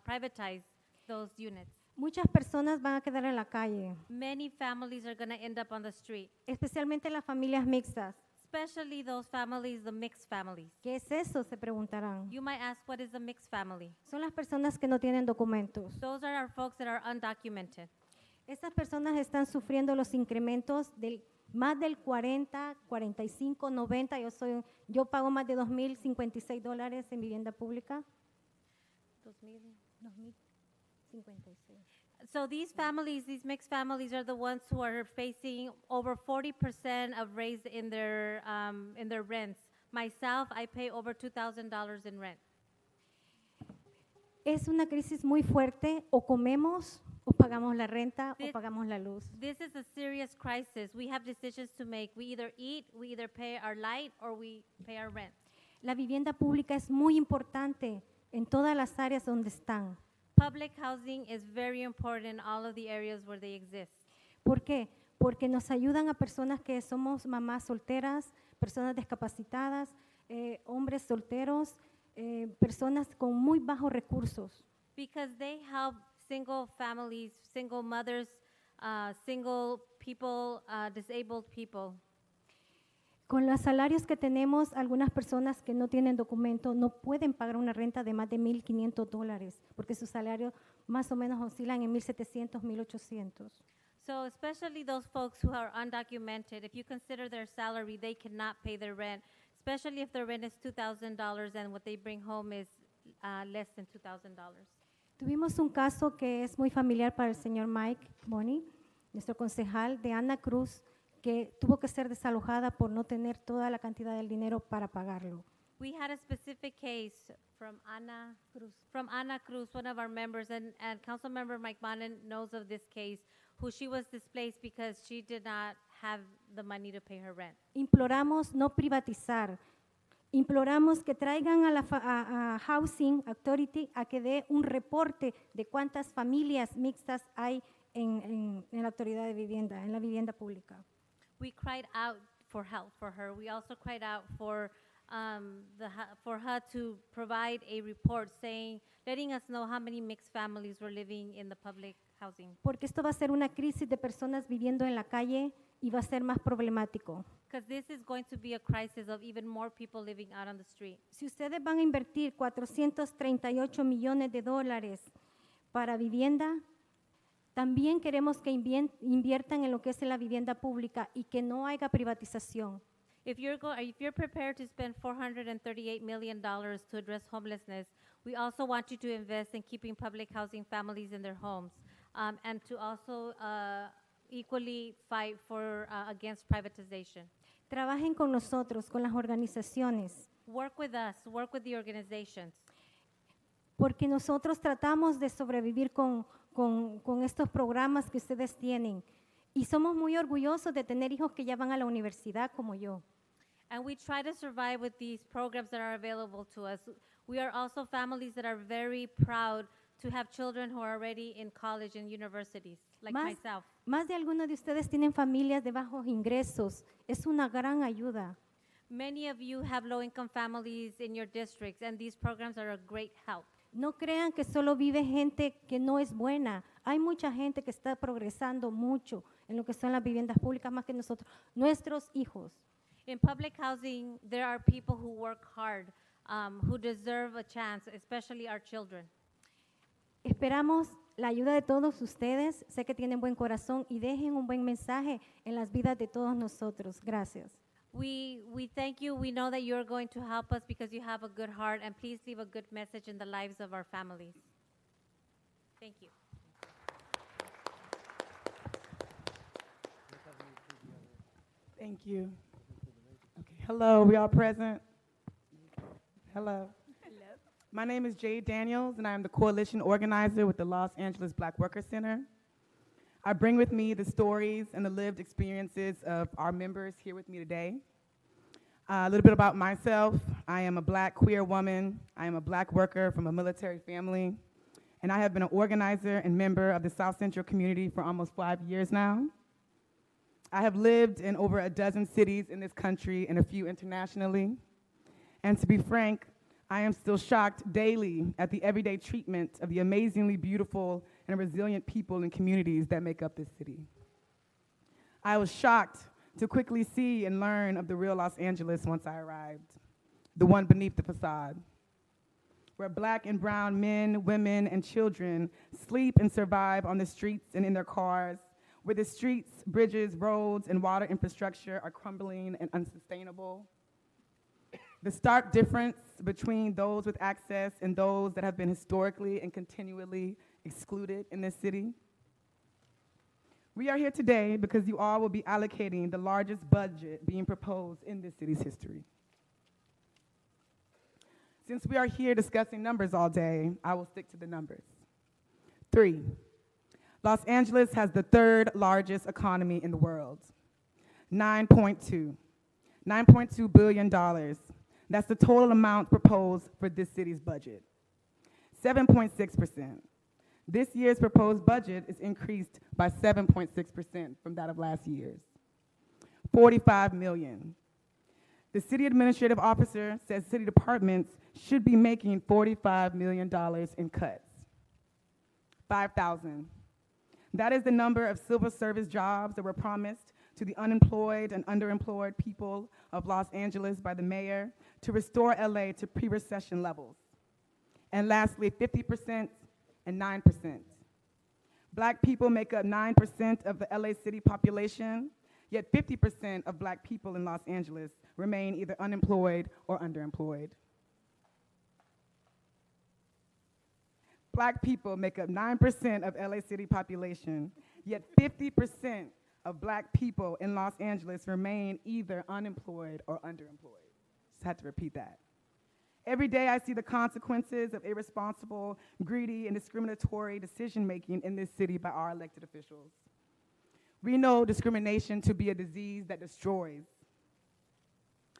privatize those units. Muchas personas van a quedar en la calle. Many families are going to end up on the street. Especialmente las familias mixtas. Especially those families, the mixed families. ¿Qué es eso? Se preguntarán. You might ask, what is a mixed family? Son las personas que no tienen documentos. Those are our folks that are undocumented. Estas personas están sufriendo los incrementos del más del 40, 45, 90. Yo pago más de $2,056 en vivienda pública. 2,056. So these families, these mixed families, are the ones who are facing over 40% of raise in their rents. Myself, I pay over $2,000 in rent. Es una crisis muy fuerte. O comemos, o pagamos la renta, o pagamos la luz. This is a serious crisis. We have decisions to make. We either eat, we either pay our light, or we pay our rent. La vivienda pública es muy importante en todas las áreas donde están. Public housing is very important in all of the areas where they exist. ¿Por qué? Porque nos ayudan a personas que somos mamás solteras, personas discapacitadas, hombres solteros, personas con muy bajos recursos. Because they help single families, single mothers, single people, disabled people. Con los salarios que tenemos, algunas personas que no tienen documento no pueden pagar una renta de más de $1,500 porque sus salarios más o menos oscilan en $1,700, $1,800. So especially those folks who are undocumented, if you consider their salary, they cannot pay their rent, especially if their rent is $2,000 and what they bring home is less than $2,000. Tuvimos un caso que es muy familiar para el señor Mike Boni, nuestro concejal de Ana Cruz, que tuvo que ser desalojada por no tener toda la cantidad del dinero para pagarlo. We had a specific case from Ana Cruz, one of our members, and Council Member Mike Bonin knows of this case, who she was displaced because she did not have the money to pay her rent. Imploramos no privatizar. Imploramos que traigan a la Housing Authority a que dé un reporte de cuántas familias mixtas hay en la autoridad de vivienda, en la vivienda pública. We cried out for help for her. We also cried out for her to provide a report letting us know how many mixed families were living in the public housing. Porque esto va a ser una crisis de personas viviendo en la calle y va a ser más problemático. Because this is going to be a crisis of even more people living out on the street. Si ustedes van a invertir $438 millones para vivienda, también queremos que inviertan en lo que es la vivienda pública y que no haya privatización. If you're prepared to spend $438 million to address homelessness, we also want you to invest in keeping public housing families in their homes, and to also equally fight against privatization. Trabajen con nosotros, con las organizaciones. Work with us, work with the organizations. Porque nosotros tratamos de sobrevivir con estos programas que ustedes tienen. Y somos muy orgullosos de tener hijos que ya van a la universidad como yo. And we try to survive with these programs that are available to us. We are also families that are very proud to have children who are already in college and universities, like myself. Más de algunos de ustedes tienen familias de bajos ingresos. Es una gran ayuda. Many of you have low-income families in your districts, and these programs are a great help. No crean que solo vive gente que no es buena. Hay mucha gente que está progresando mucho en lo que son las viviendas públicas más que nosotros, nuestros hijos. In public housing, there are people who work hard, who deserve a chance, especially our children. Esperamos la ayuda de todos ustedes. Sé que tienen buen corazón y dejen un buen mensaje en las vidas de todos nosotros. Gracias. We thank you. We know that you're going to help us because you have a good heart, and please leave a good message in the lives of our families. Thank you. Thank you. Okay. Hello, we all present? Hello. Hello. My name is Jade Daniels, and I am the coalition organizer with the Los Angeles Black Worker Center. I bring with me the stories and the lived experiences of our members here with me today. A little bit about myself. I am a black queer woman. I am a black worker from a military family. And I have been an organizer and member of the South Central community for almost 5 years now. I have lived in over a dozen cities in this country and a few internationally. And to be frank, I am still shocked daily at the everyday treatment of the amazingly beautiful and resilient people and communities that make up this city. I was shocked to quickly see and learn of the real Los Angeles once I arrived, the one beneath the facade, where black and brown men, women, and children sleep and survive on the streets and in their cars, where the streets, bridges, roads, and water infrastructure are crumbling and unsustainable. The stark difference between those with access and those that have been historically and continually excluded in this city. We are here today because you all will be allocating the largest budget being proposed in this city's history. Since we are here discussing numbers all day, I will stick to the numbers. 3, Los Angeles has the 3rd largest economy in the world. $9.2 billion. That's the total amount proposed for this city's budget. 7.6%. This year's proposed budget is increased by 7.6% from that of last year's. $45 million. The city administrative officer says city departments should be making $45 million in cuts. 5,000. That is the number of civil service jobs that were promised to the unemployed and underemployed people of Los Angeles by the mayor to restore LA to pre-recession levels. And lastly, 50% and 9%. Black people make up 9% of the LA city population, yet 50% of black people in Los Angeles remain either unemployed or underemployed. Black people make up 9% of LA city population, yet 50% of black people in Los Angeles remain either unemployed or underemployed. Just had to repeat that. Every day I see the consequences of irresponsible, greedy, and discriminatory decision-making in this city by our elected officials. We know discrimination to be a disease that destroys.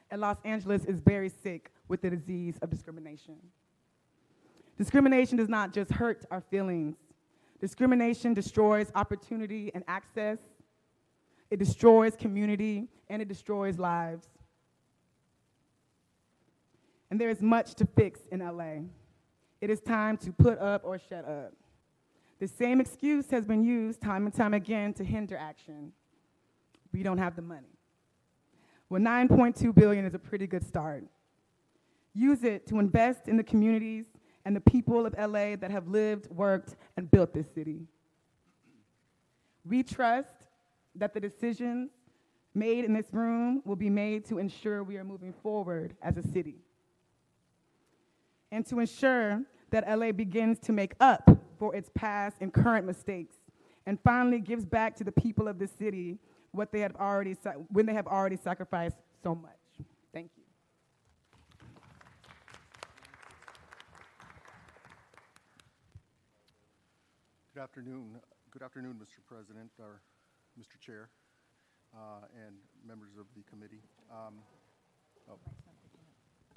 And Los Angeles is very sick with the disease of discrimination. Discrimination does not just hurt our feelings. Discrimination destroys opportunity and access. It destroys community, and it destroys lives. And there is much to fix in LA. It is time to put up or shut up. The same excuse has been used time and time again to hinder action. We don't have the money. Well, $9.2 billion is a pretty good start. Use it to invest in the communities and the people of LA that have lived, worked, and built this city. We trust that the decisions made in this room will be made to ensure we are moving forward as a city, and to ensure that LA begins to make up for its past and current mistakes, and finally gives back to the people of this city what they have already when they have already sacrificed so much. Thank you. Good afternoon. Good afternoon, Mr. President, or Mr. Chair, and members of the committee.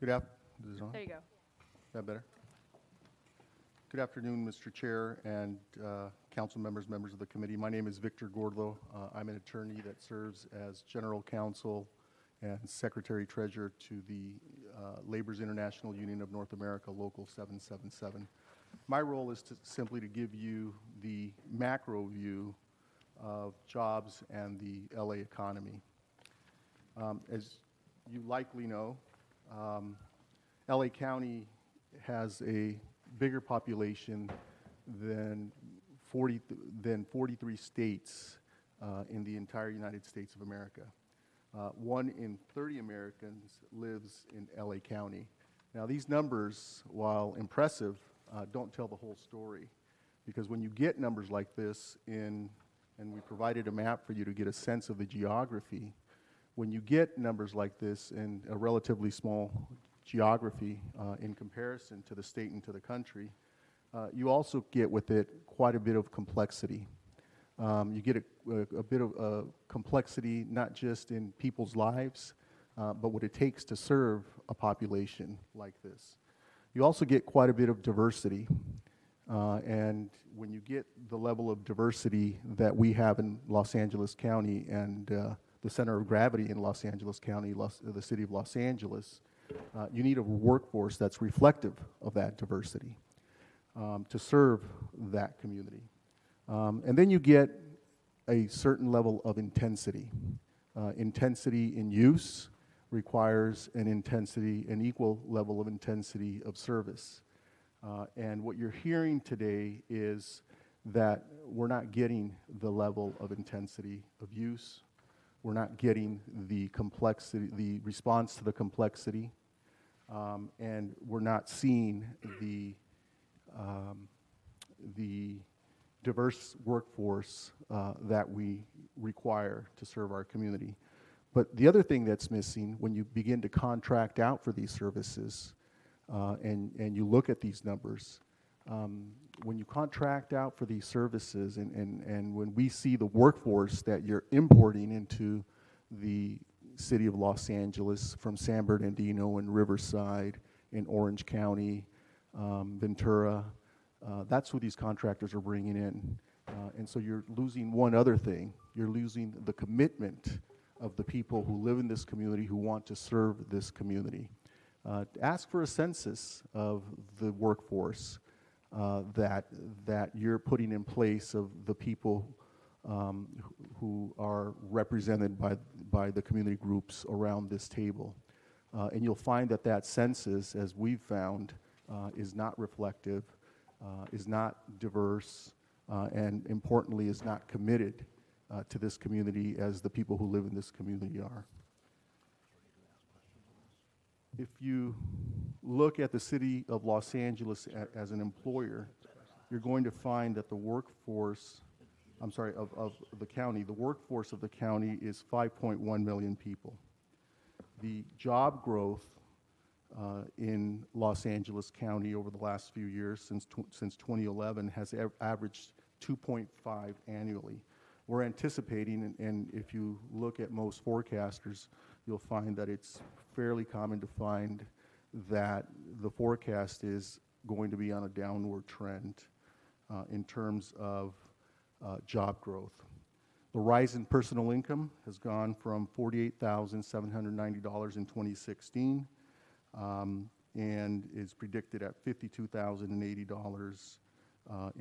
Is it on? There you go. Is that better? Good afternoon, Mr. Chair and council members, members of the committee. My name is Victor Gordlo. I'm an attorney that serves as general counsel and secretary treasurer to the Labor's International Union of North America, Local 777. My role is simply to give you the macro view of jobs and the LA economy. As you likely know, LA County has a bigger population than 43 states in the entire United States of America. 1 in 30 Americans lives in LA County. Now, these numbers, while impressive, don't tell the whole story, because when you get numbers like this and we provided a map for you to get a sense of the geography, when you get numbers like this in a relatively small geography in comparison to the state and to the country, you also get with it quite a bit of complexity. You get a bit of complexity not just in people's lives, but what it takes to serve a population like this. You also get quite a bit of diversity. And when you get the level of diversity that we have in Los Angeles County and the center of gravity in Los Angeles County, the city of Los Angeles, you need a workforce that's reflective of that diversity to serve that community. And then you get a certain level of intensity. Intensity in use requires an equal level of intensity of service. And what you're hearing today is that we're not getting the level of intensity of use. We're not getting the complexity, the response to the complexity, and we're not seeing the diverse workforce that we require to serve our community. But the other thing that's missing when you begin to contract out for these services, and you look at these numbers, when you contract out for these services and when we see the workforce that you're importing into the city of Los Angeles from San Bernardino and Riverside in Orange County, Ventura, that's who these contractors are bringing in. And so you're losing one other thing. You're losing the commitment of the people who live in this community who want to serve this community. Ask for a census of the workforce that you're putting in place of the people who are represented by the community groups around this table. And you'll find that that census, as we've found, is not reflective, is not diverse, and importantly is not committed to this community as the people who live in this community are. If you look at the city of Los Angeles as an employer, you're going to find that the workforce, of the county, the workforce of the county is 5.1 million people. The job growth in Los Angeles County over the last few years, since 2011, has averaged 2.5 annually. We're anticipating, and if you look at most forecasters, you'll find that it's fairly common to find that the forecast is going to be on a downward trend in terms of job growth. The rise in personal income has gone from $48,790 in 2016 and is predicted at $52,080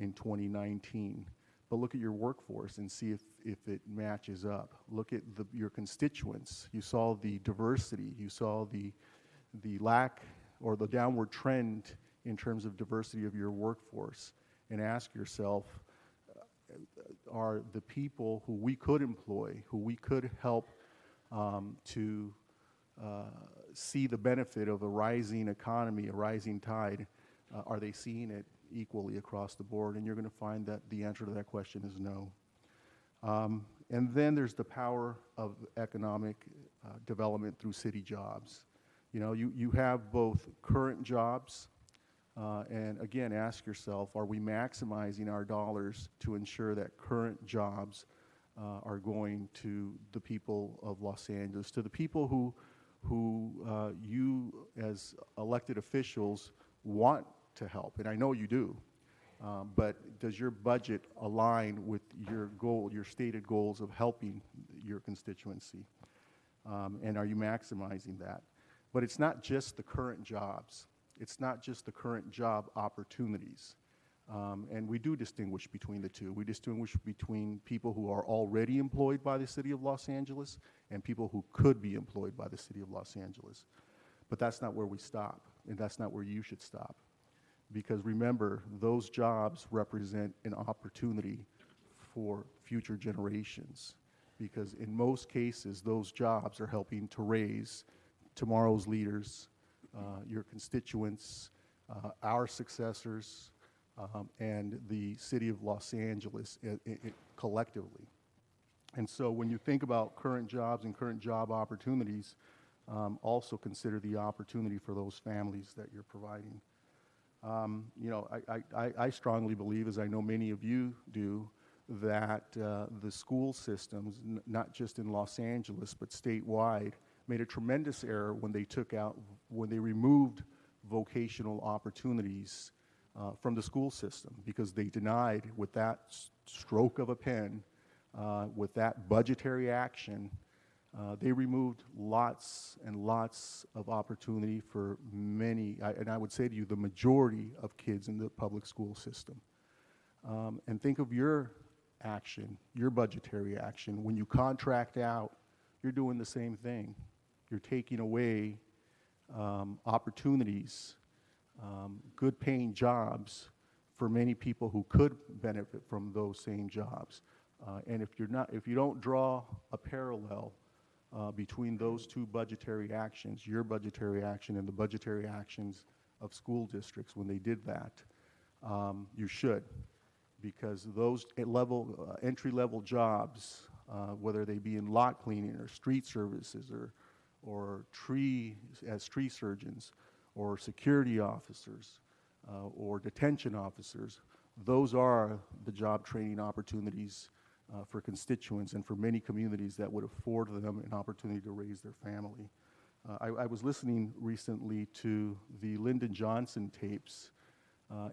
in 2019. But look at your workforce and see if it matches up. Look at your constituents. You saw the diversity. You saw the lack or the downward trend in terms of diversity of your workforce. And ask yourself, are the people who we could employ, who we could help to see the benefit of a rising economy, a rising tide, are they seeing it equally across the board? And you're going to find that the answer to that question is no. And then there's the power of economic development through city jobs. You know, you have both current jobs, and again, ask yourself, are we maximizing our dollars to ensure that current jobs are going to the people of Los Angeles, to the people who you as elected officials want to help, and I know you do, but does your budget align with your goal, your stated goals of helping your constituency? And are you maximizing that? But it's not just the current jobs. It's not just the current job opportunities. And we do distinguish between the two. We distinguish between people who are already employed by the city of Los Angeles and people who could be employed by the city of Los Angeles. But that's not where we stop, and that's not where you should stop. Because remember, those jobs represent an opportunity for future generations. Because in most cases, those jobs are helping to raise tomorrow's leaders, your constituents, our successors, and the city of Los Angeles collectively. And so when you think about current jobs and current job opportunities, also consider the opportunity for those families that you're providing. You know, I strongly believe, as I know many of you do, that the school systems, not just in Los Angeles, but statewide, made a tremendous error when they removed vocational opportunities from the school system, because they denied, with that stroke of a pen, with that budgetary action, they removed lots and lots of opportunity for many, and I would say to you, the majority of kids in the public school system. And think of your action, your budgetary action. When you contract out, you're doing the same thing. You're taking away opportunities, good paying jobs for many people who could benefit from those same jobs. And if you don't draw a parallel between those two budgetary actions, your budgetary action and the budgetary actions of school districts when they did that, you should, because those entry-level jobs, whether they be in lot cleaning or street services or tree surgeons or security officers or detention officers, those are the job training opportunities for constituents and for many communities that would afford them an opportunity to raise their family. I was listening recently to the Lyndon Johnson tapes,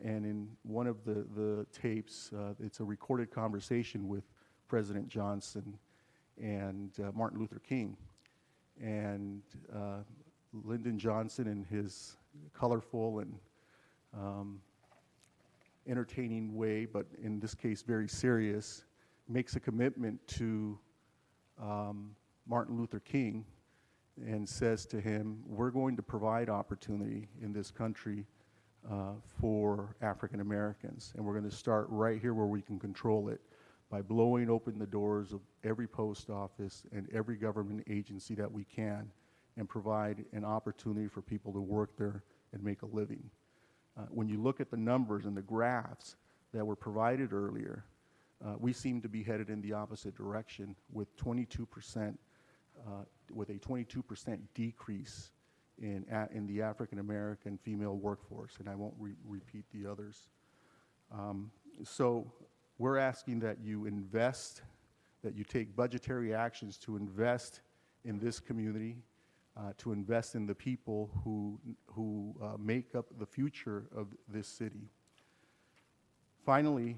and in one of the tapes, it's a recorded conversation with President Johnson and Martin Luther King. And Lyndon Johnson, in his colorful and entertaining way, but in this case very serious, makes a commitment to Martin Luther King and says to him, we're going to provide opportunity in this country for African Americans, and we're going to start right here where we can control it, by blowing open the doors of every post office and every government agency that we can, and provide an opportunity for people to work there and make a living. When you look at the numbers and the graphs that were provided earlier, we seem to be headed in the opposite direction with a 22% decrease in the African American female workforce, and I won't repeat the others. So we're asking that you invest, that you take budgetary actions to invest in this community, to invest in the people who make up the future of this city. Finally,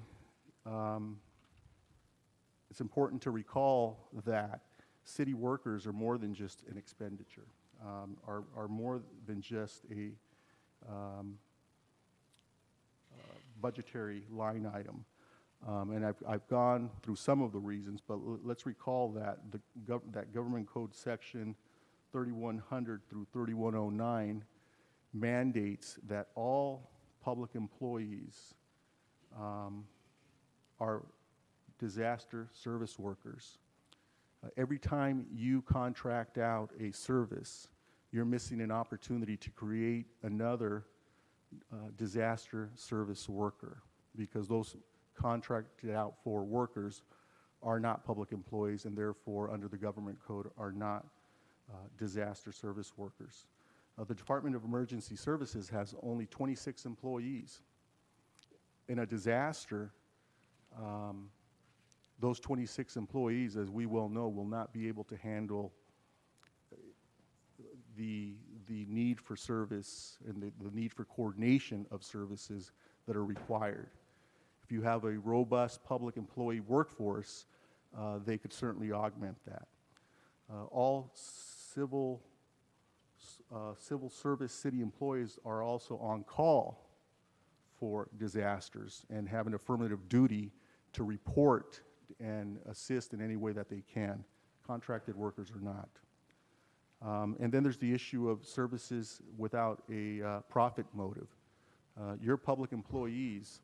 it's important to recall that city workers are more than just an expenditure, are more than just a budgetary line item. And I've gone through some of the reasons, but let's recall that that Government Code Section 3100 through 3109 mandates that all public employees are disaster service workers. Every time you contract out a service, you're missing an opportunity to create another disaster service worker, because those contracted out for workers are not public employees, and therefore under the government code are not disaster service workers. The Department of Emergency Services has only 26 employees. In a disaster, those 26 employees, as we well know, will not be able to handle the need for service and the need for coordination of services that are required. If you have a robust public employee workforce, they could certainly augment that. All civil service city employees are also on call for disasters and have an affirmative duty to report and assist in any way that they can. Contracted workers are not. And then there's the issue of services without a profit motive. Your public employees,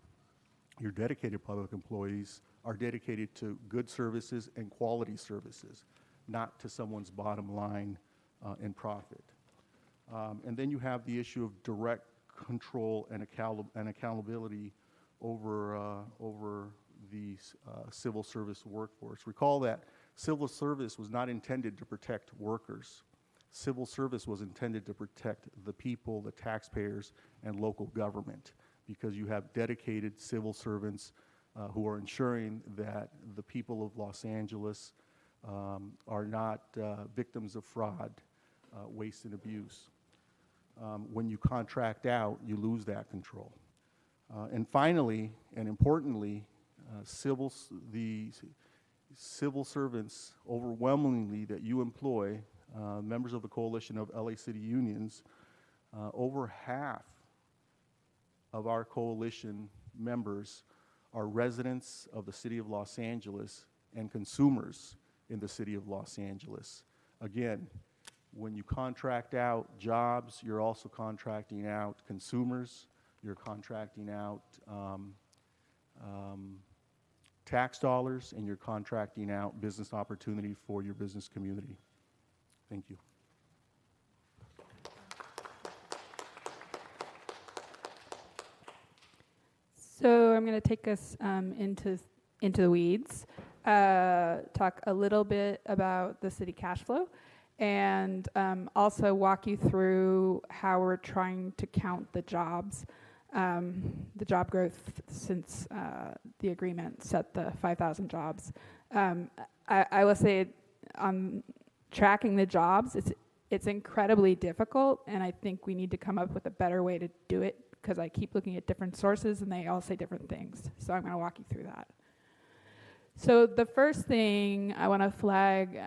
your dedicated public employees, are dedicated to good services and quality services, not to someone's bottom line and profit. And then you have the issue of direct control and accountability over the civil service workforce. Recall that civil service was not intended to protect workers. Civil service was intended to protect the people, the taxpayers, and local government, because you have dedicated civil servants who are ensuring that the people of Los Angeles are not victims of fraud, waste and abuse. When you contract out, you lose that control. And finally, and importantly, the civil servants overwhelmingly that you employ, members of the Coalition of LA City Unions, over half of our coalition members are residents of the city of Los Angeles and consumers in the city of Los Angeles. Again, when you contract out jobs, you're also contracting out consumers, you're contracting out tax dollars, and you're contracting out business opportunity for your business community. Thank you. So I'm going to take us into the weeds, talk a little bit about the city cash flow, and also walk you through how we're trying to count the jobs, the job growth since the agreement set the 5,000 jobs. I will say on tracking the jobs, it's incredibly difficult, and I think we need to come up with a better way to do it, because I keep looking at different sources and they all say different things. So I'm going to walk you through that. So the first thing I want to flag,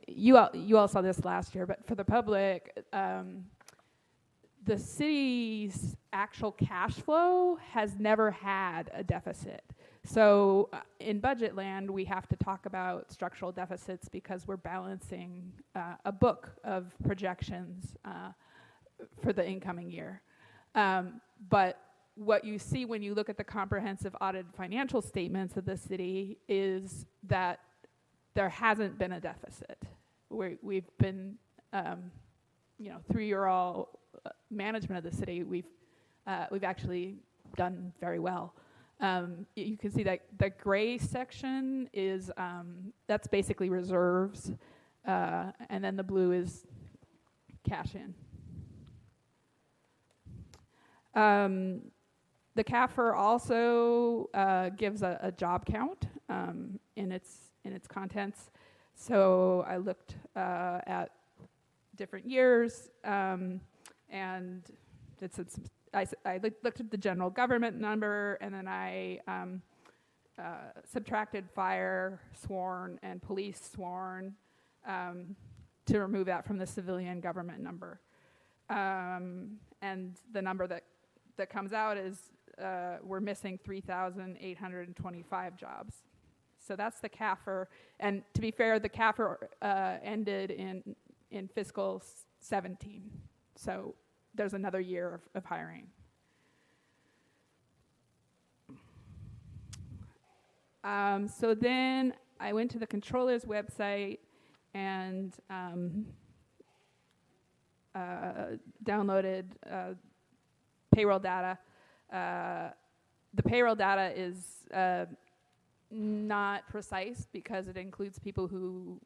you all saw this last year, but for the public, the city's actual cash flow has never had a deficit. So in budget land, we have to talk about structural deficits because we're balancing a book of projections for the incoming year. But what you see when you look at the comprehensive audited financial statements of the city is that there hasn't been a deficit. We've been, through your all management of the city, we've actually done very well. You can see that the gray section is, that's basically reserves, and then the blue is cash in. The CAFR also gives a job count in its contents. So I looked at different years and did I looked at the general government number, and then I subtracted fire sworn and police sworn to remove that from the civilian government number. And the number that comes out is we're missing 3,825 jobs. So that's the CAFR. And to be fair, the CAFR ended in fiscal 17. So there's another year of hiring. So then I went to the controller's website and downloaded payroll data. The payroll data is not precise because it includes people who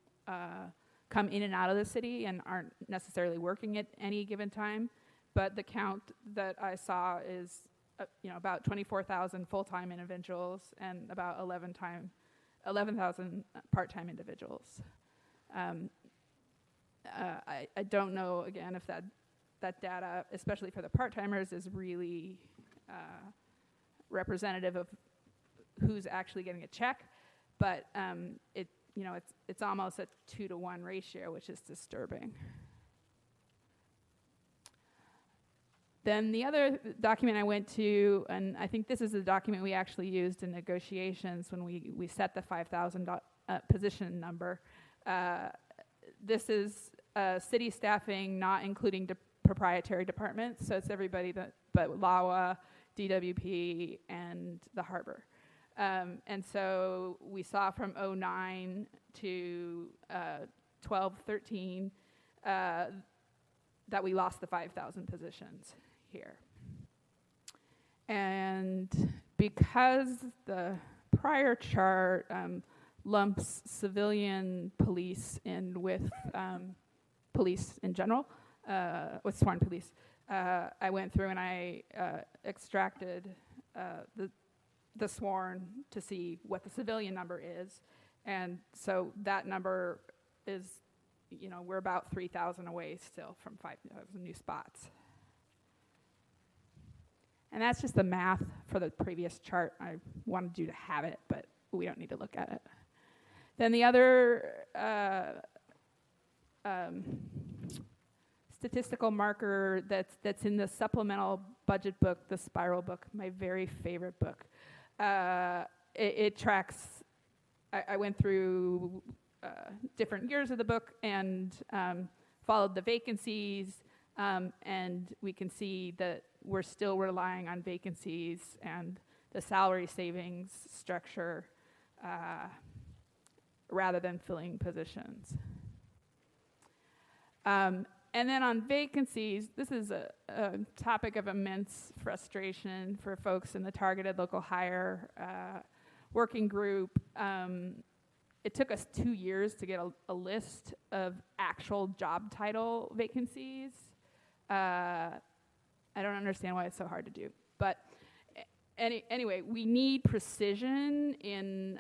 come in and out of the city and aren't necessarily working at any given time. But the count that I saw is about 24,000 full-time individuals and about 11,000 part-time individuals. I don't know, again, if that data, especially for the part-timers, is really representative of who's actually getting a check, but it's almost a 2-to-1 ratio, which is disturbing. Then the other document I went to, and I think this is a document we actually used in negotiations when we set the 5,000 position number. This is city staffing, not including proprietary departments, so it's everybody but LAWA, DWP, and the harbor. And so we saw from 09 to 12-13 that we lost the 5,000 positions here. And because the prior chart lumps civilian police in with police in general, with sworn police, I went through and I extracted the sworn to see what the civilian number is. And so that number is we're about 3,000 away still from 5,000 new spots. And that's just the math for the previous chart. I wanted you to have it, but we don't need to look at it. Then the other statistical marker that's in the supplemental budget book, the Spiral book, my very favorite book. It tracks, I went through different years of the book and followed the vacancies, and we can see that we're still relying on vacancies and the salary savings structure rather than filling positions. And then on vacancies, this is a topic of immense frustration for folks in the targeted local hire working group. It took us 2 years to get a list of actual job title vacancies. I don't understand why it's so hard to do. But anyway, we need precision in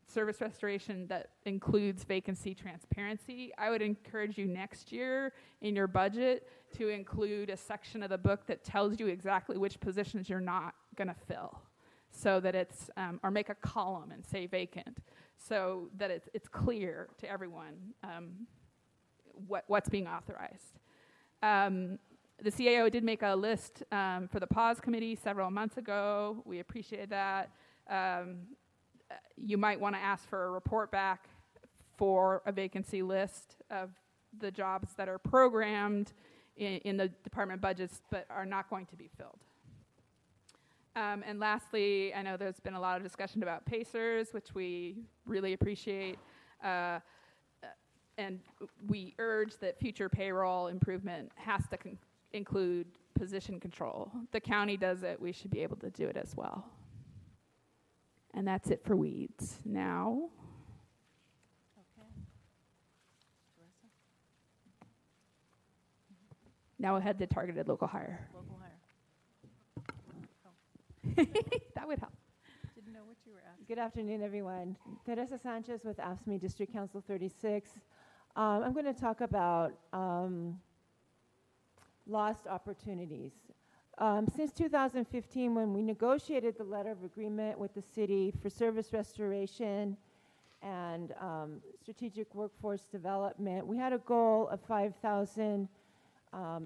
service restoration that includes vacancy transparency. I would encourage you next year in your budget to include a section of the book that tells you exactly which positions you're not going to fill, so that it's, or make a column and say vacant, so that it's clear to everyone what's being authorized. The CAO did make a list for the PAWS committee several months ago. We appreciate that. You might want to ask for a report back for a vacancy list of the jobs that are programmed in the department budgets but are not going to be filled. And lastly, I know there's been a lot of discussion about PACERS, which we really appreciate. And we urge that future payroll improvement has to include position control. The county does it, we should be able to do it as well. And that's it for weeds. Now, now we'll head to targeted local hire. That would help. Didn't know what you were asking. Good afternoon, everyone. Teresa Sanchez with AFSCME District Council 36. I'm going to talk about lost opportunities. Since 2015, when we negotiated the letter of agreement with the city for service restoration and strategic workforce development, we had a goal of 5,000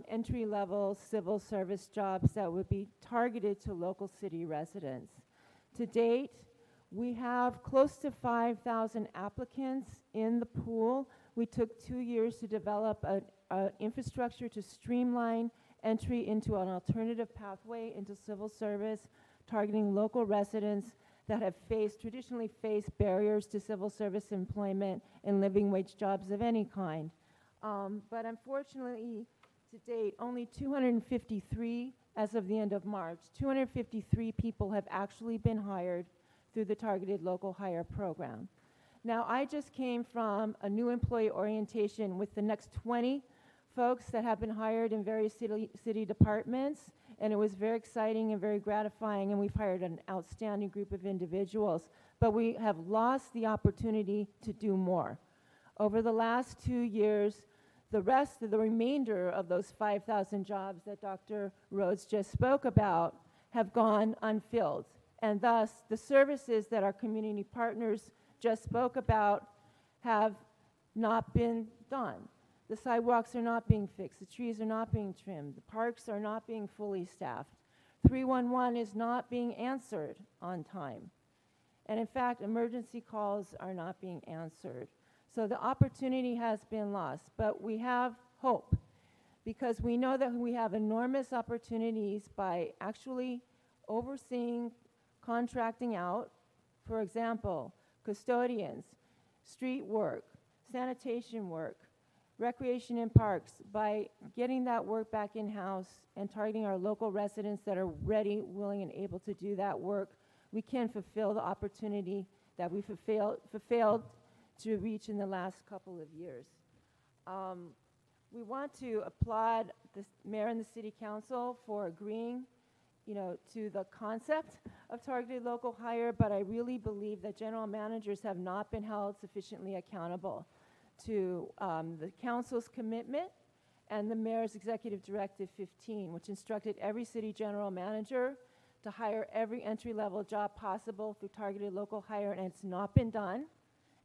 entry-level civil service jobs that would be targeted to local city residents. To date, we have close to 5,000 applicants in the pool. We took 2 years to develop an infrastructure to streamline entry into an alternative pathway into civil service, targeting local residents that have traditionally faced barriers to civil service employment and living wage jobs of any kind. But unfortunately, to date, only 253, as of the end of March, 253 people have actually been hired through the Targeted Local Hire program. Now, I just came from a new employee orientation with the next 20 folks that have been hired in various city departments, and it was very exciting and very gratifying, and we've hired an outstanding group of individuals. But we have lost the opportunity to do more. Over the last 2 years, the remainder of those 5,000 jobs that Dr. Rhodes just spoke about have gone unfilled. And thus, the services that our community partners just spoke about have not been done. The sidewalks are not being fixed, the trees are not being trimmed, the parks are not being fully staffed. 311 is not being answered on time. And in fact, emergency calls are not being answered. So the opportunity has been lost, but we have hope because we know that we have enormous opportunities by actually overseeing contracting out, for example, custodians, street work, sanitation work, recreation and parks. By getting that work back in-house and targeting our local residents that are ready, willing, and able to do that work, we can fulfill the opportunity that we failed to reach in the last couple of years. We want to applaud the mayor and the city council for agreeing, to the concept of targeted local hire, but I really believe that general managers have not been held sufficiently accountable to the council's commitment and the mayor's executive directive 15, which instructed every city general manager to hire every entry-level job possible through targeted local hire, and it's not been done,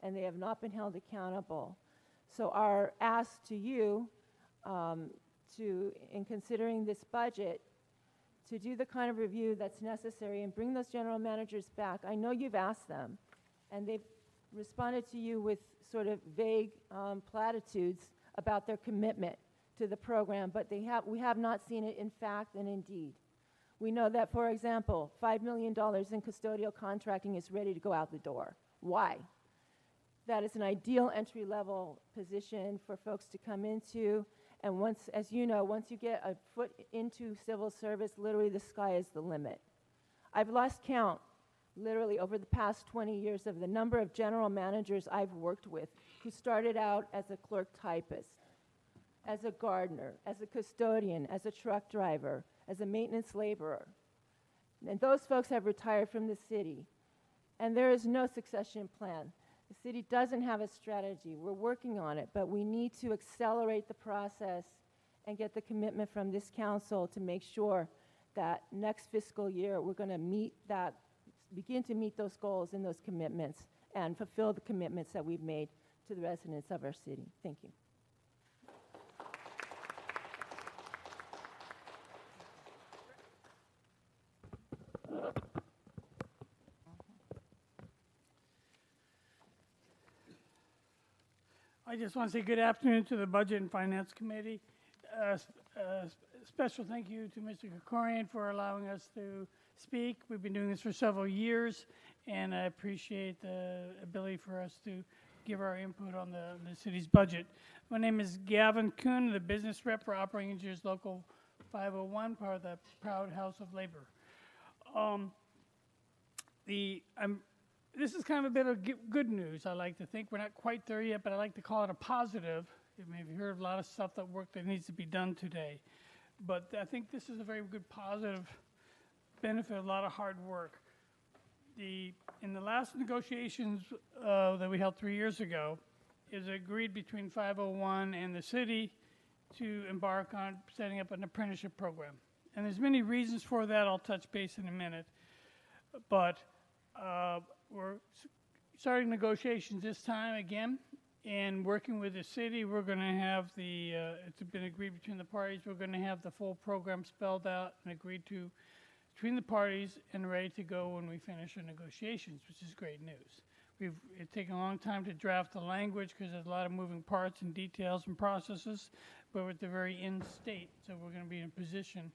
and they have not been held accountable. So our ask to you, in considering this budget, to do the kind of review that's necessary and bring those general managers back. I know you've asked them, and they've responded to you with sort of vague platitudes about their commitment to the program, but we have not seen it in fact and in deed. We know that, for example, $5 million in custodial contracting is ready to go out the door. Why? That is an ideal entry-level position for folks to come into, and once, as you know, once you get a foot into civil service, literally the sky is the limit. I've lost count, literally over the past 20 years, of the number of general managers I've worked with who started out as a clerk typist, as a gardener, as a custodian, as a truck driver, as a maintenance laborer. And those folks have retired from the city, and there is no succession plan. The city doesn't have a strategy. We're working on it, but we need to accelerate the process and get the commitment from this council to make sure that next fiscal year we're going to begin to meet those goals and those commitments and fulfill the commitments that we've made to the residents of our city. Thank you. I just want to say good afternoon to the Budget and Finance Committee. Special thank you to Mr. Krikorian for allowing us to speak. We've been doing this for several years, and I appreciate the ability for us to give our input on the city's budget. My name is Gavin Kuhn, the business rep for Operating Engineers Local 501, part of the Proud House of Labor. This is kind of a bit of good news, I like to think. We're not quite there yet, but I like to call it a positive. You may have heard a lot of stuff that needs to be done today. But I think this is a very good positive benefit, a lot of hard work. In the last negotiations that we held 3 years ago, it was agreed between 501 and the city to embark on setting up an apprenticeship program. And there's many reasons for that. I'll touch base in a minute. But we're starting negotiations this time again, and working with the city, we're going to have it's been agreed between the parties, we're going to have the full program spelled out and agreed to between the parties and ready to go when we finish our negotiations, which is great news. It's taken a long time to draft the language because there's a lot of moving parts and details and processes, but we're at the very end state, so we're going to be in a position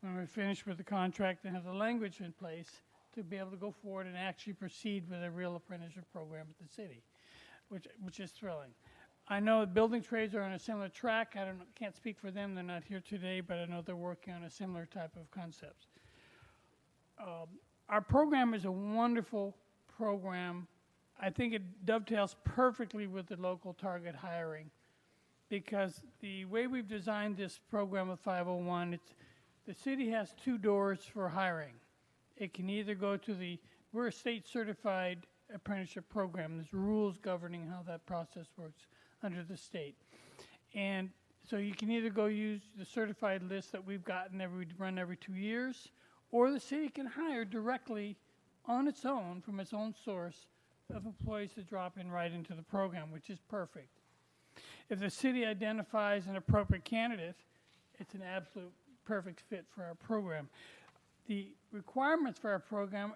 when we're finished with the contract and have the language in place to be able to go forward and actually proceed with a real apprenticeship program at the city, which is thrilling. I know building trades are on a similar track. Can't speak for them, they're not here today, but I know they're working on a similar type of concept. Our program is a wonderful program. I think it dovetails perfectly with the local target hiring, because the way we've designed this program with 501, the city has 2 doors for hiring. It can either go to we're a state certified apprenticeship program. There's rules governing how that process works under the state. And so you can either go use the certified list that we've gotten run every 2 years, or the city can hire directly on its own, from its own source, of employees to drop in right into the program, which is perfect. If the city identifies an appropriate candidate, it's an absolute perfect fit for our program. The requirements for our program,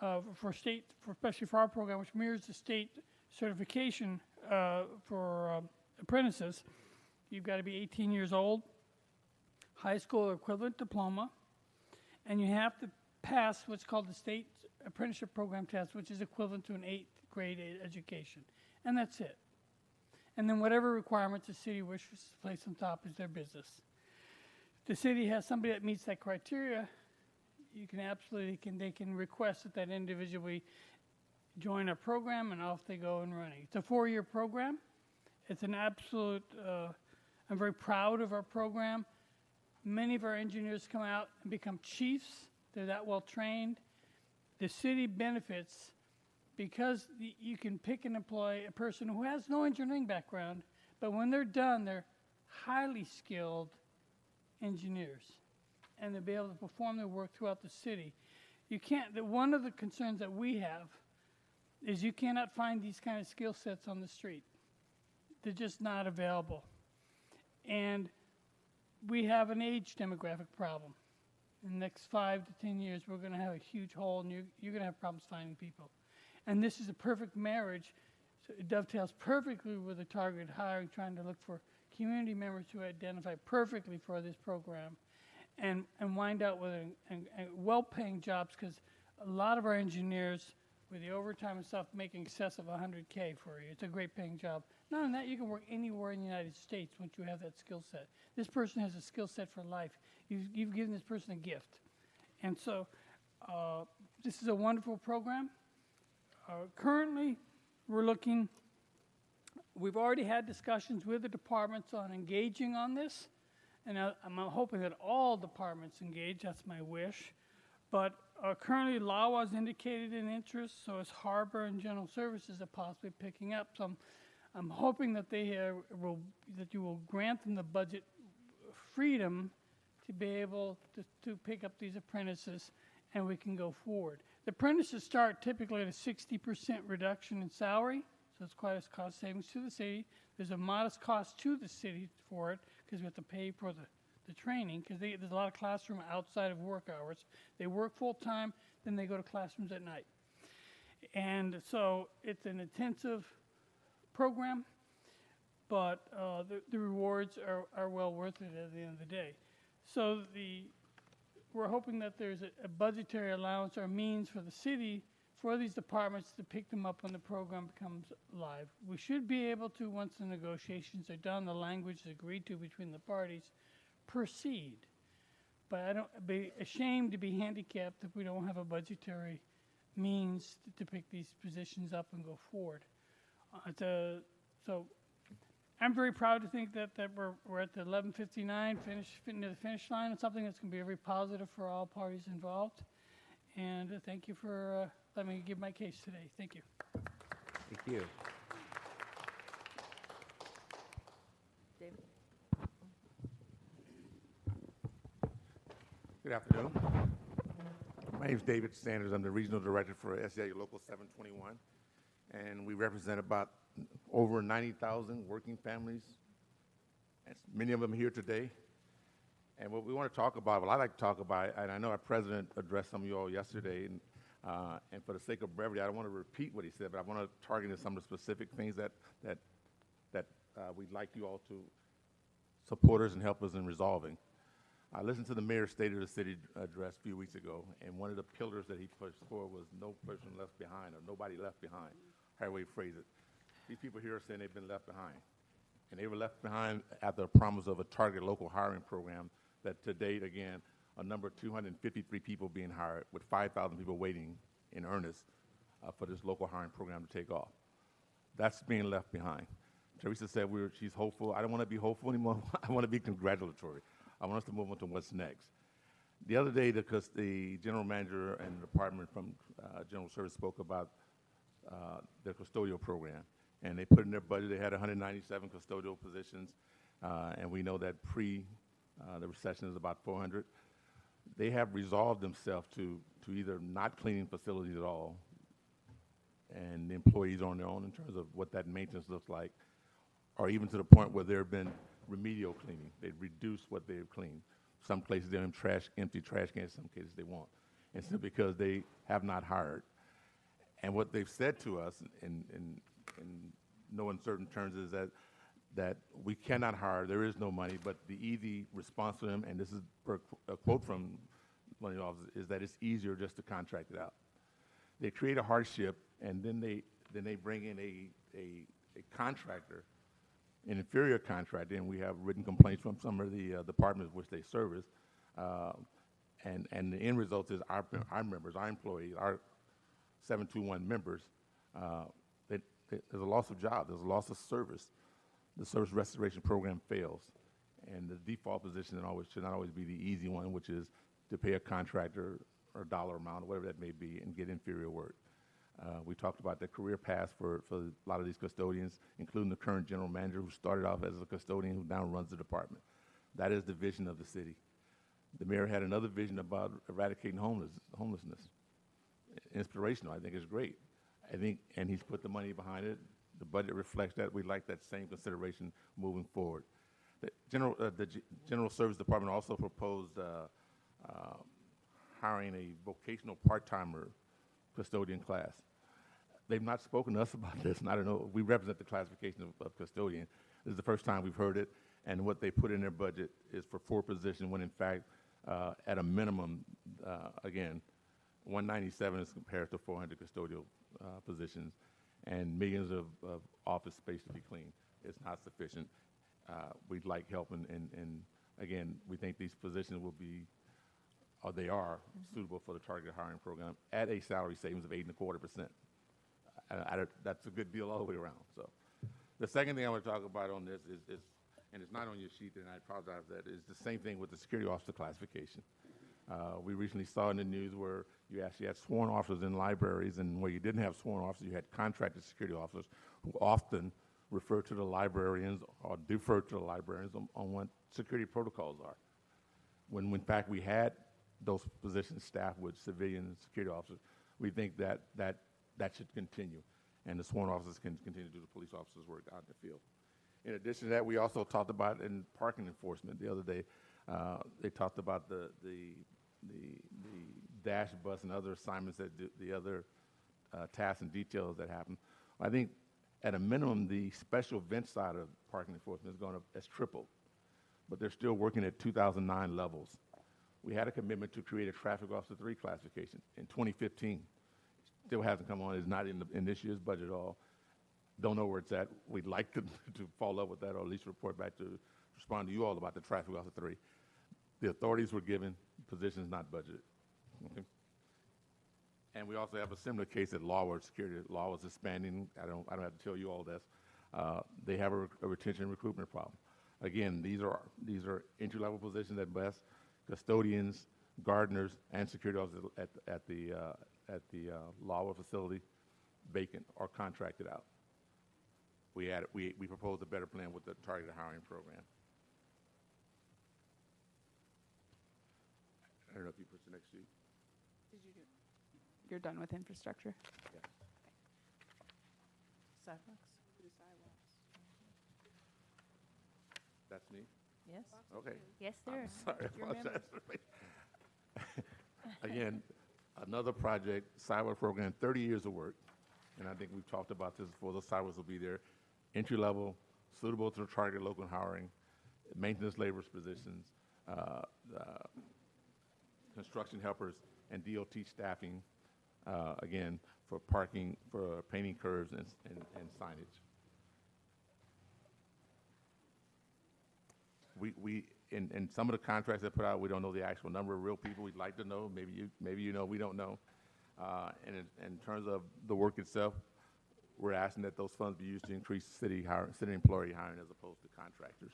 especially for our program, which mirrors the state certification for apprentices, you've got to be 18 years old, high school or equivalent diploma, and you have to pass what's called the state apprenticeship program test, which is equivalent to an 8th grade education. And that's it. And then whatever requirements the city wishes to place on top is their business. If the city has somebody that meets that criteria, you can they can request that individual join our program, and off they go and running. It's a 4-year program. It's an absolute, I'm very proud of our program. Many of our engineers come out and become chiefs. They're that well trained. The city benefits because you can pick and employ a person who has no engineering background, but when they're done, they're highly skilled engineers, and they'll be able to perform their work throughout the city. You can't, one of the concerns that we have is you cannot find these kind of skill sets on the street. They're just not available. And we have an age demographic problem. In the next 5 to 10 years, we're going to have a huge hole, and you're going to have problems finding people. And this is a perfect marriage. So it dovetails perfectly with the targeted hiring, trying to look for community members who identify perfectly for this program and wind out with well-paying jobs, because a lot of our engineers, with the overtime and stuff, make in excess of $100K for you. It's a great paying job. Not only that, you can work anywhere in the United States once you have that skill set. This person has a skill set for life. You've given this person a gift. And so this is a wonderful program. Currently, we've already had discussions with the departments on engaging on this, and I'm hoping that all departments engage. That's my wish. But currently, LAWA's indicated an interest, so is Harbor and General Services are possibly picking up. So I'm hoping that that you will grant them the budget freedom to be able to pick up these apprentices, and we can go forward. The apprentices start typically at a 60% reduction in salary, so it's quite a cost savings to the city. There's a modest cost to the city for it, because we have to pay for the training, because there's a lot of classroom outside of work hours. They work full-time, then they go to classrooms at night. And so it's an intensive program, but the rewards are well worth it at the end of the day. So we're hoping that there's a budgetary allowance or means for the city for these departments to pick them up when the program becomes live. We should be able to, once the negotiations are done, the language is agreed to between the parties, proceed. But I don't be ashamed to be handicapped if we don't have a budgetary means to pick these positions up and go forward. So I'm very proud to think that we're at the 11:59 fitting to the finish line. It's something that's going to be very positive for all parties involved. And thank you for letting me give my case today. Thank you. Thank you. David? Good afternoon. My name is David Sanders. I'm the Regional Director for SEIU Local 721. And we represent about over 90,000 working families. And many of them here today. And what we want to talk about, what I like to talk about, and I know our president addressed some of you all yesterday, and for the sake of brevity, I don't want to repeat what he said, but I want to target some of the specific things that we'd like you all to support us and help us in resolving. I listened to the mayor's State of the City address a few weeks ago, and one of the pillars that he pushed for was no person left behind, or nobody left behind, however we phrase it. These people here are saying they've been left behind. And they were left behind at the promise of a targeted local hiring program that to date, again, a number of 253 people being hired with 5,000 people waiting in earnest for this local hiring program to take off. That's being left behind. Teresa said she's hopeful. I don't want to be hopeful anymore. I want to be congratulatory. I want us to move on to what's next. The other day, because the general manager and the department from General Service spoke about their custodial program, and they put in their budget, they had 197 custodial positions, and we know that the recession is about 400. They have resolved themselves to either not cleaning facilities at all, and the employees are on their own in terms of what that maintenance looks like, or even to the point where there have been remedial cleaning. They've reduced what they've cleaned. Some places they're in empty trash cans, some cases they won't. And so because they have not hired. And what they've said to us in no uncertain terms is that we cannot hire, there is no money, but the easy response to them, and this is a quote from one of the officers, is that it's easier just to contract it out. They create a hardship, and then they bring in a contractor, an inferior contractor, and we have written complaints from some of the departments which they service, and the end result is our members, our employees, our 721 members, there's a loss of job, there's a loss of service. The service restoration program fails, and the default position should not always be the easy one, which is to pay a contractor or a dollar amount, or whatever that may be, and get inferior work. We talked about the career paths for a lot of these custodians, including the current general manager who started off as a custodian who now runs the department. That is the vision of the city. The mayor had another vision about eradicating homelessness. Inspirational, I think is great. I think, and he's put the money behind it. The budget reflects that. We like that same consideration moving forward. The General Service Department also proposed hiring a vocational part-timer custodian class. They've not spoken to us about this, and I don't know. We represent the classification of custodian. This is the first time we've heard it, and what they put in their budget is for 4 positions, when in fact, at a minimum, again, 197 is compared to 400 custodial positions, and millions of office space to be cleaned. It's not sufficient. We'd like help, and again, we think these positions will be, or they are, suitable for the targeted hiring program at a salary savings of 8.25%. That's a good deal all the way around. So, the second thing I want to talk about on this is, and it's not on your sheet, and I apologize for that, is the same thing with the security officer classification. We recently saw in the news where you actually had sworn officers in libraries, and where you didn't have sworn officers, you had contracted security officers who often refer to the librarians or defer to the librarians on what security protocols are. When in fact we had those positions staffed with civilian security officers, we think that should continue, and the sworn officers can continue to do the police officers' work out in the field. In addition to that, we also talked about in parking enforcement the other day. They talked about the dash bus and other assignments that do the other tasks and details that happen. I think at a minimum, the special event side of parking enforcement has tripled, but they're still working at 2009 levels. We had a commitment to create a Traffic Officer 3 classification in 2015. Still hasn't come on. It's not in this year's budget at all. Don't know where it's at. We'd like to follow up with that, or at least report back to respond to you all about the Traffic Officer 3. The authorities were given, positions not budgeted. Okay. And we also have a similar case at Lawwood Security. Law was expanding. I don't have to tell you all this. They have a retention and recruitment problem. Again, these are entry-level positions at best. Custodians, gardeners, and security officers at the Lawwood facility, vacant or contracted out. We proposed a better plan with the targeted hiring program. I don't know if you put the next sheet. Did you do? You're done with infrastructure? Yeah. Sidewalks? That's me? Yes. Okay. Yes, sir. I'm sorry, I Your apologize. members. Again, another project, sidewalk program, 30 years of work, and I think we've talked about this before. Those sidewalks will be there, entry level, suitable to the targeted local hiring, maintenance laborers positions, construction helpers, and DOT staffing, again, for parking, for painting curves and signage. In some of the contracts they put out, we don't know the actual number of real people. We'd like to know. Maybe you know. We don't know. And in terms of the work itself, we're asking that those funds be used to increase city employee hiring as opposed to contractors.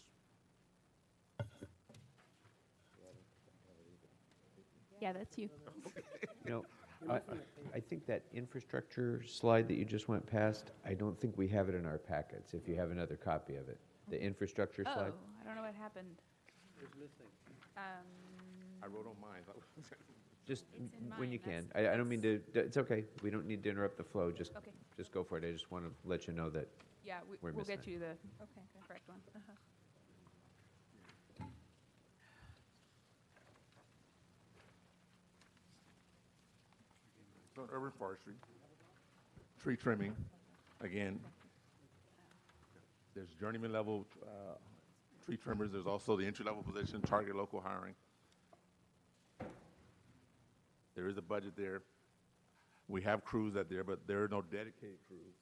Yeah, that's you. You know, I think that infrastructure slide that you just went past, I don't think we have it in our packets, if you have another copy of it. The infrastructure slide? Oh, I don't know what happened. It's missing. I wrote on mine. Just It's in when mine, you can. that's- I don't mean to, it's okay. We don't need to interrupt the flow. Just Okay. go for it. I just want to let you know that Yeah, we're we'll missing get it. you the correct one. So urban forestry, tree trimming, again, there's journeyman level tree trimmers. There's also the entry level position, target local hiring. There is a budget there. We have crews out there, but there are no dedicated crews.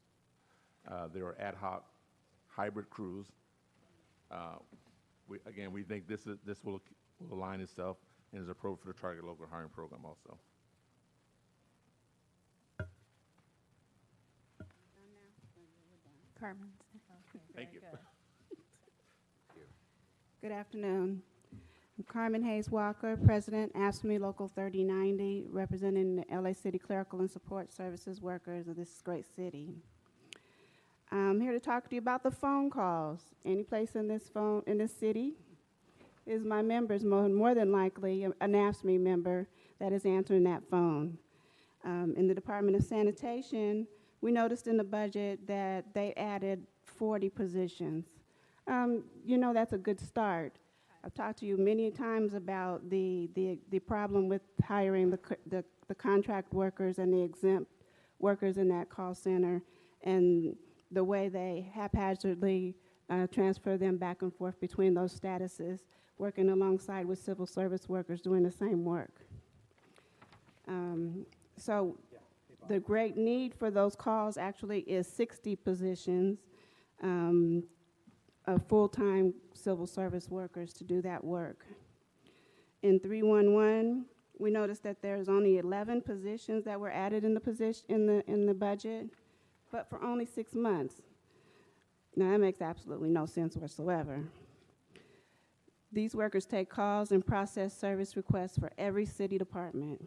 There are ad hoc hybrid crews. We think this will align itself and is appropriate for the target local hiring program also. Carmen's. Thank you. Good afternoon. I'm Carmen Hayes Walker, President, AFSCME Local 3090, representing the LA City Clerical and Support Services workers of this great city. I'm here to talk to you about the phone calls. Any place in this city is my members more than likely an AFSCME member that is answering that phone. In the Department of Sanitation, we noticed in the budget that they added 40 positions. You know, that's a good start. I've talked to you many times about the problem with hiring the contract workers and the exempt workers in that call center, and the way they haphazardly transfer them back and forth between those statuses, working alongside with civil service workers doing the same work. So the great need for those calls actually is 60 positions of full-time civil service workers to do that work. In 311, we noticed that there's only 11 positions that were added in the budget, but for only 6 months. Now that makes absolutely no sense whatsoever. These workers take calls and process service requests for every city department.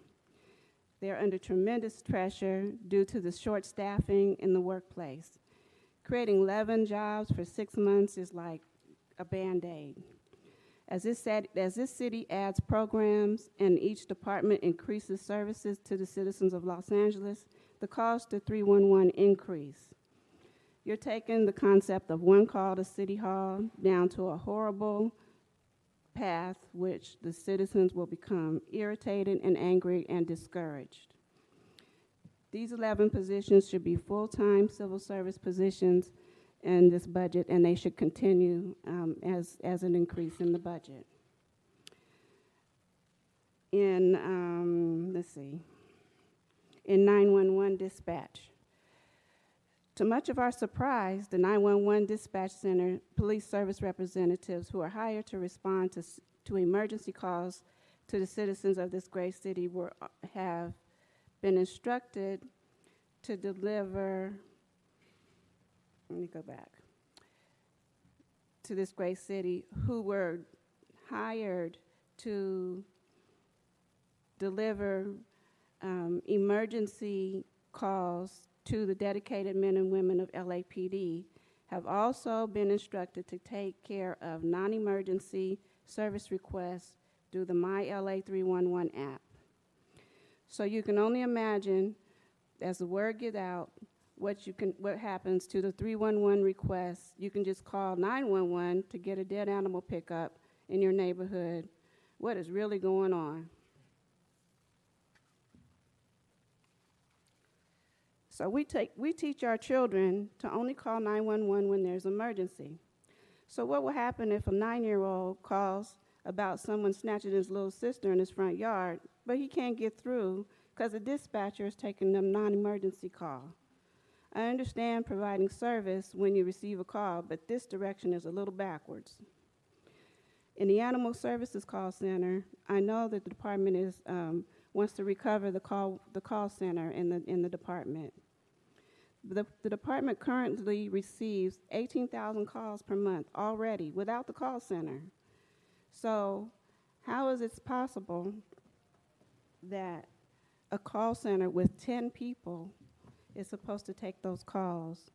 They're under tremendous pressure due to the short staffing in the workplace. Creating 11 jobs for 6 months is like a Band-Aid. As this city adds programs and each department increases services to the citizens of Los Angeles, the cost to 311 increase. You're taking the concept of one call to City Hall down to a horrible path which the citizens will become irritated and angry and discouraged. These 11 positions should be full-time civil service positions in this budget, and they should continue as an increase in the budget. In, let's see, in 911 dispatch. To much of our surprise, the 911 dispatch center police service representatives who are hired to respond to emergency calls to the citizens of this great city have been instructed to deliver, let me go back, to this great city, who were hired to deliver emergency calls to the dedicated men and women of LAPD, have also been instructed to take care of non-emergency service requests through the My LA 311 app. So you can only imagine, as the word gets out, what happens to the 311 requests. You can just call 911 to get a dead animal pickup in your neighborhood. What is really going on? So we teach our children to only call 911 when there's an emergency. So what will happen if a 9-year-old calls about someone snatching his little sister in his front yard, but he can't get through because the dispatcher is taking them non-emergency call? I understand providing service when you receive a call, but this direction is a little backwards. In the Animal Services Call Center, I know that the department wants to recover the call center in the department. The department currently receives 18,000 calls per month already without the call center. So how is it possible that a call center with 10 people is supposed to take those calls?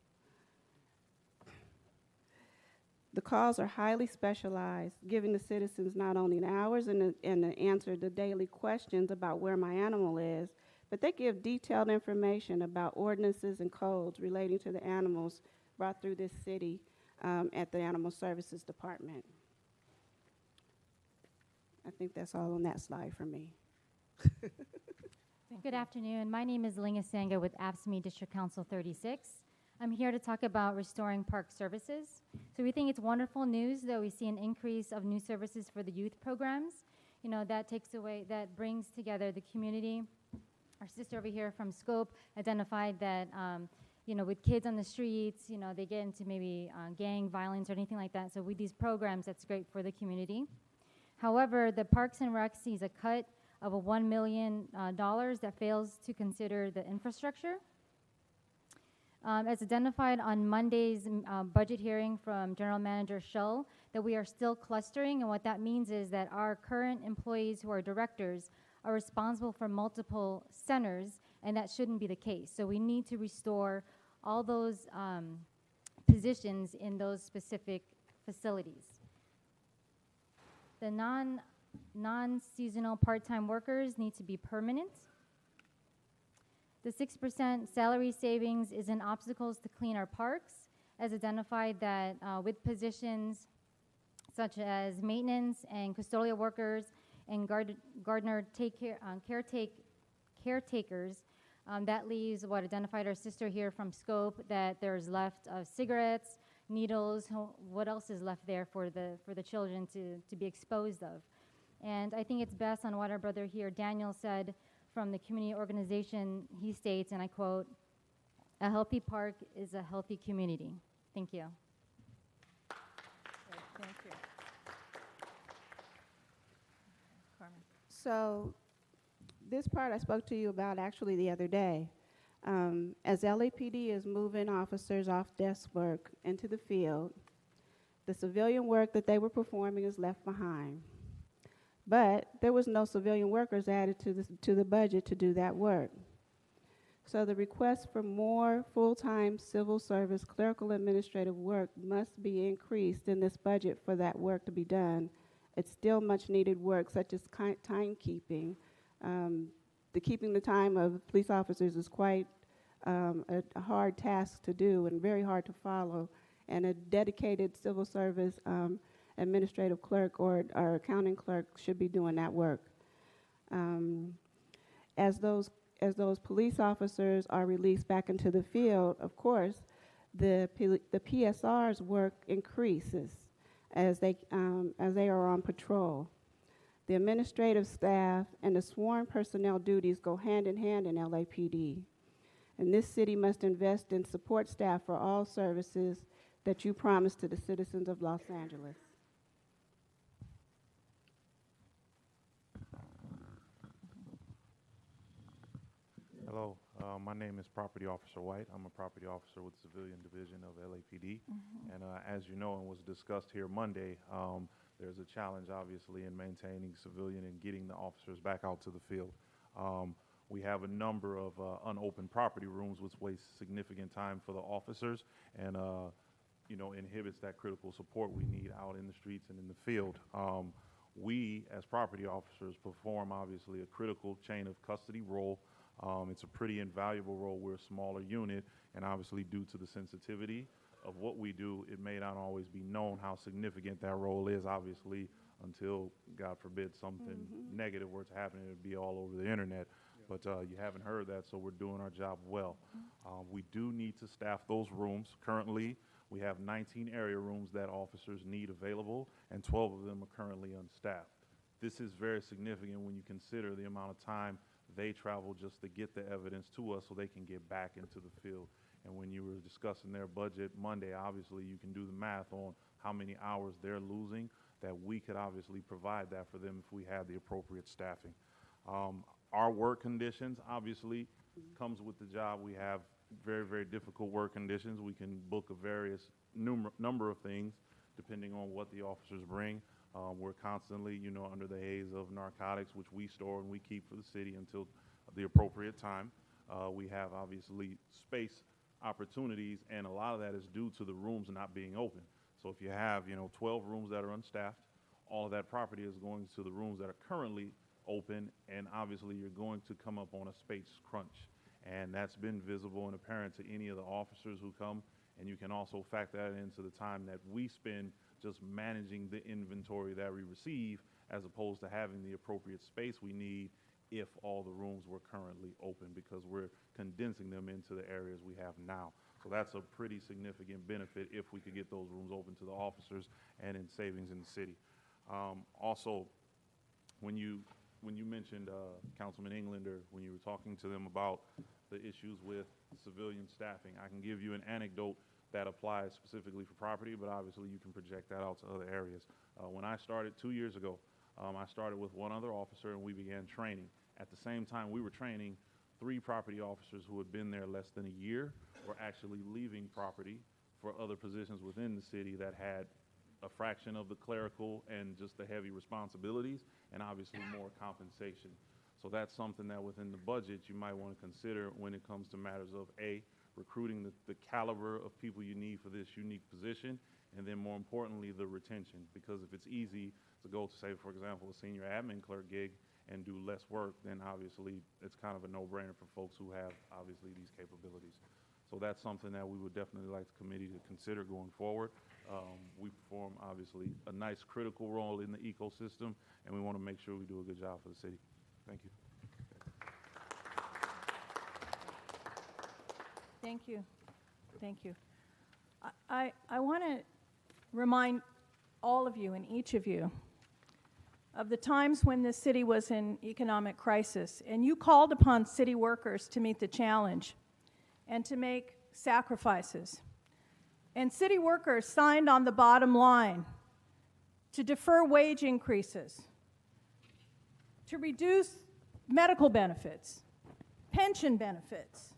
The calls are highly specialized, giving the citizens not only the hours and the answer to daily questions about where my animal is, but they give detailed information about ordinances and codes relating to the animals brought through this city at the Animal Services Department. I think that's all on that slide for me. Good afternoon. My name is Linga Sanga with AFSCME District Council 36. I'm here to talk about restoring park services. So we think it's wonderful news that we see an increase of new services for the youth programs. You know, that brings together the community. Our sister over here from Scope identified that, you know, with kids on the streets, you know, they get into maybe gang violence or anything like that. So with these programs, that's great for the community. However, the Parks and Rec sees a cut of $1 million that fails to consider the infrastructure. As identified on Monday's budget hearing from General Manager Shull, that we are still clustering, and what that means is that our current employees who are directors are responsible for multiple centers, and that shouldn't be the case. So we need to restore all those positions in those specific facilities. The non-seasonal part-time workers need to be permanent. The 6% salary savings is in obstacles to clean our parks, as identified that with positions such as maintenance and custodial workers and gardener caretakers, that leaves what identified our sister here from Scope, that there's left of cigarettes, needles, what else is left there for the children to be exposed of. And I think it's best on what our brother here, Daniel, said from the community organization. He states, and I quote, "A healthy park is a healthy community." Thank you. Thank you. Carmen. So this part I spoke to you about actually the other day. As LAPD is moving officers off desk work into the field, the civilian work that they were performing is left behind. But there was no civilian workers added to the budget to do that work. So the request for more full-time civil service clerical administrative work must be increased in this budget for that work to be done. It's still much needed work, such as timekeeping. The keeping the time of police officers is quite a hard task to do and very hard to follow. And a dedicated civil service administrative clerk or accounting clerk should be doing that work. As those police officers are released back into the field, of course, the PSR's work increases as they are on patrol. The administrative staff and the sworn personnel duties go hand in hand in LAPD. And this city must invest in support staff for all services that you promised to the citizens of Los Angeles. Hello, my name is Property Officer White. I'm a property officer with the Civilian Division of LAPD. And as you know and was discussed here Monday, there's a challenge obviously in maintaining civilian and getting the officers back out to the field. We have a number of unopened property rooms which waste significant time for the officers and inhibits that critical support we need out in the streets and in the field. We as property officers perform obviously a critical chain of custody role. It's a pretty invaluable role. We're a smaller unit, and obviously due to the sensitivity of what we do, it may not always be known how significant that role is, obviously, until, God forbid, something negative were to happen. It would be all over the internet. But you haven't heard that, so we're doing our job well. We do need to staff those rooms. Currently, we have 19 area rooms that officers need available, and 12 of them are currently unstaffed. This is very significant when you consider the amount of time they travel just to get the evidence to us so they can get back into the field. And when you were discussing their budget Monday, obviously you can do the math on how many hours they're losing, that we could obviously provide that for them if we had the appropriate staffing. Our work conditions obviously comes with the job. We have very, very difficult work conditions. We can book a various number of things depending on what the officers bring. We're constantly, under the haze of narcotics, which we store and we keep for the city until the appropriate time. We have, obviously, space opportunities, and a lot of that is due to the rooms not being open. So if you have, 12 rooms that are unstaffed, all of that property is going to the rooms that are currently open, and obviously you're going to come up on a space crunch. And that's been visible and apparent to any of the officers who come, and you can also factor that into the time that we spend just managing the inventory that we receive, as opposed to having the appropriate space we need if all the rooms were currently open, because we're condensing them into the areas we have now. So that's a pretty significant benefit if we could get those rooms open to the officers and in savings in the city. Also, when you mentioned Councilman Englander, when you were talking to them about the issues with civilian staffing, I can give you an anecdote that applies specifically for property, but obviously you can project that out to other areas. When I started 2 years ago, I started with one other officer and we began training. At the same time we were training, 3 property officers who had been there less than a year were actually leaving property for other positions within the city that had a fraction of the clerical and just the heavy responsibilities, and obviously more compensation. So that's something that within the budget you might want to consider when it comes to matters of recruiting the caliber of people you need for this unique position, and then more importantly, the retention. Because if it's easy to go to, say, for example, a senior admin clerk gig and do less work, then obviously it's kind of a no-brainer for folks who have obviously these capabilities. So that's something that we would definitely like the committee to consider going forward. We perform obviously a nice critical role in the ecosystem, and we want to make sure we do a good job for the city. Thank you. Thank you. Thank you. I want to remind all of you and each of you of the times when the city was in economic crisis, and you called upon city workers to meet the challenge and to make sacrifices. And city workers signed on the bottom line to defer wage increases, to reduce medical benefits, pension benefits.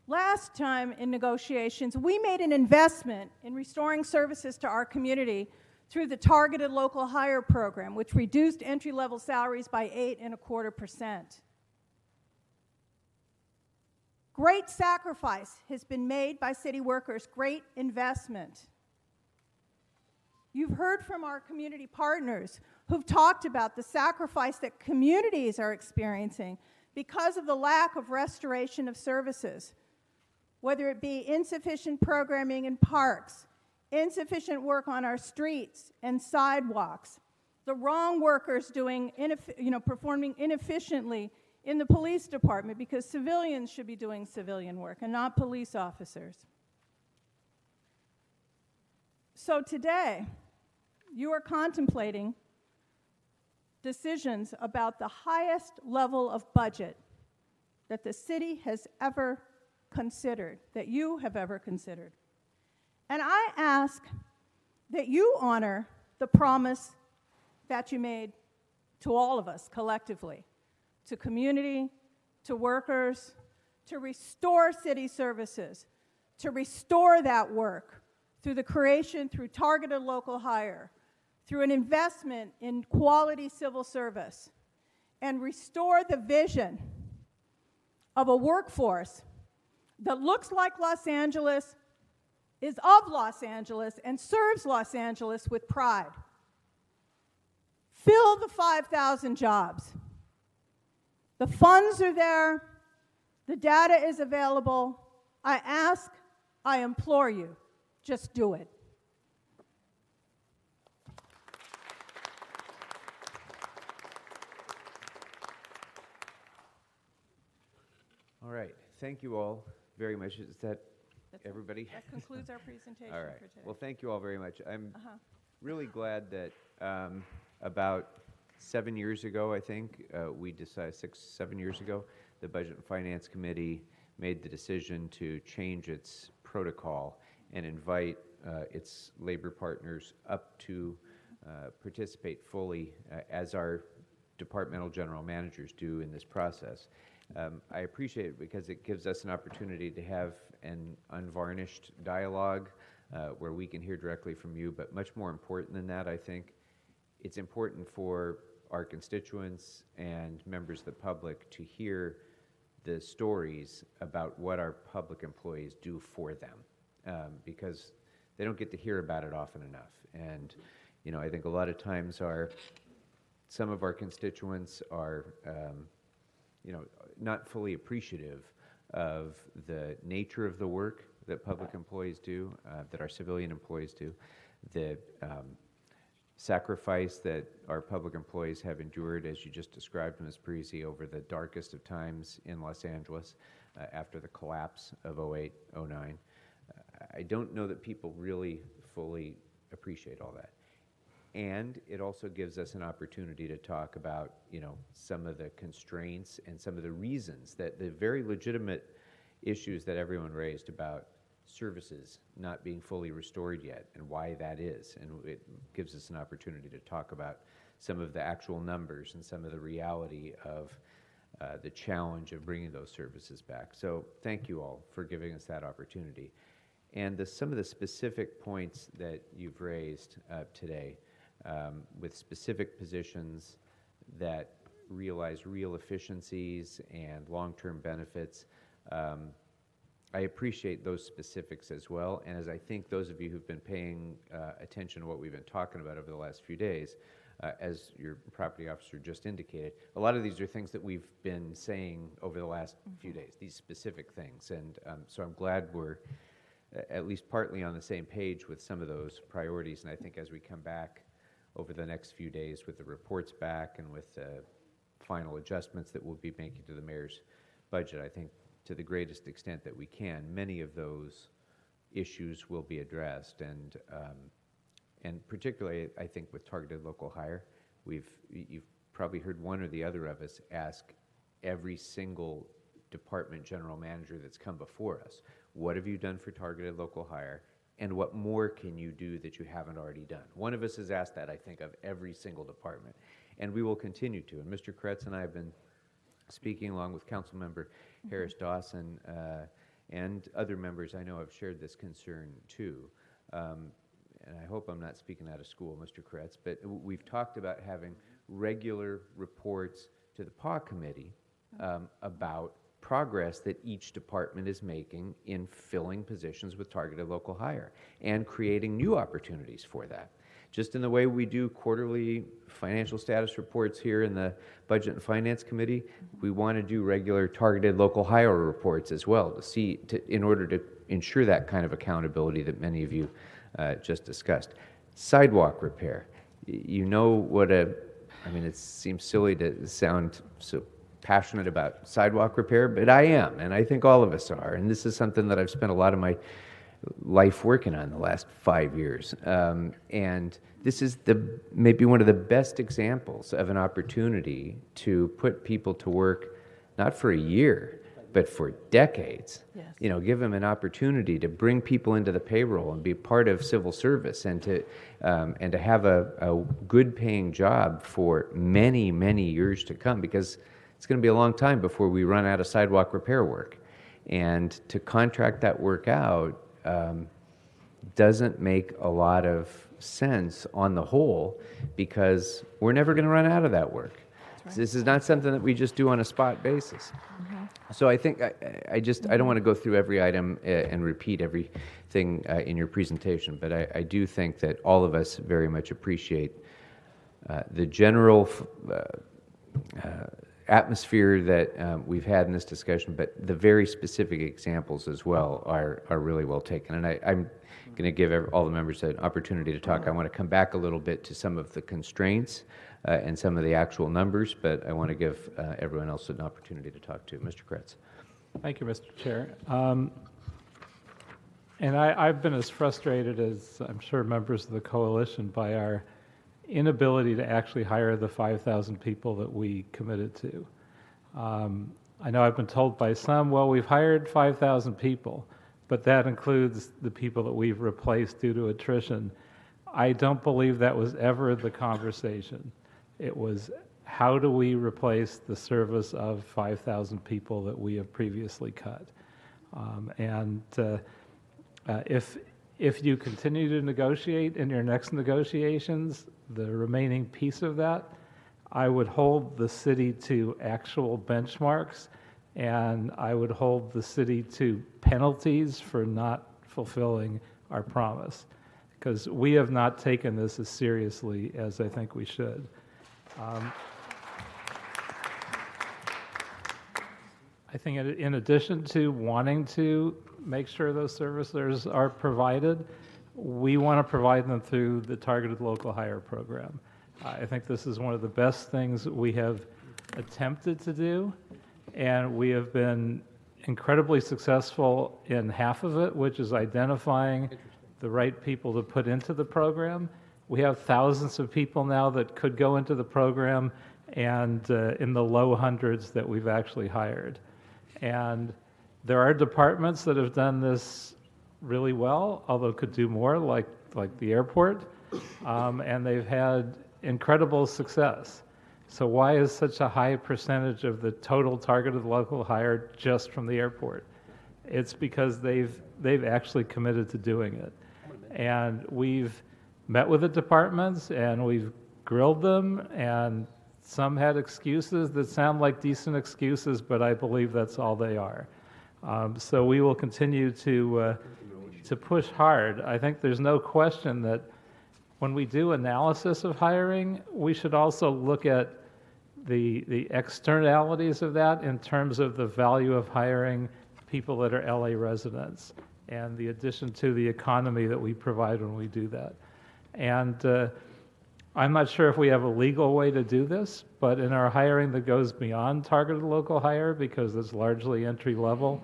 Last time in negotiations, we made an investment in restoring services to our community through the Targeted Local Hire Program, which reduced entry-level salaries by 8.25%. Great sacrifice has been made by city workers, great investment. You've heard from our community partners who've talked about the sacrifice that communities are experiencing because of the lack of restoration of services, whether it be insufficient programming in parks, insufficient work on our streets and sidewalks, the wrong workers doing performing inefficiently in the police department, because civilians should be doing civilian work and not police officers. So today, you are contemplating decisions about the highest level of budget that the city has ever considered, that you have ever considered. And I ask that you honor the promise that you made to all of us collectively, to community, to workers, to restore city services, to restore that work through the creation, through targeted local hire, through an investment in quality civil service, and restore the vision of a workforce that looks like Los Angeles, is of Los Angeles, and serves Los Angeles with pride. Fill the 5,000 jobs. The funds are there. The data is available. I ask, I implore you, just do it. All right. Thank you all very much. Is that That's everybody? That concludes our presentation All right. for today. Well, thank you all very much. I'm really glad that about 7 years ago, I think, we decided, 7 years ago, the Budget and Finance Committee made the decision to change its protocol and invite its labor partners up to participate fully as our departmental general managers do in this process. I appreciate it because it gives us an opportunity to have an unvarnished dialogue where we can hear directly from you, but much more important than that, I think, it's important for our constituents and members of the public to hear the stories about what our public employees do for them, because they don't get to hear about it often enough. And, you know, I think a lot of times some of our constituents are, not fully appreciative of the nature of the work that public employees do, that our civilian employees do, the sacrifice that our public employees have endured, as you just described, Ms. Parisi, over the darkest of times in Los Angeles after the collapse of 08, 09. I don't know that people really fully appreciate all that. And it also gives us an opportunity to talk about, some of the constraints and some of the reasons that the very legitimate issues that everyone raised about services not being fully restored yet and why that is. And it gives us an opportunity to talk about some of the actual numbers and some of the reality of the challenge of bringing those services back. So thank you all for giving us that opportunity. And some of the specific points that you've raised today, with specific positions that realize real efficiencies and long-term benefits, I appreciate those specifics as well. And as I think those of you who've been paying attention to what we've been talking about over the last few days, as your property officer just indicated, a lot of these are things that we've been saying over the last few days, these specific things. And so I'm glad we're at least partly on the same page with some of those priorities. And I think as we come back over the next few days with the reports back and with the final adjustments that we'll be making to the mayor's budget, I think to the greatest extent that we can, many of those issues will be addressed. And particularly, I think with targeted local hire, you've probably heard one or the other of us ask every single department general manager that's come before us, what have you done for targeted local hire, and what more can you do that you haven't already done? One of us has asked that, I think, of every single department, and we will continue to. And Mr. Kretz and I have been speaking along with Councilmember Harris Dawson and other members I know have shared this concern too. And I hope I'm not speaking out of school, Mr. Kretz, but we've talked about having regular reports to the PAW committee about progress that each department is making in filling positions with targeted local hire and creating new opportunities for that. Just in the way we do quarterly financial status reports here in the Budget and Finance Committee, we want to do regular targeted local hire reports as well in order to ensure that kind of accountability that many of you just discussed. Sidewalk repair. You know what I mean, it seems silly to sound so passionate about sidewalk repair, but I am, and I think all of us are. And this is something that I've spent a lot of my life working on the last 5 years. And this is maybe one of the best examples of an opportunity to put people to work, not for a year, but for decades. Yes. You know, give them an opportunity to bring people into the payroll and be part of civil service, and to have a good paying job for many, many years to come, because it's going to be a long time before we run out of sidewalk repair work. And to contract that work out doesn't make a lot of sense on the whole, because we're never going to run out of that work. Right. This is not something that we just do on a spot basis. Mm-hmm. So I think I don't want to go through every item and repeat everything in your presentation, but I do think that all of us very much appreciate the general atmosphere that we've had in this discussion, but the very specific examples as well are really well taken. And I'm going to give all the members an opportunity to talk. I want to come back a little bit to some of the constraints and some of the actual numbers, but I want to give everyone else an opportunity to talk too. Mr. Kretz. Thank you, Mr. Chair. And I've been as frustrated as I'm sure members of the coalition by our inability to actually hire the 5,000 people that we committed to. I know I've been told by some, well, we've hired 5,000 people, but that includes the people that we've replaced due to attrition. I don't believe that was ever the conversation. It was, how do we replace the service of 5,000 people that we have previously cut? If you continue to negotiate in your next negotiations, the remaining piece of that, I would hold the city to actual benchmarks, and I would hold the city to penalties for not fulfilling our promise, because we have not taken this as seriously as I think we should. I think in addition to wanting to make sure those services are provided, we want to provide them through the Targeted Local Hire Program. I think this is one of the best things we have attempted to do, and we have been incredibly successful in half of it, which is identifying the right people to put into the program. We have thousands of people now that could go into the program, and in the low hundreds that we've actually hired. And there are departments that have done this really well, although could do more, like the airport, and they've had incredible success. So why is such a high percentage of the total targeted local hire just from the airport? It's because they've actually committed to doing it. And we've met with the departments and we've grilled them, and some had excuses that sound like decent excuses, but I believe that's all they are. So we will continue to push hard. I think there's no question that when we do analysis of hiring, we should also look at the externalities of that in terms of the value of hiring people that are LA residents and the addition to the economy that we provide when we do that. And I'm not sure if we have a legal way to do this, but in our hiring that goes beyond targeted local hire, because it's largely entry level,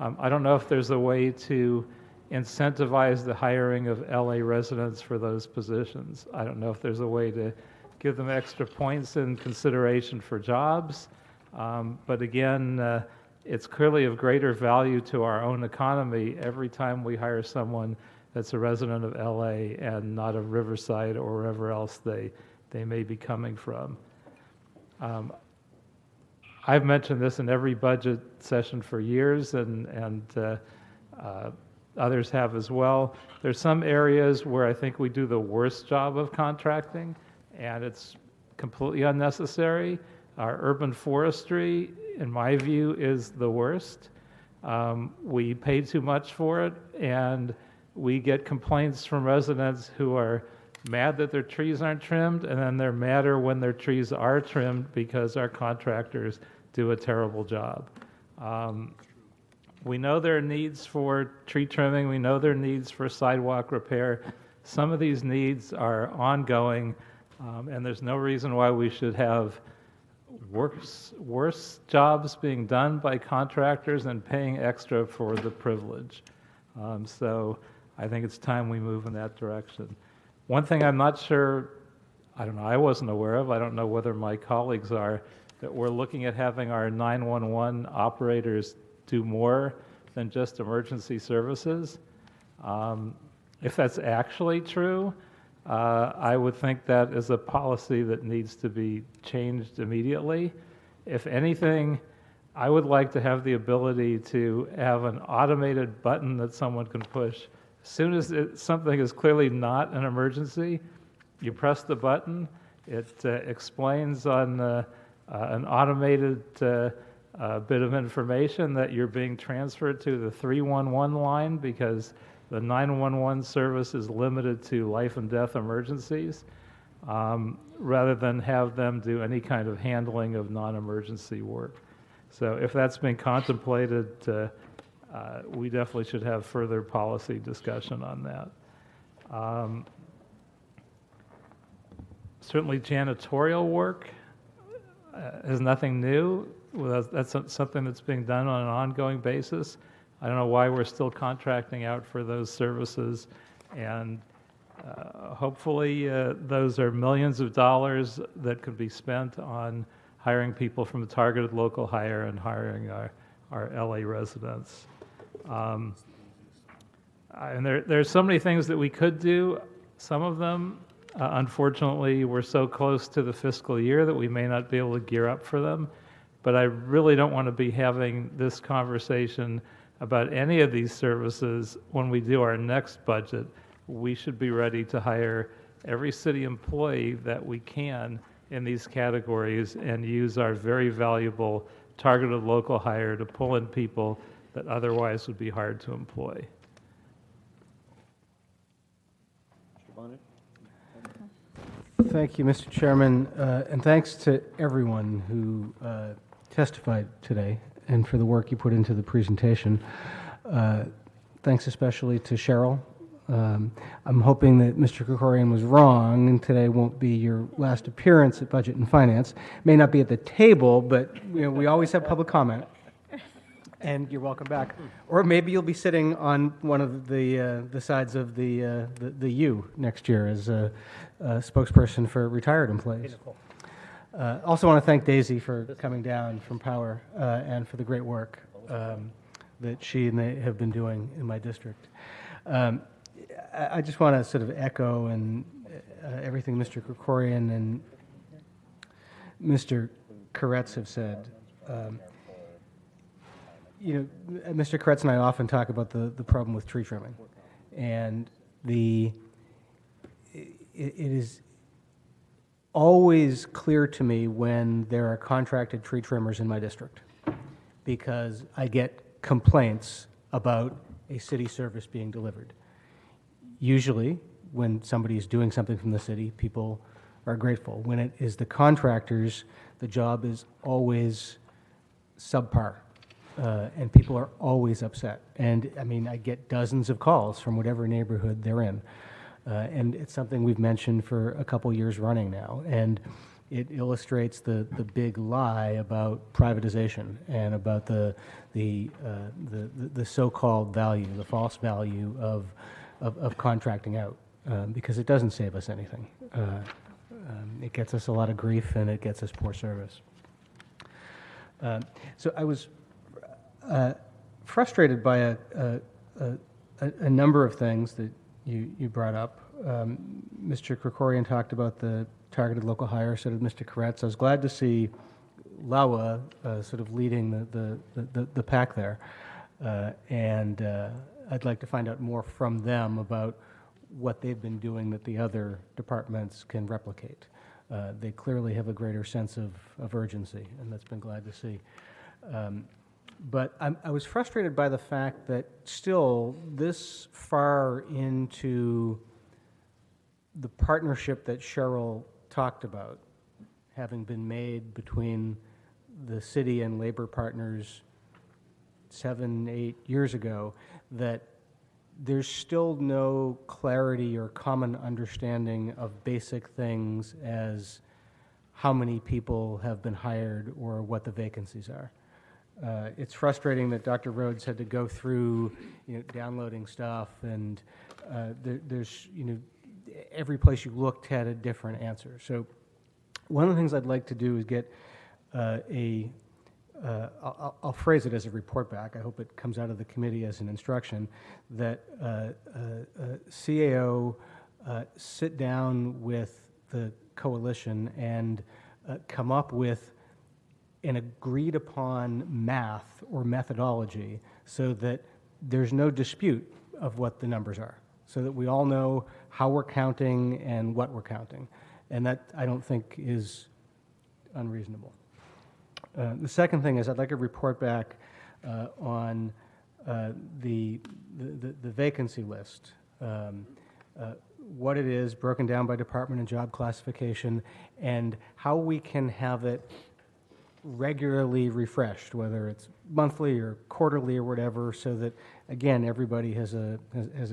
I don't know if there's a way to incentivize the hiring of LA residents for those positions. I don't know if there's a way to give them extra points in consideration for jobs. But again, it's clearly of greater value to our own economy every time we hire someone that's a resident of LA and not of Riverside or wherever else they may be coming from. I've mentioned this in every budget session for years, and others have as well. There's some areas where I think we do the worst job of contracting, and it's completely unnecessary. Our urban forestry, in my view, is the worst. We pay too much for it, and we get complaints from residents who are mad that their trees aren't trimmed, and then they're madder when their trees are trimmed because our contractors do a terrible job. We know there are needs for tree trimming. We know there are needs for sidewalk repair. Some of these needs are ongoing, and there's no reason why we should have worse jobs being done by contractors and paying extra for the privilege. So I think it's time we move in that direction. One thing I'm not sure, I don't know, I wasn't aware of, I don't know whether my colleagues are, that we're looking at having our 911 operators do more than just emergency services. If that's actually true, I would think that is a policy that needs to be changed immediately. If anything, I would like to have the ability to have an automated button that someone can push. As soon as something is clearly not an emergency, you press the button, it explains on an automated bit of information that you're being transferred to the 311 line because the 911 service is limited to life and death emergencies, rather than have them do any kind of handling of non-emergency work. So if that's been contemplated, we definitely should have further policy discussion on that. Certainly janitorial work is nothing new. Well, that's something that's being done on an ongoing basis. I don't know why we're still contracting out for those services, and hopefully those are millions of dollars that could be spent on hiring people from the targeted local hire and hiring our LA residents. And there's so many things that we could do. Some of them, unfortunately, we're so close to the fiscal year that we may not be able to gear up for them. But I really don't want to be having this conversation about any of these services when we do our next budget. We should be ready to hire every city employee that we can in these categories and use our very valuable targeted local hire to pull in people that otherwise would be hard to employ. Mr. Bonner? Thank you, Mr. Chairman, and thanks to everyone who testified today and for the work you put into the presentation. Thanks especially to Cheryl. I'm hoping that Mr. Krikorian was wrong and today won't be your last appearance at Budget and Finance. May not be at the table, but we always have public comment. And you're welcome back. Or maybe you'll be sitting on one of the sides of the U next year as a spokesperson for retired employees. Also want to thank Daisy for coming down from Power and for the great work that she and they have been doing in my district. I just want to sort of echo and everything Mr. Krikorian and Mr. Koretz have said. Mr. Koretz and I often talk about the problem with tree trimming, and it is always clear to me when there are contracted tree trimmers in my district, because I get complaints about a city service being delivered. Usually, when somebody is doing something from the city, people are grateful. When it is the contractors, the job is always subpar, and people are always upset. And I mean, I get dozens of calls from whatever neighborhood they're in. And it's something we've mentioned for a couple years running now. And it illustrates the big lie about privatization and about the so-called value, the false value of contracting out, because it doesn't save us anything. It gets us a lot of grief, and it gets us poor service. So I was frustrated by a number of things that you brought up. Mr. Krikorian talked about the targeted local hire, so did Mr. Koretz. I was glad to see LAWA sort of leading the pack there. And I'd like to find out more from them about what they've been doing that the other departments can replicate. They clearly have a greater sense of urgency, and that's been glad to see. But I was frustrated by the fact that still this far into the partnership that Cheryl talked about, having been made between the city and labor partners 7, 8 years ago, that there's still no clarity or common understanding of basic things as how many people have been hired or what the vacancies are. It's frustrating that Dr. Rhodes had to go through, downloading stuff, and there's, every place you looked had a different answer. So one of the things I'd like to do is get I'll phrase it as a report back. I hope it comes out of the committee as an instruction that CAO sit down with the coalition and come up with an agreed upon math or methodology so that there's no dispute of what the numbers are, so that we all know how we're counting and what we're counting. And that, I don't think, is unreasonable. The second thing is I'd like a report back on the vacancy list, what it is broken down by department and job classification, and how we can have it regularly refreshed, whether it's monthly or quarterly or whatever, so that, again, everybody has a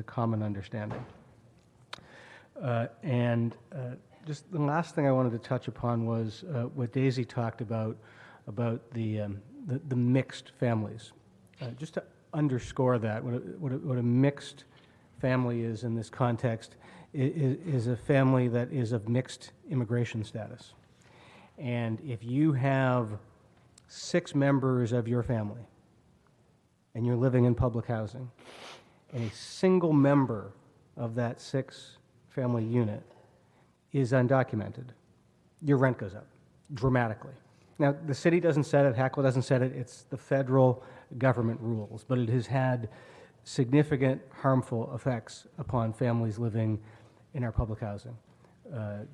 common understanding. Just the last thing I wanted to touch upon was what Daisy talked about the mixed families. Just to underscore that, what a mixed family is in this context is a family that is of mixed immigration status. And if you have 6 members of your family and you're living in public housing, and a single member of that 6-family unit is undocumented, your rent goes up dramatically. Now, the city doesn't set it, HACLA doesn't set it, it's the federal government rules, but it has had significant harmful effects upon families living in our public housing.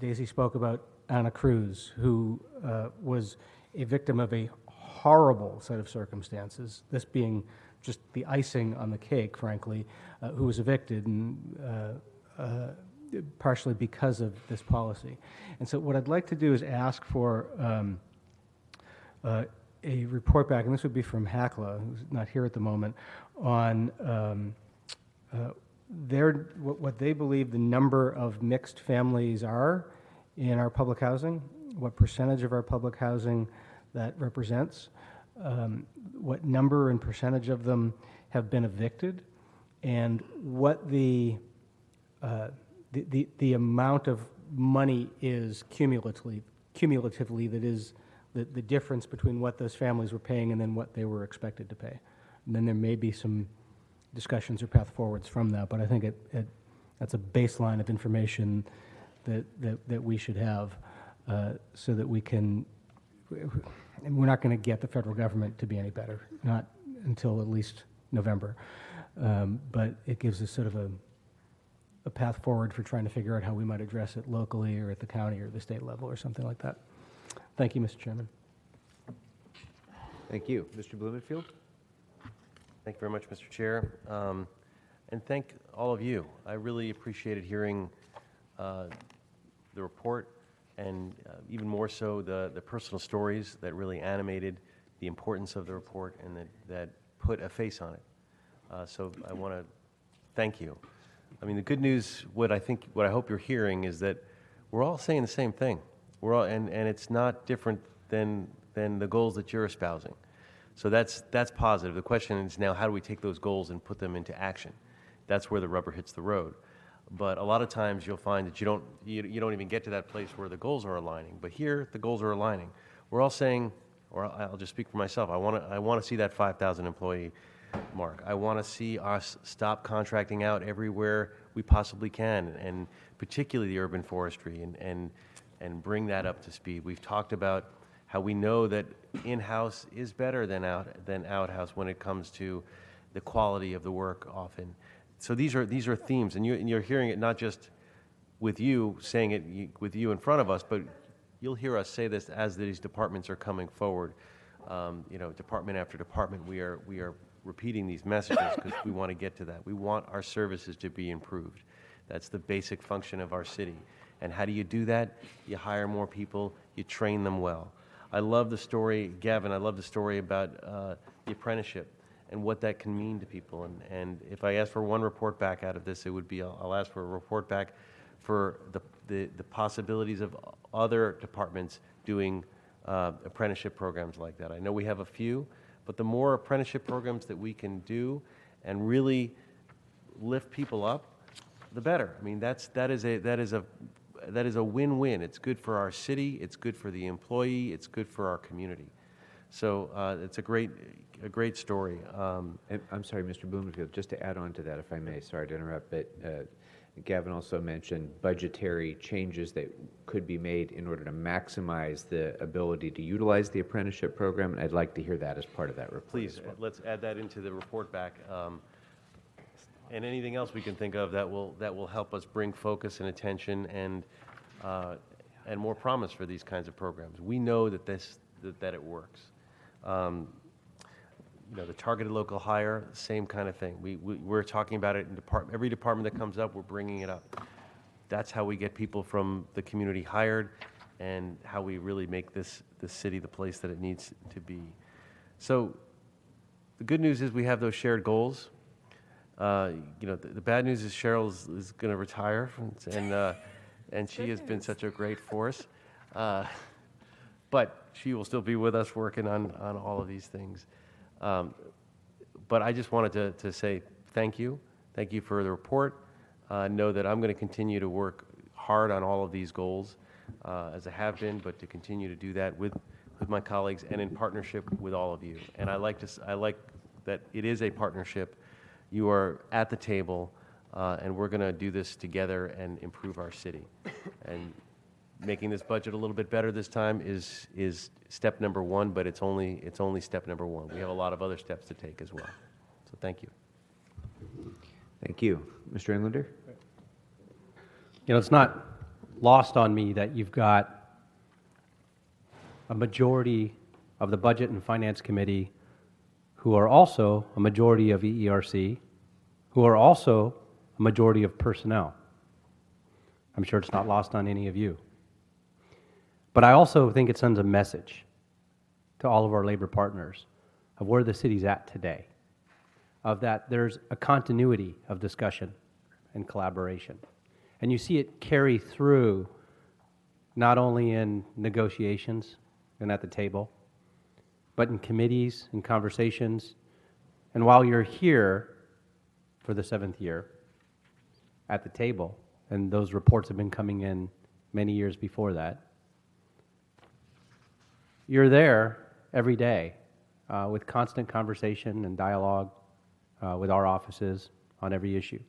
Daisy spoke about Anna Cruz, who was a victim of a horrible set of circumstances, this being just the icing on the cake, frankly, who was evicted and partially because of this policy. And so what I'd like to do is ask for a report back, and this would be from HACLA, who's not here at the moment, on what they believe the number of mixed families are in our public housing, what percentage of our public housing that represents, what number and percentage of them have been evicted, and what the amount of money is cumulatively that is the difference between what those families were paying and then what they were expected to pay. And then there may be some discussions or path forwards from that, but I think that's a baseline of information that we should have so that we can and we're not going to get the federal government to be any better, not until at least November. But it gives us sort of a path forward for trying to figure out how we might address it locally or at the county or the state level or something like that. Thank you, Mr. Chairman. Thank you. Mr. Blumenfield? Thank you very much, Mr. Chair. And thank all of you. I really appreciated hearing the report and even more so the personal stories that really animated the importance of the report and that put a face on it. So I want to thank you. I mean, the good news, what I hope you're hearing is that we're all saying the same thing. We're all, and it's not different than the goals that you're espousing. So that's positive. The question is now, how do we take those goals and put them into action? That's where the rubber hits the road. But a lot of times you'll find that you don't even get to that place where the goals are aligning. But here, the goals are aligning. We're all saying, or I'll just speak for myself, I want to see that 5,000 employee mark. I want to see us stop contracting out everywhere we possibly can, and particularly the urban forestry, and bring that up to speed. We've talked about how we know that in-house is better than out-house when it comes to the quality of the work often. So these are themes, and you're hearing it not just with you saying it with you in front of us, but you'll hear us say this as these departments are coming forward. Department after department, we are repeating these messages because we want to get to that. We want our services to be improved. That's the basic function of our city. And how do you do that? You hire more people, you train them well. I love the story, Gavin, I love the story about the apprenticeship and what that can mean to people. And if I ask for one report back out of this, it would be, I'll ask for a report back for the possibilities of other departments doing apprenticeship programs like that. I know we have a few, but the more apprenticeship programs that we can do and really lift people up, the better. I mean, that is a win-win. It's good for our city, it's good for the employee, it's good for our community. So it's a great story. And I'm sorry, Mr. Blumenfield, just to add on to that, if I may, sorry to interrupt, but Gavin also mentioned budgetary changes that could be made in order to maximize the ability to utilize the apprenticeship program, and I'd like to hear that as part of that report. Please, let's add that into the report back. And anything else we can think of that will help us bring focus and attention and more promise for these kinds of programs. We know that that it works. The targeted local hire, same kind of thing. We're talking about it in every department that comes up, we're bringing it up. That's how we get people from the community hired and how we really make this city the place that it needs to be. So the good news is we have those shared goals. The bad news is Cheryl is going to retire, and she has been such a great force. But she will still be with us working on all of these things. But I just wanted to say thank you. Thank you for the report. Know that I'm going to continue to work hard on all of these goals, as I have been, but to continue to do that with my colleagues and in partnership with all of you. And I like that it is a partnership. You are at the table, and we're going to do this together and improve our city. And making this budget a little bit better this time is step number one, but it's only step number one. We have a lot of other steps to take as well. So thank you. Thank you. Mr. Englander? It's not lost on me that you've got a majority of the Budget and Finance Committee who are also a majority of EERC, who are also a majority of personnel. I'm sure it's not lost on any of you. But I also think it sends a message to all of our labor partners of where the city's at today, of that there's a continuity of discussion and collaboration. And you see it carry through not only in negotiations and at the table, but in committees and conversations. And while you're here for the 7th year at the table, and those reports have been coming in many years before that, you're there every day with constant conversation and dialogue with our offices on every issue,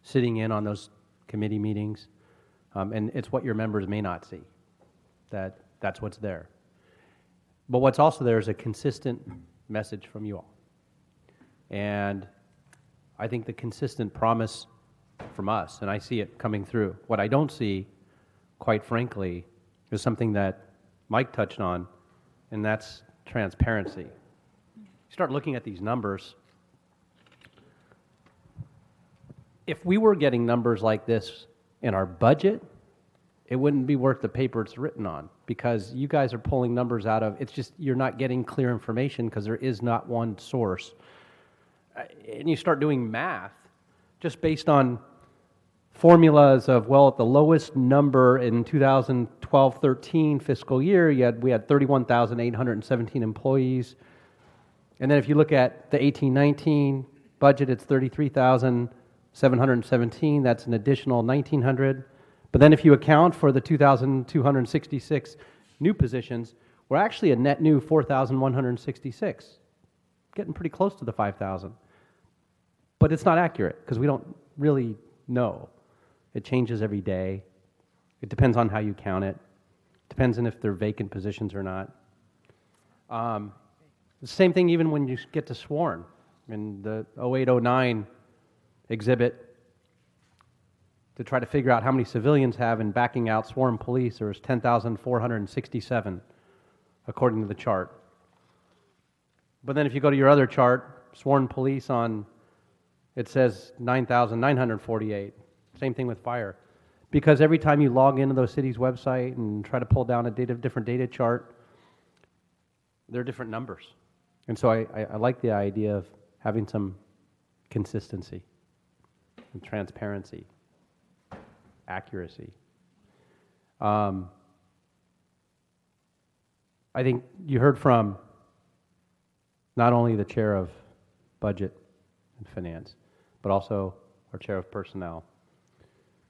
sitting in on those committee meetings, and it's what your members may not see, that's what's there. But what's also there is a consistent message from you all. And I think the consistent promise from us, and I see it coming through. What I don't see, quite frankly, is something that Mike touched on, and that's transparency. You start looking at these numbers. If we were getting numbers like this in our budget, it wouldn't be worth the paper it's written on, because you guys are pulling numbers out of, it's just, you're not getting clear information because there is not one source. And you start doing math just based on formulas of, well, at the lowest number in 2012-13 fiscal year, we had 31,817 employees. And then if you look at the 18-19 budget, it's 33,717. That's an additional 1,900. But then if you account for the 2,266 new positions, we're actually a net new 4,166, getting pretty close to the 5,000. But it's not accurate because we don't really know. It changes every day. It depends on how you count it. Depends on if they're vacant positions or not. The same thing even when you get to sworn. In the 08-09 exhibit, to try to figure out how many civilians have in backing out sworn police, there was 10,467, according to the chart. But then if you go to your other chart, sworn police on, it says 9,948. Same thing with fire. Because every time you log into those cities' website and try to pull down a different data chart, they're different numbers. And so I like the idea of having some consistency and transparency, accuracy. I think you heard from not only the chair of budget and finance, but also our chair of personnel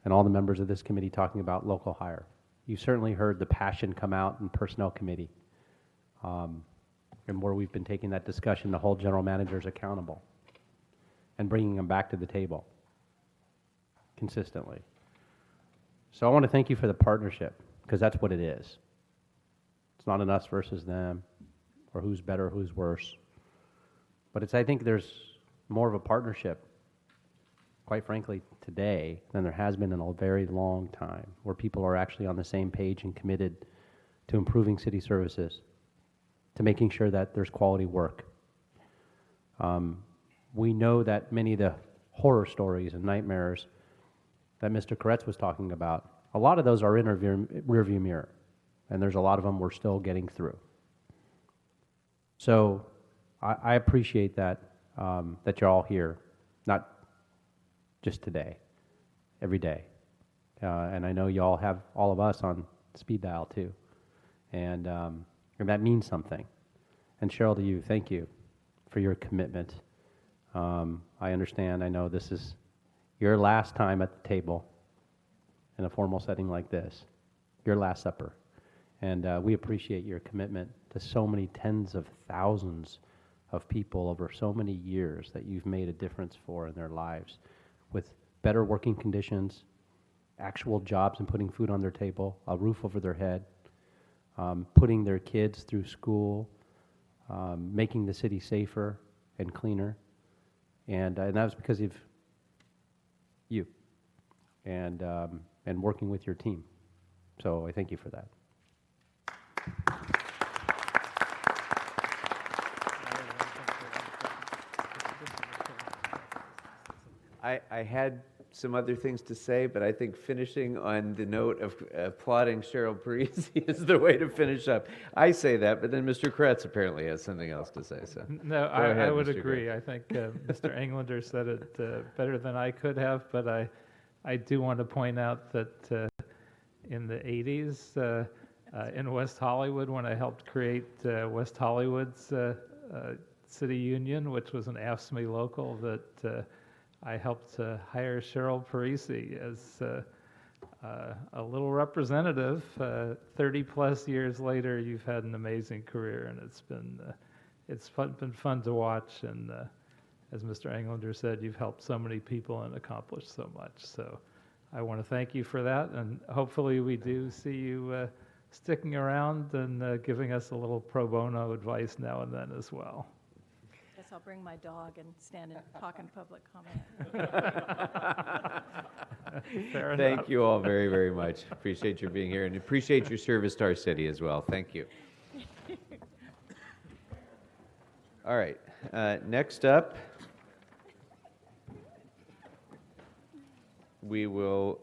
and all the members of this committee talking about local hire. You certainly heard the passion come out in personnel committee, and where we've been taking that discussion to hold general managers accountable and bringing them back to the table consistently. So I want to thank you for the partnership, because that's what it is. It's not an us versus them, or who's better, who's worse. But it's, I think there's more of a partnership, quite frankly, today than there has been in a very long time, where people are actually on the same page and committed to improving city services, to making sure that there's quality work. We know that many of the horror stories and nightmares that Mr. Koretz was talking about, a lot of those are in our rearview mirror, and there's a lot of them we're still getting through. So I appreciate that, that you're all here, not just today, every day. And I know you all have all of us on speed dial too. And that means something. And Cheryl, to you, thank you for your commitment. I understand, I know this is your last time at the table in a formal setting like this, your last supper. And we appreciate your commitment to so many tens of thousands of people over so many years that you've made a difference for in their lives, with better working conditions, actual jobs and putting food on their table, a roof over their head, putting their kids through school, making the city safer and cleaner. And that was because of you and working with your team. So I thank you for that. I had some other things to say, but I think finishing on the note of applauding Cheryl Parisi is the way to finish up. I say that, but then Mr. Koretz apparently has something else to say. So No, go ahead, I would Mr. agree. Koretz. I think Mr. Englander said it better than I could have, but I do want to point out that in the 80s, in West Hollywood, when I helped create West Hollywood's city union, which was an AFSCME local, that I helped hire Cheryl Parisi as a little representative. 30 plus years later, you've had an amazing career, and it's been fun to watch. And as Mr. Englander said, you've helped so many people and accomplished so much. So I want to thank you for that, and hopefully we do see you sticking around and giving us a little pro bono advice now and then as well. Guess I'll bring my dog and stand and talk in public comment. Fair Thank enough. you all very, very much. Appreciate your being here and appreciate your service to our city as well. Thank you. All right, next up, we will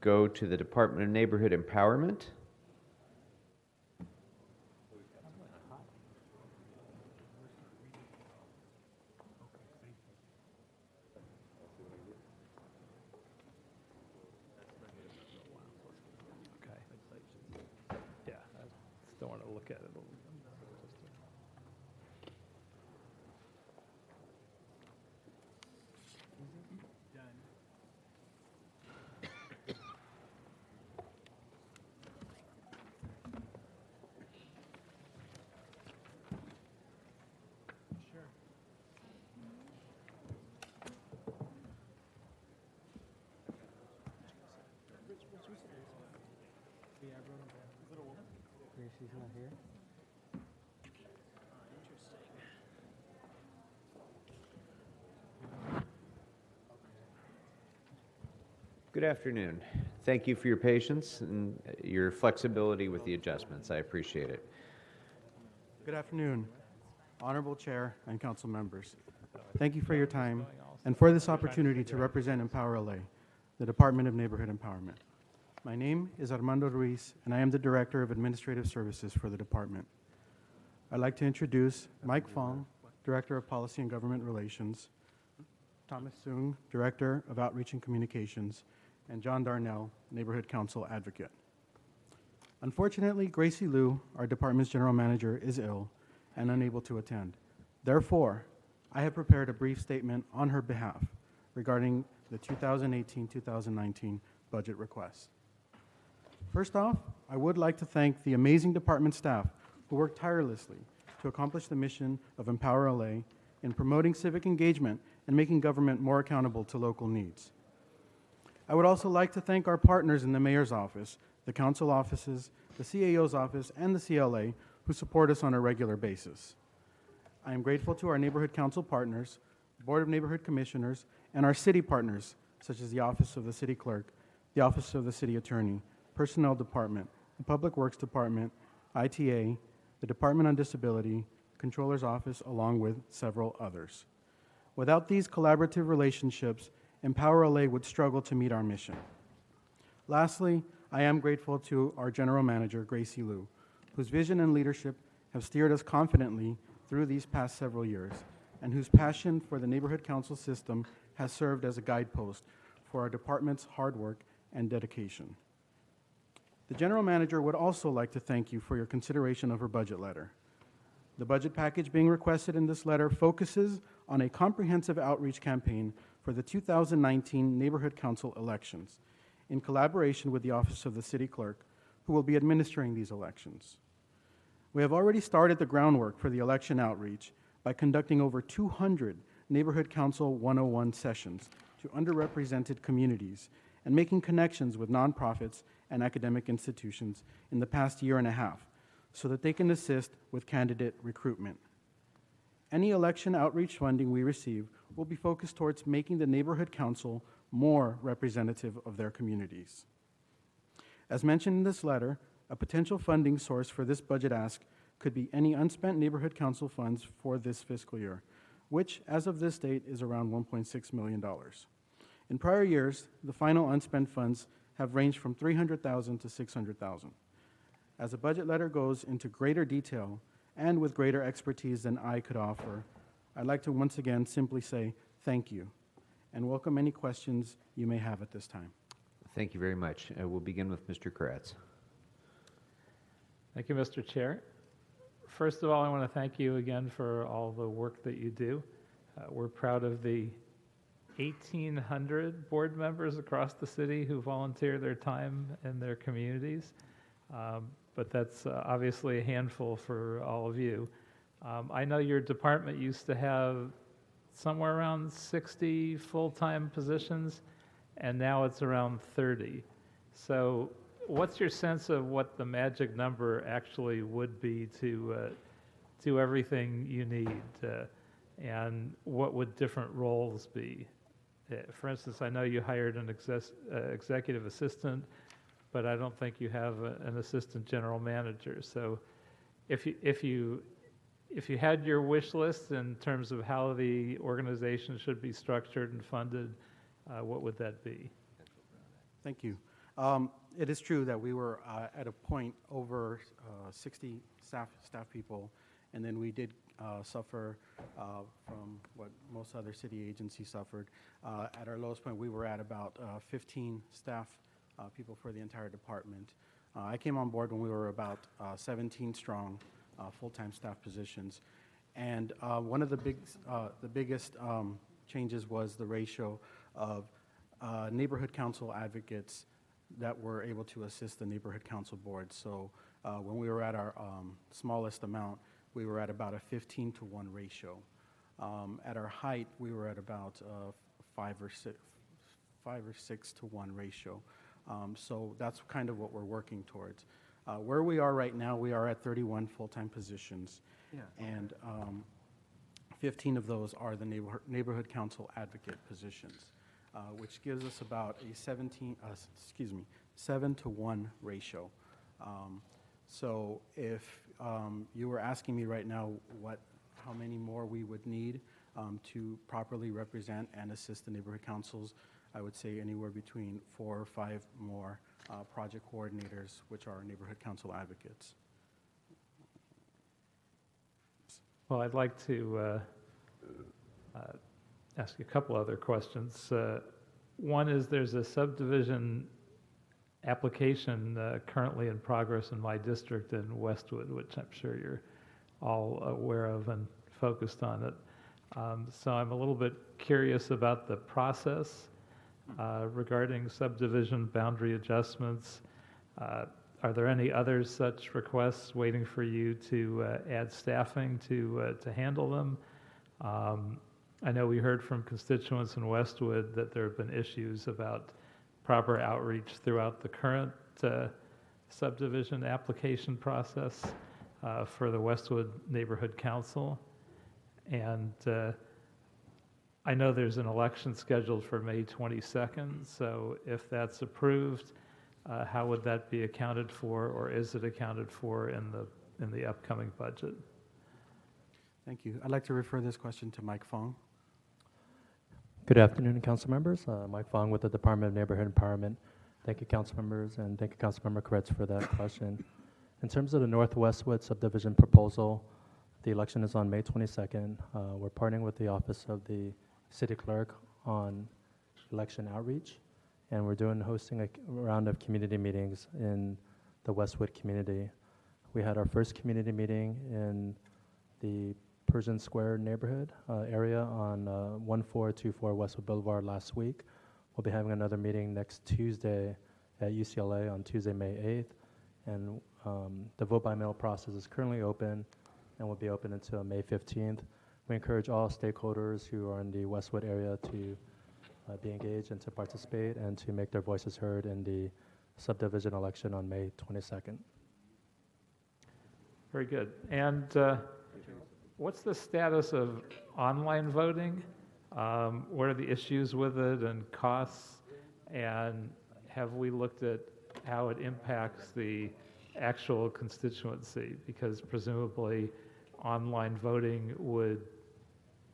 go to the Department of Neighborhood Empowerment. Yeah, I still want to look at it a little bit. Gracie's not here? Good afternoon. Thank you for your patience and your flexibility with the adjustments. I appreciate it. Good afternoon, Honorable Chair and council members. Thank you for your time and for this opportunity to represent Empower LA, the Department of Neighborhood Empowerment. My name is Armando Ruiz, and I am the Director of Administrative Services for the department. I'd like to introduce Mike Fong, Director of Policy and Government Relations, Thomas Sung, Director of Outreach and Communications, and John Darnell, Neighborhood Council Advocate. Unfortunately, Gracie Liu, our department's general manager, is ill and unable to attend. Therefore, I have prepared a brief statement on her behalf regarding the 2018-2019 budget request. First off, I would like to thank the amazing department staff who worked tirelessly to accomplish the mission of Empower LA in promoting civic engagement and making government more accountable to local needs. I would also like to thank our partners in the mayor's office, the council offices, the CAO's office, and the CLA who support us on a regular basis. I am grateful to our neighborhood council partners, Board of Neighborhood Commissioners, and our city partners, such as the Office of the City Clerk, the Office of the City Attorney, Personnel Department, the Public Works Department, ITA, the Department on Disability, Controller's Office, along with several others. Without these collaborative relationships, Empower LA would struggle to meet our mission. Lastly, I am grateful to our General Manager, Gracie Liu, whose vision and leadership have steered us confidently through these past several years, and whose passion for the neighborhood council system has served as a guidepost for our department's hard work and dedication. The General Manager would also like to thank you for your consideration of her budget letter. The budget package being requested in this letter focuses on a comprehensive outreach campaign for the 2019 Neighborhood Council elections, in collaboration with the Office of the City Clerk, who will be administering these elections. We have already started the groundwork for the election outreach by conducting over 200 Neighborhood Council 101 sessions to underrepresented communities and making connections with nonprofits and academic institutions in the past year and a half so that they can assist with candidate recruitment. Any election outreach funding we receive will be focused towards making the Neighborhood Council more representative of their communities. As mentioned in this letter, a potential funding source for this budget ask could be any unspent Neighborhood Council funds for this fiscal year, which, as of this date, is around $1.6 million. In prior years, the final unspent funds have ranged from $300,000 to $600,000. As the budget letter goes into greater detail and with greater expertise than I could offer, I'd like to once again simply say thank you and welcome any questions you may have at this time. Thank you very much. We'll begin with Mr. Kratz. Thank you, Mr. Chair. First of all, I want to thank you again for all the work that you do. We're proud of the 1,800 board members across the city who volunteer their time in their communities, but that's obviously a handful for all of you. I know your department used to have somewhere around 60 full-time positions, and now it's around 30. So what's your sense of what the magic number actually would be to do everything you need? And what would different roles be? For instance, I know you hired an executive assistant, but I don't think you have an assistant general manager. So if you had your wish list in terms of how the organization should be structured and funded, what would that be? Thank you. It is true that we were at a point over 60 staff people, and then we did suffer from what most other city agencies suffered. At our lowest point, we were at about 15 staff people for the entire department. I came on board when we were about 17 strong full-time staff positions, and one of the biggest changes was the ratio of neighborhood council advocates that were able to assist the neighborhood council board. So when we were at our smallest amount, we were at about a 15-to-1 ratio. At our height, we were at about 5 or 6 to 1 ratio. So that's kind of what we're working towards. Where we are right now, we are at 31 full-time positions, and 15 of those are the neighborhood council advocate positions, which gives us about a 7-to-1 ratio. So if you were asking me right now how many more we would need to properly represent and assist the neighborhood councils, I would say anywhere between 4 or 5 more project coordinators, which are neighborhood council advocates. Well, I'd like to ask you a couple other questions. One is there's a subdivision application currently in progress in my district in Westwood, which I'm sure you're all aware of and focused on it. So I'm a little bit curious about the process regarding subdivision boundary adjustments. Are there any other such requests waiting for you to add staffing to handle them? I know we heard from constituents in Westwood that there have been issues about proper outreach throughout the current subdivision application process for the Westwood Neighborhood Council. And I know there's an election scheduled for May 22nd, so if that's approved, how would that be accounted for, or is it accounted for in the upcoming budget? Thank you. I'd like to refer this question to Mike Fong. Good afternoon, council members. Mike Fong with the Department of Neighborhood Empowerment. Thank you, council members, and thank you, Councilmember Koretz, for that question. In terms of the North Westwood subdivision proposal, the election is on May 22nd. We're partnering with the Office of the City Clerk on election outreach, and we're hosting a round of community meetings in the Westwood community. We had our first community meeting in the Persian Square neighborhood area on 1424 Westwood Boulevard last week. We'll be having another meeting next Tuesday at UCLA on Tuesday, May 8th. And the vote by mail process is currently open and will be open until May 15th. We encourage all stakeholders who are in the Westwood area to be engaged and to participate and to make their voices heard in the subdivision election on May 22nd. Very good. And what's the status of online voting? What are the issues with it and costs? And have we looked at how it impacts the actual constituency? Because presumably online voting would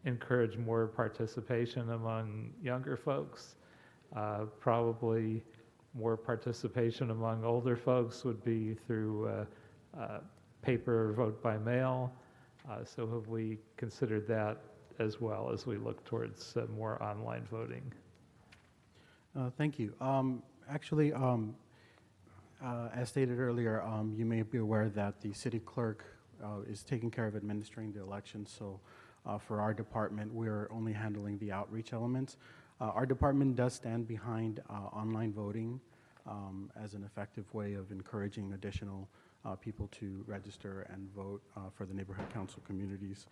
encourage more participation among younger folks. Probably more participation among older folks would be through paper vote by mail. So have we considered that as well as we look towards more online voting? Thank you. Actually, as stated earlier, you may be aware that the city clerk is taking care of administering the election. So for our department, we're only handling the outreach elements. Our department does stand behind online voting as an effective way of encouraging additional people to register and vote for the neighborhood council communities.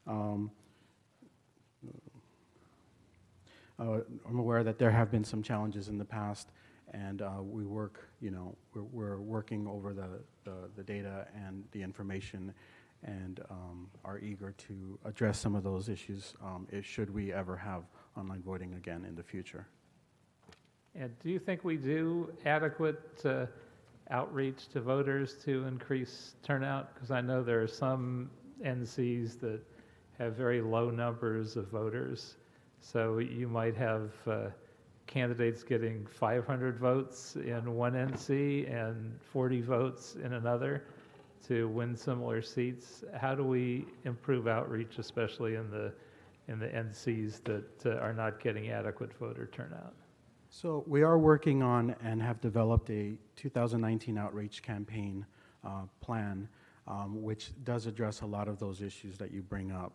I'm aware that there have been some challenges in the past, and we work, we're working over the data and the information, and are eager to address some of those issues should we ever have online voting again in the future. And do you think we do adequate outreach to voters to increase turnout? Because I know there are some NCs that have very low numbers of voters. So you might have candidates getting 500 votes in one NC and 40 votes in another to win similar seats. How do we improve outreach, especially in the NCs that are not getting adequate voter turnout? So we are working on and have developed a 2019 outreach campaign plan, which does address a lot of those issues that you bring up.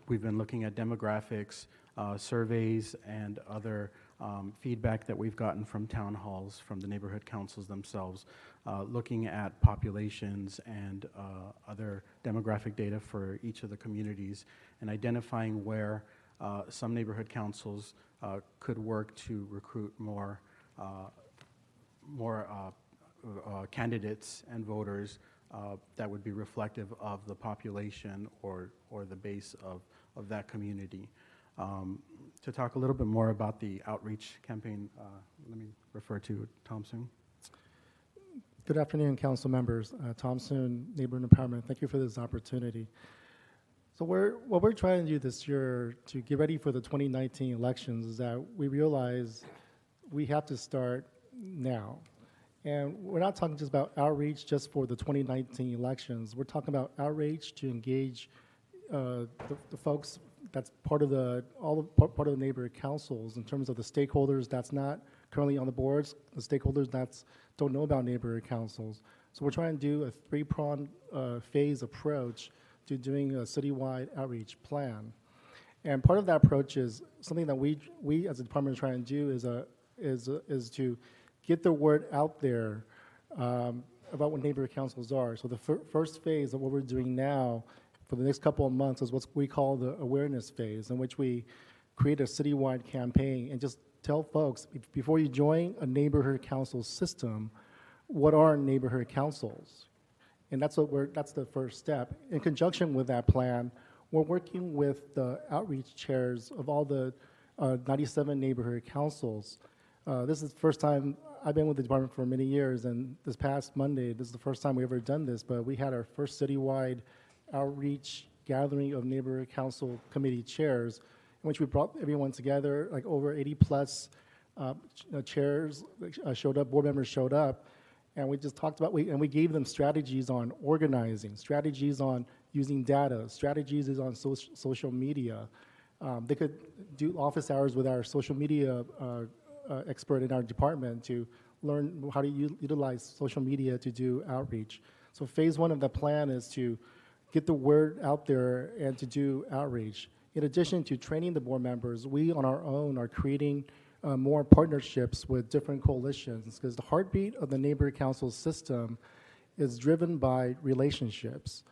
We've been looking at demographics, surveys, and other feedback that we've gotten from town halls, from the neighborhood councils themselves, looking at populations and other demographic data for each of the communities, and identifying where some neighborhood councils could work to recruit more candidates and voters that would be reflective of the population or the base of that community. To talk a little bit more about the outreach campaign, let me refer to Tom Soon. Good afternoon, council members. Tom Soon, Neighborhood Empowerment. Thank you for this opportunity. So what we're trying to do this year to get ready for the 2019 elections is that we realize we have to start now. And we're not talking just about outreach just for the 2019 elections. We're talking about outreach to engage the folks that's part of part of the neighborhood councils in terms of the stakeholders that's not currently on the boards, the stakeholders that don't know about neighborhood councils. So we're trying to do a three-pronged phase approach to doing a citywide outreach plan. And part of that approach is something that we as a department are trying to do is to get the word out there about what neighborhood councils are. So the first phase of what we're doing now for the next couple of months is what we call the awareness phase, in which we create a citywide campaign and just tell folks, before you join a neighborhood council system, what are neighborhood councils? And that's the first step. In conjunction with that plan, we're working with the outreach chairs of all the 97 neighborhood councils. This is the first time I've been with the department for many years, and this past Monday, this is the first time we've ever done this, but we had our first citywide outreach gathering of neighborhood council committee chairs, in which we brought everyone together, like over 80 plus chairs showed up, board members showed up, and we just talked about, and we gave them strategies on organizing, strategies on using data, strategies on social media. They could do office hours with our social media expert in our department to learn how to utilize social media to do outreach. So phase one of the plan is to get the word out there and to do outreach. In addition to training the board members, we on our own are creating more partnerships with different coalitions, because the heartbeat of the neighborhood council system is driven by relationships.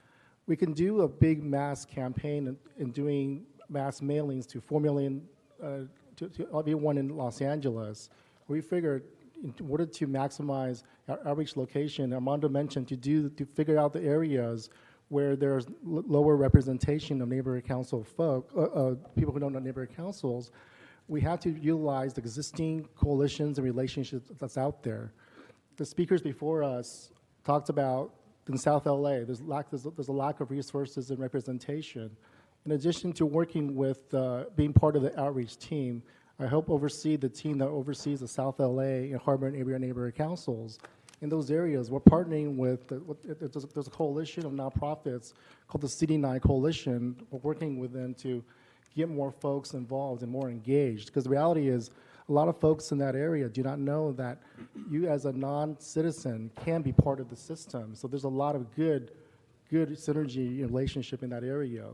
We can do a big mass campaign in doing mass mailings to 4 million, to everyone in Los Angeles. We figured in order to maximize our outreach location, Armando mentioned to figure out the areas where there's lower representation of neighborhood council folk, people who don't know neighborhood councils. We have to utilize the existing coalitions and relationships that's out there. The speakers before us talked about in South LA, there's a lack of resources and representation. In addition to working with, being part of the outreach team, I help oversee the team that oversees the South LA and Harbor and area neighborhood councils. In those areas, we're partnering with, there's a coalition of nonprofits called the CD9 Coalition. We're working with them to get more folks involved and more engaged, because the reality is a lot of folks in that area do not know that you as a non-citizen can be part of the system. So there's a lot of good synergy and relationship in that area.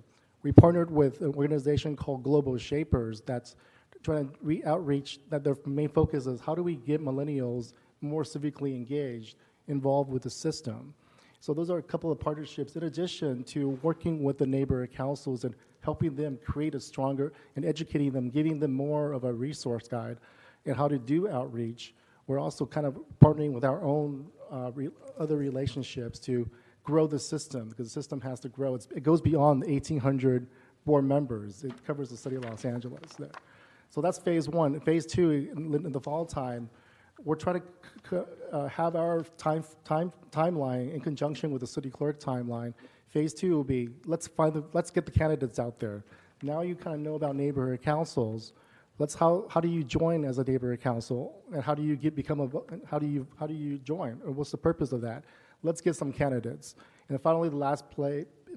We partnered with an organization called Global Shapers that's trying to outreach, that their main focus is how do we get millennials more civically engaged, involved with the system. So those are a couple of partnerships in addition to working with the neighborhood councils and helping them create a stronger, and educating them, giving them more of a resource guide and how to do outreach. we're also kind of partnering with our own other relationships to grow the system, because the system has to grow. It goes beyond the 1,800 board members. It covers the city of Los Angeles there. So that's phase one. Phase two, in the fall time, we're trying to have our timeline in conjunction with the city clerk timeline. Phase two will be, let's get the candidates out there. Now you kind of know about neighborhood councils. How do you join as a neighborhood council, and how do you how do you join, or what's the purpose of that? Let's get some candidates, and finally the last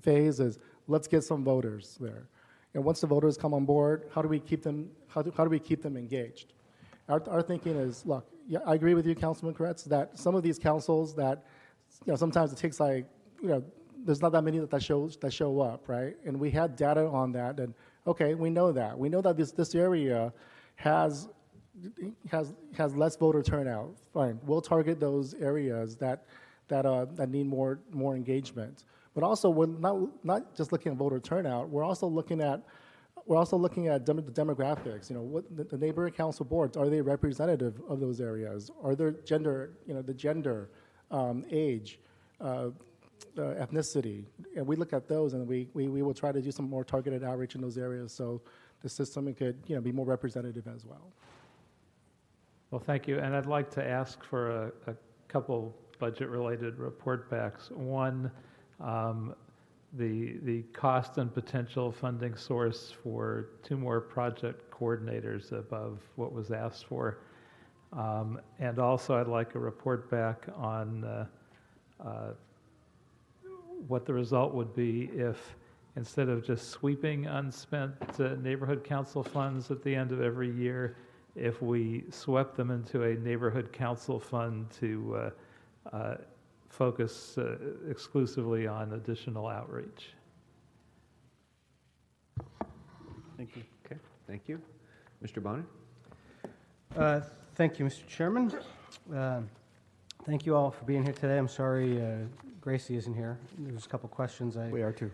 phase is let's get some voters there. And once the voters come on board, how do we keep them? How do we keep them engaged? Our thinking is, look, yeah, I agree with you, Councilman Kretz, that some of these councils that, sometimes it takes there's not that many that show up, right? And we had data on that, and okay, we know that. We know that this area has less voter turnout. Fine, we'll target those areas that need more engagement. But also, we're not just looking at voter turnout. We're also looking at the demographics. What the neighborhood council boards, are they representative of those areas? Are there gender, the gender, age, ethnicity? And we look at those, and we will try to do some more targeted outreach in those areas, so the system could be more representative as well. Well, thank you. And I'd like to ask for a couple budget-related report backs. One, the cost and potential funding source for 2 more project coordinators above what was asked for. And also, I'd like a report back on what the result would be if, instead of just sweeping unspent neighborhood council funds at the end of every year, if we swept them into a neighborhood council fund to focus exclusively on additional outreach. Thank you. Okay, thank you. Mr. Bonner? Thank you, Mr. Chairman. Thank you all for being here today. I'm sorry Gracie isn't here. There's a couple questions We are too.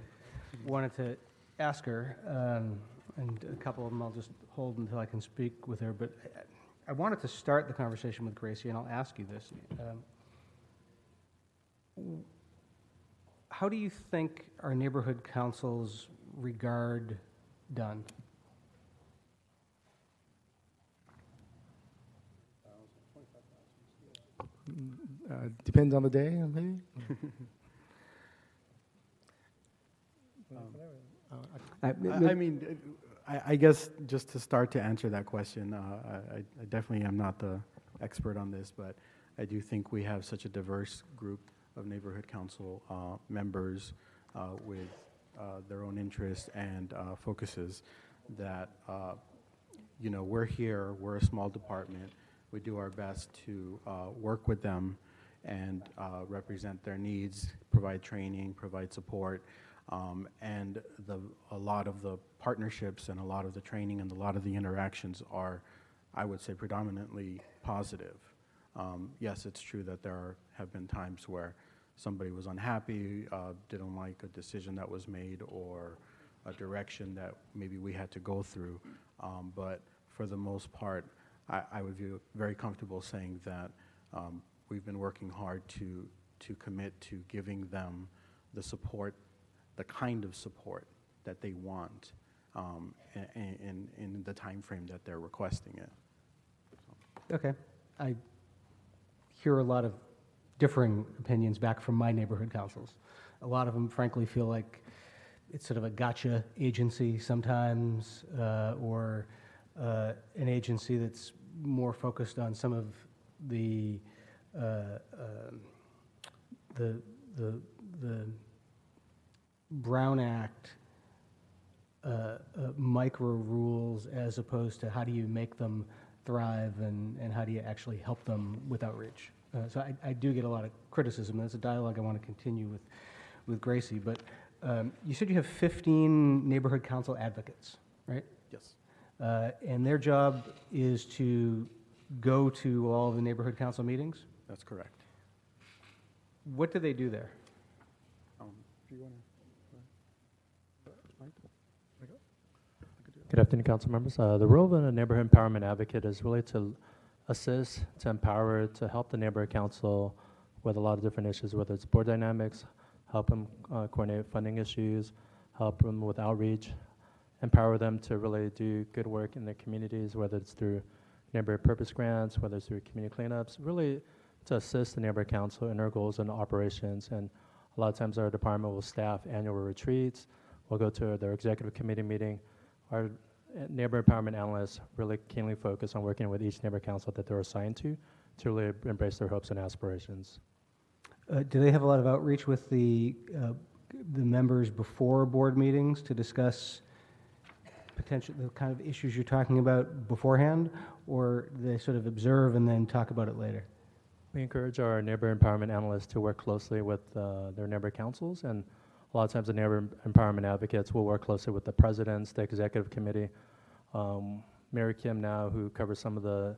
wanted to ask her, and a couple of them I'll just hold until I can speak with her. But I wanted to start the conversation with Gracie, and I'll ask you this. How do you think our neighborhood councils regard Dunn? Depends on the day, maybe. I guess just to start to answer that question, I definitely am not the expert on this, but I do think we have such a diverse group of neighborhood council members with their own interests and focuses that, we're here, we're a small department, we do our best to work with them and represent their needs, provide training, provide support, and a lot of the partnerships and a lot of the training and a lot of the interactions are, I would say, predominantly positive. Yes, it's true that there have been times where somebody was unhappy, didn't like a decision that was made or a direction that maybe we had to go through, but for the most part, I would feel very comfortable saying that we've been working hard to commit to giving them the support, the kind of support that they want in the time frame that they're requesting it. Okay. I hear a lot of differing opinions back from my neighborhood councils. A lot of them, frankly, feel like it's sort of a gotcha agency sometimes, or an agency that's more focused on some of the Brown Act micro rules, as opposed to how do you make them thrive and how do you actually help them with outreach. So I do get a lot of criticism. That's a dialogue I want to continue with Gracie. But you said you have 15 neighborhood council advocates, right? Yes. And their job is to go to all the neighborhood council meetings? That's correct. What do they do there? Do you want Good afternoon, council members. The role of a neighborhood empowerment advocate is really to assist, to empower, to help the neighborhood council with a lot of different issues, whether it's board dynamics, help them coordinate funding issues, help them with outreach, empower them to really do good work in their communities, whether it's through neighborhood purpose grants, whether it's through community cleanups, really to assist the neighborhood council in their goals and operations. And a lot of times our department will staff annual retreats, we'll go to their executive committee meeting. Our neighborhood empowerment analysts really keenly focus on working with each neighborhood council that they're assigned to really embrace their hopes and aspirations. Do they have a lot of outreach with the members before board meetings to discuss potential, the kind of issues you're talking about beforehand, or do they sort of observe and then talk about it later? We encourage our neighborhood empowerment analysts to work closely with their neighborhood councils, and a lot of times the neighborhood empowerment advocates will work closely with the presidents, the executive committee. Mary Kim now, who covers some of the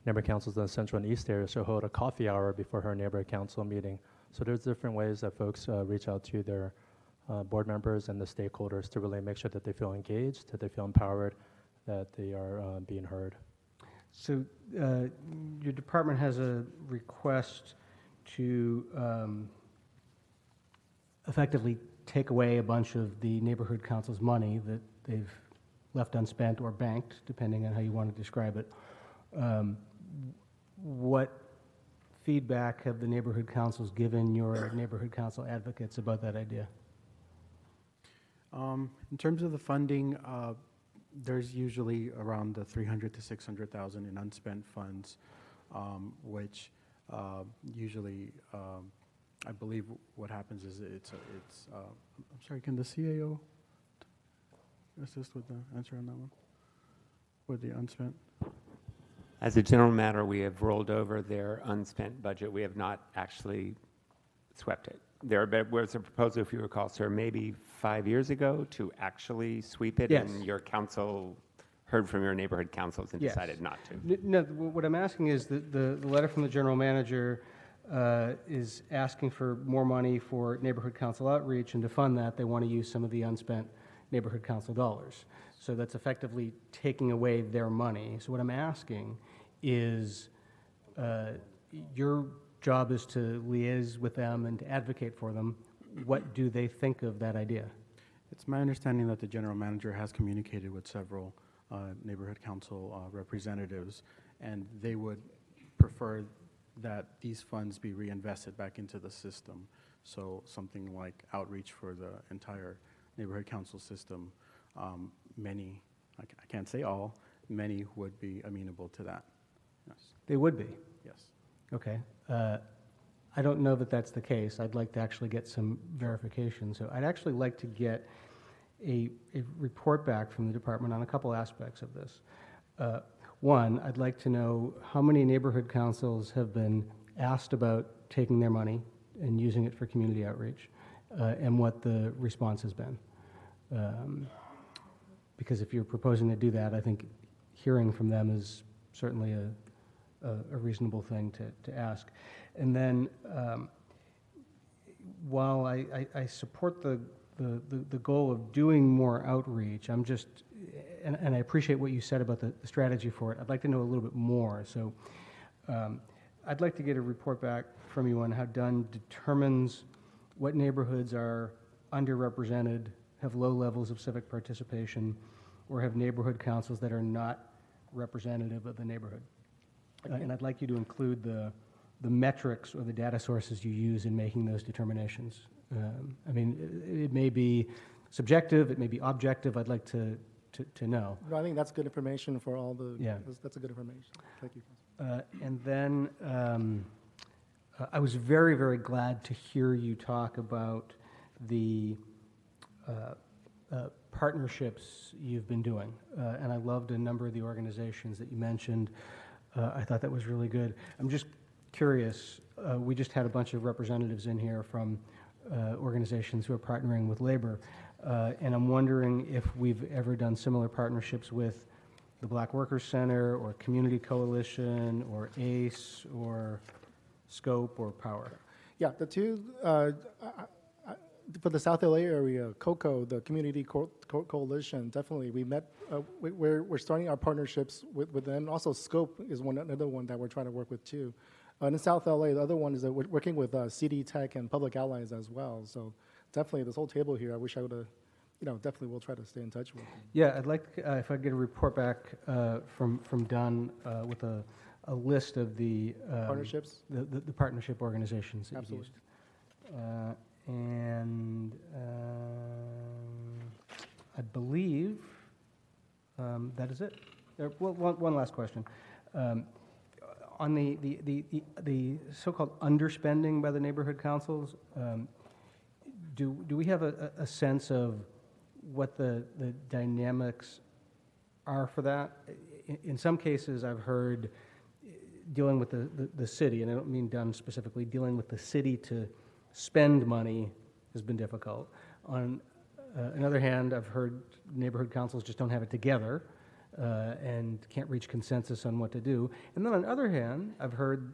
neighborhood councils in the central and east area, she'll hold a coffee hour before her neighborhood council meeting. So there's different ways that folks reach out to their board members and the stakeholders to really make sure that they feel engaged, that they feel empowered, that they are being heard. So your department has a request to effectively take away a bunch of the neighborhood council's money that they've left unspent or banked, depending on how you want to describe it. What feedback have the neighborhood councils given your neighborhood council advocates about that idea? In terms of the funding, there's usually around the 300 to 600,000 in unspent funds, which usually, I believe what happens is I'm sorry, can the CAO assist with the answer on that one? With the unspent? As a general matter, we have rolled over their unspent budget. We have not actually swept it. There was a proposal, if you recall, sir, maybe 5 years ago to actually sweep it, Yes. and your council heard from your neighborhood councils and Yes. decided not to. No, what I'm asking is that the letter from the general manager is asking for more money for neighborhood council outreach, and to fund that, they want to use some of the unspent neighborhood council dollars. So that's effectively taking away their money. So what I'm asking is, your job is to liaise with them and to advocate for them. What do they think of that idea? It's my understanding that the general manager has communicated with several neighborhood council representatives, and they would prefer that these funds be reinvested back into the system. So something like outreach for the entire neighborhood council system, many, I can't say all, many would be amenable to that. Yes. They would be? Yes. Okay. I don't know that that's the case. I'd like to actually get some verification. So I'd actually like to get a report back from the department on a couple aspects of this. One, I'd like to know how many neighborhood councils have been asked about taking their money and using it for community outreach, and what the response has been. Because if you're proposing to do that, I think hearing from them is certainly a reasonable thing to ask. And then, while I support the goal of doing more outreach, I'm just, and I appreciate what you said about the strategy for it, I'd like to know a little bit more. So I'd like to get a report back from you on how Dunn determines what neighborhoods are underrepresented, have low levels of civic participation, or have neighborhood councils that are not representative of the neighborhood. And I'd like you to include the metrics or the data sources you use in making those determinations. I mean, it may be subjective, it may be objective. I'd like to know. No, I think that's good information for all the. Yeah. That's a good information. Thank you. And then I was very, very glad to hear you talk about the partnerships you've been doing. And I loved a number of the organizations that you mentioned. I thought that was really good. I'm just curious, we just had a bunch of representatives in here from organizations who are partnering with labor, and I'm wondering if we've ever done similar partnerships with the Black Workers Center or Community Coalition or ACE or SCOPE or Power. Yeah, the two, for the South LA area, COCO, the Community Coalition, definitely. We met, we're starting our partnerships with them. Also, Scope is another one that we're trying to work with too. In South LA, the other one is that we're working with CD Tech and Public Allies as well. So definitely this whole table here, I wish I would have, definitely we'll try to stay in touch with them. Yeah, I'd like, if I get a report back from Dunn with a list of the Partnerships? the partnership organizations that you've Absolutely. used. And I believe that is it. One last question. On the so-called underspending by the neighborhood councils, do we have a sense of what the dynamics are for that? In some cases, I've heard dealing with the city, and I don't mean Dunn specifically, dealing with the city to spend money has been difficult. On another hand, I've heard neighborhood councils just don't have it together and can't reach consensus on what to do. And then on the other hand, I've heard,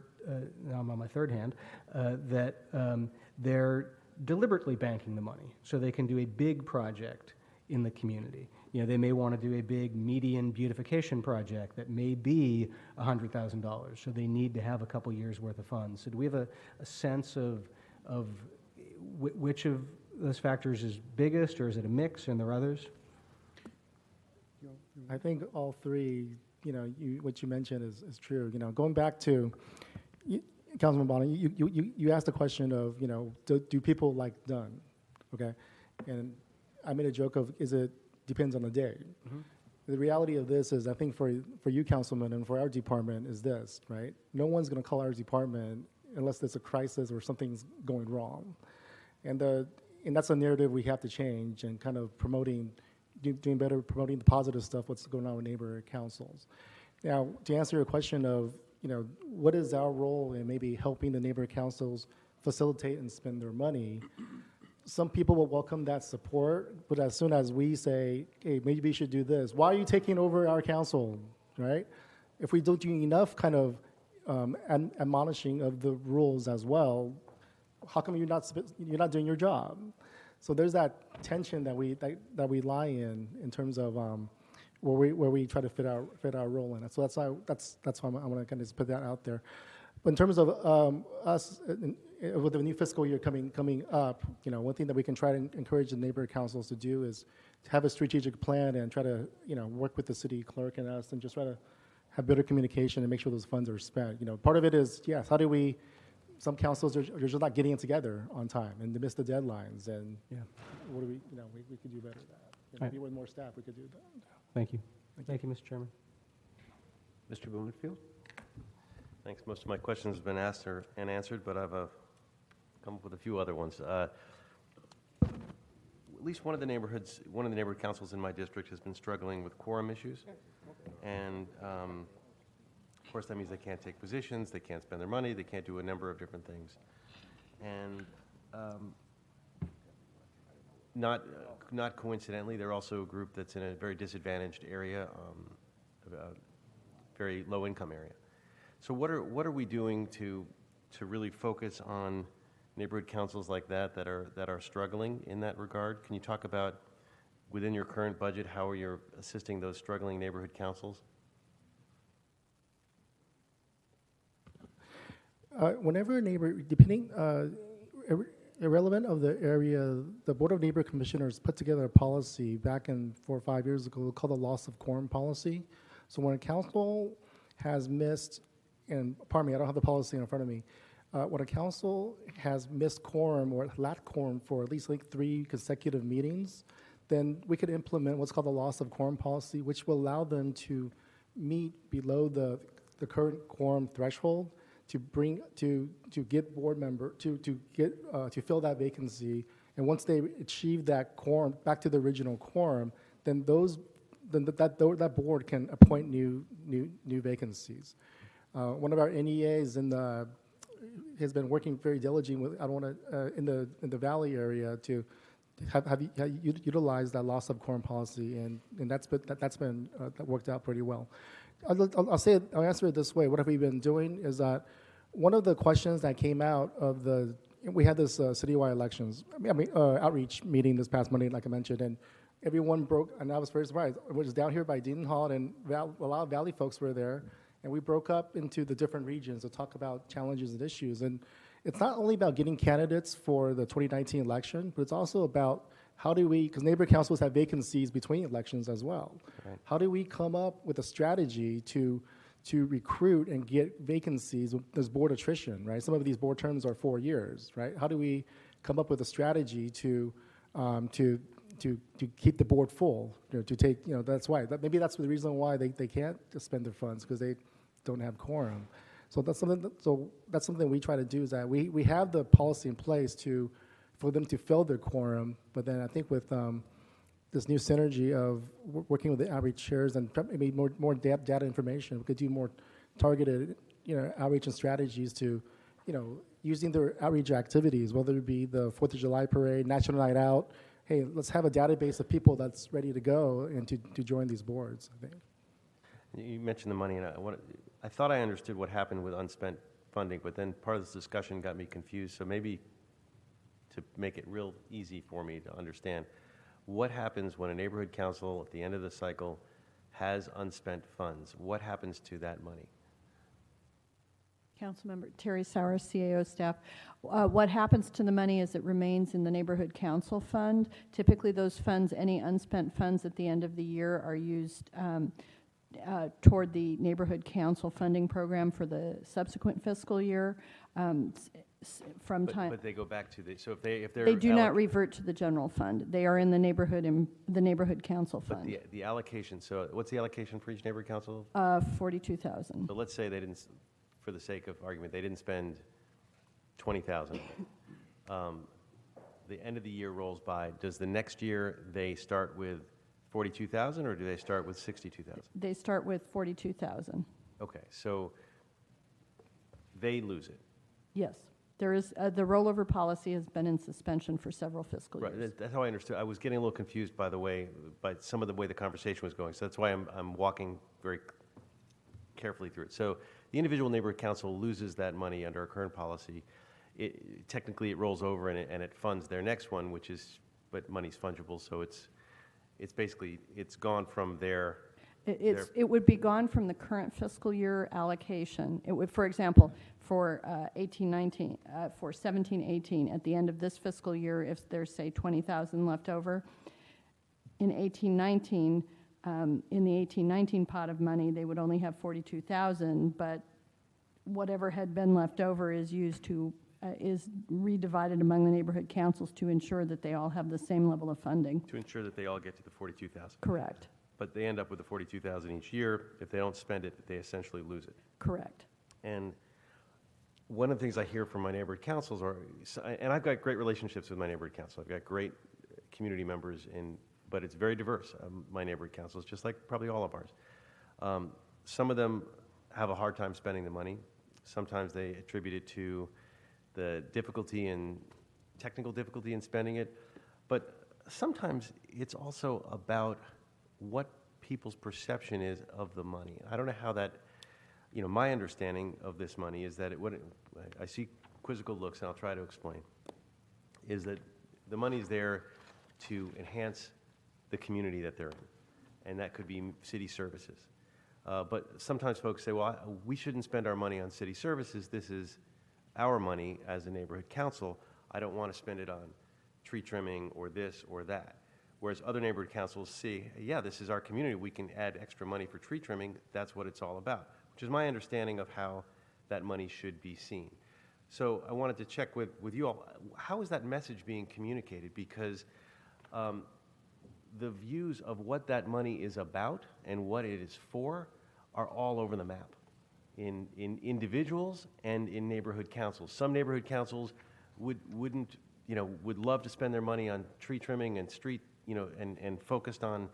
now I'm on my third hand, that they're deliberately banking the money so they can do a big project in the community. They may want to do a big median beautification project that may be $100,000, so they need to have a couple years' worth of funds. So do we have a sense of which of those factors is biggest, or is it a mix and there are others? I think all three, what you mentioned is true. Going back to Councilman Bonner, you asked the question of, do people like Dunn, okay? And I made a joke of, depends on the day. Mm-hmm. The reality of this is, I think for you, Councilman, and for our department is this, right? No one's going to call our department unless there's a crisis or something's going wrong. And that's a narrative we have to change and kind of doing better promoting the positive stuff, what's going on with neighborhood councils. Now, to answer your question of, what is our role in maybe helping the neighborhood councils facilitate and spend their money, some people will welcome that support, but as soon as we say, hey, maybe we should do this, why are you taking over our council, right? If we don't do enough kind of admonishing of the rules as well, how come you're not doing your job? So there's that tension that we lie in terms of where we try to fit our role in it. So that's why I want to kind of put that out there. But in terms of us with the new fiscal year coming up, one thing that we can try to encourage the neighborhood councils to do is to have a strategic plan and try to work with the city clerk and us and just try to have better communication and make sure those funds are spent. Part of it is, yes, how do we? Some councils are just not getting it together on time and they miss the deadlines. And what do we could do better at that. Maybe with more staff we could do that. Thank you. Thank you, Mr. Chairman. Mr. Blumenfield? Thanks. Most of my questions have been asked and answered, but I've come up with a few other ones. At least one of the neighborhood councils in my district has been struggling with quorum issues. And of course, that means they can't take positions, they can't spend their money, they can't do a number of different things. And not coincidentally, they're also a group that's in a very disadvantaged area, a very low-income area. So what are we doing to really focus on neighborhood councils like that are struggling in that regard? Can you talk about, within your current budget, how are you assisting those struggling neighborhood councils? Whenever a neighbor, depending, irrelevant of the area, the Board of Neighborhood Commissioners put together a policy back in 4 or 5 years ago called the loss of quorum policy. So when a council has missed, and pardon me, I don't have the policy in front of me, when a council has missed quorum or lacked quorum for at least 3 consecutive meetings, then we could implement what's called the loss of quorum policy, which will allow them to meet below the current quorum threshold to get board member to fill that vacancy, and once they achieve that quorum back to the original quorum, then that board can appoint new vacancies. One of our NEAs has been working very diligently with in the Valley area to have utilized that loss of quorum policy, and that worked out pretty well. I'll answer it this way. What have we been doing is that one of the questions that came out of the we had this citywide elections, outreach meeting this past Monday, like I mentioned, and everyone broke, and I was very surprised. It was down here by Dean Hall, and a lot of Valley folks were there, and we broke up into the different regions to talk about challenges and issues. And it's not only about getting candidates for the 2019 election, but it's also about how do we, because neighborhood councils have vacancies between elections as well. Right. How do we come up with a strategy to recruit and get vacancies? There's board attrition, right? Some of these board terms are 4 years, right? How do we come up with a strategy to keep the board full, to take, that's why, maybe that's the reason why they can't spend their funds, because they don't have quorum. So that's something we try to do, is that we have the policy in place for them to fill their quorum, but then I think with this new synergy of working with the outreach chairs and maybe more data information, we could do more targeted, outreach and strategies to, using their outreach activities, whether it be the 4th of July parade, National Night Out. Hey, let's have a database of people that's ready to go and to join these boards, I think. You mentioned the money, and I thought I understood what happened with unspent funding, but then part of this discussion got me confused. So maybe to make it real easy for me to understand, what happens when a neighborhood council at the end of the cycle has unspent funds? What happens to that money? Councilmember Terry Sauer, CAO staff. What happens to the money is it remains in the neighborhood council fund. Typically those funds, any unspent funds at the end of the year, are used toward the neighborhood council funding program for the subsequent fiscal year. But they go back to so if they're they do not revert to the general fund. They are in the neighborhood council fund. But the allocation. So what's the allocation for each neighborhood council? 42,000. So let's say they didn't, for the sake of argument, they didn't spend 20,000. The end of the year rolls by. Does the next year they start with 42,000, or do they start with 62,000? They start with 42,000. Okay, so they lose it. Yes. There is, the rollover policy has been in suspension for several fiscal years. Right, that's how I understood. I was getting a little confused by some of the way the conversation was going. So that's why I'm walking very carefully through it. So the individual neighborhood council loses that money under our current policy. Technically, it rolls over and it funds their next one, but money's fungible, so it's basically, it's gone from their. It would be gone from the current fiscal year allocation. It would, for example, for 17-18, at the end of this fiscal year, if there's, say, 20,000 left over, in 18-19, in the 18-19 pot of money, they would only have 42,000, but whatever had been left over is used to, is redivided among the neighborhood councils to ensure that they all have the same level of funding. To ensure that they all get to the 42,000. Correct. But they end up with the 42,000 each year. If they don't spend it, they essentially lose it. Correct. And one of the things I hear from my neighborhood councils and I've got great relationships with my neighborhood council. I've got great community members, but it's very diverse, my neighborhood councils, just like probably all of ours. Some of them have a hard time spending the money. Sometimes they attribute it to the technical difficulty in spending it. But sometimes it's also about what people's perception is of the money. I don't know how that, my understanding of this money is that I see quizzical looks, and I'll try to explain, is that the money is there to enhance the community that they're in, and that could be city services. But sometimes folks say, well, we shouldn't spend our money on city services. This is our money as a neighborhood council. I don't want to spend it on tree trimming or this or that. Whereas other neighborhood councils see, yeah, this is our community. We can add extra money for tree trimming. That's what it's all about, which is my understanding of how that money should be seen. So I wanted to check with you all. How is that message being communicated? Because the views of what that money is about and what it is for are all over the map in individuals and in neighborhood councils. Some neighborhood councils would love to spend their money on tree trimming and street, and focused on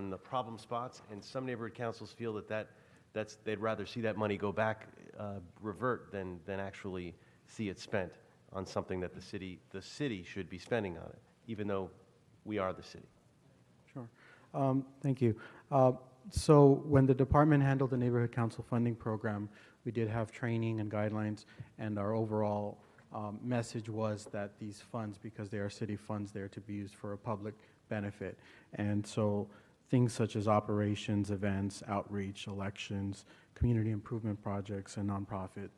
the problem spots. And some neighborhood councils feel that they'd rather see that money go back, revert than actually see it spent on something that the city should be spending on it, even though we are the city. Sure. Thank you. So when the department handled the neighborhood council funding program, we did have training and guidelines, and our overall message was that these funds, because they are city funds, they are to be used for a public benefit. And so things such as operations, events, outreach, elections, community improvement projects, and nonprofit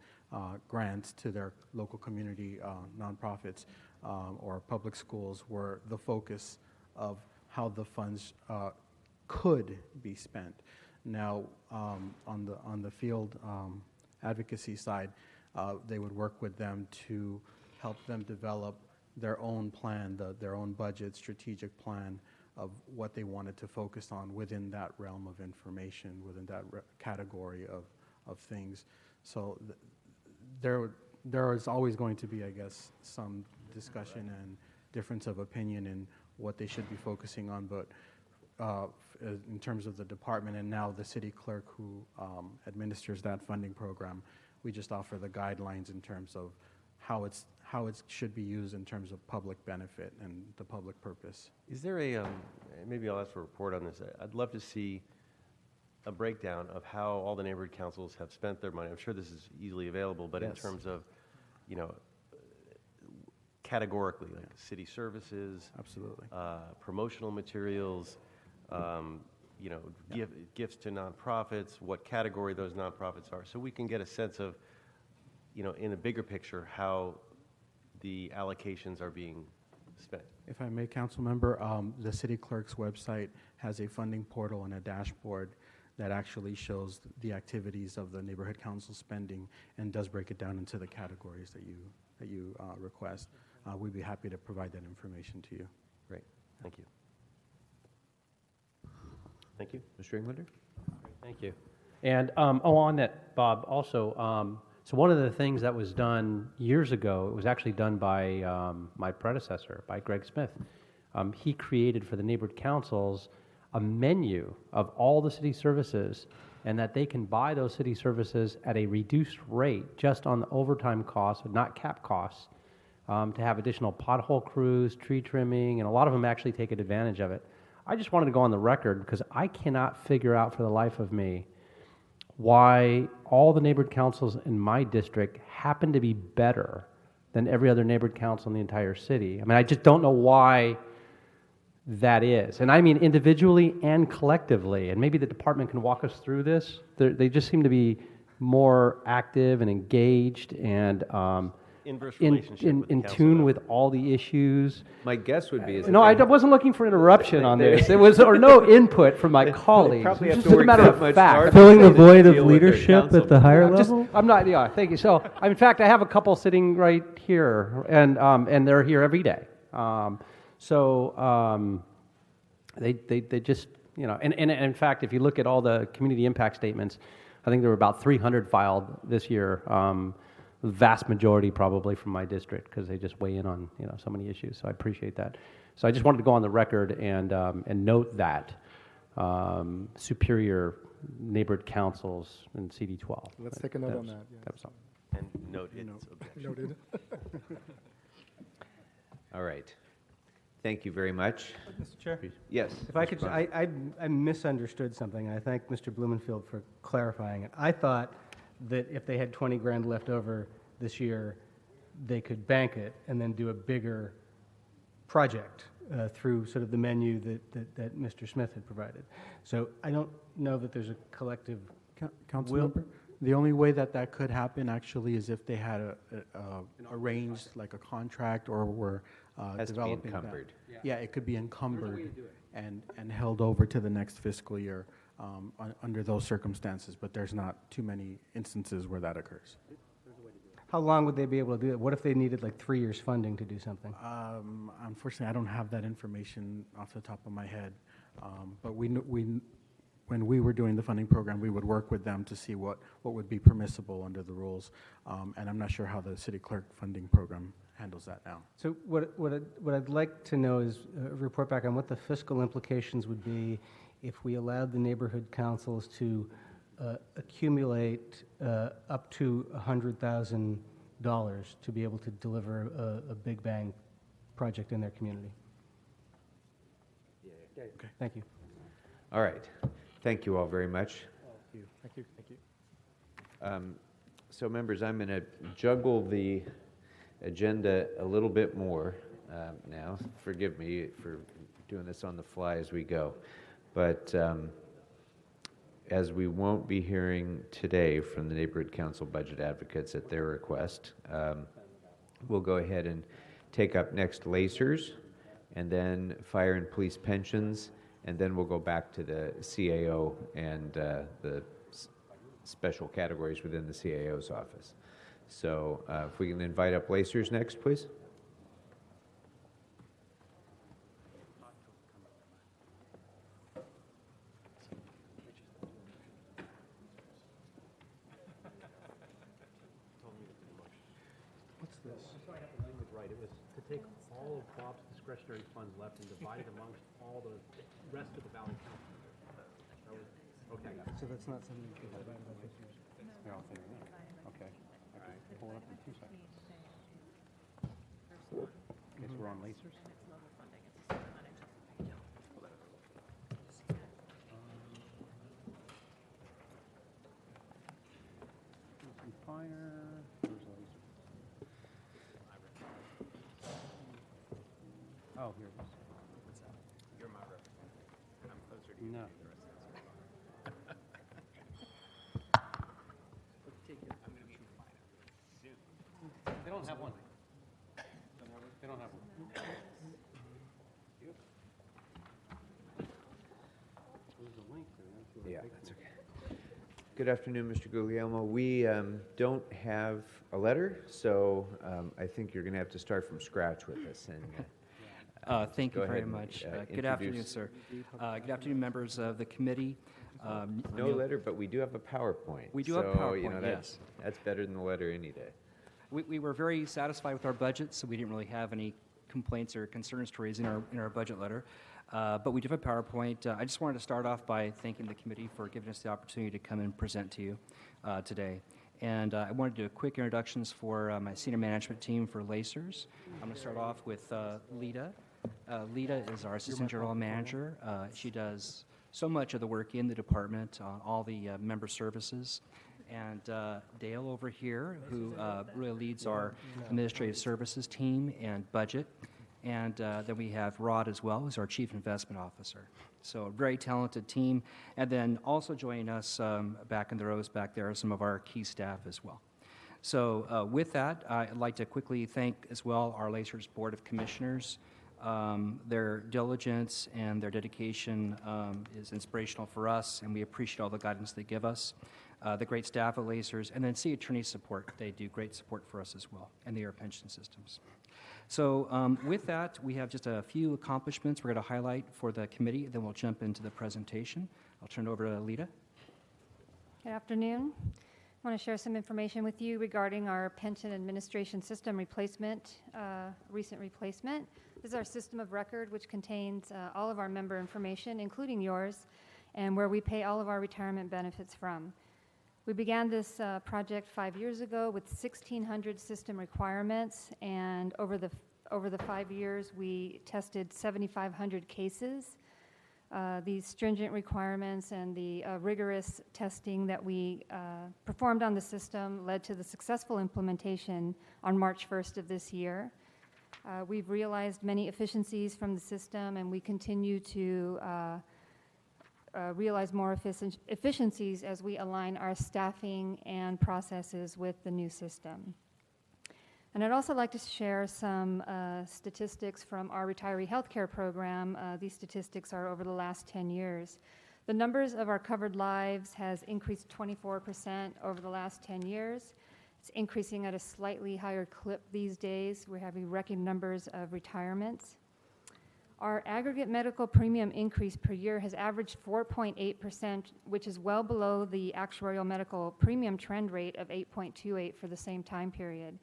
grants to their local community nonprofits or public schools were the focus of how the funds could be spent. Now, on the field advocacy side, they would work with them to help them develop their own plan, their own budget, strategic plan of what they wanted to focus on within that realm of information, within that category of things. So there is always going to be, I guess, some discussion and difference of opinion in what they should be focusing on, but in terms of the department and now the city clerk who administers that funding program, we just offer the guidelines in terms of how it should be used in terms of public benefit and the public purpose. Is there a, maybe I'll ask for a report on this. I'd love to see a breakdown of how all the neighborhood councils have spent their money. I'm sure this is easily available, but in Yes. terms of, categorically, like city services. Absolutely. Promotional materials, gifts to nonprofits, what category those nonprofits are, so we can get a sense of, in a bigger picture, how the allocations are being spent. If I may, council member, the city clerk's website has a funding portal and a dashboard that actually shows the activities of the neighborhood council spending and does break it down into the categories that you request. We'd be happy to provide that information to you. Great, thank you. Thank you. Mr. Englander? Thank you. And on that, Bob, also, so one of the things that was done years ago, it was actually done by my predecessor, by Greg Smith. He created for the neighborhood councils a menu of all the city services, and that they can buy those city services at a reduced rate just on the overtime costs, not cap costs, to have additional pothole crews, tree trimming, and a lot of them actually take advantage of it. I just wanted to go on the record because I cannot figure out for the life of me why all the neighborhood councils in my district happen to be better than every other neighborhood council in the entire city. I mean, I just don't know why that is. And I mean individually and collectively. And maybe the department can walk us through this. They just seem to be more active and engaged and Inverse relationship with the in council, tune though. with all the issues. My guess would be is that No, I wasn't looking for interruption on this. It was, or no input from my colleagues. probably It's have just to a work matter that of much fact. harder Filling to the void deal of with their leadership council. at the higher level? I'm not, yeah, thank you. So, in fact, I have a couple sitting right here, and they're here every day. They just, and in fact, if you look at all the community impact statements, I think there were about 300 filed this year. The vast majority probably from my district because they just weigh in on so many issues. So I appreciate that. So I just wanted to go on the record and note that superior neighborhood councils in CD12. Let's take a note on that, yes. That was all. And note its objection. Noted. All right. Thank you very much. Mr. Chair? Yes. If I Mr. could, Bond. I misunderstood something. I thank Mr. Blumenfield for clarifying it. I thought that if they had 20 grand left over this year, they could bank it and then do a bigger project through sort of the menu that Mr. Smith had provided. So I don't know that there's a collective Council will. member, the only way that could happen actually is if they had arranged like a contract or were Has to be developing that. encumbered. Yeah, it could be encumbered and held over to the next fiscal year under those circumstances, but there's not too many instances where that occurs. How long would they be able to do it? What if they needed like 3 years funding to do something? Unfortunately, I don't have that information off the top of my head, but when we were doing the funding program, we would work with them to see what would be permissible under the rules, and I'm not sure how the city clerk funding program handles that now. So what I'd like to know is a report back on what the fiscal implications would be if we allowed the neighborhood councils to accumulate up to $100,000 to be able to deliver a big bang project in their community. Okay. Thank you. All right. Thank you all very much. Thank you. So members, I'm going to juggle the agenda a little bit more now. Forgive me for doing this on the fly as we go. But as we won't be hearing today from the Neighborhood Council Budget Advocates at their request, we'll go ahead and take up next LACERS, and then Fire and Police Pensions, and then we'll go back to the CAO and the special categories within the CAO's office. So if we can invite up LACERS next, please. What's this? So I have the language right. It was to take all of Bob's discretionary funds left and divide it amongst all the rest of the Valley Council. Okay. So that's not something you can divide by LACERS? They're all thinking that. Okay. I can pull it up in 2 seconds. Okay, so we're on LACERS? Fire. Where's LACERS? Oh, here it is. You're my representative. I'm closer to you. No. They don't have one. They don't have one. There's a link there. Yeah, that's okay. Good afternoon, Mr. Guglielmo. We don't have a letter, so I think you're going to have to start from scratch with us. And thank go you very ahead and, much. Good afternoon, introduce- sir. Good afternoon, members of the committee. No letter, but we do have a PowerPoint. We do have a So, you know, PowerPoint, that's, yes. that's better than the letter any day. We were very satisfied with our budget, so we didn't really have any complaints or concerns to raise in our budget letter. But we do have a PowerPoint. I just wanted to start off by thanking the committee for giving us the opportunity to come and present to you today. And I wanted to do a quick introductions for my senior management team for LACERS. I'm going to start off with Lita. Lita is our assistant general manager. She does so much of the work in the department, all the member services. And Dale over here, who really leads our administrative services team and budget. And then we have Rod as well, who's our chief investment officer. So a very talented team. And then also joining us back in the rows back there are some of our key staff as well. So with that, I'd like to quickly thank as well our LACERS Board of Commissioners. Their diligence and their dedication is inspirational for us, and we appreciate all the guidance they give us. The great staff at LACERS, and then city attorney support. They do great support for us as well, and their pension systems. So with that, we have just a few accomplishments we're going to highlight for the committee, then we'll jump into the presentation. I'll turn it over to Lita. Good afternoon. I want to share some information with you regarding our pension administration system replacement, recent replacement. This is our system of record, which contains all of our member information, including yours, and where we pay all of our retirement benefits from. We began this project 5 years ago with 1,600 system requirements, and over the 5 years, we tested 7,500 cases. These stringent requirements and the rigorous testing that we performed on the system led to the successful implementation on March 1st of this year. We've realized many efficiencies from the system, and we continue to realize more efficiencies as we align our staffing and processes with the new system. And I'd also like to share some statistics from our retiree healthcare program. These statistics are over the last 10 years. The numbers of our covered lives has increased 24% over the last 10 years. It's increasing at a slightly higher clip these days. We're having record numbers of retirements. Our aggregate medical premium increase per year has averaged 4.8%, which is well below the actuarial medical premium trend rate of 8.28 for the same time period.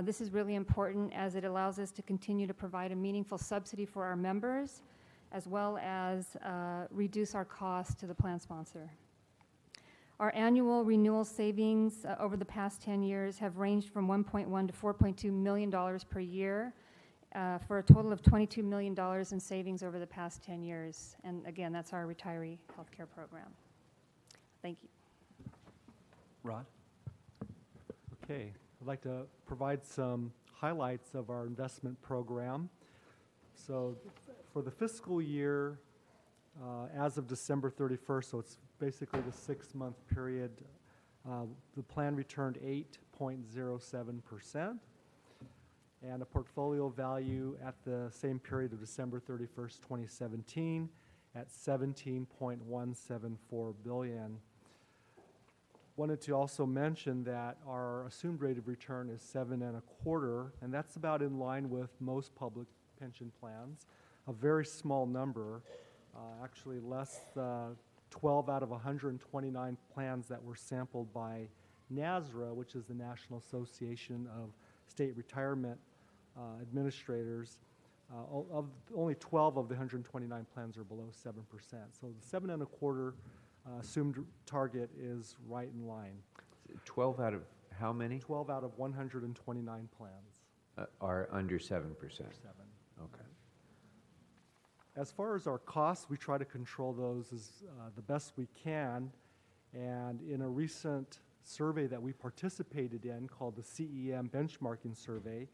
This is really important as it allows us to continue to provide a meaningful subsidy for our members, as well as reduce our costs to the plan sponsor. Our annual renewal savings over the past 10 years have ranged from $1.1 to $4.2 million per year, for a total of $22 million in savings over the past 10 years. And again, that's our retiree healthcare program. Thank you. Rod? Okay, I'd like to provide some highlights of our investment program. So for the fiscal year, as of December 31st, so it's basically the 6-month period, the plan returned 8.07%, and a portfolio value at the same period of December 31st, 2017, at $17.174 billion. Wanted to also mention that our assumed rate of return is 7.25%, and that's about in line with most public pension plans. A very small number, actually less 12 out of 129 plans that were sampled by NASRA, which is the National Association of State Retirement Administrators. Only 12 of the 129 plans are below 7%. So the 7.25% assumed target is right in line. 12 out of how many? 12 out of 129 plans. Are under 7%. Under 7. Okay. As far as our costs, we try to control those as the best we can. And in a recent survey that we participated in called the CEM Benchmarking Survey,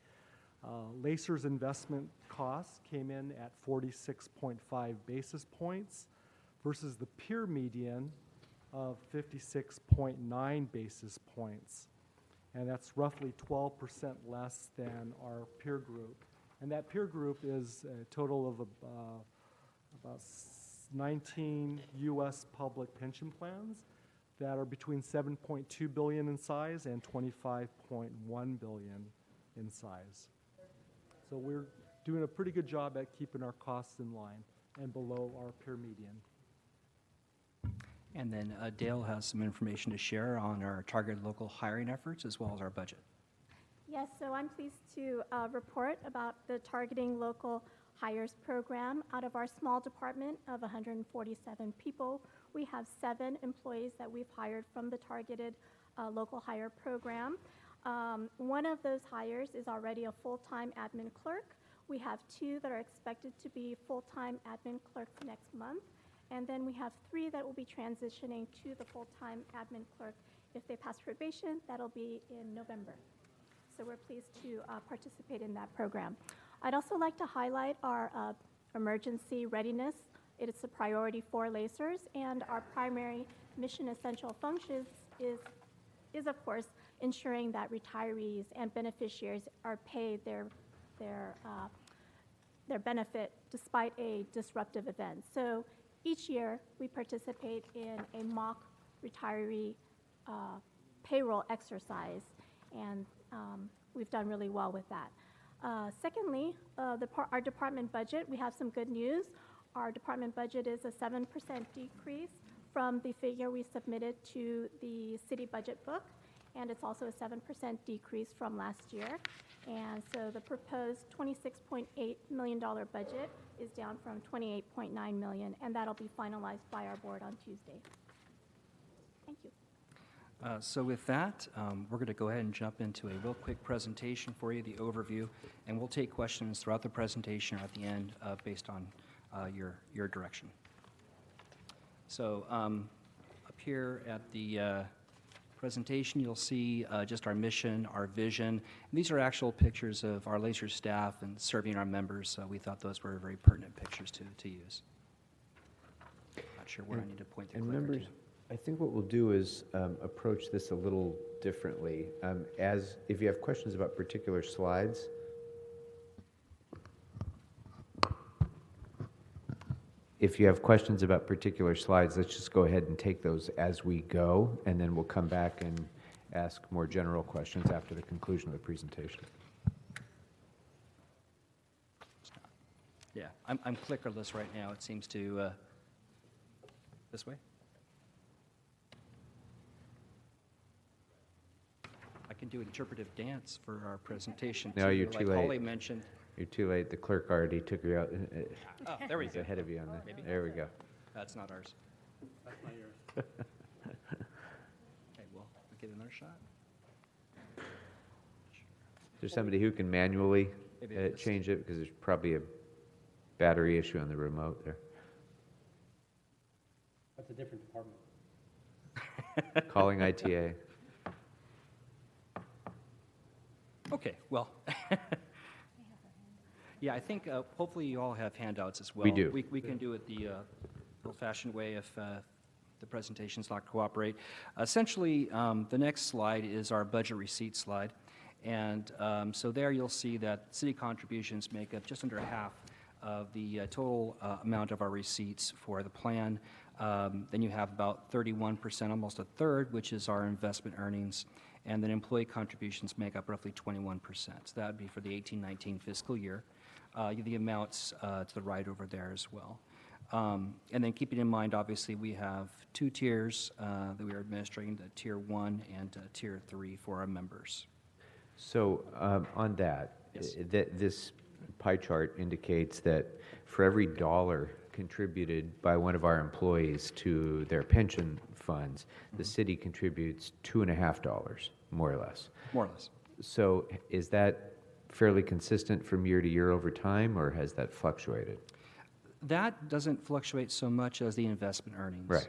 LACER's investment costs came in at 46.5 basis points versus the peer median of 56.9 basis points. And that's roughly 12% less than our peer group. And that peer group is a total of about 19 U.S. public pension plans that are between $7.2 billion in size and $25.1 billion in size. So we're doing a pretty good job at keeping our costs in line and below our peer median. And then Dale has some information to share on our targeted local hiring efforts as well as our budget. Yes, so I'm pleased to report about the Targeting Local Hires program. Out of our small department of 147 people, we have 7 employees that we've hired from the Targeted Local Hire program. One of those hires is already a full-time admin clerk. We have 2 that are expected to be full-time admin clerks next month. And then we have 3 that will be transitioning to the full-time admin clerk. If they pass probation, that'll be in November. So we're pleased to participate in that program. I'd also like to highlight our emergency readiness. It is a priority for LACERS, and our primary mission essential functions is of course, ensuring that retirees and beneficiaries are paid their benefit despite a disruptive event. So each year, we participate in a mock retiree payroll exercise, and we've done really well with that. Secondly, our department budget, we have some good news. Our department budget is a 7% decrease from the figure we submitted to the city budget book, and it's also a 7% decrease from last year. And so the proposed $26.8 million budget is down from $28.9 million, and that'll be finalized by our board on Tuesday. Thank you. So with that, we're going to go ahead and jump into a real quick presentation for you, the overview, and we'll take questions throughout the presentation or at the end based on your direction. So up here at the presentation, you'll see just our mission, our vision. And these are actual pictures of our LACER staff and serving our members. So we thought those were very pertinent pictures to use. Not sure where I need to point the clicker members, to. I think what we'll do is approach this a little differently. If you have questions about particular slides, let's just go ahead and take those as we go, and then we'll come back and ask more general questions after the conclusion of the presentation. Yeah, I'm clickerless right now. It seems to, this way? I can do interpretive dance for our presentation. No, you're like too late. Holly mentioned. You're too late. The clerk already took you out. Oh, there we He's go. ahead of you on that. Maybe? There we go. That's not ours. That's not yours. Okay, well, we'll get another shot. Is there somebody who can manually Maybe this. change it? Because there's probably a battery issue on the remote there. That's a different department. Calling ITA. Okay, well, yeah, I think hopefully you all have handouts as well. We do. We can do it the old-fashioned way if the presentations not cooperate. Essentially, the next slide is our budget receipt slide. And so there you'll see that city contributions make up just under half of the total amount of our receipts for the plan. Then you have about 31%, almost a third, which is our investment earnings. And then employee contributions make up roughly 21%. So that would be for the 18-19 fiscal year. The amounts to the right over there as well. And then keeping in mind, obviously, we have two tiers that we are administering, the Tier 1 and Tier 3 for our members. So on that, Yes. This pie chart indicates that for every dollar contributed by one of our employees to their pension funds, the city contributes $2.50, more or less. More or less. So is that fairly consistent from year to year over time, or has that fluctuated? That doesn't fluctuate so much as the investment earnings. Right.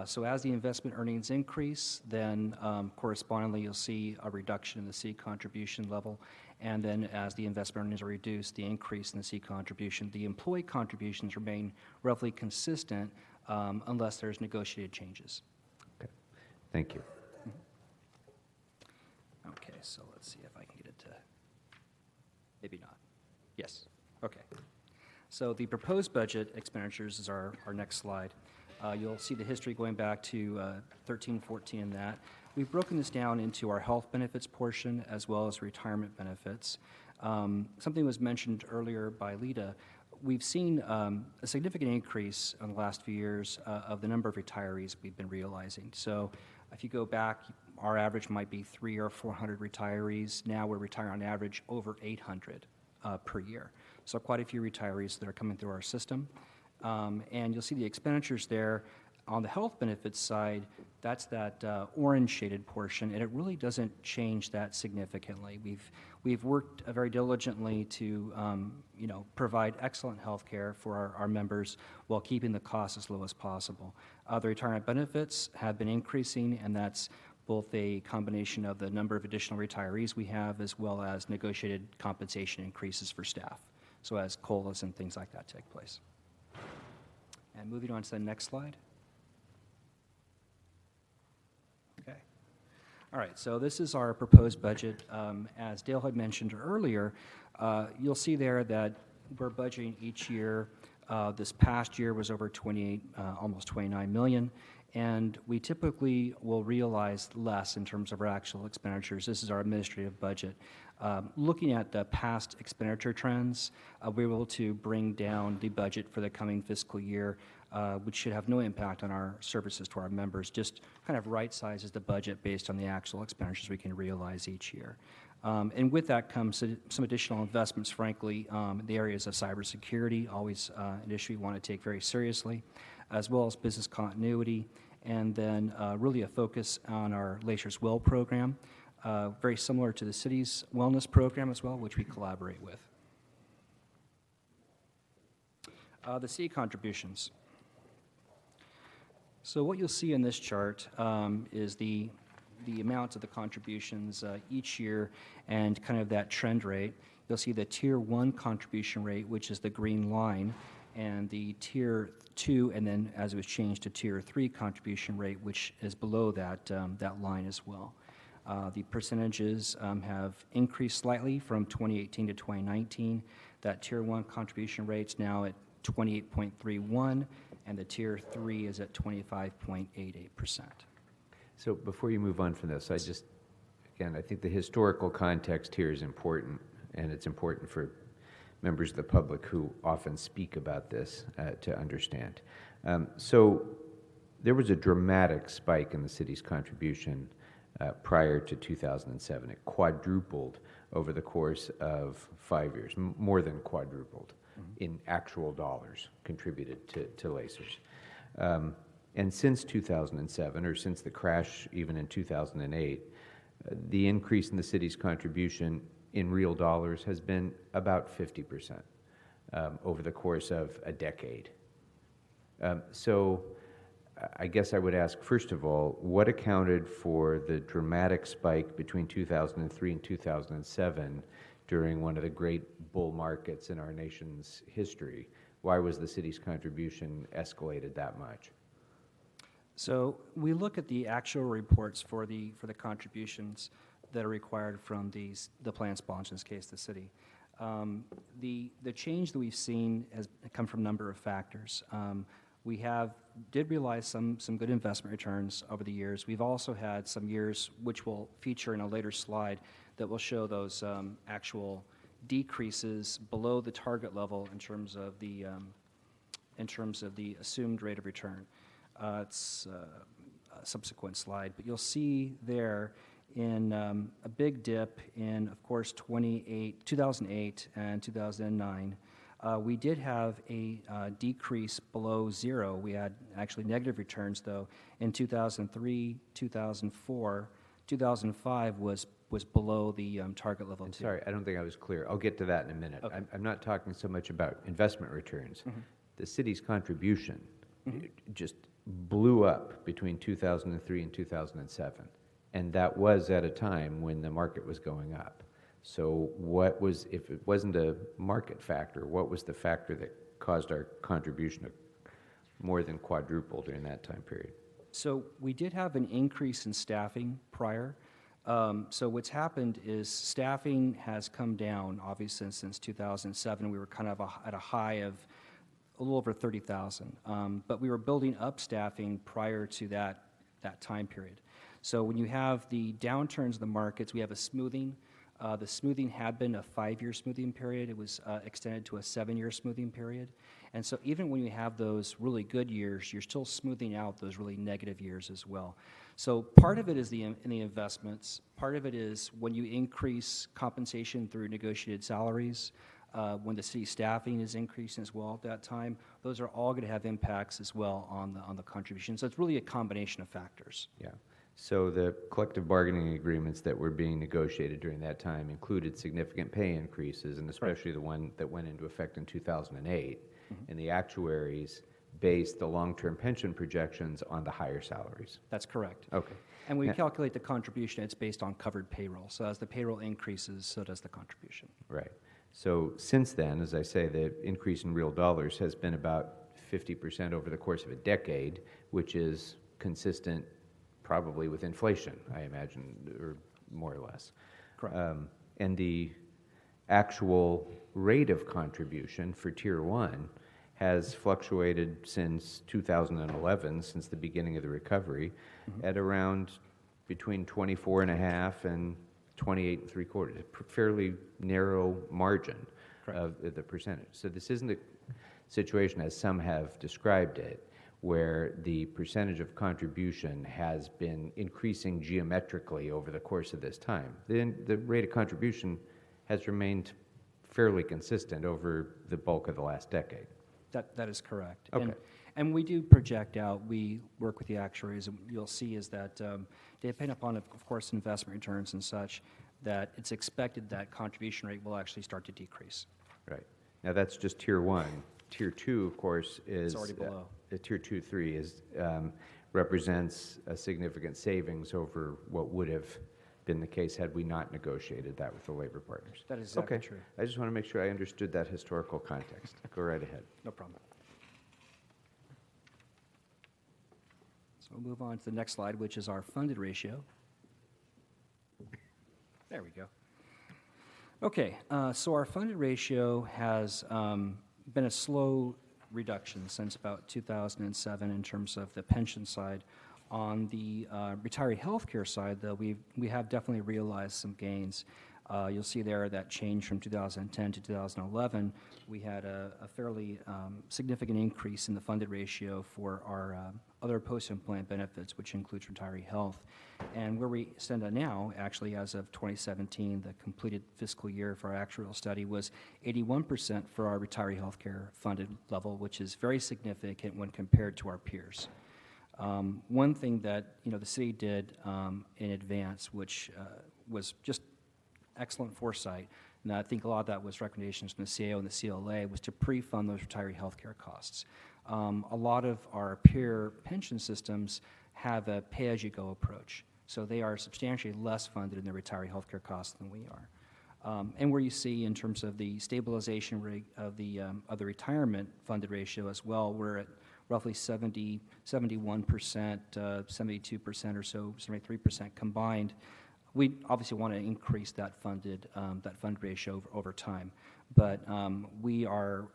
So as the investment earnings increase, then correspondingly you'll see a reduction in the C contribution level. And then as the investment earnings are reduced, the increase in the C contribution. The employee contributions remain roughly consistent unless there's negotiated changes. Okay. Thank you. Okay, so let's see if I can get it to, maybe not. Yes, okay. So the proposed budget expenditures is our next slide. You'll see the history going back to 13, 14 in that. We've broken this down into our health benefits portion as well as retirement benefits. Something was mentioned earlier by Lita. We've seen a significant increase in the last few years of the number of retirees we've been realizing. So if you go back, our average might be 300 or 400 retirees. Now we're retiring on average over 800 per year. So quite a few retirees that are coming through our system. And you'll see the expenditures there. On the health benefits side, that's that orange shaded portion, and it really doesn't change that significantly. We've worked very diligently to provide excellent health care for our members while keeping the costs as low as possible. The retirement benefits have been increasing, and that's both a combination of the number of additional retirees we have as well as negotiated compensation increases for staff, so as COLAs and things like that take place. And moving on to the next slide. Okay. All right, so this is our proposed budget. As Dale had mentioned earlier, you'll see there that we're budgeting each year. This past year was over 28, almost 29 million, and we typically will realize less in terms of our actual expenditures. This is our administrative budget. Looking at the past expenditure trends, we were able to bring down the budget for the coming fiscal year, which should have no impact on our services to our members, just kind of right sizes the budget based on the actual expenditures we can realize each year. And with that comes some additional investments, frankly, in the areas of cybersecurity, always an issue we want to take very seriously, as well as business continuity, and then really a focus on our Lacers Well program, very similar to the city's wellness program as well, which we collaborate with. The city contributions. So what you'll see in this chart is the amount of the contributions each year and kind of that trend rate. You'll see the Tier 1 contribution rate, which is the green line, and the Tier 2, and then as it was changed to Tier 3 contribution rate, which is below that, that line as well. The percentages have increased slightly from 2018 to 2019. That Tier 1 contribution rate's now at 28.31, and the Tier 3 is at 25.88%. So before you move on from this, I think the historical context here is important, and it's important for members of the public who often speak about this to understand. So there was a dramatic spike in the city's contribution prior to 2007. It quadrupled over the course of 5 years, more than quadrupled in actual dollars contributed to Lacers. And since 2007, or since the crash even in 2008, the increase in the city's contribution in real dollars has been about 50% over the course of a decade. So I guess I would ask, first of all, what accounted for the dramatic spike between 2003 and 2007 during one of the great bull markets in our nation's history? Why was the city's contribution escalated that much? So we look at the actual reports for the contributions that are required from the plan sponsor, in this case, the city. The change that we've seen has come from a number of factors. We did realize some good investment returns over the years. We've also had some years, which will feature in a later slide, that will show those actual decreases below the target level in terms of the assumed rate of return. It's a subsequent slide, but you'll see there in a big dip in, of course, 2008 and 2009. We did have a decrease below zero. We had actually negative returns, though, in 2003, 2004. 2005 was below the target level. Sorry, I don't think I was clear. I'll get to that in a minute. Okay. I'm not talking so much about investment returns. Mhm. The city's contribution just blew up between 2003 and 2007, and that was at a time when the market was going up. So what was, if it wasn't a market factor, what was the factor that caused our contribution to more than quadruple during that time period? So we did have an increase in staffing prior. So what's happened is staffing has come down, obviously, since 2007. We were kind of at a high of a little over 30,000. But we were building up staffing prior to that time period. So when you have the downturns in the markets, we have a smoothing. The smoothing had been a 5-year smoothing period. It was extended to a 7-year smoothing period. And so even when you have those really good years, you're still smoothing out those really negative years as well. So part of it is in the investments. Part of it is when you increase compensation through negotiated salaries, when the city staffing is increasing as well at that time. Those are all going to have impacts as well on the contribution. So it's really a combination of factors. Yeah. So the collective bargaining agreements that were being negotiated during that time included significant pay increases, and especially the one that went into effect in 2008. And the actuaries based the long-term pension projections on the higher salaries. That's correct. Okay. And we calculate the contribution, it's based on covered payroll. So as the payroll increases, so does the contribution. Right. So since then, as I say, the increase in real dollars has been about 50% over the course of a decade, which is consistent probably with inflation, I imagine, or more or less. Correct. And the actual rate of contribution for Tier 1 has fluctuated since 2011, since the beginning of the recovery, at around between 24.5 and 28.75, a fairly narrow margin of the percentage. So this isn't a situation, as some have described it, where the percentage of contribution has been increasing geometrically over the course of this time. The rate of contribution has remained fairly consistent over the bulk of the last decade. That is correct. Okay. And we do project out, we work with the actuaries, and you'll see is that, depending upon, of course, investment returns and such, that it's expected that contribution rate will actually start to decrease. Right. Now, that's just Tier 1. Tier 2, of course, is... It's already below. Tier 2, 3 is, represents a significant savings over what would have been the case had we not negotiated that with the labor partners. That is exactly okay. true. I just want to make sure I understood that historical context. Go right ahead. No problem. So we'll move on to the next slide, which is our funded ratio. There we go. Okay, so our funded ratio has been a slow reduction since about 2007 in terms of the pension side. On the retiree health care side, though, we have definitely realized some gains. You'll see there that change from 2010 to 2011. We had a fairly significant increase in the funded ratio for our other post-employment benefits, which includes retiree health. And where we stand at now, actually, as of 2017, the completed fiscal year for our actuarial study was 81% for our retiree health care funded level, which is very significant when compared to our peers. One thing that the city did in advance, which was just excellent foresight, and I think a lot of that was recommendations from the CAO and the CLA, was to pre-fund those retiree health care costs. A lot of our peer pension systems have a pay-as-you-go approach. So they are substantially less funded in their retiree healthcare costs than we are. And where you see in terms of the stabilization rate of the retirement funded ratio as well, we're at roughly 71%, 72% or so, 73% combined. We obviously want to increase that fund ratio over time. But we are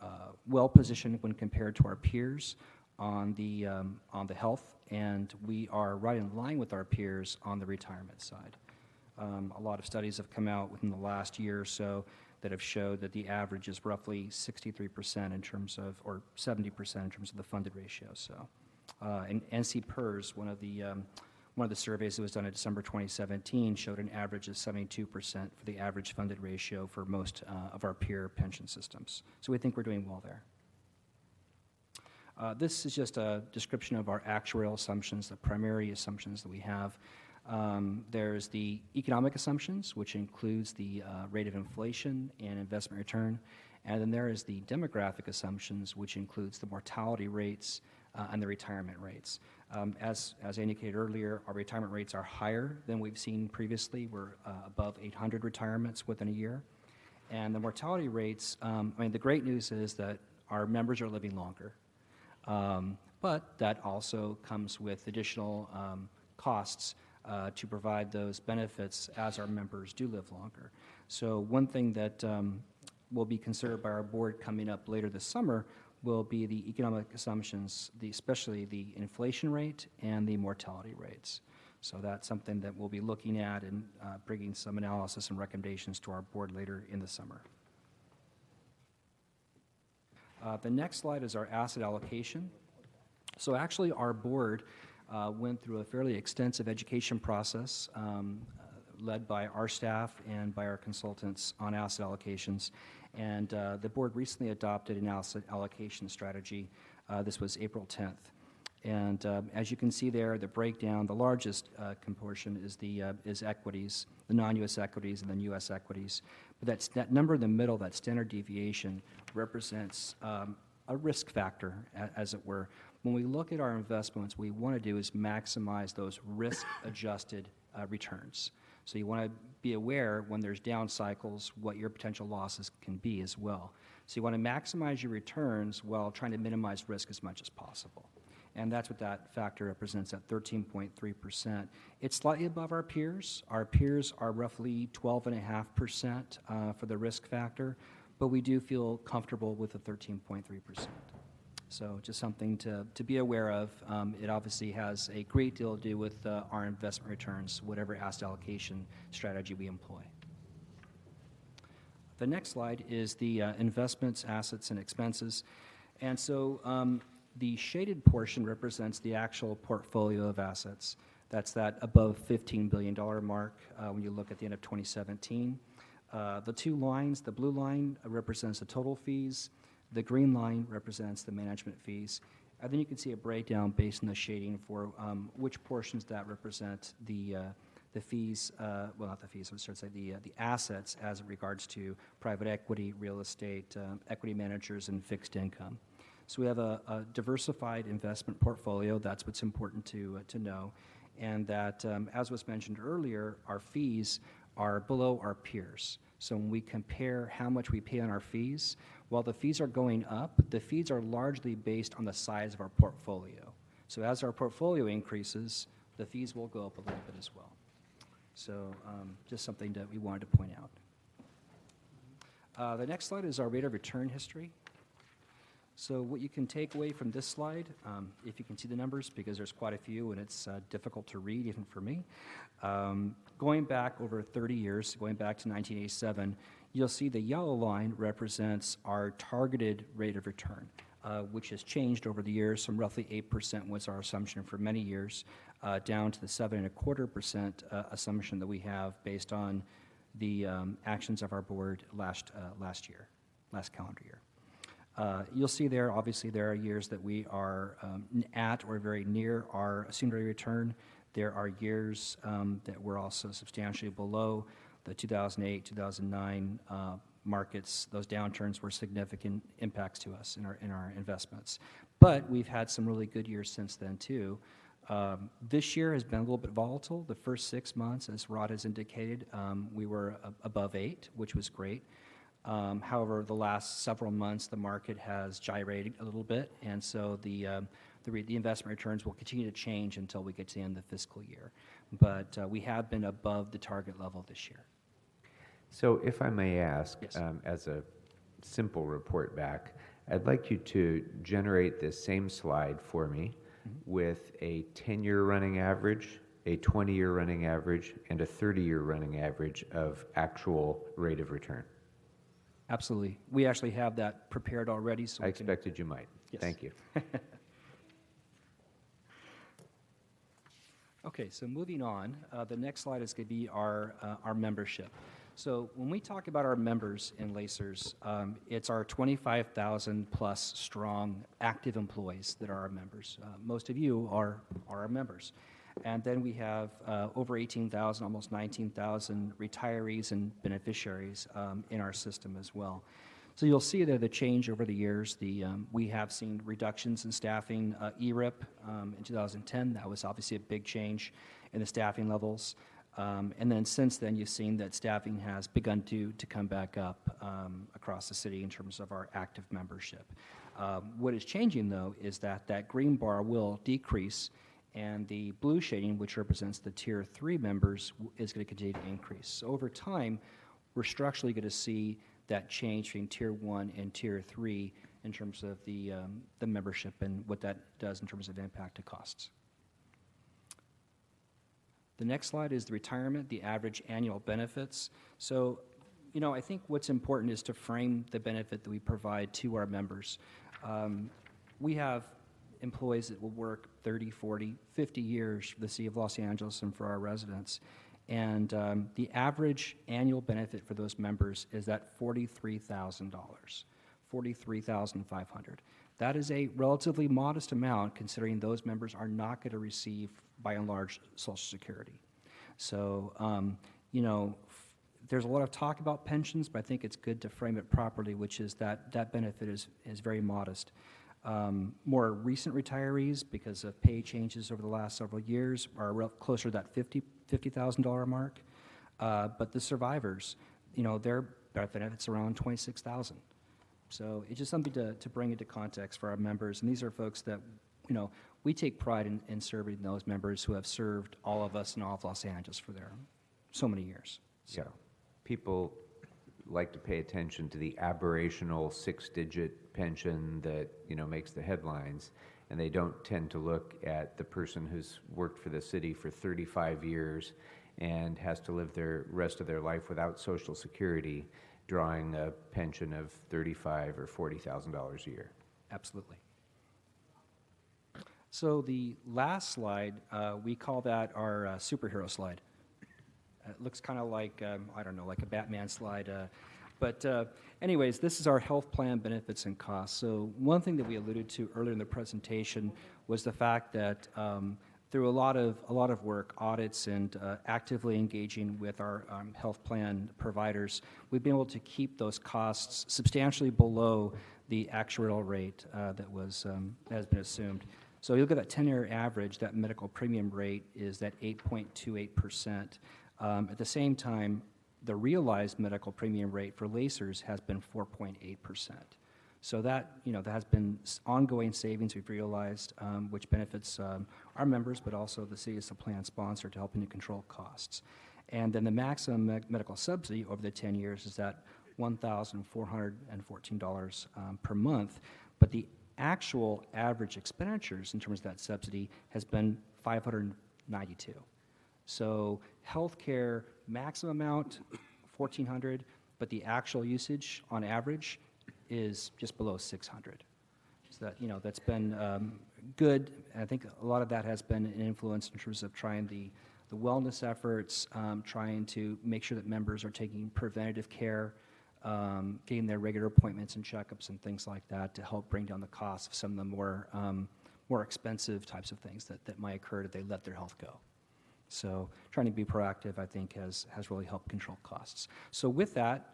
well positioned when compared to our peers on the health, and we are right in line with our peers on the retirement side. A lot of studies have come out within the last year or so that have showed that the average is roughly 63% in terms of, or 70% in terms of the funded ratio. So, and NC PERS, one of the surveys that was done in December 2017, showed an average of 72% for the average funded ratio for most of our peer pension systems. So we think we're doing well there. This is just a description of our actuarial assumptions, the primary assumptions that we have. There's the economic assumptions, which includes the rate of inflation and investment return. And then there is the demographic assumptions, which includes the mortality rates and the retirement rates. As I indicated earlier, our retirement rates are higher than we've seen previously. We're above 800 retirements within a year. And the mortality rates, I mean, the great news is that our members are living longer. But that also comes with additional costs to provide those benefits as our members do live longer. So one thing that will be considered by our board coming up later this summer will be the economic assumptions, especially the inflation rate and the mortality rates. So that's something that we'll be looking at and bringing some analysis and recommendations to our board later in the summer. The next slide is our asset allocation. So actually our board went through a fairly extensive education process led by our staff and by our consultants on asset allocations. And the board recently adopted an asset allocation strategy. This was April 10th. And as you can see there, the breakdown, the largest composition is equities, the non-U.S. equities and then U.S. equities. But that number in the middle, that standard deviation, represents a risk factor, as it were. When we look at our investments, what we want to do is maximize those risk-adjusted returns. So you want to be aware when there's down cycles what your potential losses can be as well. So you want to maximize your returns while trying to minimize risk as much as possible. And that's what that factor represents at 13.3%. It's slightly above our peers. Our peers are roughly 12.5% for the risk factor, but we do feel comfortable with the 13.3%. So just something to be aware of. It obviously has a great deal to do with our investment returns, whatever asset allocation strategy we employ. The next slide is the investments, assets, and expenses. And so the shaded portion represents the actual portfolio of assets. That's that above $15 billion mark when you look at the end of 2017. The two lines, the blue line represents the total fees. The green line represents the management fees. And then you can see a breakdown based on the shading for which portions that represent the fees, well, not the fees, I should say the assets as it regards to private equity, real estate, equity managers, and fixed income. So we have a diversified investment portfolio. That's what's important to know. And that, as was mentioned earlier, our fees are below our peers. So when we compare how much we pay on our fees, while the fees are going up, the fees are largely based on the size of our portfolio. So as our portfolio increases, the fees will go up a little bit as well. So just something that we wanted to point out. The next slide is our rate of return history. So what you can take away from this slide, if you can see the numbers, because there's quite a few and it's difficult to read even for me, going back over 30 years, going back to 1987, you'll see the yellow line represents our targeted rate of return, which has changed over the years. From roughly 8% was our assumption for many years, down to the 7.25% assumption that we have based on the actions of our board last calendar year. You'll see there, obviously, there are years that we are at or very near our assumed rate of return. There are years that we're also substantially below. The 2008, 2009 markets, those downturns were significant impacts to us in our investments. But we've had some really good years since then, too. This year has been a little bit volatile. The first 6 months, as Rod has indicated, we were above 8, which was great. However, the last several months, the market has gyrated a little bit, and so the investment returns will continue to change until we get to the end of the fiscal year. But we have been above the target level this year. So if I may ask, Yes. as a simple report back, I'd like you to generate this same slide for me with a 10-year running average, a 20-year running average, and a 30-year running average of actual rate of return. Absolutely. We actually have that prepared already. So I expected you might. Yes. Thank you. Okay, so moving on, the next slide is going to be our membership. So when we talk about our members in Lacers, it's our 25,000 plus strong active employees that are our members. Most of you are our members. And then we have over 18,000, almost 19,000 retirees and beneficiaries in our system as well. So you'll see there the change over the years. We have seen reductions in staffing. ERIP in 2010, that was obviously a big change in the staffing levels. And then since then, you've seen that staffing has begun to come back up across the city in terms of our active membership. What is changing, though, is that green bar will decrease, and the blue shading, which represents the Tier 3 members, is going to continue to increase. So over time, we're structurally going to see that change between Tier 1 and Tier 3 in terms of the membership and what that does in terms of impact to costs. The next slide is the retirement, the average annual benefits. So, you know, I think what's important is to frame the benefit that we provide to our members. We have employees that will work 30, 40, 50 years for the City of Los Angeles and for our residents. And the average annual benefit for those members is at $43,000, $43,500. That is a relatively modest amount considering those members are not going to receive, by and large, Social Security. So, you know, there's a lot of talk about pensions, but I think it's good to frame it properly, which is that benefit is very modest. More recent retirees, because of pay changes over the last several years, are closer to that $50,000 mark. But the survivors, you know, their benefits around $26,000. So it's just something to bring into context for our members. And these are folks that, you know, we take pride in serving those members who have served all of us in all of Los Angeles for their so many years. So. Yeah. People like to pay attention to the aberrational 6-digit pension that, you know, makes the headlines, and they don't tend to look at the person who's worked for the city for 35 years and has to live their rest of their life without Social Security, drawing a pension of $35,000 or $40,000 a year. Absolutely. So the last slide, we call that our superhero slide. It looks kind of like, I don't know, like a Batman slide. But anyways, this is our health plan benefits and costs. So one thing that we alluded to earlier in the presentation was the fact that through a lot of work, audits, and actively engaging with our health plan providers, we've been able to keep those costs substantially below the actuarial rate that has been assumed. So you look at that 10-year average, that medical premium rate is at 8.28%. At the same time, the realized medical premium rate for Lacers has been 4.8%. So that, you know, that has been ongoing savings we've realized, which benefits our members, but also the city as a plan sponsor to helping to control costs. And then the maximum medical subsidy over the 10 years is at $1,414 per month, but the actual average expenditures in terms of that subsidy has been $592. So healthcare maximum amount, $1,400, but the actual usage on average is just below $600. So that, you know, that's been good. I think a lot of that has been an influence in terms of trying the wellness efforts, trying to make sure that members are taking preventative care, getting their regular appointments and checkups and things like that to help bring down the cost of some of the more expensive types of things that might occur if they let their health go. So trying to be proactive, I think, has really helped control costs. So with that,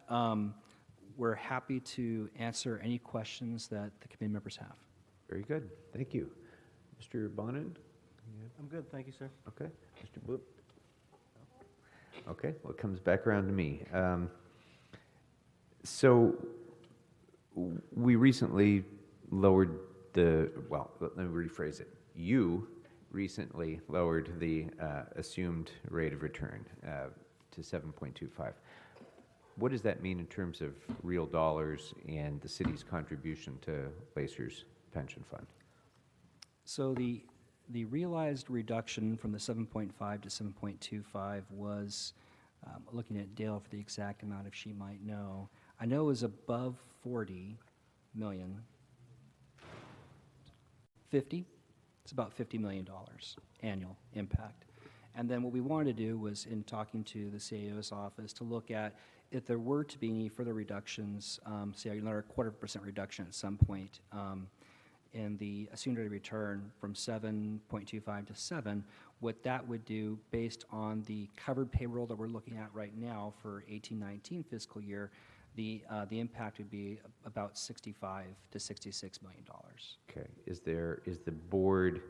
we're happy to answer any questions that the committee members have. Very good. Thank you. Mr. Bonin? I'm good, thank you, sir. Okay. Mr. Bloop? Okay, well, it comes back around to me. So we recently lowered well, let me rephrase it. You recently lowered the assumed rate of return to 7.25. What does that mean in terms of real dollars and the city's contribution to Placer's pension fund? So the realized reduction from the 7.5 to 7.25 was, looking at Dale for the exact amount, if she might know, I know it was above 40 million. 50? It's about $50 million annual impact. And then what we wanted to do was, in talking to the CAO's office, to look at if there were to be any further reductions, say another 0.25% reduction at some point in the assumed rate of return from 7.25 to 7, what that would do based on the covered payroll that we're looking at right now for 18-19 fiscal year, the impact would be about $65 to $66 million. Okay. Is the board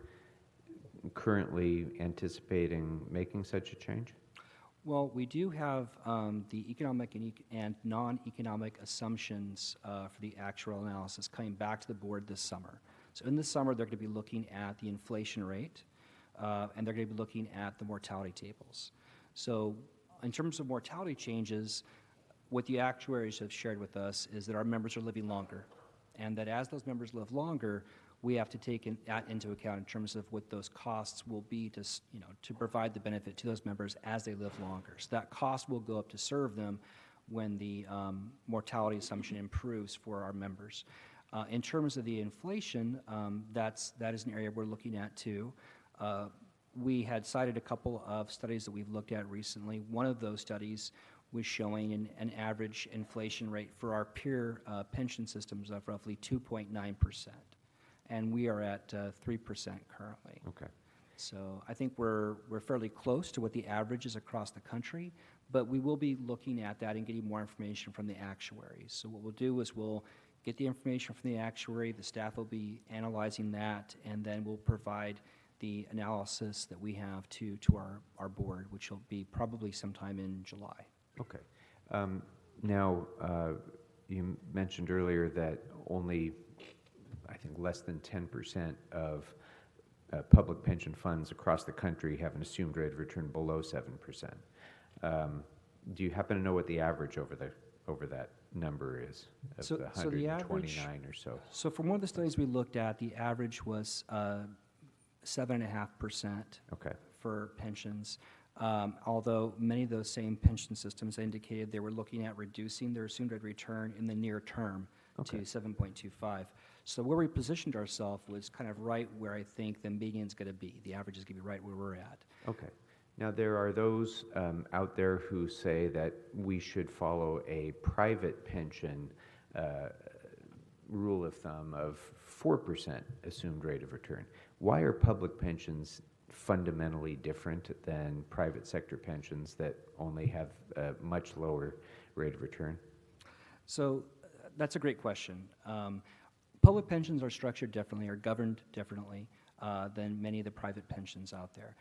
currently anticipating making such a change? Well, we do have the economic and non-economic assumptions for the actuarial analysis coming back to the board this summer. So in the summer, they're going to be looking at the inflation rate, and they're going to be looking at the mortality tables. So in terms of mortality changes, what the actuaries have shared with us is that our members are living longer, and that as those members live longer, we have to take that into account in terms of what those costs will be to, to provide the benefit to those members as they live longer. So that cost will go up to serve them when the mortality assumption improves for our members. In terms of the inflation, that is an area we're looking at too. We had cited a couple of studies that we've looked at recently. One of those studies was showing an average inflation rate for our peer pension systems of roughly 2.9%. And we are at 3% currently. Okay. So I think we're fairly close to what the average is across the country, but we will be looking at that and getting more information from the actuaries. So what we'll do is we'll get the information from the actuary, the staff will be analyzing that, and then we'll provide the analysis that we have to our board, which will be probably sometime in July. Okay. Now, you mentioned earlier that only, I think, less than 10% of public pension funds across the country have an assumed rate of return below 7%. Do you happen to know what the average over that number is of the 129 or so? So from one of the studies we looked at, the average was 7.5% for pensions. Although many of those same pension systems indicated they were looking at reducing their assumed rate of return in the near term to 7.25. So where we positioned ourselves was kind of right where I think the median's going to be. The average is going to be right where we're at. Okay. Now, there are those out there who say that we should follow a private pension rule of thumb of 4% assumed rate of return. Why are public pensions fundamentally different than private sector pensions that only have a much lower rate of return? So that's a great question. Public pensions are structured differently, are governed differently than many of the private pensions out there.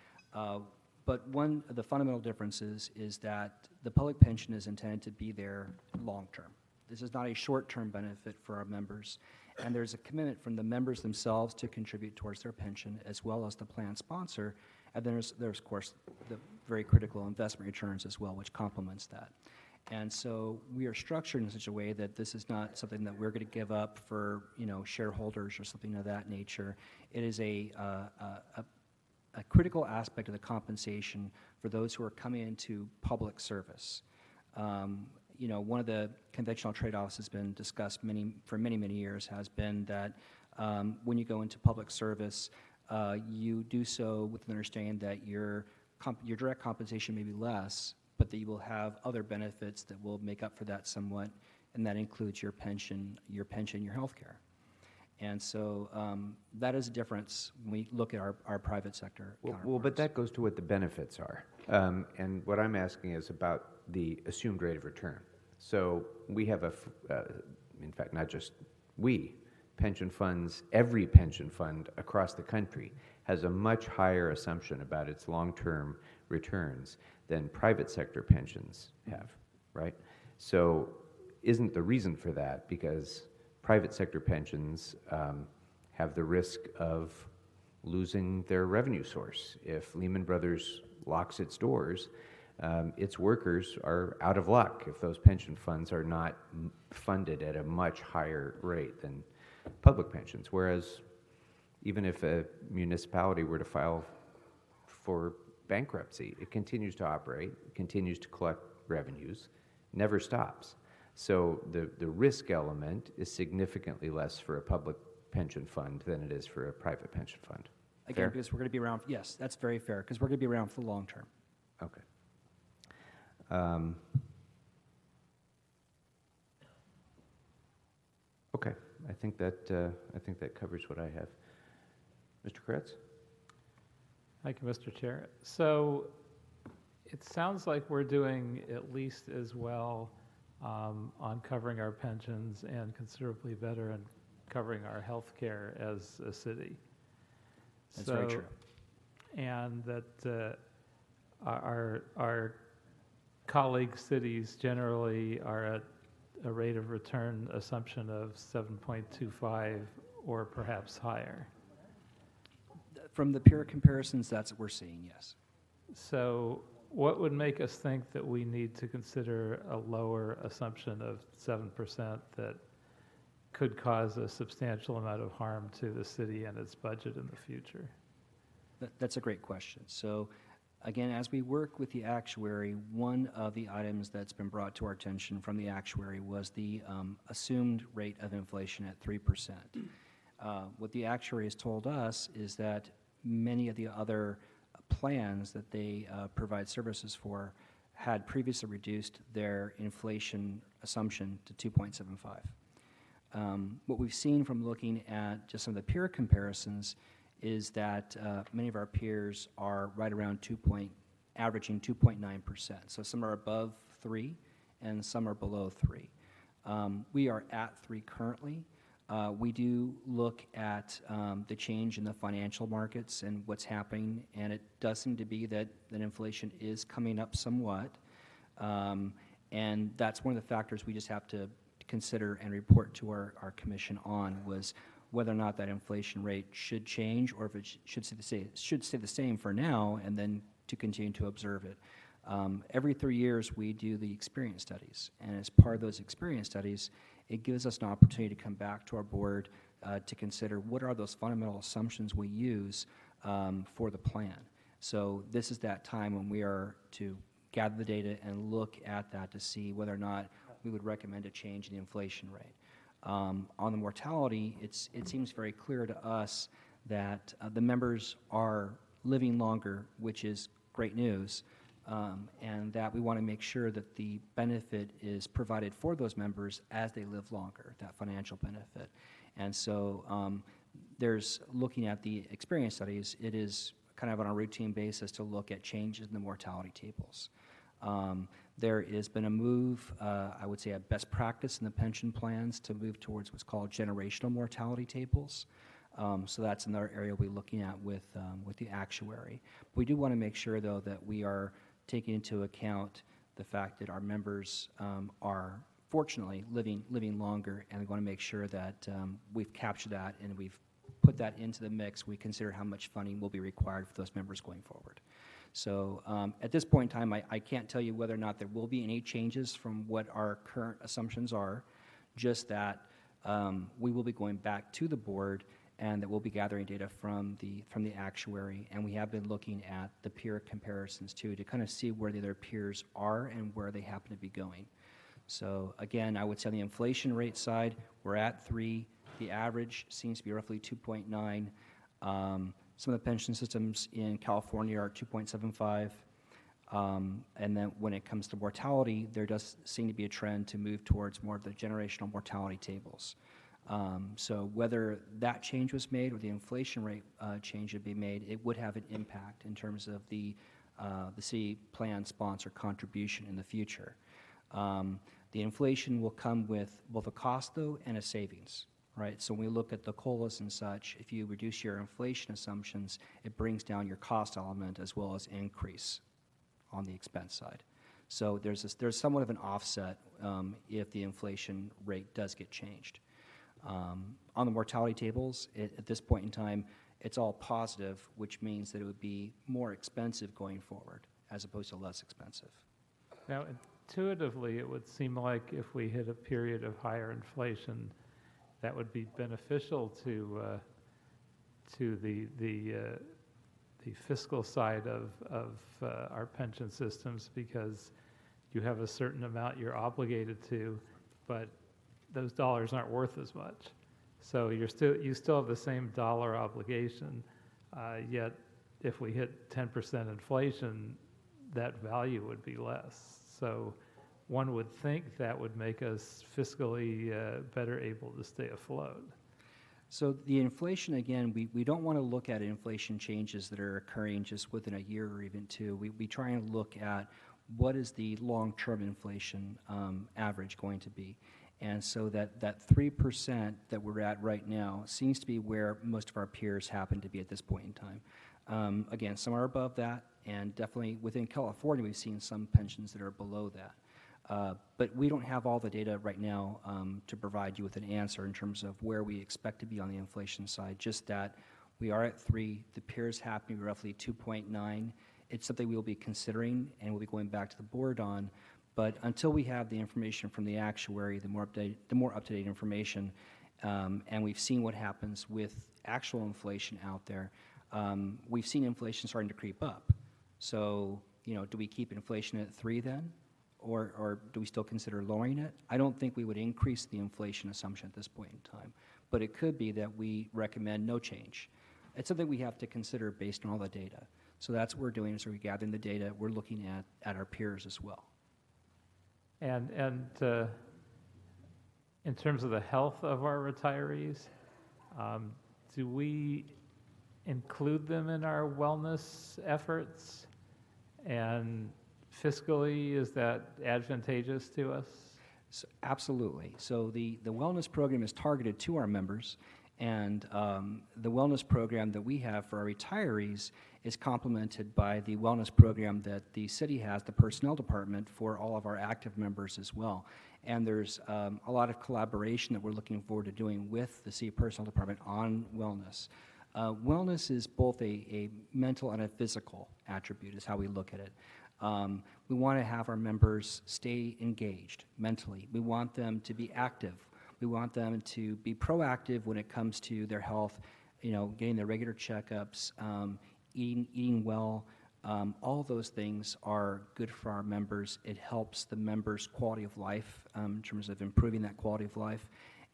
But one of the fundamental differences is that the public pension is intended to be there long term. This is not a short-term benefit for our members. And there's a commitment from the members themselves to contribute towards their pension, as well as the plan sponsor. And there's of course, the very critical investment returns as well, which complements that. And so we are structured in such a way that this is not something that we're going to give up for, shareholders or something of that nature. It is a critical aspect of the compensation for those who are coming into public service. One of the conventional trade-offs has been discussed for many years has been that when you go into public service, you do so with an understanding that your direct compensation may be less, but that you will have other benefits that will make up for that somewhat, and that includes your pension, your health care. And so that is a difference when we look at our private sector counterparts. Well, but that goes to what the benefits are. And what I'm asking is about the assumed rate of return. So we have in fact, not just we, pension funds, every pension fund across the country has a much higher assumption about its long-term returns than private sector pensions have, right? So isn't the reason for that because private sector pensions have the risk of losing their revenue source. If Lehman Brothers locks its doors, its workers are out of luck if those pension funds are not funded at a much higher rate than public pensions. Whereas even if a municipality were to file for bankruptcy, it continues to operate, continues to collect revenues, never stops. So the risk element is significantly less for a public pension fund than it is for a private pension fund. Again, Fair? because we're going to be around, yes, that's very fair, because we're going to be around for the long term. Okay. Okay, I think that covers what I have. Mr. Kretz? Thank you, Mr. Chair. So it sounds like we're doing at least as well on covering our pensions and considerably better in covering our health care as a city. That's very true. And that our colleague cities generally are at a rate of return assumption of 7.25 or perhaps higher. From the peer comparisons, that's what we're seeing, yes. So what would make us think that we need to consider a lower assumption of 7% that could cause a substantial amount of harm to the city and its budget in the future? That's a great question. So again, as we work with the actuary, one of the items that's been brought to our attention from the actuary was the assumed rate of inflation at 3%. What the actuary has told us is that many of the other plans that they provide services for had previously reduced their inflation assumption to 2.75. What we've seen from looking at just some of the peer comparisons is that many of our peers are right around averaging 2.9%. So some are above 3 and some are below 3. We are at 3 currently. We do look at the change in the financial markets and what's happening, and it does seem to be that inflation is coming up somewhat. And that's one of the factors we just have to consider and report to our commission on, was whether or not that inflation rate should change or if it should stay the same for now and then to continue to observe it. Every 3 years we do the experience studies, and as part of those experience studies, it gives us an opportunity to come back to our board to consider what are those fundamental assumptions we use for the plan. So this is that time when we are to gather the data and look at that to see whether or not we would recommend a change in the inflation rate. On the mortality, it seems very clear to us that the members are living longer, which is great news, and that we want to make sure that the benefit is provided for those members as they live longer, that financial benefit. And so there's looking at the experience studies, it is kind of on a routine basis to look at changes in the mortality tables. There has been a move, I would say a best practice in the pension plans to move towards what's called generational mortality tables. So that's another area we're looking at with the actuary. We do want to make sure, though, that we are taking into account the fact that our members are fortunately living longer, and we want to make sure that we've captured that and we've put that into the mix. We consider how much funding will be required for those members going forward. So at this point in time, I can't tell you whether or not there will be any changes from what our current assumptions are, just that we will be going back to the board and that we'll be gathering data from the actuary, and we have been looking at the peer comparisons too to kind of see where the other peers are and where they happen to be going. So again, I would say on the inflation rate side, we're at 3. The average seems to be roughly 2.9. Some of the pension systems in California are 2.75. And then when it comes to mortality, there does seem to be a trend to move towards more of the generational mortality tables. So whether that change was made or the inflation rate change would be made, it would have an impact in terms of the city plan sponsor contribution in the future. The inflation will come with both a cost, though, and a savings. right? So when we look at the COLAs and such, if you reduce your inflation assumptions, it brings down your cost element as well as increase on the expense side. So there's somewhat of an offset if the inflation rate does get changed. On the mortality tables, at this point in time, it's all positive, which means that it would be more expensive going forward as opposed to less expensive. Now, intuitively, it would seem like if we hit a period of higher inflation, that would be beneficial to the fiscal side of our pension systems, because you have a certain amount you're obligated to, but those dollars aren't worth as much. So you still have the same dollar obligation, yet if we hit 10% inflation, that value would be less. So one would think that would make us fiscally better able to stay afloat. So the inflation, again, we don't want to look at inflation changes that are occurring just within a year or even two. We try and look at what is the long-term inflation average going to be. And so that 3% that we're at right now seems to be where most of our peers happen to be at this point in time. Again, some are above that, and definitely within California, we've seen some pensions that are below that. But we don't have all the data right now to provide you with an answer in terms of where we expect to be on the inflation side, just that we are at 3, the peers happen to be roughly 2.9. It's something we will be considering and we'll be going back to the board on. But until we have the information from the actuary, the more up-to-date information, and we've seen what happens with actual inflation out there, we've seen inflation starting to creep up. So, do we keep inflation at 3 then? Or do we still consider lowering it? I don't think we would increase the inflation assumption at this point in time. But it could be that we recommend no change. It's something we have to consider based on all the data. So that's what we're doing, is we're gathering the data. We're looking at our peers as well. And in terms of the health of our retirees, do we include them in our wellness efforts? And fiscally, is that advantageous to us? So, absolutely. So the wellness program is targeted to our members, and the wellness program that we have for our retirees is complemented by the wellness program that the city has, the personnel department, for all of our active members as well. And there's a lot of collaboration that we're looking forward to doing with the city personnel department on wellness. Wellness is both a mental and a physical attribute, is how we look at it. We want to have our members stay engaged mentally. We want them to be active. We want them to be proactive when it comes to their health, getting their regular checkups, eating well. All those things are good for our members. It helps the members' quality of life in terms of improving that quality of life,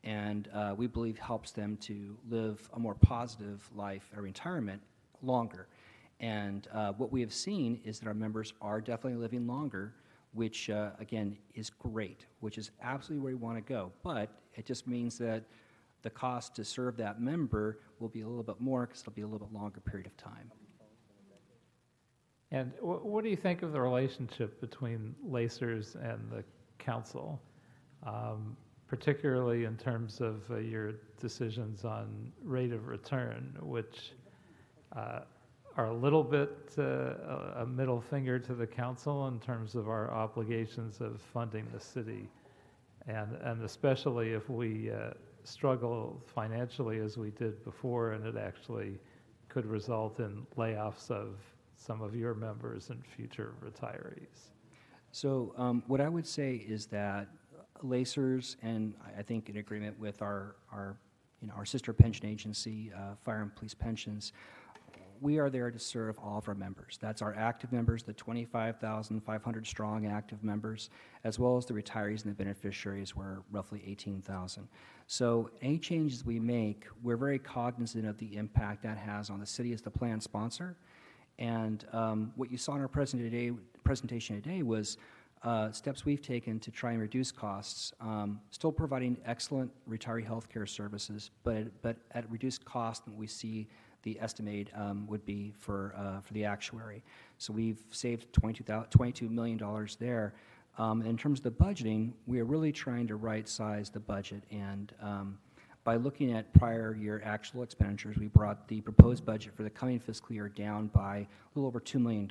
and we believe helps them to live a more positive life at retirement longer. And what we have seen is that our members are definitely living longer, which, again, is great, which is absolutely where we want to go. But it just means that the cost to serve that member will be a little bit more because it'll be a little bit longer period of time. And what do you think of the relationship between Lacers and the council, particularly in terms of your decisions on rate of return, which are a little bit a middle finger to the council in terms of our obligations of funding the city, and especially if we struggle financially as we did before, and it actually could result in layoffs of some of your members and future retirees. So what I would say is that Lacers, and I think in agreement with our sister pension agency, Fire and Police Pensions, we are there to serve all of our members. That's our active members, the 25,500 strong active members, as well as the retirees and the beneficiaries, were roughly 18,000. So any changes we make, we're very cognizant of the impact that has on the city as the plan sponsor. And what you saw in our presentation today was steps we've taken to try and reduce costs, still providing excellent retiree health care services, but at reduced cost than we see the estimate would be for the actuary. So we've saved $22 million there. In terms of the budgeting, we are really trying to right-size the budget, and by looking at prior year actual expenditures, we brought the proposed budget for the coming fiscal year down by a little over $2 million,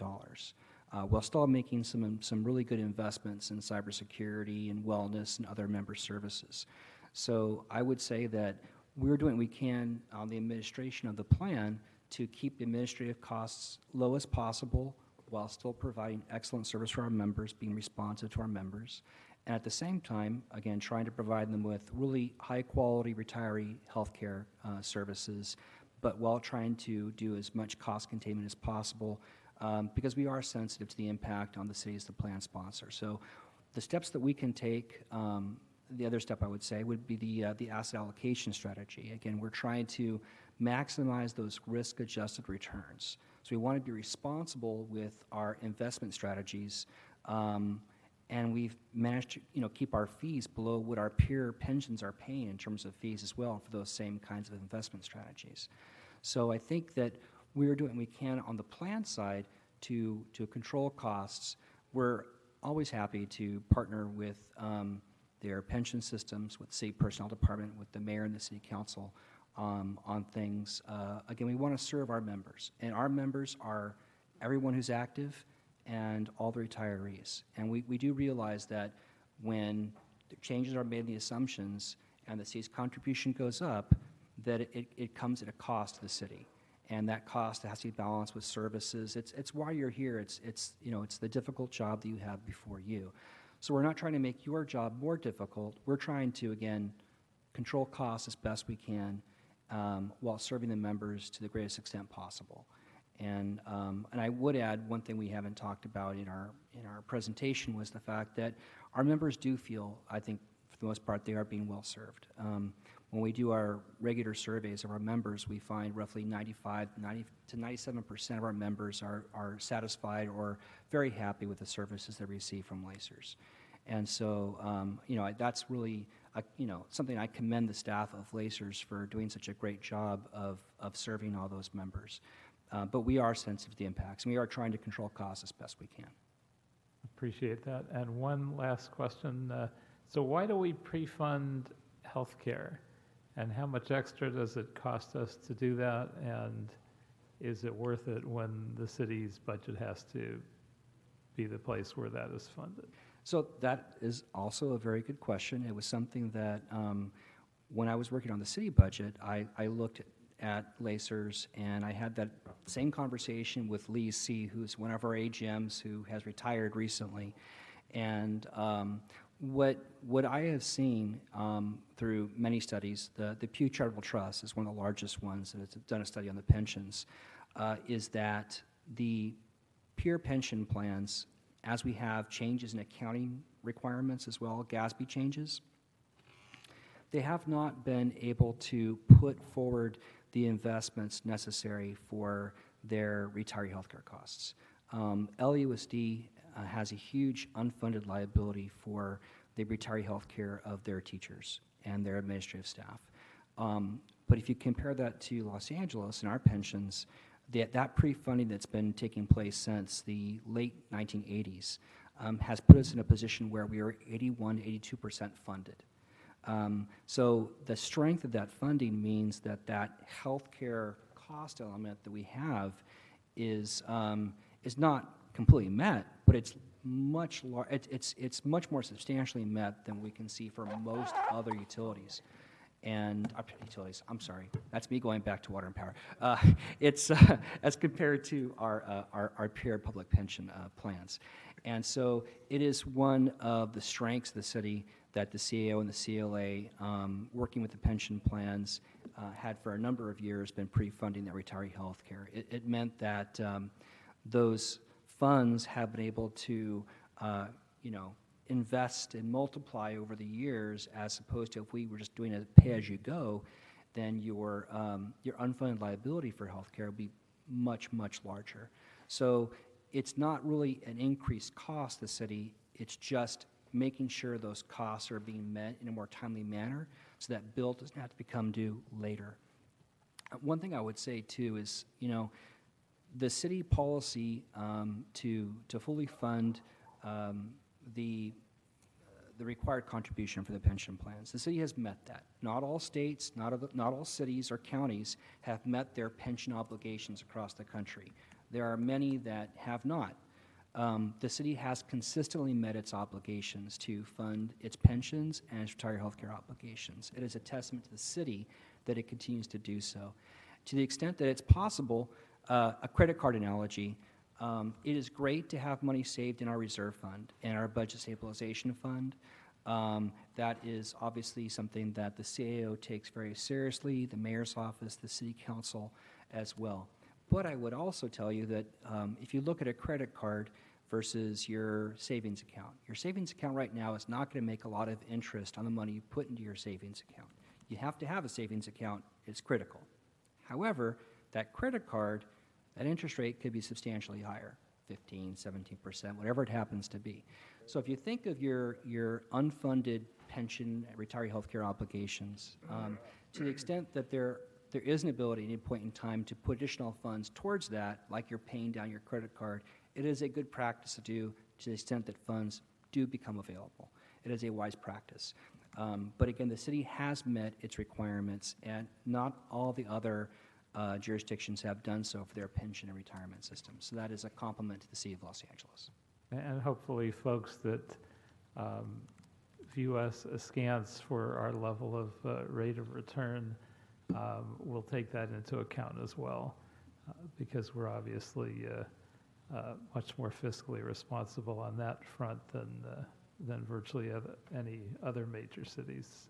while still making some really good investments in cybersecurity and wellness and other member services. So I would say that we're doing what we can on the administration of the plan to keep the administrative costs low as possible while still providing excellent service for our members, being responsive to our members, and at the same time, again, trying to provide them with really high-quality retiree health care services, but while trying to do as much cost containment as possible, because we are sensitive to the impact on the city as the plan sponsor. So the steps that we can take, the other step I would say would be the asset allocation strategy. Again, we're trying to maximize those risk-adjusted returns. So we want to be responsible with our investment strategies, and we've managed to keep our fees below what our peer pensions are paying in terms of fees as well for those same kinds of investment strategies. So I think that we're doing what we can on the plan side to control costs. We're always happy to partner with their pension systems, with the city personnel department, with the mayor and the city council on things. Again, we want to serve our members, and our members are everyone who's active and all the retirees. And we do realize that when the changes are made in the assumptions and the city's contribution goes up, that it comes at a cost to the city. And that cost has to be balanced with services. It's why you're here. It's the difficult job that you have before you. So we're not trying to make your job more difficult. We're trying to, again, control costs as best we can while serving the members to the greatest extent possible. And I would add one thing we haven't talked about in our presentation was the fact that our members do feel, I think, for the most part, they are being well served. When we do our regular surveys of our members, we find roughly 90 to 97% of our members are satisfied or very happy with the services they receive from Lacers. And so, that's really, something I commend the staff of Lacers for doing such a great job of serving all those members. But we are sensitive to the impacts, and we are trying to control costs as best we can. Appreciate that. And one last question. So why do we pre-fund healthcare? And how much extra does it cost us to do that? And is it worth it when the city's budget has to be the place where that is funded? So that is also a very good question. It was something that when I was working on the city budget, I looked at Lacers, and I had that same conversation with Lee C., who's one of our AGMs who has retired recently. And what I have seen through many studies, the Pew Charitable Trust is one of the largest ones that has done a study on the pensions, is that the peer pension plans, as we have changes in accounting requirements as well, GASB changes, they have not been able to put forward the investments necessary for their retiree healthcare costs. LUSD has a huge unfunded liability for the retiree healthcare of their teachers and their administrative staff. But if you compare that to Los Angeles and our pensions, that pre-funding that's been taking place since the late 1980s has put us in a position where we are 81 to 82% funded. So the strength of that funding means that healthcare cost element that we have is not completely met, but it's much it's much more substantially met than we can see for most other utilities. And utilities, I'm sorry, that's me going back to water and power. It's as compared to our peer public pension plans. And so it is one of the strengths of the city that the CAO and the CLA, working with the pension plans, had for a number of years been pre-funding their retiree health care. It meant that those funds have been able to, invest and multiply over the years, as opposed to if we were just doing a pay-as-you-go, then your unfunded liability for healthcare would be much, much larger. So it's not really an increased cost to the city, it's just making sure those costs are being met in a more timely manner so that bill doesn't have to become due later. One thing I would say too is, the city policy to fully fund the the required contribution for the pension plans. The city has met that. Not all states, not all cities or counties have met their pension obligations across the country. There are many that have not. The city has consistently met its obligations to fund its pensions and its retiree health care obligations. It is a testament to the city that it continues to do so. To the extent that it's possible, a credit card analogy, it is great to have money saved in our reserve fund and our budget stabilization fund. That is obviously something that the CAO takes very seriously, the mayor's office, the city council as well. But I would also tell you that if you look at a credit card versus your savings account right now is not going to make a lot of interest on the money you put into your savings account. You have to have a savings account. It's critical. However, that credit card, that interest rate could be substantially higher, 15, 17%, whatever it happens to be. So if you think of your unfunded pension, retiree health care obligations, to the extent that there is an ability at any point in time to put additional funds towards that, like you're paying down your credit card, it is a good practice to do to the extent that funds do become available. It is a wise practice. But again, the city has met its requirements, and not all the other jurisdictions have done so for their pension and retirement systems. So that is a compliment to the city of Los Angeles. And hopefully folks that view us askance for our level of rate of return will take that into account as well, because we're obviously much more fiscally responsible on that front than virtually any other major cities.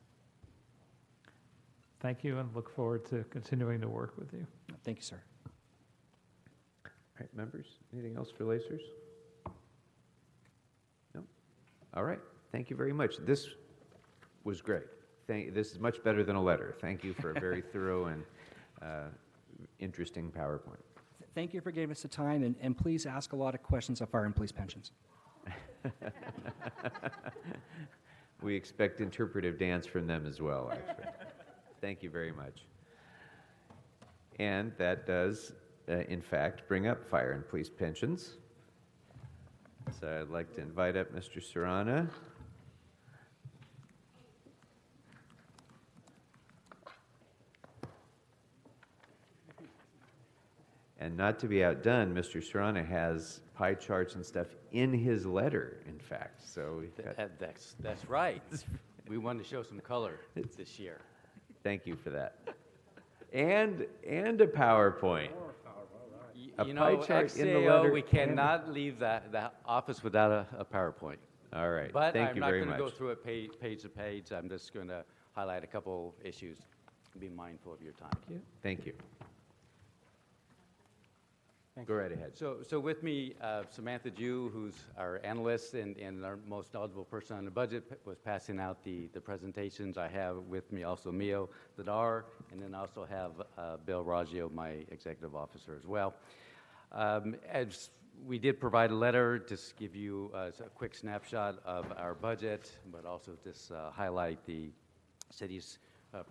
Thank you, and look forward to continuing to work with you. Thank you, sir. All right, members, anything else for Lacers? No? All right, thank you very much. This was great. This is much better than a letter. Thank you for a very thorough and interesting PowerPoint. Thank you for giving us the time, and please ask a lot of questions of fire and police pensions. We expect interpretive dance from them as well, actually. Thank you very much. And that does, in fact, bring up fire and police pensions. So I'd like to invite up Mr. Serrana. And not to be outdone, Mr. Serrana has pie charts and stuff in his letter, in fact. So we've got That's right. We wanted to show some color this year. Thank you for that. And a PowerPoint. You know, XAO, we cannot leave the office without a PowerPoint. All right. But Thank I'm you not very going to much. go through it page to page. I'm just going to highlight a couple issues. Be mindful of your time. Thank you. Go right ahead. So with me, Samantha Jew, who's our analyst and our most knowledgeable person on the budget, was passing out the presentations. I have with me also Mio Zadar, and then I also have Bill Raggio, my executive officer as well. As we did provide a letter, just give you a quick snapshot of our budget, but also just highlight the city's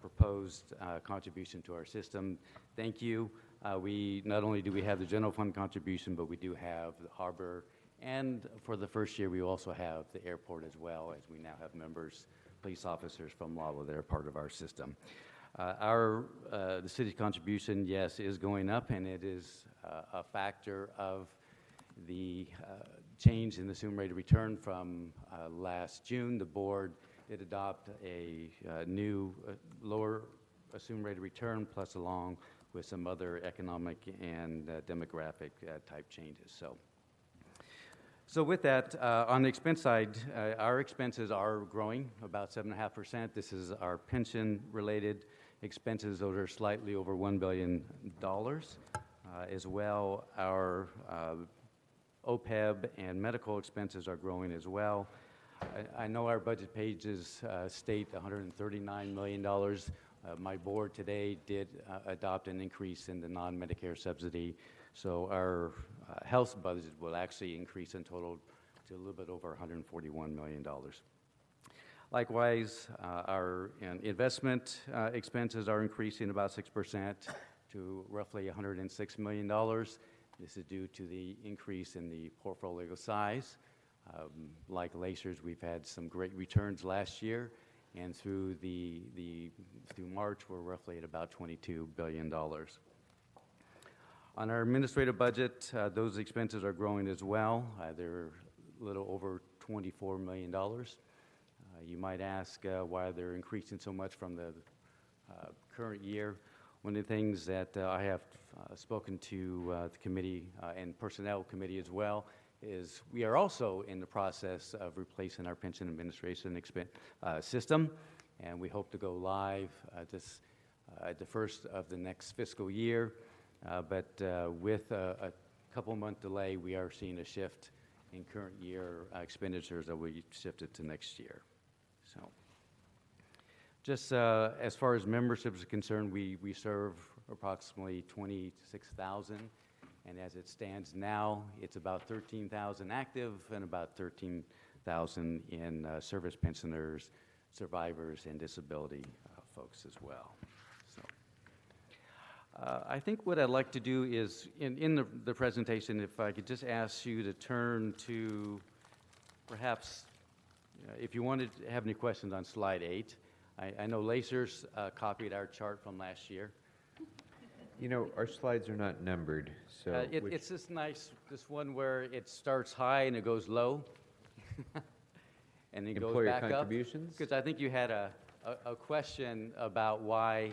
proposed contribution to our system. Thank you. We not only do we have the general fund contribution, but we do have the harbor, and for the first year we also have the airport as well, as we now have members, police officers from LAWA that are part of our system. The city's contribution, yes, is going up, and it is a factor of the change in the assumed rate of return from last June. The board did adopt a new lower assumed rate of return, plus along with some other economic and demographic type changes. So with that, on the expense side, our expenses are growing about 7.5%. This is our pension-related expenses. Those are slightly over $1 billion. As well, our OPEB and medical expenses are growing as well. I know our budget pages state $139 million. My board today did adopt an increase in the non-Medicare subsidy, so our health budget will actually increase in total to a little bit over $141 million. Likewise, our investment expenses are increasing about 6% to roughly $106 million. This is due to the increase in the portfolio size. Like Lacers, we've had some great returns last year, and through through March, we're roughly at about $22 billion. On our administrative budget, those expenses are growing as well. They're a little over $24 million. You might ask why they're increasing so much from the current year. One of the things that I have spoken to the committee and personnel committee as well is we are also in the process of replacing our pension administration system, and we hope to go live at the first of the next fiscal year. But with a couple-month delay, we are seeing a shift in current year expenditures that we shifted to next year. So, just as far as memberships are concerned, we serve approximately 26,000, and as it stands now, it's about 13,000 active and about 13,000 in service pensioners, survivors, and disability folks as well. So, I think what I'd like to do is, in the presentation, if I could just ask you to turn to perhaps, if you wanted to have any questions on slide 8. I know Lacers copied our chart from last year. You know, our slides are not numbered, so. It's this one where it starts high and it goes low. And then goes back up. Contributions? Because I think you had a question about why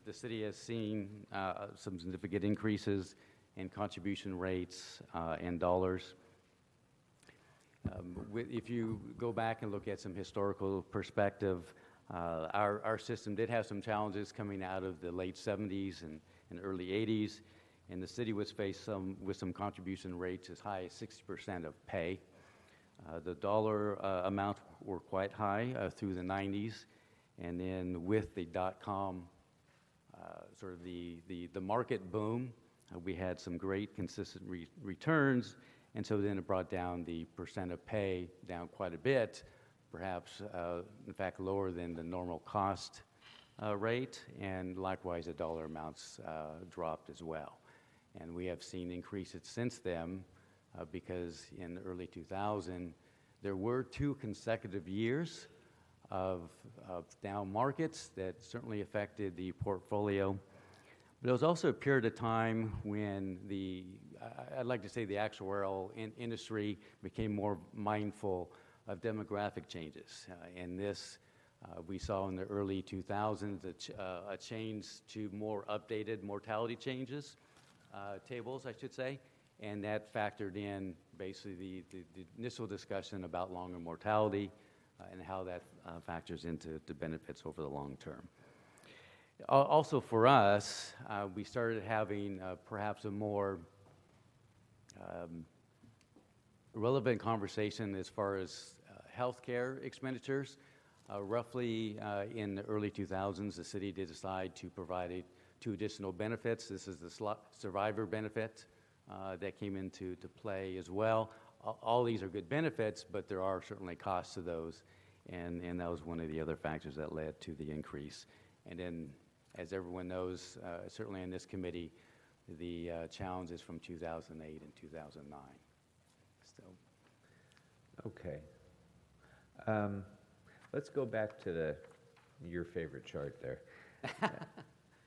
the city has seen some significant increases in contribution rates and dollars. If you go back and look at some historical perspective, our system did have some challenges coming out of the late 70s and early 80s, and the city was faced with some contribution rates as high as 60% of pay. The dollar amounts were quite high through the 90s, and then with the dot-com, sort of the market boom, we had some great consistent returns, and so then it brought down the percent of pay down quite a bit, perhaps, in fact, lower than the normal cost rate, and likewise, the dollar amounts dropped as well. And we have seen increases since then because in the early 2000, there were 2 consecutive years of down markets that certainly affected the portfolio. But it was also a period of time when I'd like to say the actuarial industry became more mindful of demographic changes. And this, we saw in the early 2000s a change to more updated mortality tables, I should say, and that factored in basically the initial discussion about longer mortality and how that factors into the benefits over the long term. Also for us, we started having perhaps a more relevant conversation as far as healthcare expenditures. Roughly in the early 2000s, the city did decide to provide 2 additional benefits. This is the survivor benefit that came into play as well. All these are good benefits, but there are certainly costs to those, and that was one of the other factors that led to the increase. And then, as everyone knows, certainly in this committee, the challenges from 2008 and 2009. So. Okay. Let's go back to your favorite chart there.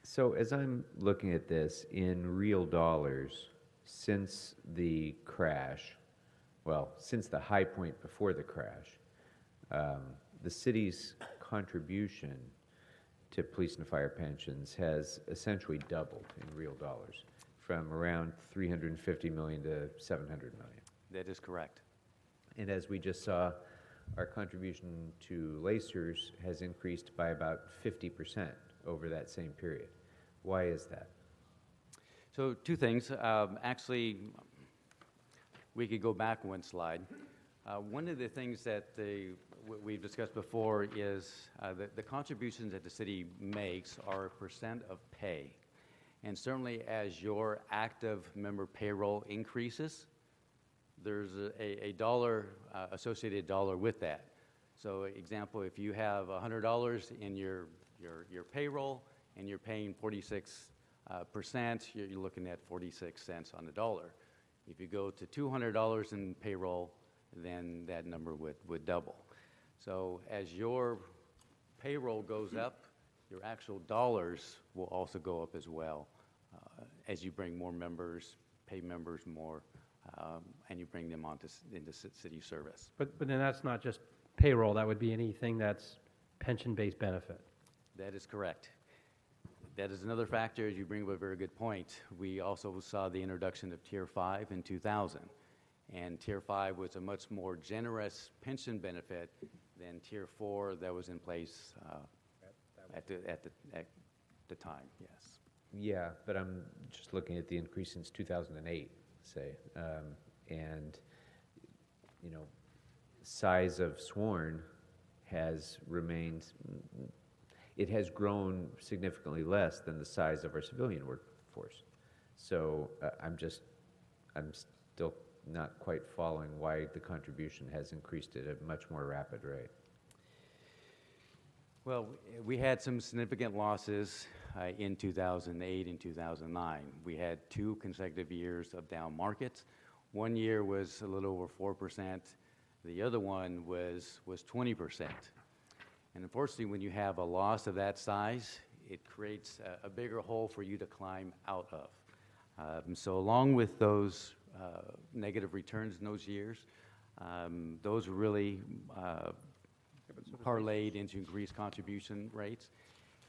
So as I'm looking at this, in real dollars, since the crash, well, since the high point before the crash, the city's contribution to police and fire pensions has essentially doubled in real dollars, from around $350 million to $700 million. That is correct. And as we just saw, our contribution to Lacers has increased by about 50% over that same period. Why is that? So 2 things. Actually, we could go back 1 slide. One of the things that we've discussed before is the contributions that the city makes are a percent of pay. And certainly as your active member payroll increases, there's a dollar, associated dollar with that. So example, if you have $100 in your payroll and you're paying 46%, you're looking at 46 cents on the dollar. If you go to $200 in payroll, then that number would double. So as your payroll goes up, your actual dollars will also go up as well as you bring more members, pay members more, and you bring them into city service. But then that's not just payroll, that would be anything that's pension-based benefit. That is correct. That is another factor, as you bring up a very good point. We also saw the introduction of Tier 5 in 2000, and Tier 5 was a much more generous pension benefit than Tier 4 that was in place at the time, yes. Yeah, but I'm just looking at the increase since 2008, say, and, you know, size of sworn has remained, it has grown significantly less than the size of our civilian workforce. So I'm still not quite following why the contribution has increased at a much more rapid rate. Well, we had some significant losses in 2008 and 2009. We had 2 consecutive years of down markets. One year was a little over 4%. The other one was 20%. And unfortunately, when you have a loss of that size, it creates a bigger hole for you to climb out of. So along with those negative returns in those years, those really parlayed into increased contribution rates.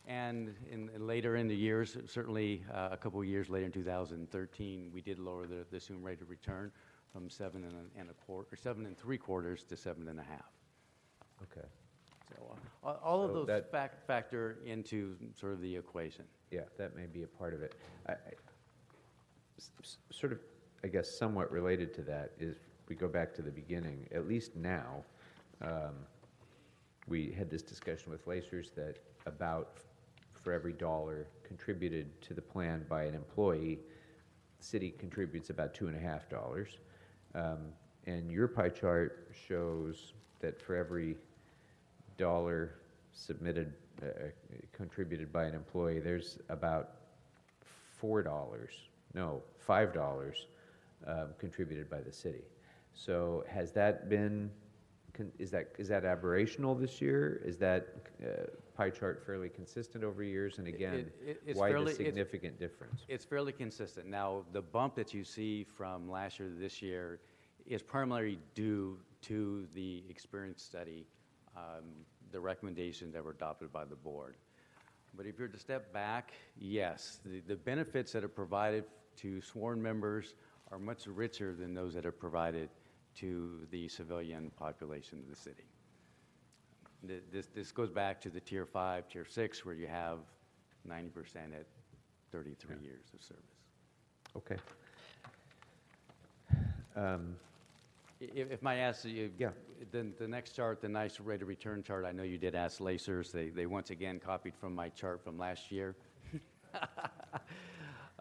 And later in the years, certainly a couple of years later in 2013, we did lower the assumed rate of return from 7 3/4 to 7.5. Okay. So all of So those factor into sort of the equation. Yeah, that may be a part of it. Sort of, I guess, somewhat related to that is, we go back to the beginning, at least now, we had this discussion with Lacers that about for every dollar contributed to the plan by an employee, the city contributes about $2.50. And your pie chart shows that for every dollar submitted, contributed by an employee, there's about $5 contributed by the city. So has that been, is that aberrational this year? Is that pie chart fairly consistent over years? And again, why the significant difference? It's fairly consistent. Now, the bump that you see from last year to this year is primarily due to the experience study, the recommendations that were adopted by the board. But if you're to step back, yes, the benefits that are provided to sworn members are much richer than those that are provided to the civilian population of the city. This goes back to the Tier 5, Tier 6, where you have 90% at 33 years of service. Okay. If I ask you, the next chart, the nice rate of return chart, I know you did ask Lacers. They once again copied from my chart from last year.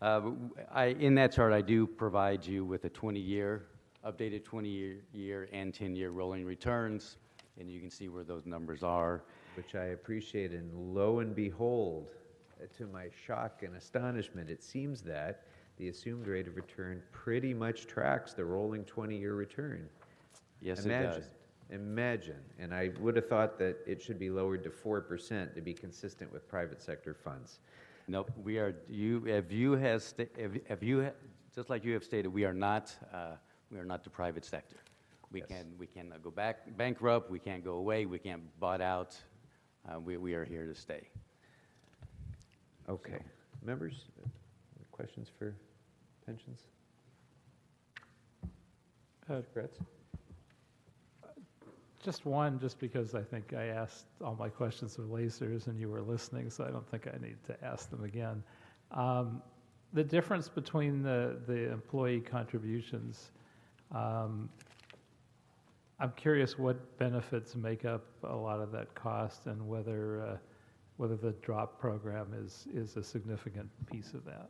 In that chart, I do provide you with a 20-year, updated 20-year and 10-year rolling returns, and you can see where those numbers are. Which I appreciate, and lo and behold, to my shock and astonishment, it seems that the assumed rate of return pretty much tracks the rolling 20-year return. Yes, it does. Imagine, and I would have thought that it should be lowered to 4% to be consistent with private sector funds. Nope, we are. Just like you have stated, we are not the private sector. We can go bankrupt. We can't go away. We can't bought out. We are here to stay. Okay, members, questions for pensions? Kretz? Just one, just because I think I asked all my questions of Lacers and you were listening, so I don't think I need to ask them again. The difference between the employee contributions, I'm curious what benefits make up a lot of that cost, and whether the DROP program is a significant piece of that.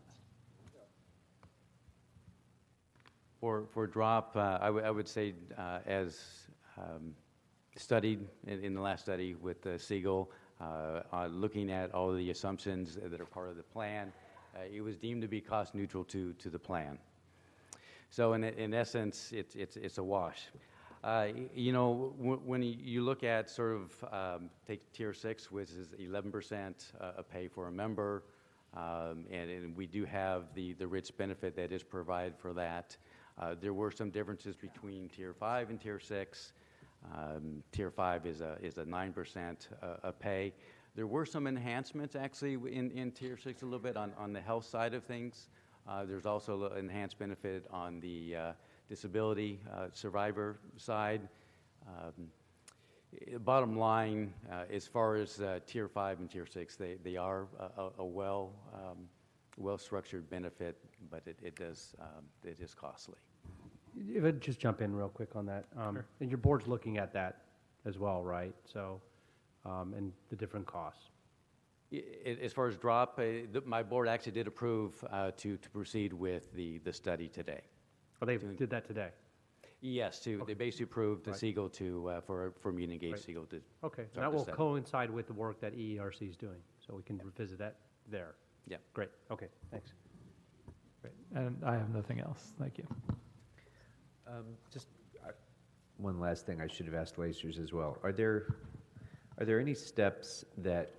For DROP, I would say as studied in the last study with Siegel, looking at all of the assumptions that are part of the plan, it was deemed to be cost neutral to the plan. So in essence, it's a wash. You know, when you look at sort of, take Tier 6, which is 11% a pay for a member, and we do have the rich benefit that is provided for that. There were some differences between Tier 5 and Tier 6. Tier 5 is a 9% a pay. There were some enhancements actually in Tier 6 a little bit on the health side of things. There's also an enhanced benefit on the disability survivor side. Bottom line, as far as Tier 5 and Tier 6, they are a well-structured benefit, but it is costly. If I just jump in real quick on that, Sure. And your board's looking at that as well, right? So, and the different costs. As far as drop, my board actually did approve to proceed with the study today. Oh, they did that today? Yes, they basically approved the Right. Siegel for me to engage Right. Siegel to Okay, start that the will study. coincide with the work that EERC is doing, so we can revisit that there. Yeah. Great, okay, thanks. Great. And I have nothing else. Thank you. Just one last thing I should have asked Lacers as well. Are there any steps that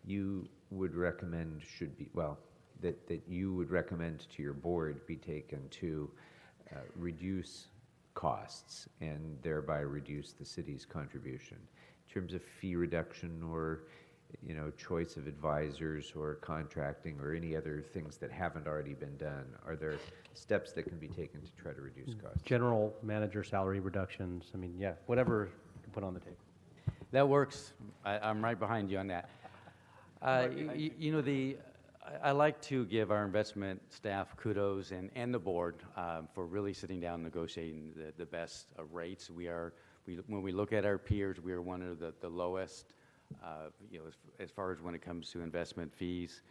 you would recommend should be, well, that you would recommend to your board be taken to reduce costs and thereby reduce the city's contribution in terms of fee reduction or, you know, choice of advisors or contracting or any other things that haven't already been done? Are there steps that can be taken to try to reduce costs? General manager salary reductions, I mean, yeah, whatever you can put on the table. That works. I'm right behind you on that. You know, I like to give our investment staff kudos and the board for really sitting down and negotiating the best rates. When we look at our peers, we are one of the lowest, you know, as far as when it comes to investment fees.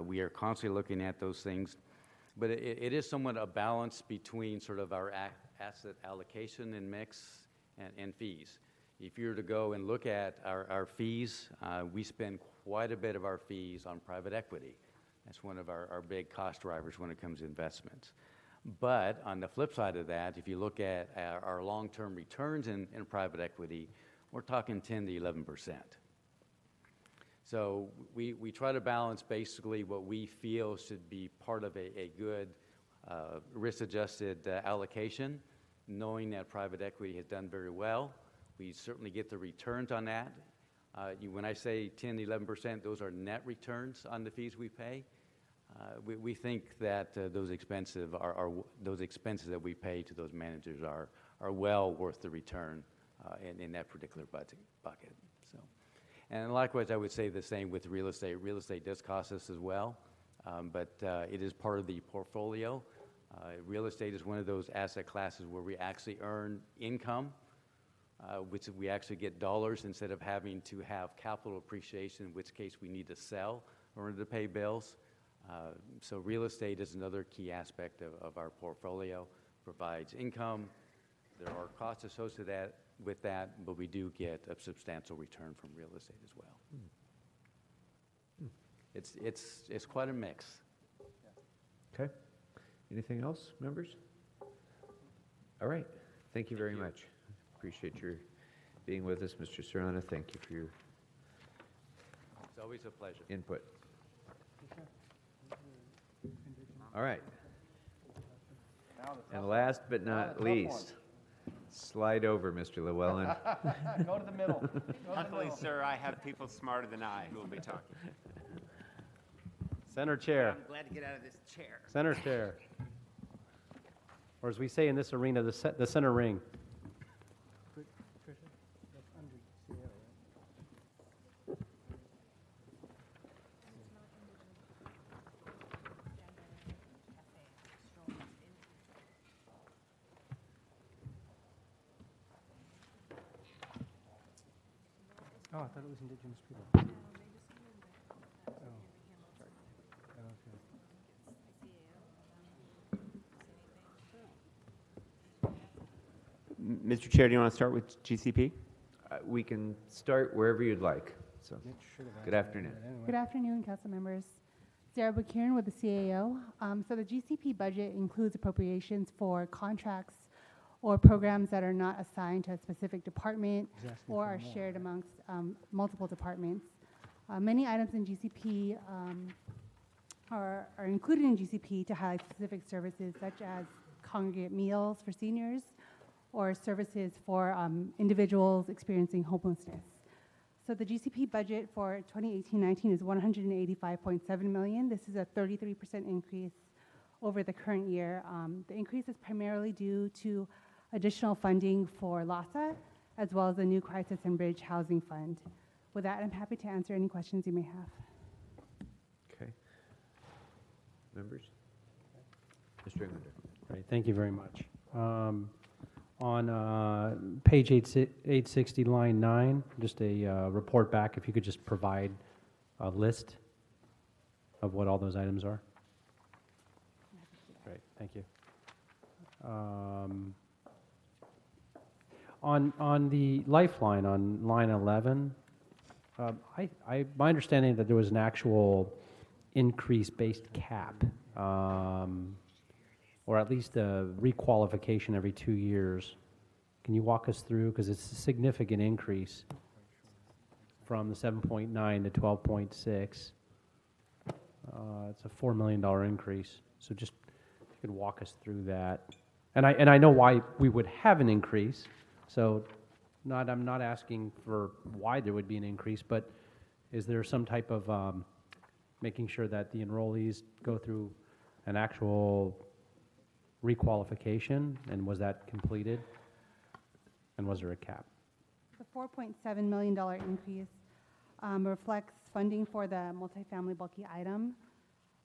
We are constantly looking at those things, but it is somewhat a balance between sort of our asset allocation and mix and fees. If you were to go and look at our fees, we spend quite a bit of our fees on private equity. That's one of our big cost drivers when it comes to investments. But on the flip side of that, if you look at our long-term returns in private equity, we're talking 10 to 11%. So we try to balance basically what we feel should be part of a good risk-adjusted allocation, knowing that private equity has done very well. We certainly get the returns on that. When I say 10 to 11%, those are net returns on the fees we pay. We think that those expenses that we pay to those managers are well worth the return in that particular bucket. So, and likewise, I would say the same with real estate. Real estate does cost us as well, but it is part of the portfolio. Real estate is one of those asset classes where we actually earn income, which we actually get dollars instead of having to have capital appreciation, in which case we need to sell in order to pay bills. So real estate is another key aspect of our portfolio, provides income. There are costs associated with that, but we do get a substantial return from real estate as well. It's quite a mix. Okay. Anything else, members? All right. Thank you very much. Appreciate your being with us, Mr. Serrano. Thank you for your It's always a pleasure. input. All right. And last but not least, slide over, Mr. Llewellyn. Go to the middle. Luckily, sir, I have people smarter than I who will be talking. Center chair. I'm glad to get out of this chair. Center chair. Or as we say in this arena, the center ring. Oh, I thought it was indigenous people. Mr. Chair, do you want to start with GCP? We can start wherever you'd like. So, good afternoon. Good afternoon, council members. Sarah Bukirin with the CAO. So the GCP budget includes appropriations for contracts or programs that are not assigned to a specific department or are shared amongst multiple departments. Many items in GCP are included in GCP to highlight specific services such as congregate meals for seniors or services for individuals experiencing homelessness. So the GCP budget for 2018-19 is $185.7 million. This is a 33% increase over the current year. The increase is primarily due to additional funding for LAHSA, as well as the new Crisis and Bridge Housing Fund. With that, I'm happy to answer any questions you may have. Okay. Members? Mr. Englander. Great, thank you very much. On page 860, line 9, just a report back, if you could just provide a list of what all those items are. Great, thank you. On the Lifeline, on line 11, my understanding that there was an actual increase-based cap, or at least a requalification every 2 years. Can you walk us through, because it's a significant increase from the 7.9 to 12.6. It's a $4 million increase. So just if you could walk us through that. And I know why we would have an increase. So I'm not asking for why there would be an increase, but is there some type of making sure that the enrollees go through an actual requalification, and was that completed? And was there a cap? The $4.7 million increase reflects funding for the multifamily bulky item,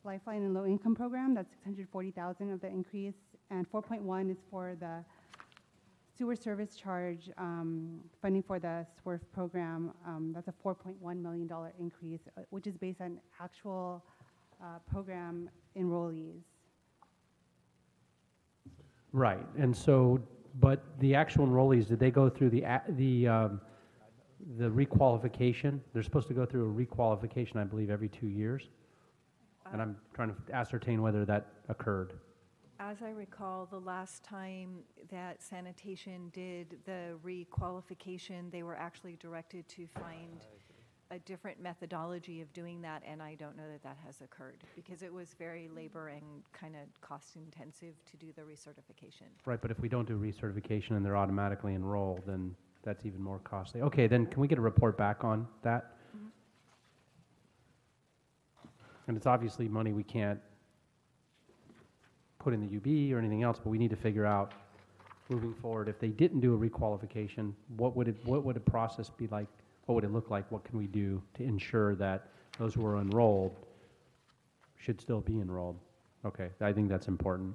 Lifeline and Low Income Program. That's $640,000 of the increase, and 4.1 is for the sewer service charge funding for the SWRF program. That's a $4.1 million increase, which is based on actual program enrollees. Right, and so, but the actual enrollees, did they go through the requalification? They're supposed to go through a requalification, I believe, every 2 years, and I'm trying to ascertain whether that occurred. As I recall, the last time that sanitation did the requalification, they were actually directed to find a different methodology of doing that, and I don't know that that has occurred because it was very labor and kind of cost intensive to do the recertification. Right, but if we don't do recertification and they're automatically enrolled, then that's even more costly. Okay, then can we get a report back on that? Mm-hmm. And it's obviously money we can't put in the UB or anything else, but we need to figure out moving forward, if they didn't do a requalification, what would the process be like? What would it look like? What can we do to ensure that those who are enrolled should still be enrolled? Okay, I think that's important.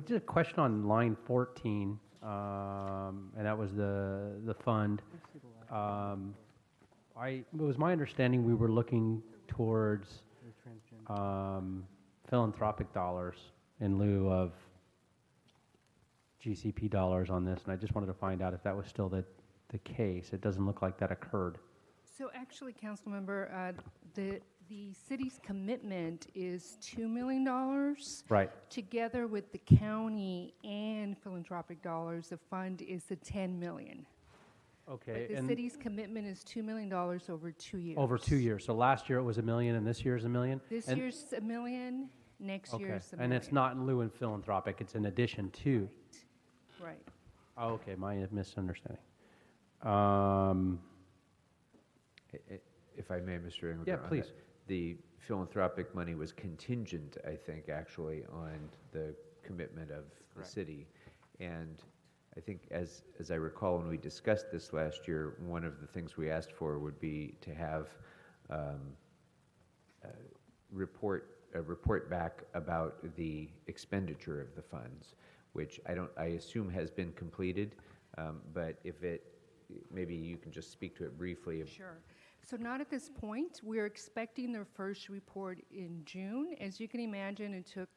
Just a question on line 14, and that was the fund. It was my understanding we were looking towards philanthropic dollars in lieu of GCP dollars on this, and I just wanted to find out if that was still the case. It doesn't look like that occurred. So actually, Councilmember, the city's commitment is $2 million. Right. Together with the county and philanthropic dollars, the fund is the $10 million. Okay. But the city's commitment is $2 million over 2 years. Over 2 years. So last year it was $1 million, and this year's $1 million. This year's $1 million. Next year's $1 million. And it's not in lieu of philanthropic. It's in addition to. Right. Oh, okay, my misunderstanding. If I may, Mr. Englander. Yeah, on please. that, the philanthropic money was contingent, I think, actually, on the commitment of the city. And I think, as I recall, when we discussed this last year, one of the things we asked for would be to have a report back about the expenditure of the funds, which I assume has been completed, but maybe you can just speak to it briefly. Sure. So not at this point. We're expecting their first report in June. As you can imagine, it took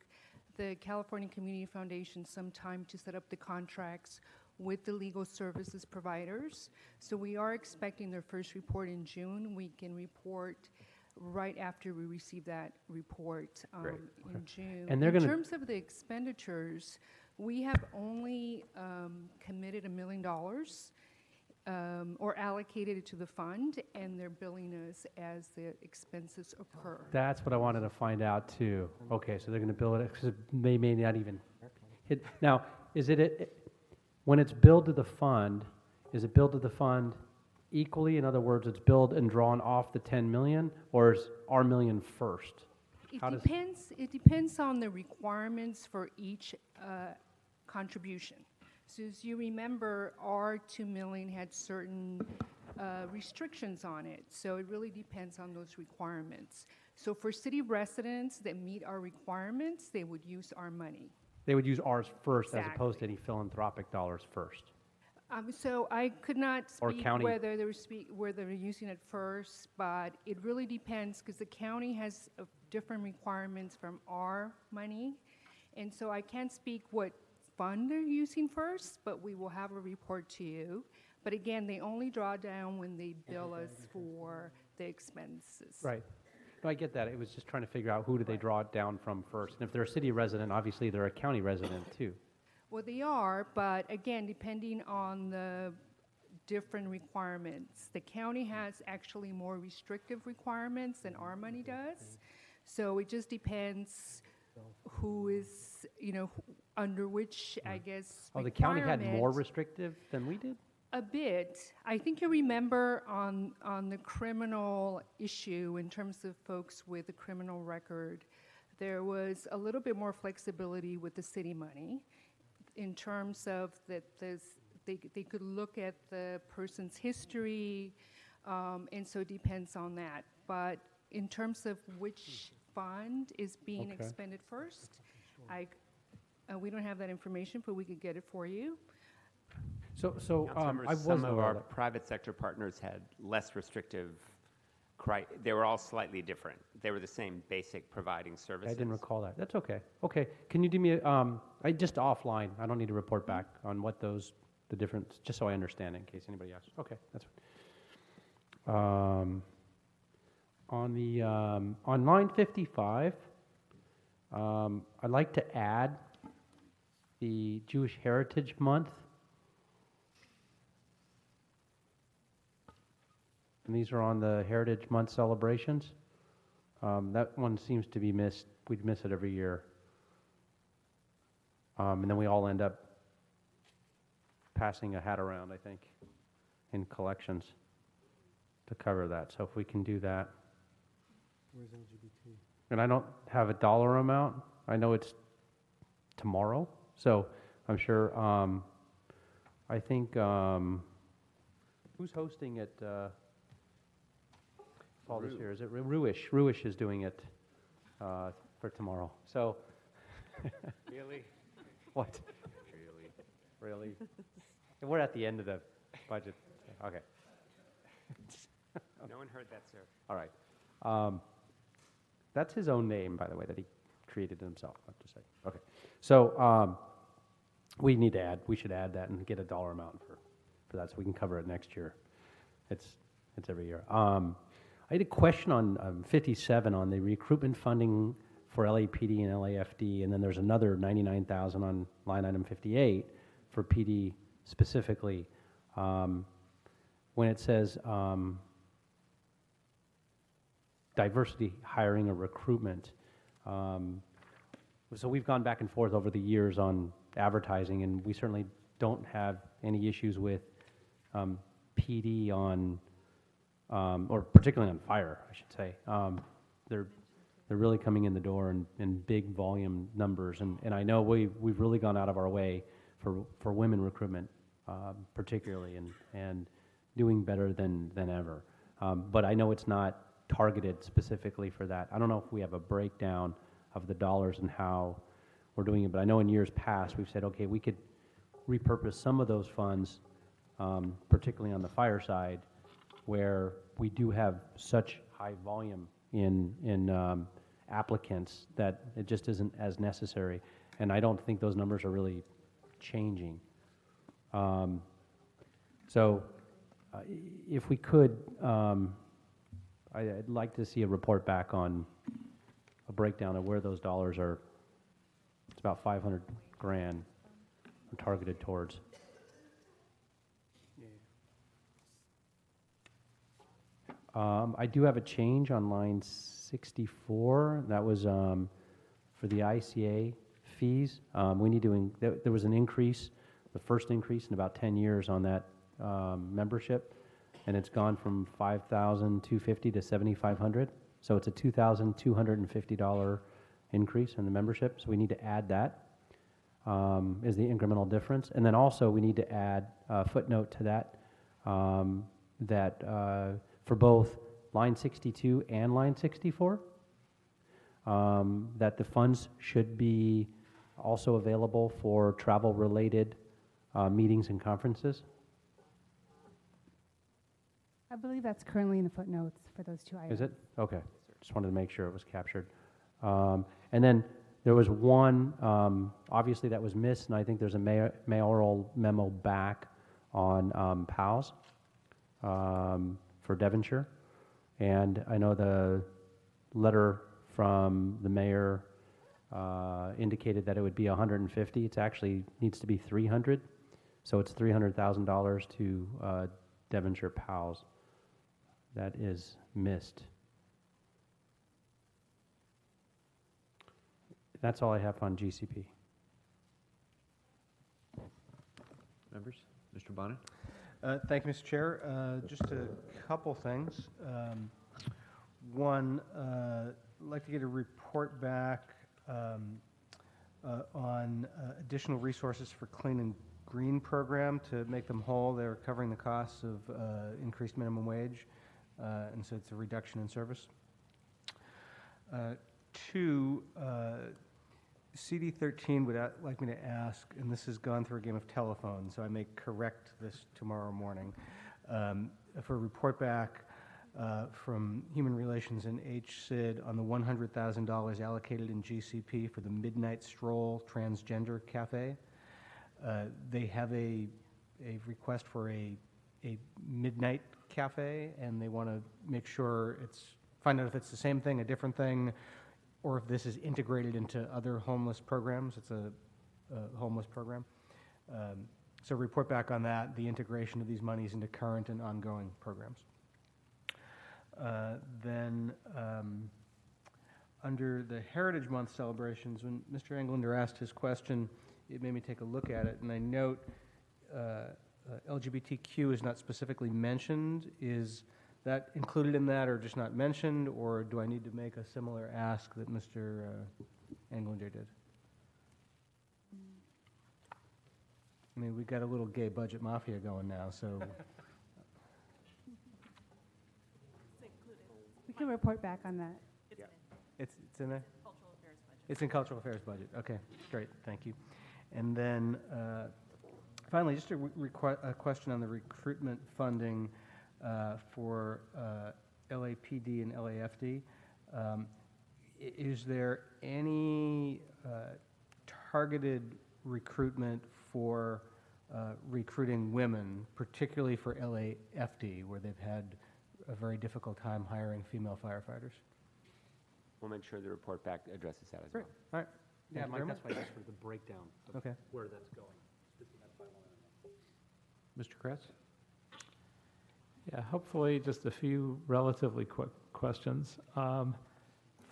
the California Community Foundation some time to set up the contracts with the legal services providers. So we are expecting their first report in June. We can report right after we receive that report Great. in June. And they're in gonna- terms of the expenditures, we have only committed $1 million or allocated it to the fund, and they're billing us as the expenses occur. That's what I wanted to find out too. Okay, so they're going to bill it, because they may not even hit. Now, is when it's billed to the fund, is it billed to the fund equally? In other words, it's billed and drawn off the 10 million, or is our million first? It depends on the requirements for each contribution. So as you remember, our 2 million had certain restrictions on it. So it really depends on those requirements. So for city residents that meet our requirements, they would use our money. They would use ours first as Exactly. opposed to any philanthropic dollars first. So I could not Or speak county. whether they're using it first, but it really depends because the county has different requirements from our money. And so I can't speak what fund they're using first, but we will have a report to you. But again, they only draw down when they bill us for the expenses. Right. No, I get that. It was just trying to figure out who do they draw it down from first. And if they're a city resident, obviously they're a county resident too. Well, they are, but again, depending on the different requirements. The county has actually more restrictive requirements than our money does. So it just depends who is, under which, I guess, Oh, the county had more requirement. restrictive than we did? A bit. I think you remember on the criminal issue, in terms of folks with a criminal record, there was a little bit more flexibility with the city money in terms of that they could look at the person's history, and so it depends on that. But in terms of which fund is being Okay. expended first, we don't have that information, but we could get it for you. So Councilmembers, I was some of aware our that. private sector partners had less restrictive, they were all slightly different. They were the same basic providing services. I didn't recall that. That's okay. Okay, can you do me, just offline, I don't need to report back on what the difference, just so I understand in case anybody asks. Okay, that's fine. On line 55, I'd like to add the Jewish Heritage Month. And these are on the Heritage Month celebrations. That one seems to be missed. We'd miss it every year. And then we all end up passing a hat around, I think, in collections to cover that. So if we can do that. Where's LGBT? And I don't have a dollar amount. I know it's tomorrow. So I'm sure, I think, who's hosting it? All this year, is it Ruish? Ruish is doing it for tomorrow. So, Really? what? Really? And we're at the end of the budget. Okay. No one heard that, sir. All right. That's his own name, by the way, that he created himself. I have to say. Okay. So we should add that and get a dollar amount for that, so we can cover it next year. It's every year. I had a question on 57 on the recruitment funding for LAPD and LAFD, and then there's another 99,000 on line item 58 for PD specifically. When it says diversity hiring or recruitment, so we've gone back and forth over the years on advertising, and we certainly don't have any issues with PD on. Or particularly on fire, I should say. They're really coming in the door in big volume numbers, and I know we've really gone out of our way for women recruitment, particularly, and doing better than ever. But I know it's not targeted specifically for that. I don't know if we have a breakdown of the dollars and how we're doing it, but I know in years past we've said, okay, we could repurpose some of those funds, particularly on the fire side, where we do have such high volume in applicants that it just isn't as necessary. And I don't think those numbers are really changing. So if we could, I'd like to see a report back on a breakdown of where those dollars are. It's about 500 grand are targeted towards. I do have a change on line 64. That was for the ICA fees. We need to, there was an increase, the first increase in about 10 years on that membership, and it's gone from $5,250 to $7,500. So it's a $2,250 increase in the membership. So we need to add that. Is the incremental difference. And then also we need to add a footnote to that, for both line 62 and line 64, that the funds should be also available for travel-related meetings and conferences. I believe that's currently in the footnotes for those two items. Is it? Okay. Just wanted to make sure it was captured. And then there was one, obviously that was missed, and I think there's a mayoral memo back on POWs for Devonshire. And I know the letter from the mayor indicated that it would be 150. It actually needs to be 300. So it's $300,000 to Devonshire POWs. That is missed. That's all I have on GCP. Members? Mr. Bonnet? Thank you, Mr. Chair. Just a couple things. One, I'd like to get a report back on additional resources for Clean and Green program to make them whole. They're covering the costs of increased minimum wage, and so it's a reduction in service. Two, CD13 would like me to ask, and this has gone through a game of telephone, so I may correct this tomorrow morning, for a report back from Human Relations and HCID on the $100,000 allocated in GCP for the Midnight Stroll Transgender Cafe. They have a request for a midnight cafe, and they want to make sure find out if it's the same thing, a different thing, or if this is integrated into other homeless programs. It's a homeless program. So report back on that, the integration of these monies into current and ongoing programs. Then under the Heritage Month celebrations, when Mr. Englander asked his question, it made me take a look at it, and I note LGBTQ is not specifically mentioned. Is that included in that, or just not mentioned, or do I need to make a similar ask that Mr. Englander did? I mean, we've got a little gay budget mafia going now, so. We can report back on that. It's in there? Cultural Affairs budget. It's in Cultural Affairs budget. Okay, great, thank you. And then finally, just a question on the recruitment funding for LAPD and LAFD. Is there any targeted recruitment for recruiting women, particularly for LAFD, where they've had a very difficult time hiring female firefighters? We'll make sure the report back addresses that as well. All right. Yeah, Thank you Mike, very that's much. why I asked for the breakdown of Okay. where that's going. That's why I wanted to know. Mr. Kress? Yeah, hopefully just a few relatively quick questions.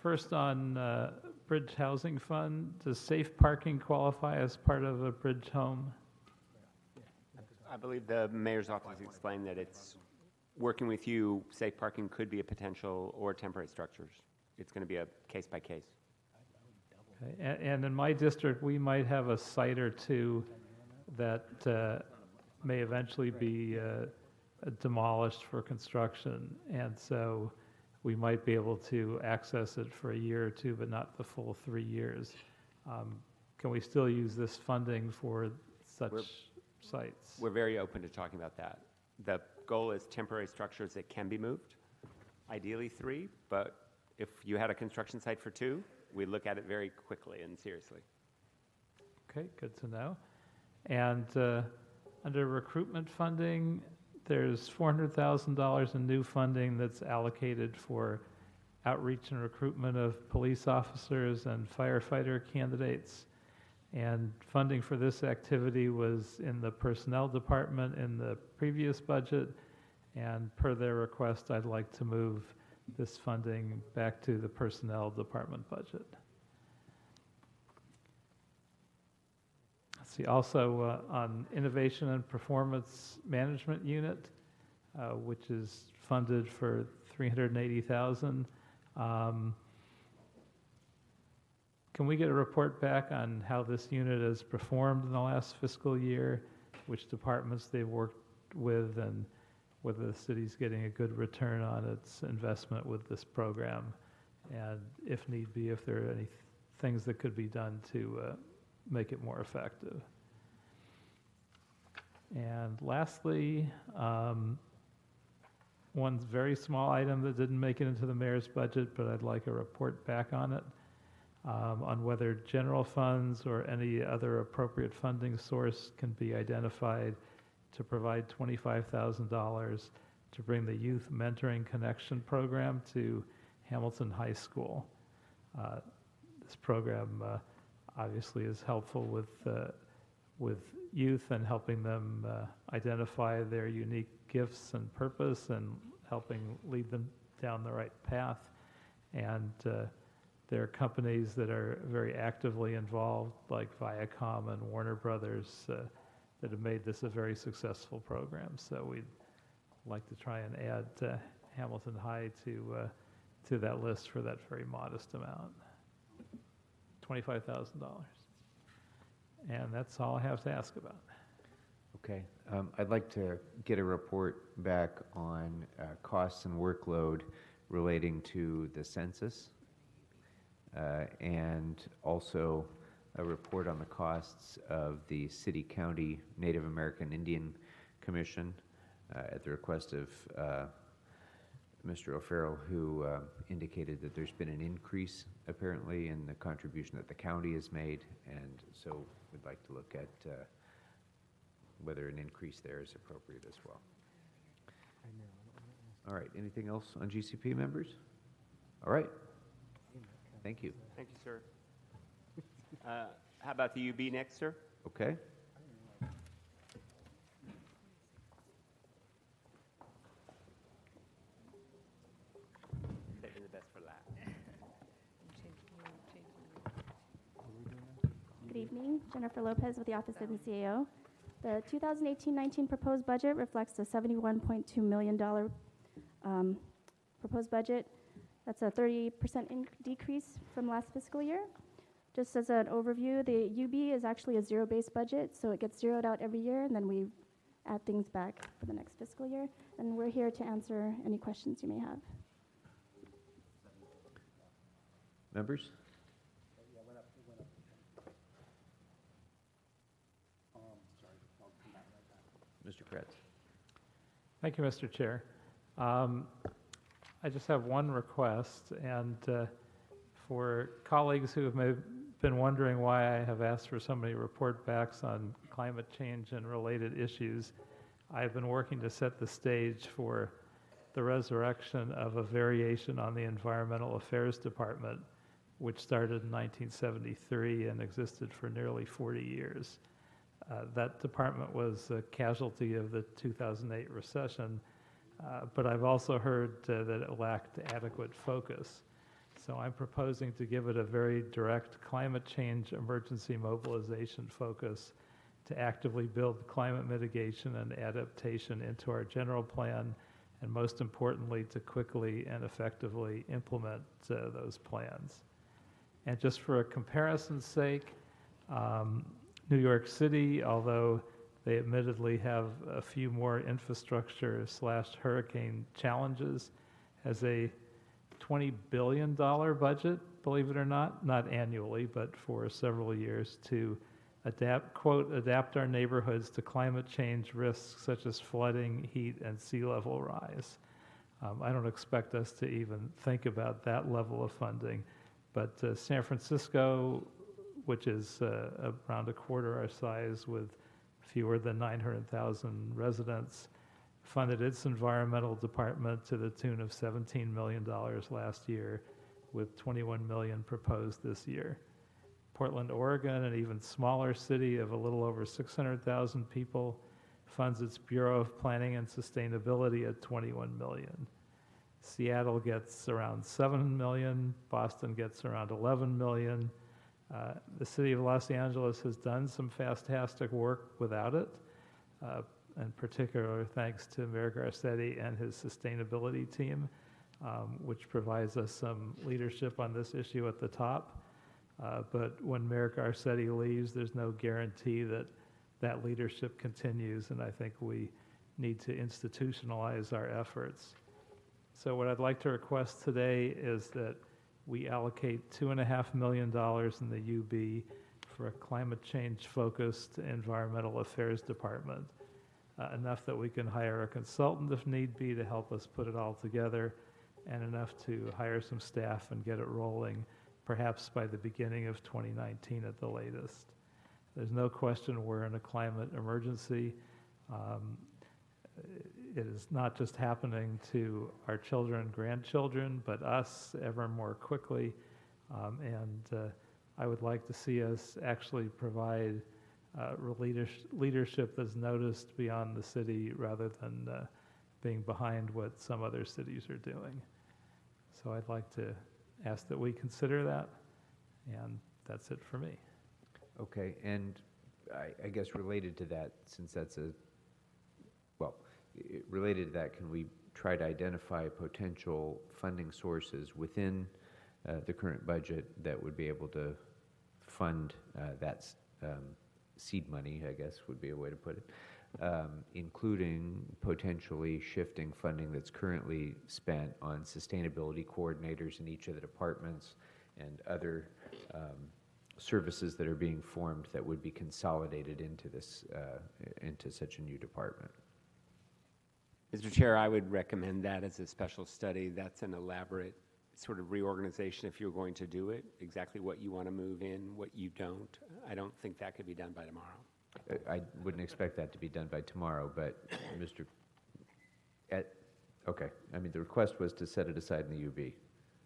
First on Bridge Housing Fund, does safe parking qualify as part of a bridge home? I believe the mayor's office explained that it's working with you. Safe parking could be a potential, or temporary structures. It's going to be a case by case. Okay. And in my district, we might have a site or two that may eventually be demolished for construction, and so we might be able to access it for a year or two, but not the full 3 years. Can we still use this funding for such sites? We're very open to talking about that. The goal is temporary structures that can be moved, ideally 3, but if you had a construction site for 2, we'd look at it very quickly and seriously. Okay, good to know. And under recruitment funding, there's $400,000 in new funding that's allocated for outreach and recruitment of police officers and firefighter candidates. And funding for this activity was in the personnel department in the previous budget. And per their request, I'd like to move this funding back to the personnel department budget. See, also on Innovation and Performance Management Unit, which is funded for $380,000. Can we get a report back on how this unit has performed in the last fiscal year, which departments they've worked with, and whether the city's getting a good return on its investment with this program, and if need be, if there are any things that could be done to make it more effective. And lastly, one very small item that didn't make it into the mayor's budget, but I'd like a report back on it, on whether general funds or any other appropriate funding source can be identified to provide $25,000 to bring the Youth Mentoring Connection program to Hamilton High School. This program obviously is helpful with youth and helping them identify their unique gifts and purpose and helping lead them down the right path. And there are companies that are very actively involved, like Viacom and Warner Brothers, that have made this a very successful program. So we'd like to try and add Hamilton High to that list for that very modest amount, $25,000. And that's all I have to ask about. Okay. I'd like to get a report back on costs and workload relating to the census, and also a report on the costs of the City-County Native American Indian Commission at the request of Mr. O'Farrell, who indicated that there's been an increase apparently in the contribution that the county has made, and so we'd like to look at whether an increase there is appropriate as well. All right, anything else on GCP, members? All right, thank you. Thank you, sir. How about the UB next, sir? Okay. Saving the best for last. Good evening, Jennifer Lopez with the Office of the CAO. The 2018-19 proposed budget reflects a $71.2 million proposed budget. That's a 30% decrease from last fiscal year. Just as an overview, the UB is actually a zero-based budget, so it gets zeroed out every year, and then we add things back for the next fiscal year. And we're here to answer any questions you may have. Members? Mr. Kretz. Thank you, Mr. Chair. I just have one request, and for colleagues who have been wondering why I have asked for so many report backs on climate change and related issues, I've been working to set the stage for the resurrection of a variation on the Environmental Affairs Department, which started in 1973 and existed for nearly 40 years. That department was a casualty of the 2008 recession, but I've also heard that it lacked adequate focus. So I'm proposing to give it a very direct climate change emergency mobilization focus to actively build climate mitigation and adaptation into our general plan, and most importantly, to quickly and effectively implement those plans. And just for a comparison's sake, New York City, although they admittedly have a few more infrastructure/hurricane challenges, has a $20 billion budget, believe it or not annually, but for several years, to adapt our neighborhoods to climate change risks such as flooding, heat, and sea level rise. I don't expect us to even think about that level of funding, but San Francisco, which is around a quarter our size with fewer than 900,000 residents, funded its environmental department to the tune of $17 million last year, with $21 million proposed this year. Portland, Oregon, an even smaller city of a little over 600,000 people, funds its Bureau of Planning and Sustainability at $21 million. Seattle gets around $7 million, Boston gets around $11 million. The city of Los Angeles has done some fantastic work without it, in particular thanks to Mayor Garcetti and his sustainability team, which provides us some leadership on this issue at the top. But when Mayor Garcetti leaves, there's no guarantee that that leadership continues, and I think we need to institutionalize our efforts. So what I'd like to request today is that we allocate $2.5 million in the UB for a climate change-focused environmental affairs department, enough that we can hire a consultant if need be to help us put it all together, and enough to hire some staff and get it rolling, perhaps by the beginning of 2019 at the latest. There's no question we're in a climate emergency. It is not just happening to our children and grandchildren, but us ever more quickly. I would like to see us actually provide leadership that's noticed beyond the city rather than being behind what some other cities are doing. So I'd like to ask that we consider that, and that's it for me. Okay, and I guess related to that, since that's related to that, can we try to identify potential funding sources within the current budget that would be able to fund that seed money, I guess would be a way to put it, including potentially shifting funding that's currently spent on sustainability coordinators in each of the departments and other services that are being formed that would be consolidated into this, into such a new department. Mr. Chair, I would recommend that as a special study. That's an elaborate sort of reorganization if you're going to do it, exactly what you want to move in, what you don't. I don't think that could be done by tomorrow. I wouldn't expect that to be done by tomorrow, but okay. I mean, the request was to set it aside in the UB.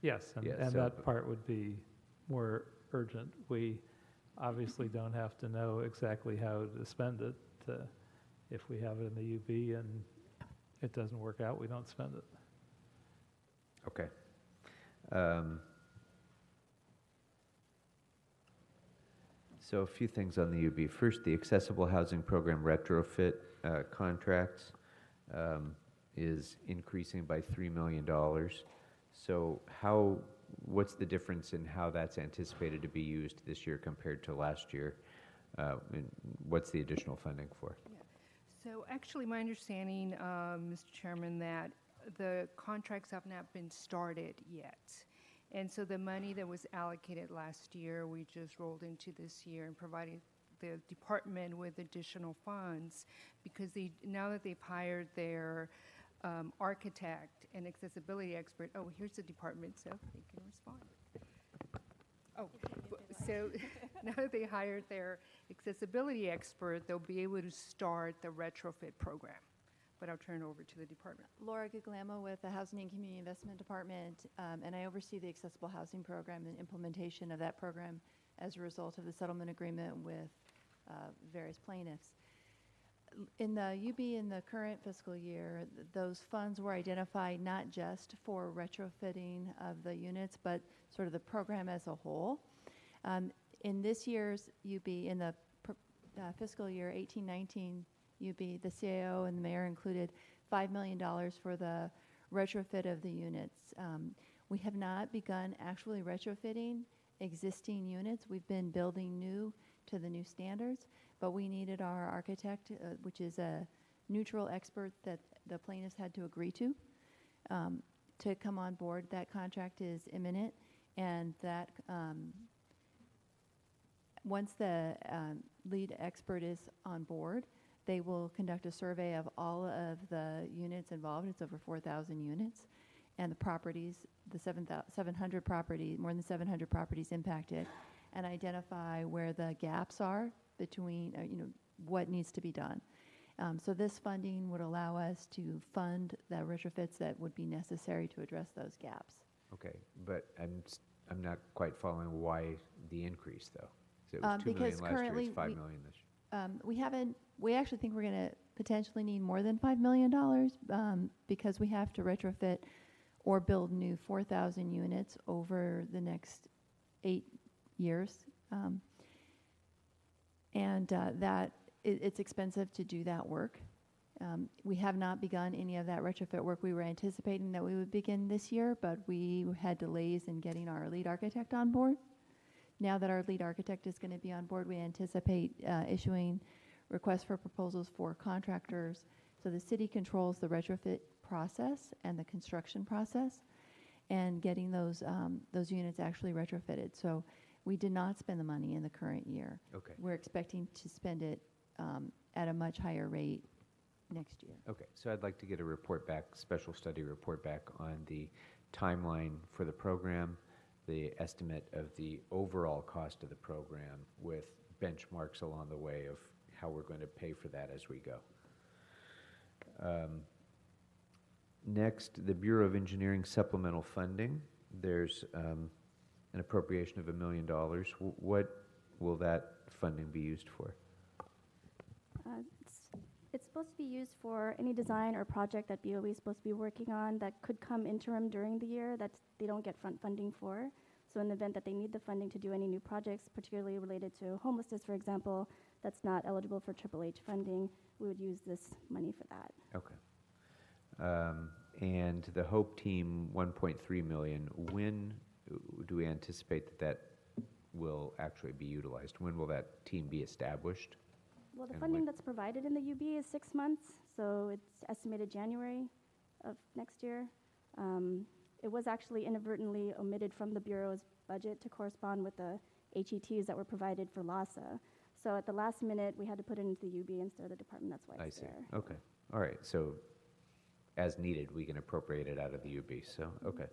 Yes, and that part would be more urgent. We obviously don't have to know exactly how to spend it. If we have it in the UB and it doesn't work out, we don't spend it. Okay. So a few things on the UB. First, the Accessible Housing Program retrofit contracts is increasing by $3 million. So what's the difference in how that's anticipated to be used this year compared to last year? And what's the additional funding for? So actually, my understanding, Mr. Chairman, that the contracts have not been started yet. And so the money that was allocated last year, we just rolled into this year and provided the department with additional funds because now that they've hired their architect and accessibility expert, oh, here's the department, so they can respond. Oh, so now that they hired their accessibility expert, they'll be able to start the retrofit program. But I'll turn it over to the department. Laura Guglielmo with the Housing and Community Investment Department, and I oversee the Accessible Housing Program and implementation of that program as a result of the settlement agreement with various plaintiffs. In the UB in the current fiscal year, those funds were identified not just for retrofitting of the units, but sort of the program as a whole. In this year's UB, in the fiscal year 18-19 UB, the CAO and the mayor included $5 million for the retrofit of the units. We have not begun actually retrofitting existing units. We've been building new to the new standards, but we needed our architect, which is a neutral expert that the plaintiffs had to agree to come on board. That contract is imminent, and that once the lead expert is on board, they will conduct a survey of all of the units involved. It's over 4,000 units, and the properties, the 700 properties, more than 700 properties impacted, and identify where the gaps are between, what needs to be done. So this funding would allow us to fund the retrofits that would be necessary to address those gaps. Okay, but I'm not quite following why the increase, though. So it was 2 million Because last year, currently it's 5 million this year. We actually think we're going to potentially need more than $5 million because we have to retrofit or build new 4,000 units over the next 8 years. It's expensive to do that work. We have not begun any of that retrofit work. We were anticipating that we would begin this year, but we had delays in getting our lead architect on board. Now that our lead architect is going to be on board, we anticipate issuing requests for proposals for contractors. So the city controls the retrofit process and the construction process and getting those units actually retrofitted. So we did not spend the money in the current year. Okay. We're expecting to spend it at a much higher rate next year. Okay, so I'd like to get a report back, special study report back on the timeline for the program, the estimate of the overall cost of the program with benchmarks along the way of how we're going to pay for that as we go. Next, the Bureau of Engineering supplemental funding. There's an appropriation of $1 million. What will that funding be used for? It's supposed to be used for any design or project that BOE is supposed to be working on that could come interim during the year that they don't get front funding for. So in the event that they need the funding to do any new projects, particularly related to homelessness, for example, that's not eligible for HHH funding, we would use this money for that. Okay. And the HOPE team, 1.3 million, when do we anticipate that will actually be utilized? When will that team be established? Well, the And funding when- that's provided in the UB is 6 months, so it's estimated January of next year. It was actually inadvertently omitted from the Bureau's budget to correspond with the HETs that were provided for LASA. So at the last minute, we had to put it into the UB instead of the department, that's why it's I see. there. Okay. All right. So as needed, we can appropriate it out of the UB. So, okay.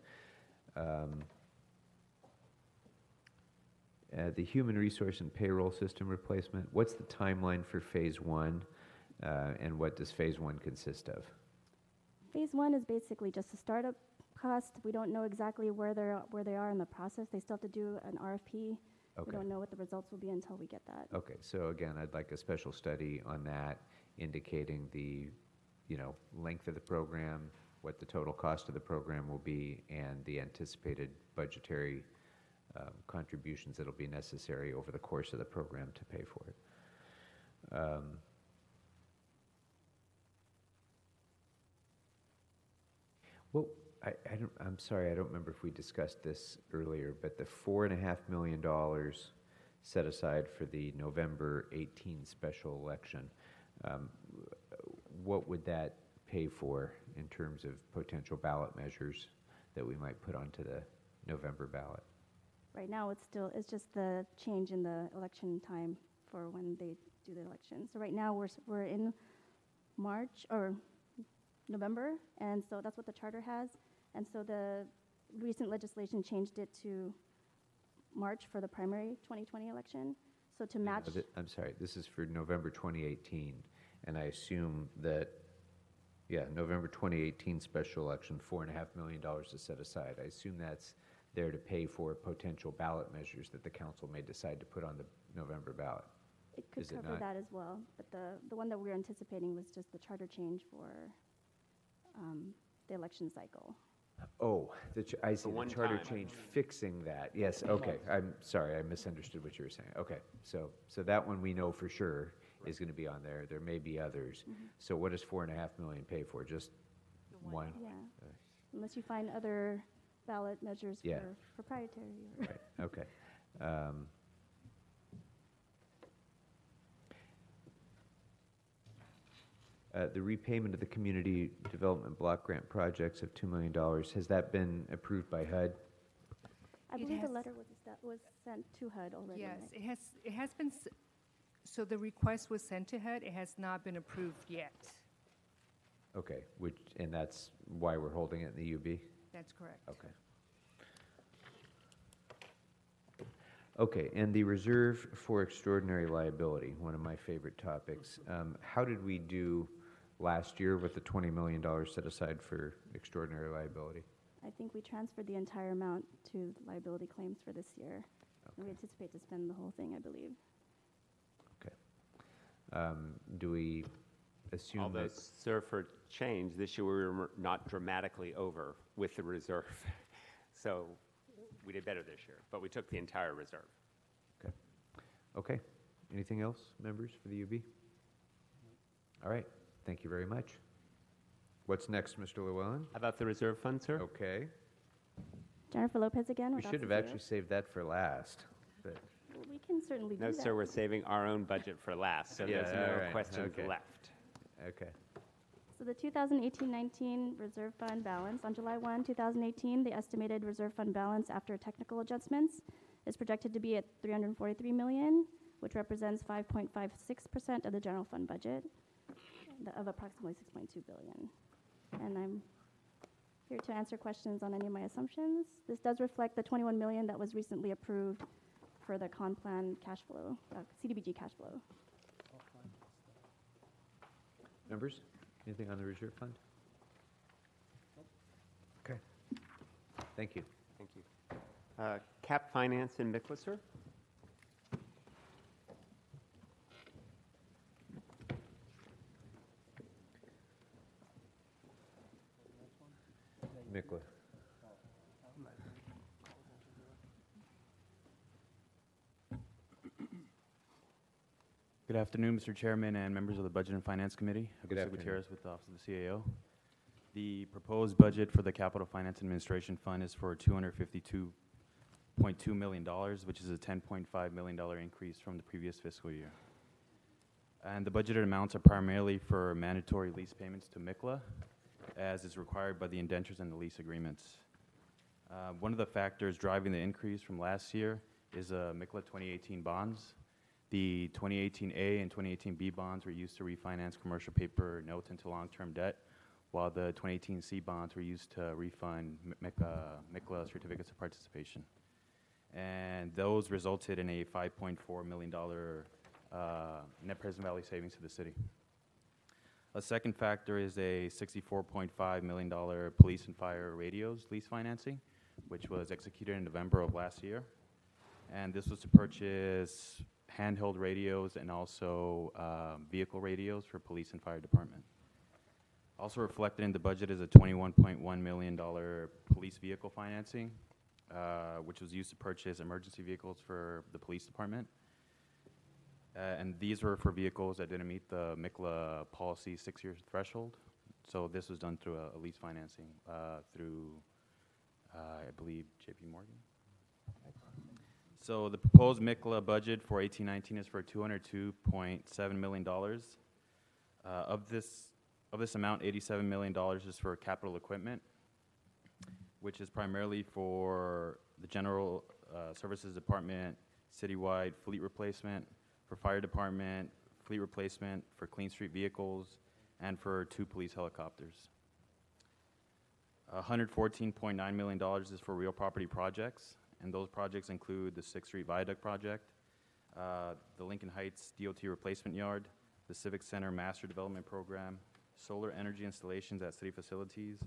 The human resource and payroll system replacement, what's the timeline for phase one, and what does phase one consist of? Phase one is basically just a startup cost. We don't know exactly where they are in the process. They still have to do an RFP. Okay. We don't know what the results will be until we get that. Okay, so again, I'd like a special study on that, indicating the, length of the program, what the total cost of the program will be, and the anticipated budgetary contributions that'll be necessary over the course of the program to pay for it. Well, I'm sorry, I don't remember if we discussed this earlier, but the $4.5 million set aside for the November 18 special election, what would that pay for in terms of potential ballot measures that we might put onto the November ballot? Right now, it's just the change in the election time for when they do the election. So right now, we're in March or November, and so that's what the charter has. And so the recent legislation changed it to March for the primary 2020 election. So to match. I'm sorry, this is for November 2018, and I assume that, November 2018 special election, $4.5 million is set aside. I assume that's there to pay for potential ballot measures that the council may decide to put on the November ballot. It could Is it cover not? that as well, but the one that we're anticipating was just the charter change for the election cycle. Oh, I see, the one charter time. change fixing that. Yes, okay. I'm sorry, I misunderstood what you were saying. Okay, so that one we know for sure is going to be on there. There may be others. So what does $4.5 million pay for? Just one? Yeah, unless you find other ballot measures Yeah. for proprietary. Or Right, okay. The repayment of the community development block grant projects of $2 million, has that been approved by HUD? I It believe the has- letter was sent to HUD already. Yes, right? it has been, so the request was sent to HUD, it has not been approved yet. Okay, and that's why we're holding it in the UB? That's correct. Okay. Okay, and the reserve for extraordinary liability, one of my favorite topics. How did we do last year with the $20 million set aside for extraordinary liability? I think we transferred the entire amount to liability claims for this year. And we anticipate to spend the whole thing, I believe. Do we assume Although that? Surfer changed, this year we were not dramatically over with the reserve. So we did better this year, but we took the entire reserve. Okay. Anything else, members, for the UB? All right. Thank you very much. What's next, Mr. Llewellyn? How about the reserve fund, sir? Okay. Jennifer Lopez again. We with should have Office actually saved that for last. But Well, we can certainly No, do that. sir, we're saving our own budget for last, so there's Yeah, all no right, questions okay. left. Okay. So the 2018-19 reserve fund balance, on July 1, 2018, the estimated reserve fund balance after technical adjustments is projected to be at $343 million, which represents 5.56% of the general fund budget of approximately $6.2 billion. And I'm here to answer questions on any of my assumptions. This does reflect the $21 million that was recently approved for the Complan cash flow, CDBG cash flow. Members, anything on the reserve fund? Okay. Thank you. Thank you. Cap finance in Mikla, sir? Mikla. Good afternoon, Mr. Chairman and members of the Budget and Finance Committee. Good Jose afternoon. Gutierrez with the Office of the CAO. The proposed budget for the Capital Finance Administration Fund is for $252.2 million, which is a $10.5 million increase from the previous fiscal year. And the budgeted amounts are primarily for mandatory lease payments to MICLA, as is required by the indentures and the lease agreements. One of the factors driving the increase from last year is MICLA 2018 bonds. The 2018A and 2018B bonds were used to refinance commercial paper notes into long-term debt, while the 2018C bonds were used to refund MICLA certificates of participation. And those resulted in a $5.4 million net present value savings to the city. A second factor is a $64.5 million police and fire radios lease financing, which was executed in November of last year. And this was to purchase handheld radios and also vehicle radios for police and fire department. Also reflected in the budget is a $21.1 million police vehicle financing, which was used to purchase emergency vehicles for the police department. And these were for vehicles that didn't meet the MICLA policy 6-year threshold. So this was done through a lease financing through, I believe, JP Morgan. So the proposed MICLA budget for 18-19 is for $202.7 million. Of this amount, $87 million is for capital equipment, which is primarily for the General Services Department, citywide fleet replacement, for fire department, fleet replacement, for Clean Street vehicles, and for 2 police helicopters. $114.9 million is for real property projects, and those projects include the 6th Street Viaduct project, the Lincoln Heights DOT replacement yard, the Civic Center Master Development Program, solar energy installations at city facilities,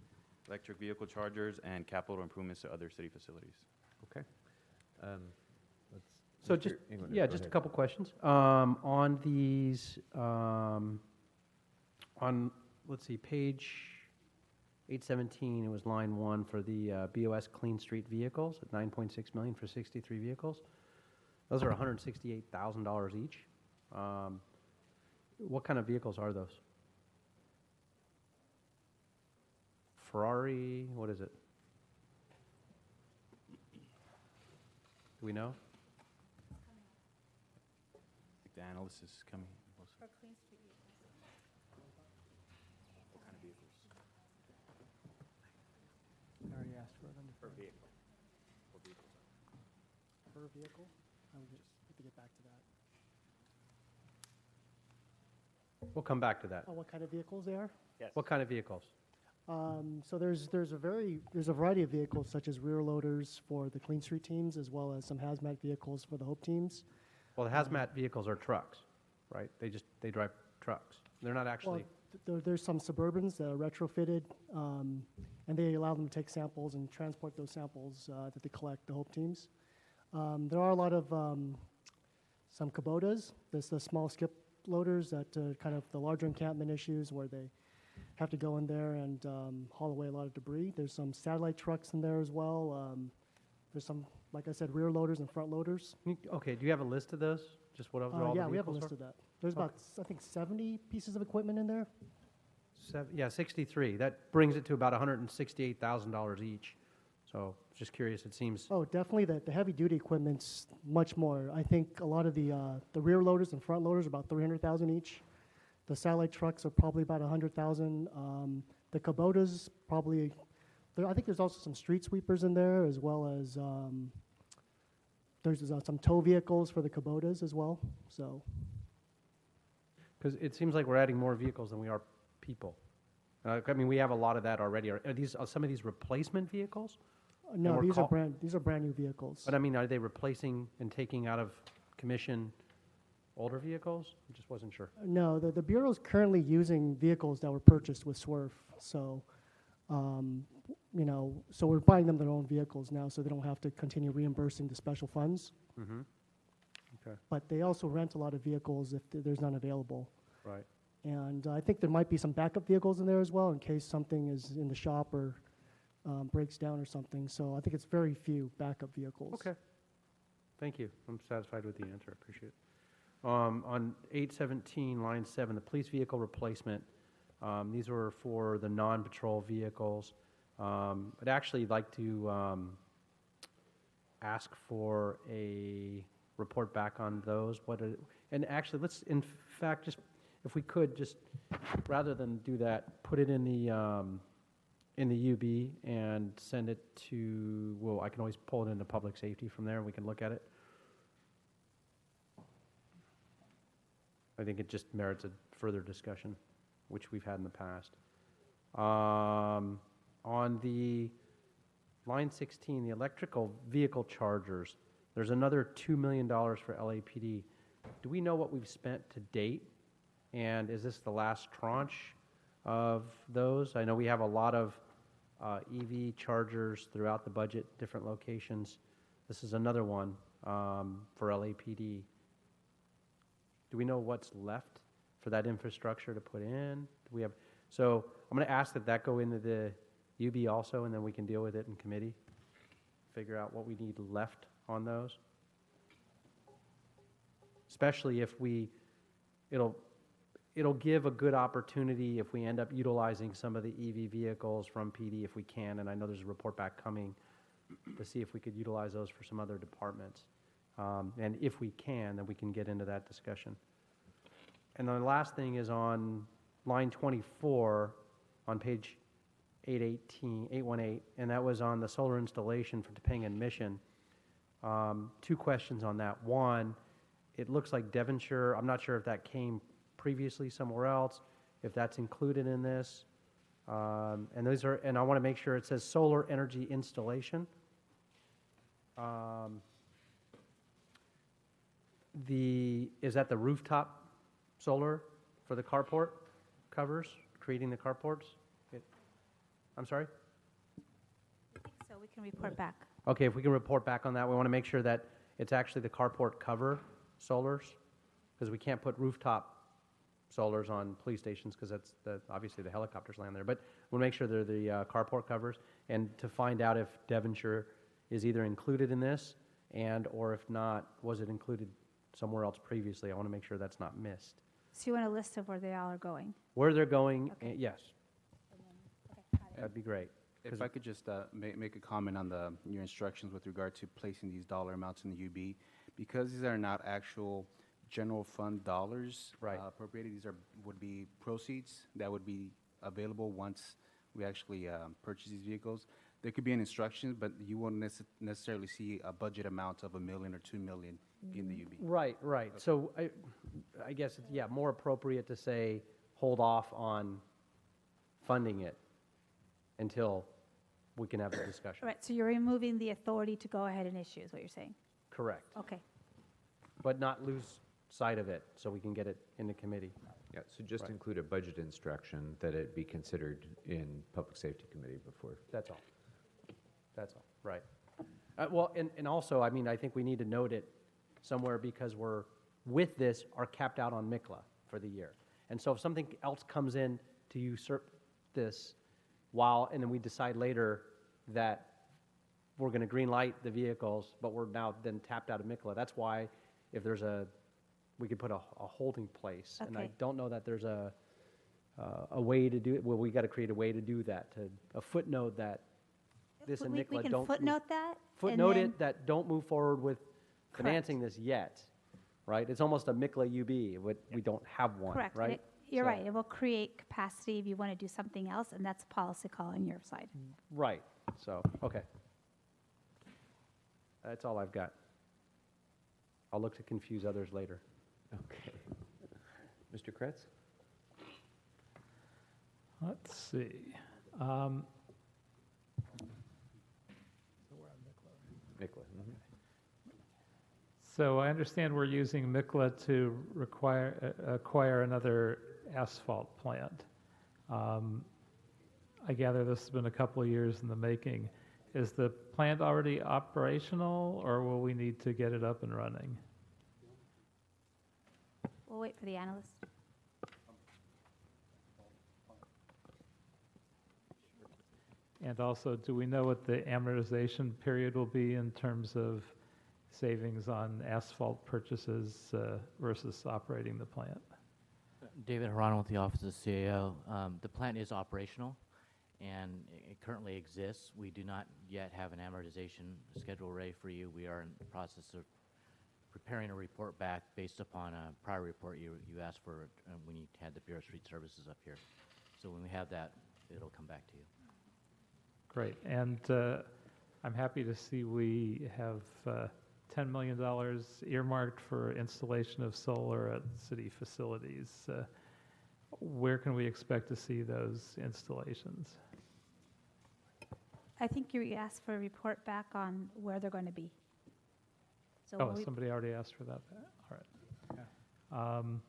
electric vehicle chargers, and capital improvements to other city facilities. Okay. So just, yeah, just a couple questions. On these, on, let's see, page 817, it was line 1 for the BOS Clean Street vehicles at $9.6 million for 63 vehicles. Those are $168,000 each. What kind of vehicles are those? Ferrari, what is it? Do we know? The analyst is coming. For Clean Street vehicles. What kind of vehicles? I already asked for it under Per vehicle. What vehicles are per vehicle. I would just have to get back to that. We'll come back to that. Oh, what kind of vehicles they are? Yes. What kind of vehicles? So there's a variety of vehicles such as rear loaders for the Clean Street teams as well as some hazmat vehicles for the Hope teams. Well, the hazmat vehicles are trucks, right? They drive trucks. They're not actually. Well, there's some Suburbans that are retrofitted, and they allow them to take samples and transport those samples that they collect, the Hope teams. There are a lot of some Kubotas, the small skip loaders that kind of the larger encampment issues where they have to go in there and haul away a lot of debris. There's some satellite trucks in there as well. There's some, like I said, rear loaders and front loaders. Okay, do you have a list of those? Just what all the yeah, we have a vehicles list are? of that. There's about, I think, 70 pieces of equipment in there. Yeah, 63. That brings it to about $168,000 each. So just curious, it seems. Oh, definitely the heavy-duty equipment's much more. I think a lot of the rear loaders and front loaders are about 300,000 each. The satellite trucks are probably about 100,000. The Kubotas probably, I think there's also some street sweepers in there as well as there's some tow vehicles for the Kubotas as well. So. Because it seems like we're adding more vehicles than we are people. I mean, we have a lot of that already. Are some of these replacement vehicles? No, these are brand new vehicles. But I mean, are they replacing and taking out of commission older vehicles? I just wasn't sure. No, the Bureau's currently using vehicles that were purchased with SWRF. So, so we're buying them their own vehicles now so they don't have to continue reimbursing the special funds. Mm-hmm. Okay. But they also rent a lot of vehicles if there's none available. Right. And I think there might be some backup vehicles in there as well in case something is in the shop or breaks down or something. So I think it's very few backup vehicles. Okay. Thank you. I'm satisfied with the answer. I appreciate it. On 817, line 7, the police vehicle replacement, these were for the non-patrol vehicles. I'd actually like to ask for a report back on those. And actually, let's, in fact, just, if we could, just, rather than do that, put it in the UB and send it to, well, I can always pull it into public safety from there and we can look at it. I think it just merits a further discussion, which we've had in the past. On the line 16, the electrical vehicle chargers, there's another $2 million for LAPD. Do we know what we've spent to date? And is this the last tranche of those? I know we have a lot of EV chargers throughout the budget, different locations. This is another one for LAPD. Do we know what's left for that infrastructure to put in? Do we have? So I'm going to ask that go into the UB also, and then we can deal with it in committee. Figure out what we need left on those. Especially if it'll give a good opportunity if we end up utilizing some of the EV vehicles from PD if we can, and I know there's a report back coming to see if we could utilize those for some other departments. And if we can, then we can get into that discussion. And the last thing is on line 24 on page 818, and that was on the solar installation for Topanga Mission. Two questions on that. One, it looks like Devonshire, I'm not sure if that came previously somewhere else, if that's included in this. And I want to make sure it says solar energy installation. Is that the rooftop solar for the carport covers, creating the carports? I'm sorry? So we can report back. Okay, if we can report back on that, we want to make sure that it's actually the carport cover solars, because we can't put rooftop solars on police stations because that's obviously the helicopters land there. But we'll make sure they're the carport covers, and to find out if Devonshire is either included in this or if not, was it included somewhere else previously? I want to make sure that's not missed. So you want a list of where they all are going? Where they're going, Okay. Yes. That'd be great. If I could just make a comment on your instructions with regard to placing these dollar amounts in the UB, because these are not actual general fund dollars appropriated. These would be proceeds that would be available once we actually purchase these vehicles. There could be an instruction, but you won't necessarily see a budget amount of $1 million or $2 million in the UB. Right. Okay. So I guess it's more appropriate to say hold off on funding it until we can have the discussion. All right, so you're removing the authority to go ahead and issue, is what you're saying? Correct. Okay. But not lose sight of it, so we can get it in the committee. Yeah, so just Right. include a budget instruction that it be considered in Public Safety Committee before. That's all. That's all, right. Well, and also, I mean, I think we need to note it somewhere because we're, with this, are capped out on MICLA for the year. And so if something else comes in to usurp this and then we decide later that we're going to green light the vehicles, but we're now then tapped out of MICLA, that's why if there's we could put a holding place. And I Okay. don't know that there's a way to do it. Well, we got to create a way to do that, a footnote that this and We MICLA can don't. footnote that? and Footnote then- it that don't move forward with financing this yet, right? It's almost a MICLA UB, we don't have one, Correct. right? You're So- right. It will create capacity if you want to do something else, and that's a policy call on your side. Right, so, okay. That's all I've got. I'll look to confuse others later. Okay. Mr. Kretz? Let's see. Nicola? So I understand we're using MICLA to acquire another asphalt plant. I gather this has been a couple of years in the making. Is the plant already operational, or will we need to get it up and running? We'll wait for the analyst. And also, do we know what the amortization period will be in terms of savings on asphalt purchases versus operating the plant? David Harano with the Office of CAO. The plant is operational, and it currently exists. We do not yet have an amortization schedule ready for you. We are in the process of preparing a report back based upon a prior report you asked for when you had the Bureau of Street Services up here. So when we have that, it'll come back to you. Great. And I'm happy to see we have $10 million earmarked for installation of solar at city facilities. Where can we expect to see those installations? I think you asked for a report back on where they're going to be. So Oh, when we- somebody already asked for that? All right.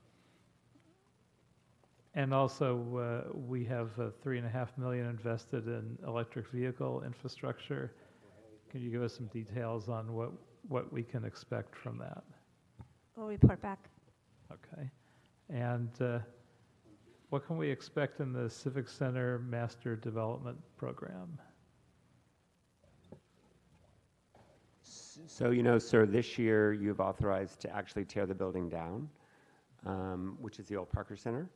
And also, we have $3.5 million invested in electric vehicle infrastructure. Can you give us some details on what we can expect from that? We'll report back. Okay. And what can we expect in the Civic Center Master Development Program? So, you know, sir, this year you've authorized to actually tear the building down, which is the old Parker Center.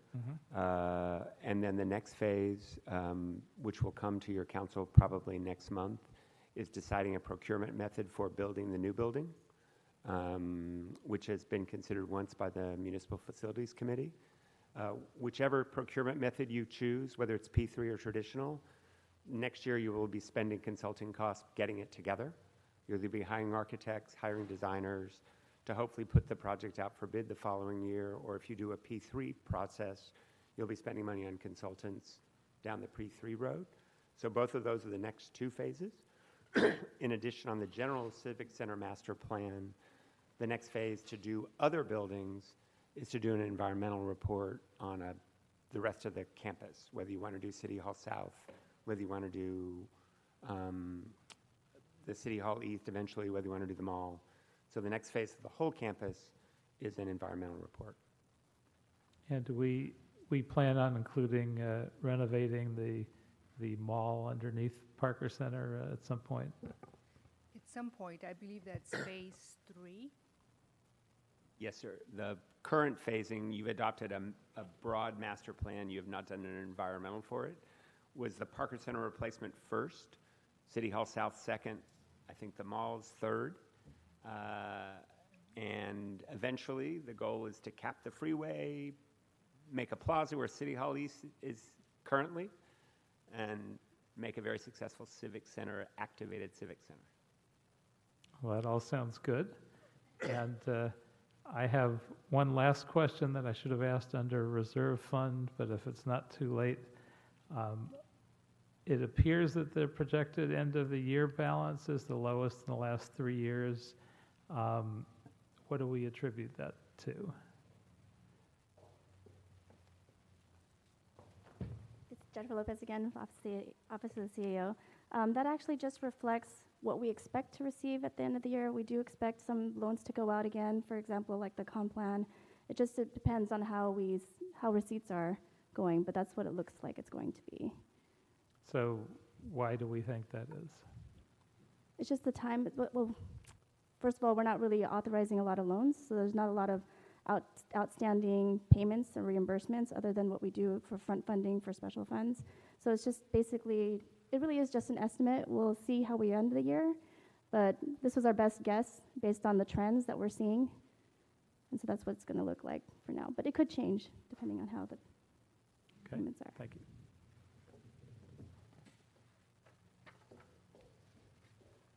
And then the next phase, which will come to your council probably next month, is deciding a procurement method for building the new building, which has been considered once by the Municipal Facilities Committee. Whichever procurement method you choose, whether it's P3 or traditional, next year you will be spending consulting costs getting it together. You'll either be hiring architects, hiring designers to hopefully put the project out for bid the following year, or if you do a P3 process, you'll be spending money on consultants down the P3 road. So both of those are the next two phases. In addition, on the general Civic Center master plan, the next phase to do other buildings is to do an environmental report on the rest of the campus, whether you want to do City Hall South, whether you want to do the City Hall East eventually, whether you want to do the mall. So the next phase of the whole campus is an environmental report. And do we plan on including renovating the mall underneath Parker Center at some point? At some point, I believe that's phase 3. Yes, sir. The current phasing, you've adopted a broad master plan. You have not done an environmental for it. Was the Parker Center replacement first, City Hall South second, I think the mall's third. And eventually, the goal is to cap the freeway, make a plaza where City Hall East is currently, and make a very successful civic center, activated civic center. Well, that all sounds good. And I have one last question that I should have asked under reserve fund, but if it's not too late, It appears that the projected end-of-the-year balance is the lowest in the last 3 years. What do we attribute that to? It's Jennifer Lopez again, Office of the CEO. That actually just reflects what we expect to receive at the end of the year. We do expect some loans to go out again, for example, like the comp plan. It depends on how receipts are going, but that's what it looks like it's going to be. So why do we think that is? It's just the time. Well, first of all, we're not really authorizing a lot of loans, so there's not a lot of outstanding payments or reimbursements other than what we do for front funding for special funds. So it's just basically, it really is just an estimate. We'll see how we end the year, but this was our best guess based on the trends that we're seeing. And so that's what it's going to look like for now. But it could change depending on how the payments are. Thank you.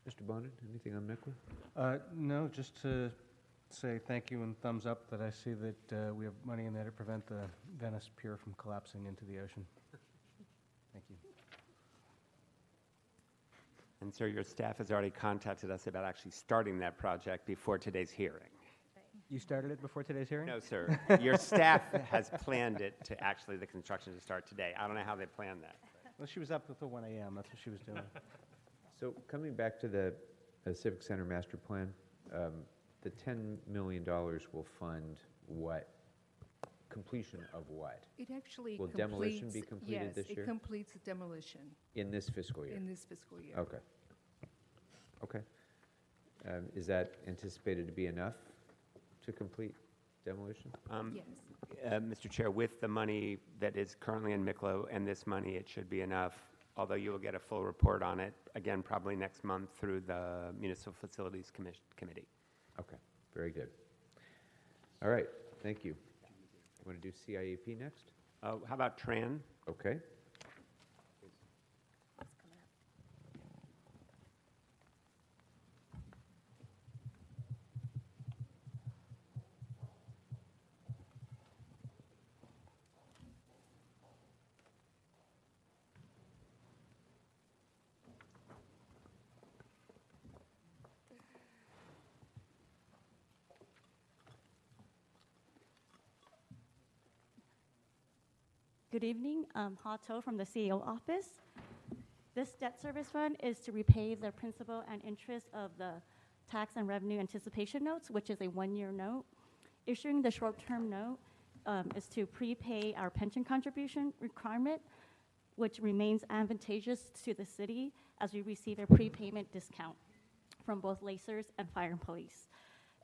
Mr. Bonin, anything on MECWA? No, just to say thank you and thumbs up that I see that we have money in there to prevent the Venice Pier from collapsing into the ocean. Thank you. And sir, your staff has already contacted us about actually starting that project before today's hearing. You started it before today's hearing? No, sir. Your staff has planned it to actually the construction to start today. I don't know how they planned that. Well, she was up until 1 a.m. That's what she was doing. So coming back to the Civic Center master plan, the $10 million will fund what? Completion of what? It actually Will demolition be completed this year? Yes, it completes demolition In this fiscal year? in this fiscal year. Okay. Okay. Is that anticipated to be enough to complete demolition? Yes. Mr. Chair, with the money that is currently in MICLO and this money, it should be enough, although you will get a full report on it, again, probably next month through the Municipal Facilities Committee. Okay, very good. All right, thank you. You want to do CIEP next? How about TRAN? Okay. Good evening. Ha To from the CEO office. This debt service fund is to repay the principal and interest of the tax and revenue anticipation notes, which is a one-year note. Issuing the short-term note is to prepay our pension contribution requirement, which remains advantageous to the city as we receive a prepayment discount from both LACERS and Fire and Police.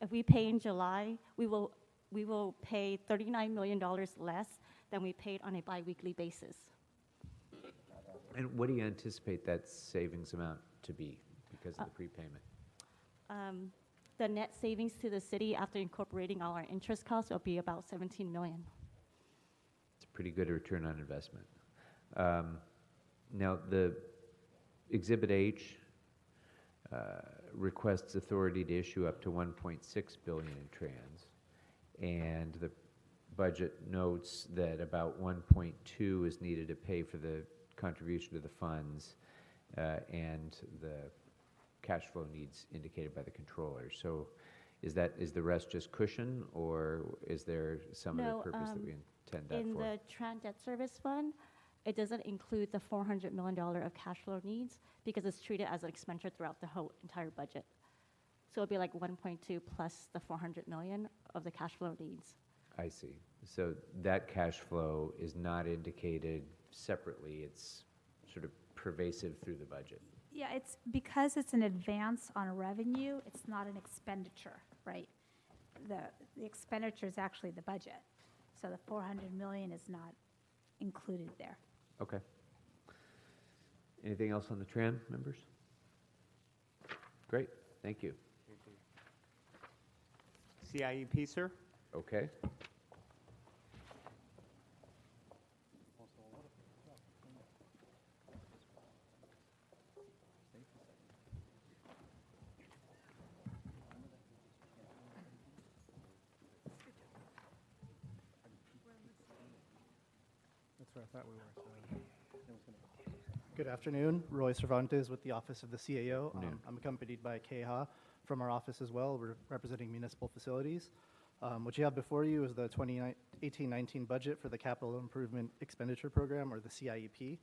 If we pay in July, we will pay $39 million less than we paid on a biweekly basis. And what do you anticipate that savings amount to be because of the prepayment? The net savings to the city after incorporating all our interest costs will be about $17 million. It's a pretty good return on investment. Now, the Exhibit H requests authority to issue up to $1.6 billion in trans, and the budget notes that about 1.2 is needed to pay for the contribution to the funds and the cash flow needs indicated by the controller. So is the rest just cushion, or is there some other purpose that we intend that in for? the TRAN debt service fund, it doesn't include the $400 million of cash flow needs because it's treated as an expenditure throughout the whole entire budget. So it'd be like 1.2 plus the 400 million of the cash flow needs. I see. So that cash flow is not indicated separately. It's sort of pervasive through the budget. Yeah, it's because it's an advance on a revenue, it's not an expenditure, right? The expenditure is actually the budget. So the 400 million is not included there. Okay. Anything else on the TRAN, members? Great, thank you. CIEP, sir? Okay. That's where I thought we were. So Good afternoon. Roy Cervantes with the Office of the CAO. Afternoon. I'm accompanied by Kay Ha from our office as well. We're representing municipal facilities. What you have before you is the 2018-19 budget for the Capital Improvement Expenditure Program, or the CIEP.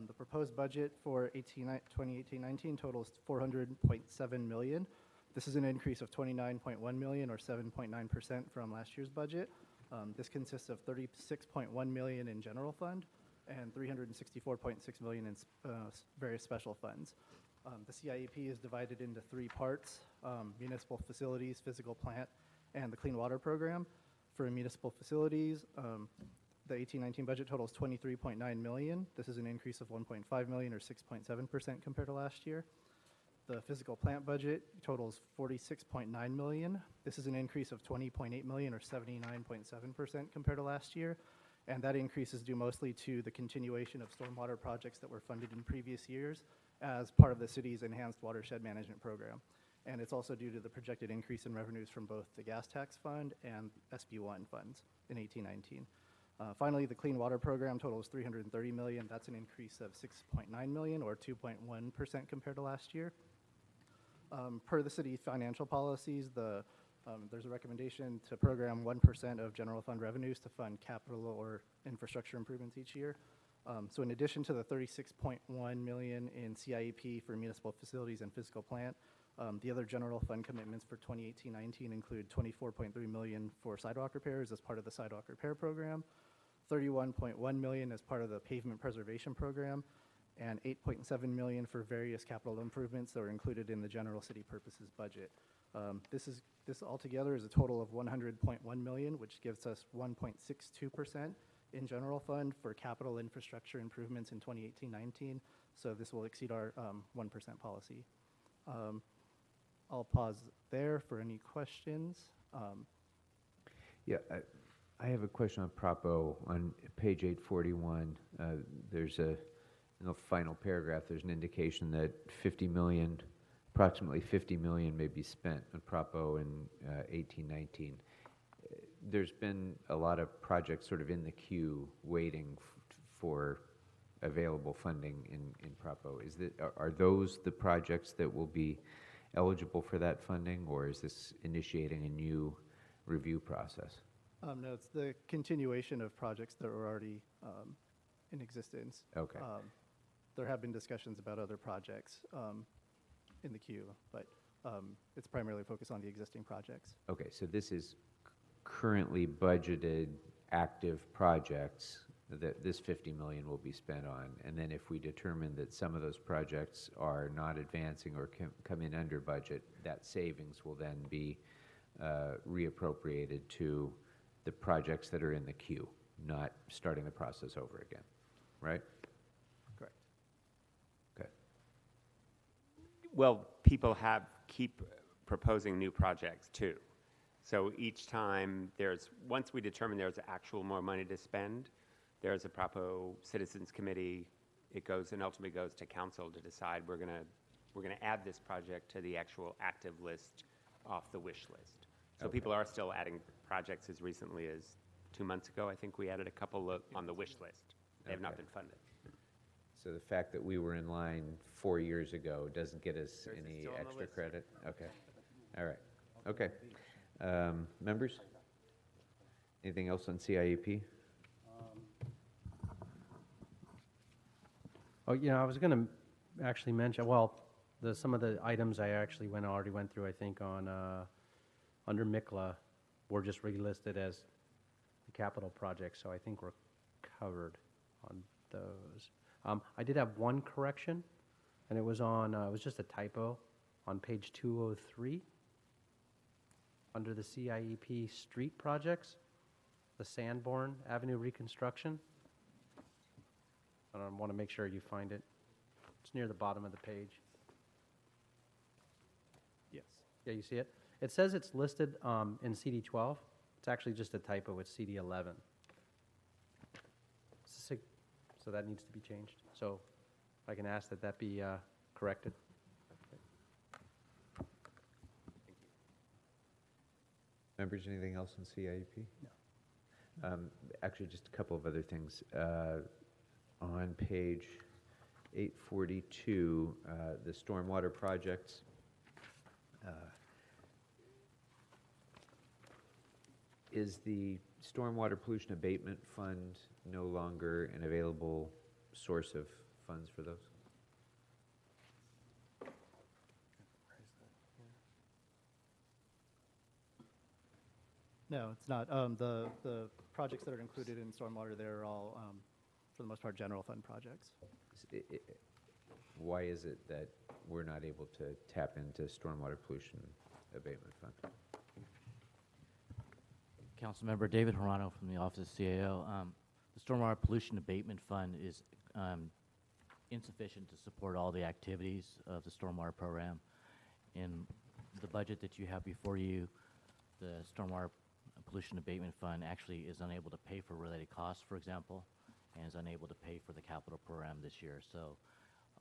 The proposed budget for 2018-19 totals $400.7 million. This is an increase of $29.1 million, or 7.9% from last year's budget. This consists of $36.1 million in general fund and $364.6 million in various special funds. The CIEP is divided into three parts: municipal facilities, physical plant, and the clean water program. For municipal facilities, the 18-19 budget totals $23.9 million. This is an increase of $1.5 million, or 6.7% compared to last year. The physical plant budget totals $46.9 million. This is an increase of $20.8 million, or 79.7% compared to last year. And that increase is due mostly to the continuation of stormwater projects that were funded in previous years as part of the city's enhanced watershed management program. And it's also due to the projected increase in revenues from both the gas tax fund and SB1 funds in 18-19. Finally, the clean water program totals $330 million. That's an increase of $6.9 million, or 2.1% compared to last year. Per the city financial policies, there's a recommendation to program 1% of general fund revenues to fund capital or infrastructure improvements each year. So in addition to the $36.1 million in CIEP for municipal facilities and physical plant, the other general fund commitments for 2018-19 include $24.3 million for sidewalk repairs as part of the sidewalk repair program, $31.1 million as part of the pavement preservation program, and $8.7 million for various capital improvements that are included in the general city purposes budget. This altogether is a total of $100.1 million, which gives us 1.62% in general fund for capital infrastructure improvements in 2018-19. So this will exceed our 1% policy. I'll pause there for any questions. Yeah, I have a question on Prop O on page 841. There's in the final paragraph, there's an indication that approximately 50 million may be spent on Prop O in 18-19. There's been a lot of projects sort of in the queue waiting for available funding in Prop O. Are those the projects that will be eligible for that funding, or is this initiating a new review process? No, it's the continuation of projects that were already in existence. Okay. There have been discussions about other projects in the queue, but it's primarily focused on the existing projects. Okay, so this is currently budgeted active projects that this 50 million will be spent on, and then if we determine that some of those projects are not advancing or come in under budget, that savings will then be reappropriated to the projects that are in the queue, not starting the process over again, right? Correct. Okay. Well, people keep proposing new projects too. So each time once we determine there's actual more money to spend, there's a Propo Citizens Committee. It goes and ultimately goes to council to decide we're gonna add this project to the actual active list off the wish list. So Okay. people are still adding projects as recently as 2 months ago. I think we added a couple on the wish list. They have not Okay. been funded. So the fact that we were in line 4 years ago doesn't get us any still on the extra list. credit? Okay. All right. Okay. Members? Anything else on CIEP? Oh, I was going to actually mention, some of the items I actually already went through, I think, on under MICLA were just relisted as the capital projects, so I think we're covered on those. I did have one correction, and it was it was just a typo on page 203 under the CIEP street projects, the Sanborn Avenue reconstruction. I want to make sure you find it. It's near the bottom of the page. Yes. Yeah, you see it? It says it's listed in CD 12. It's actually just a typo. It's CD 11. So that needs to be changed. So if I can ask that be corrected. Members, anything else on CIEP? No. Actually, just a couple of other things. On page 842, the stormwater projects. Is the Stormwater Pollution Abatement Fund no longer an available source of funds for those? No, it's not. The projects that are included in stormwater, they're all, for the most part, general fund projects. Why is it that we're not able to tap into Stormwater Pollution Abatement Fund? Councilmember David Hirano from the Office of CAO. The Stormwater Pollution Abatement Fund is insufficient to support all the activities of the stormwater program. In the budget that you have before you, the Stormwater Pollution Abatement Fund actually is unable to pay for related costs, for example, and is unable to pay for the capital program this year. So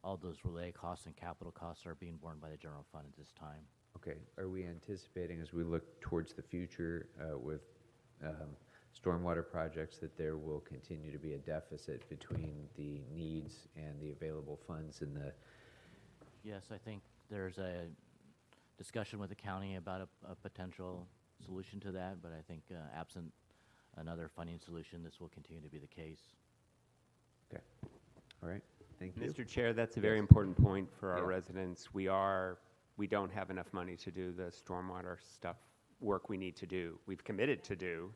all those related costs and capital costs are being borne by the general fund at this time. Okay, are we anticipating as we look towards the future with stormwater projects that there will continue to be a deficit between the needs and the available funds in the? Yes, I think there's a discussion with the county about a potential solution to that, but I think absent another funding solution, this will continue to be the case. Okay, all right, thank you. Mr. Chair, that's a Yes. very important point for our Yeah. residents. We don't have enough money to do the stormwater work we need to do. We've committed to do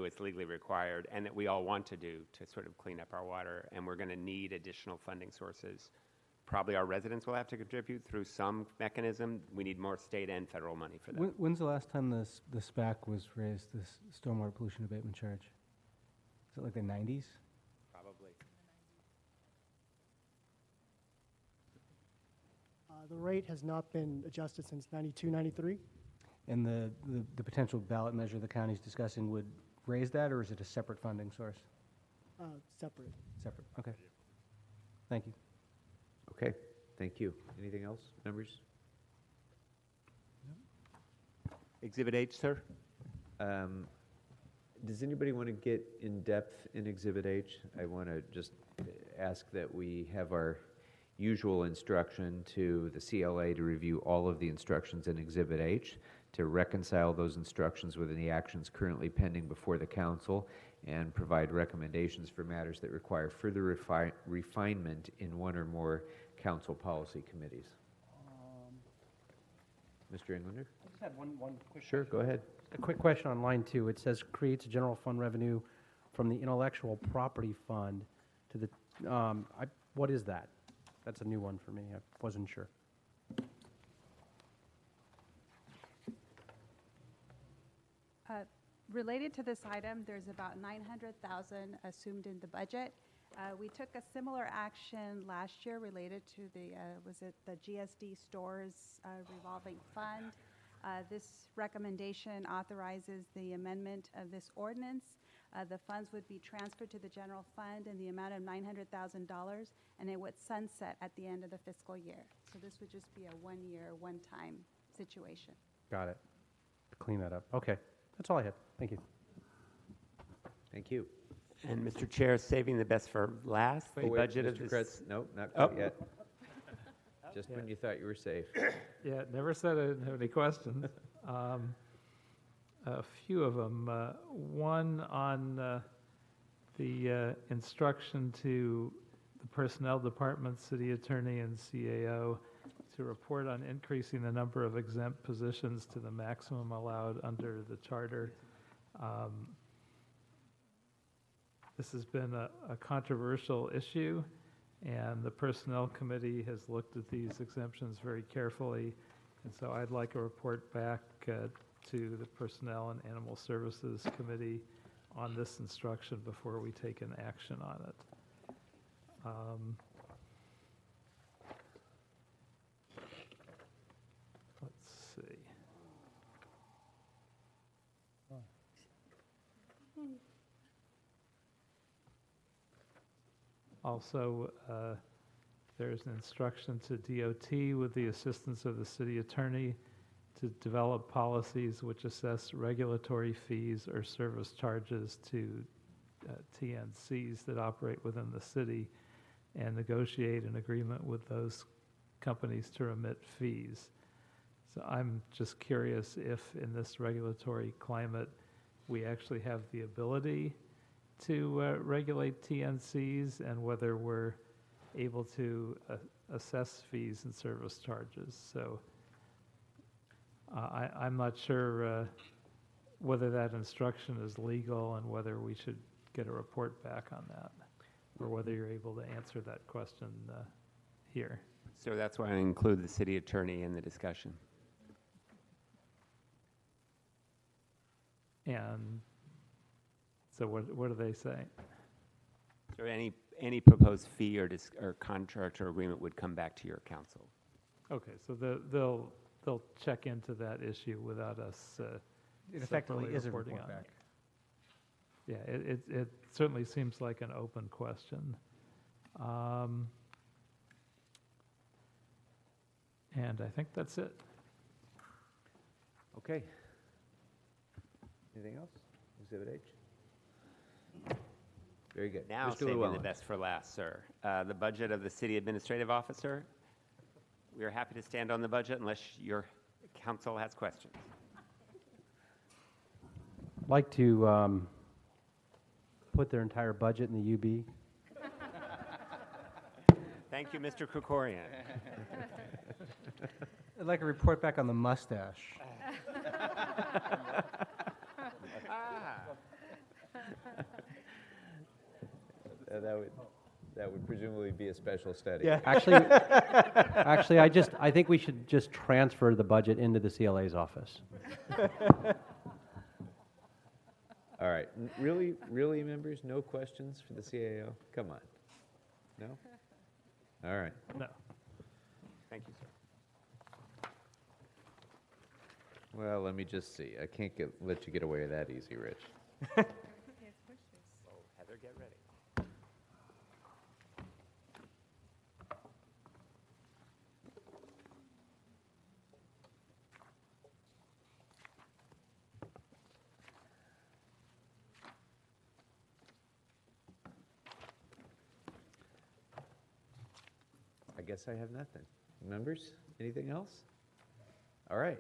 what's legally required and that we all want to do to sort of clean up our water, and we're going to need additional funding sources. Probably our residents will have to contribute through some mechanism. We need more state and federal money for that. When's the last time the SPAC was raised, this stormwater pollution abatement charge? Is it like the 90s? Probably. The rate has not been adjusted since 92, 93. And the potential ballot measure the county's discussing would raise that, or is it a separate funding source? Separate. Separate, okay. Thank you. Okay, thank you. Anything else, members? Exhibit H, sir. Does anybody want to get in depth in Exhibit H? I want to just ask that we have our usual instruction to the CLA to review all of the instructions in Exhibit H, to reconcile those instructions with any actions currently pending before the council, and provide recommendations for matters that require further refinement in one or more council policy committees. Mr. Englander? I just had one quick Sure, question. go ahead. A quick question on line 2. It says creates general fund revenue from the intellectual property fund to the, what is that? That's a new one for me. I wasn't sure. Related to this item, there's about $900,000 assumed in the budget. We took a similar action last year related to the, was it the GSD stores revolving fund? This recommendation authorizes the amendment of this ordinance. The funds would be transferred to the general fund in the amount of $900,000, and it would sunset at the end of the fiscal year. So this would just be a one-year, one-time situation. Got it. Clean that up. Okay. That's all I had. Thank you. Thank you. And Mr. Chair, saving the best for last, the budget of Mr. this. Kretz, nope, not quite Oh. yet. Just when you thought you were safe. Yeah, never said I didn't have any questions. A few of them. One on the instruction to the Personnel Department, City Attorney, and CAO to report on increasing the number of exempt positions to the maximum allowed under the charter. This has been a controversial issue, and the Personnel Committee has looked at these exemptions very carefully, and so I'd like a report back to the Personnel and Animal Services Committee on this instruction before we take an action on it. Let's see. Also, there's an instruction to DOT with the assistance of the city attorney to develop policies which assess regulatory fees or service charges to TNCs that operate within the city, and negotiate an agreement with those companies to remit fees. So I'm just curious if in this regulatory climate, we actually have the ability to regulate TNCs and whether we're able to assess fees and service charges. So I'm not sure whether that instruction is legal and whether we should get a report back on that, or whether you're able to answer that question here. So that's why I include the city attorney in the discussion. And so what do they say? So any proposed fee or contract or agreement would come back to your council. Okay, so they'll check into that issue without us It effectively separately is a reporting report on back. it. Yeah, it certainly seems like an open question. And I think that's it. Okay. Anything else? Exhibit H? Very good. Now Mr. saving the Llewellyn. best for last, sir. The budget of the city administrative officer. We are happy to stand on the budget unless your council has questions. I'd like to put their entire budget in the UB. Thank you, Mr. Krikorian. I'd like a report back on the mustache. That would presumably be a special study. Yeah. Actually, I think we should just transfer the budget into the CLA's office. All right. Really, members? No questions for the CAO? Come on. No? All right. No. Thank you, sir. Well, let me just see. I can't let you get away that easy, Rich. Oh, Heather, get ready. I guess I have nothing. Members, anything else? All right.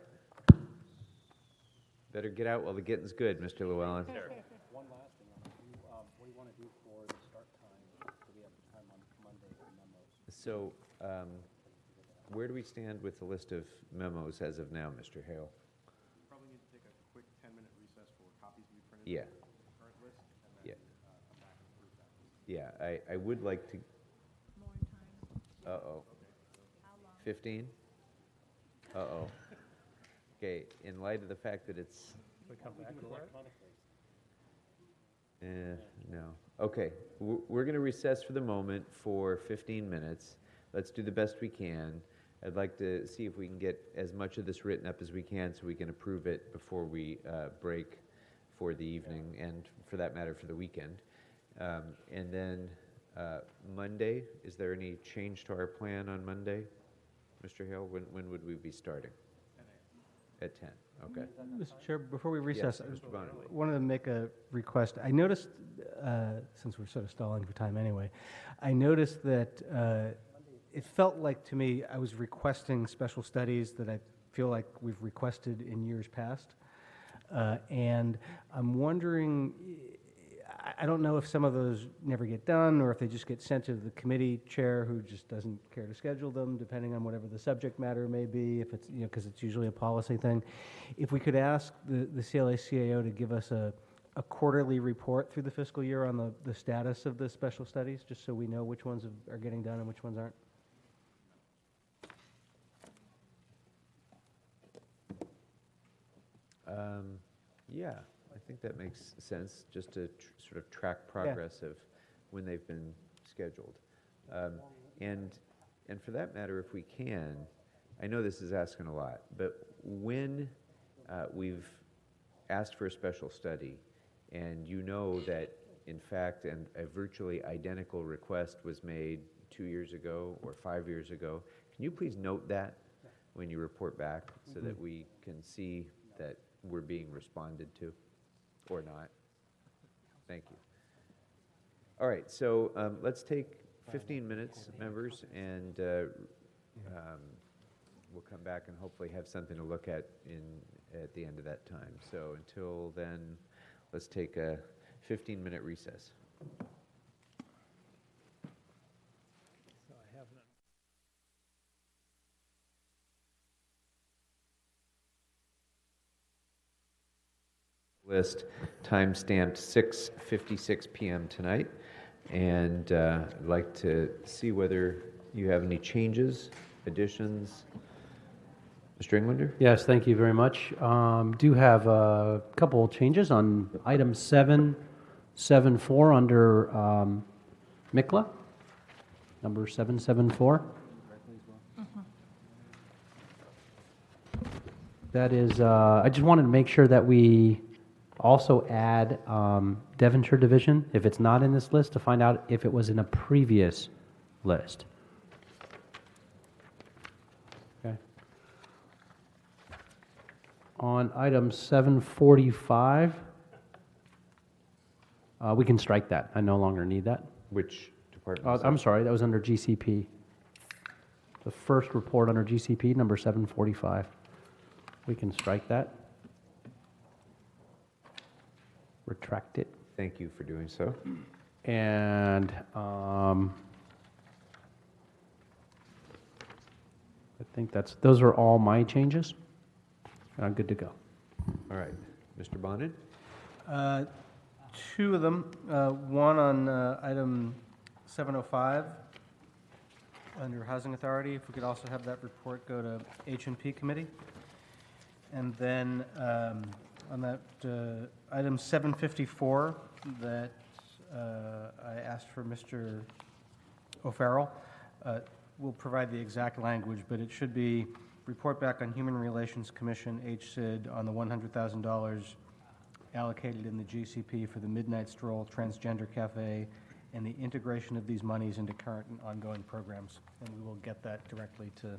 Better get out while the getting's good, Mr. Llewellyn. One last thing. What do you want to do for the start time? Do we have the time on Monday for memos? So, where do we stand with the list of memos as of now, Mr. Hale? Probably need to take a quick 10-minute recess for copies to be printed. Yeah. For the current list, and Yeah. then come back and approve that. Yeah, I would like to. Uh-oh. 15? Uh-oh. Okay, in light of the fact that it's, come back for it? no. Okay, we're going to recess for the moment for 15 minutes. Let's do the best we can. I'd like to see if we can get as much of this written up as we can so we can approve it before we break for the evening and, for that matter, for the weekend. And then Monday, is there any change to our plan on Monday? Mr. Hale, when would we be starting? At 10, okay. Mr. Chair, before we recess, Yes, Mr. Bonner. I wanted to make a request. I noticed, since we're sort of stalling for time anyway, I noticed that it felt like to me I was requesting special studies that I feel like we've requested in years past. And I'm wondering, I don't know if some of those never get done or if they just get sent to the committee chair who just doesn't care to schedule them, depending on whatever the subject matter may be, if it's, because it's usually a policy thing. If we could ask the CLA-CAO to give us a quarterly report through the fiscal year on the status of the special studies, just so we know which ones are getting done and which ones aren't. Yeah, I think that makes sense, just to sort of track progress of when they've been scheduled. And for that matter, if we can, I know this is asking a lot, but when we've asked for a special study, and you know that, in fact, a virtually identical request was made 2 years ago or 5 years ago, can you please note that when you report back so that we can see that we're being responded to or not? Thank you. All right, so let's take 15 minutes, members, and we'll come back and hopefully have something to look at at the end of that time. So until then, let's take a 15-minute recess. List time-stamped 6:56 p.m. tonight, and I'd like to see whether you have any changes, additions. Mr. Englander? Yes, thank you very much. Do have a couple changes on item 774 under MICLA, number 774. That is, I just wanted to make sure that we also add Devonshire Division, if it's not in this list, to find out if it was in a previous list. Okay. On item 745, we can strike that. I no longer need that. Which department? I'm sorry, that was under GCP. The first report under GCP, number 745. We can strike that. Retract it. Thank you for doing so. And I think those are all my changes. And I'm good to go. All right. Mr. Bonin? Two of them. One on item 705 under Housing Authority. If we could also have that report go to H&P Committee. And then on that item 754 that I asked for Mr. O'Farrell, we'll provide the exact language, but it should be report back on Human Relations Commission, HCID, on the $100,000 allocated in the GCP for the Midnight Stroll Transgender Cafe and the integration of these monies into current and ongoing programs. And we will get that directly to.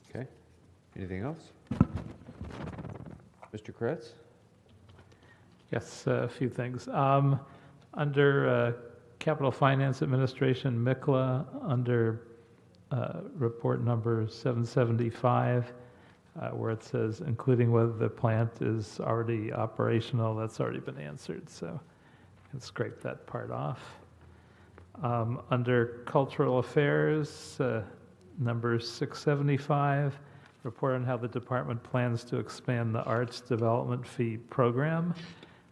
Okay. Anything else? Mr. Kretz? Yes, a few things. Under Capital Finance Administration, MICLA, under report number 775, where it says, including whether the plant is already operational, that's already been answered, so I can scrape that part off. Under Cultural Affairs, number 675, report on how the department plans to expand the Arts Development Fee Program.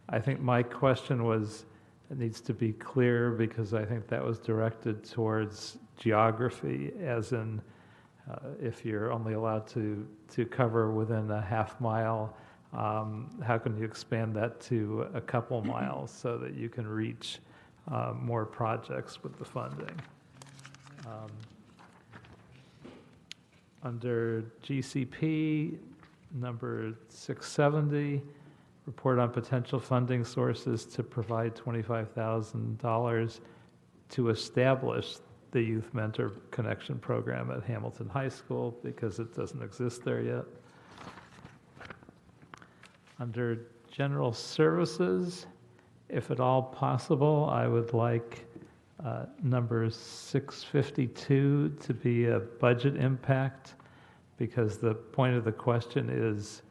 I think my question was, it needs to be clear because I think that was directed towards geography, as in if you're only allowed to cover within a half mile, how can you expand that to a couple miles so that you can reach more projects with the funding? Under GCP, number 670, report on potential funding sources to provide $25,000 to establish the Youth Mentor Connection Program at Hamilton High School because it doesn't exist there yet. Under General Services, if at all possible, I would like number 652 to be a budget impact, because the point of the question is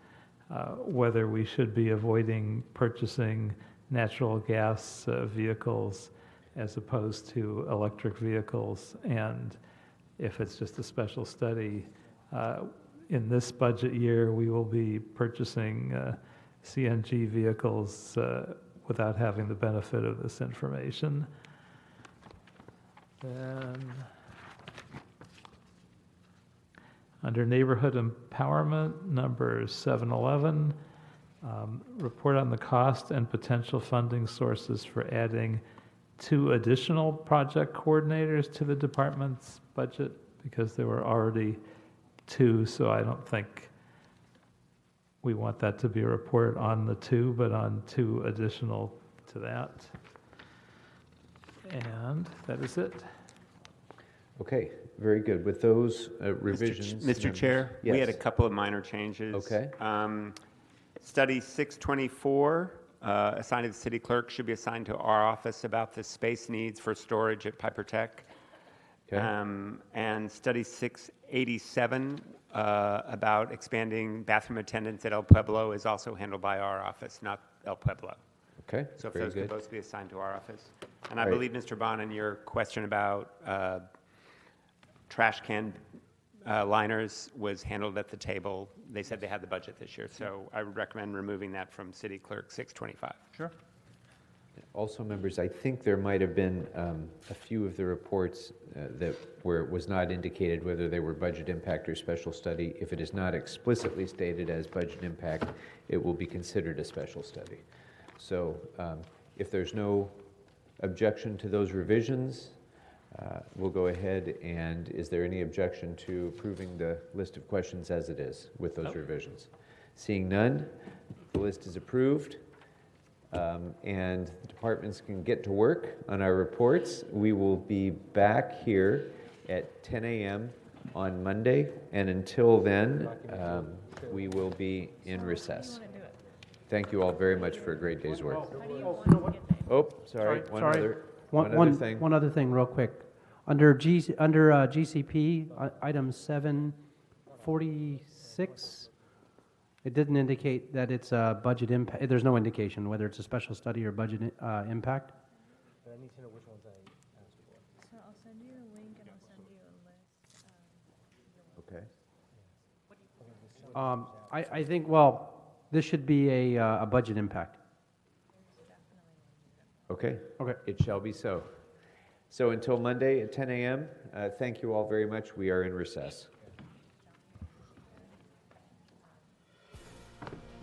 whether we should be avoiding purchasing natural gas vehicles as opposed to electric vehicles. And if it's just a special study, in this budget year, we will be purchasing CNG vehicles without having the benefit of this information. Then, under Neighborhood Empowerment, number 711, report on the cost and potential funding sources for adding 2 additional project coordinators to the department's budget, because there were already 2, so I don't think we want that to be a report on the 2, but on 2 additional to that. And that is it. Okay, very good. With those revisions. Mr. Chair, yes. we had a couple of minor changes. Okay. Study 624, assigned to the city clerk should be assigned to our office about the space needs for storage at Piper Tech. Okay. And study 687 about expanding bathroom attendance at El Pueblo is also handled by our office, not El Pueblo. Okay, So if very those good. could both be assigned to our office. And I Right. believe, Mr. Bonin, your question about trash can liners was handled at the table. They said they had the budget this year, so I would recommend removing that from City Clerk 625. Sure. Also, members, I think there might have been a few of the reports that where it was not indicated whether they were budget impact or special study. If it is not explicitly stated as budget impact, it will be considered a special study. So if there's no objection to those revisions, we'll go ahead, and is there any objection to approving the list of questions as it is with those revisions? Seeing none, the list is approved. And the departments can get to work on our reports. We will be back here at 10 a.m. on Monday, and until then, we will be in recess. Thank you all very much for a great day's work. Oh, sorry, one other thing real quick. Under GCP, item 746, it didn't indicate that it's a budget impact. There's no indication whether it's a special study or budget impact. But I need to know which ones I asked for. So I'll send you a link and I'll send you a list. Okay. I think, well, this should be a budget impact. Okay. Okay. It shall be so. So until Monday at 10 a.m., thank you all very much. We are in recess.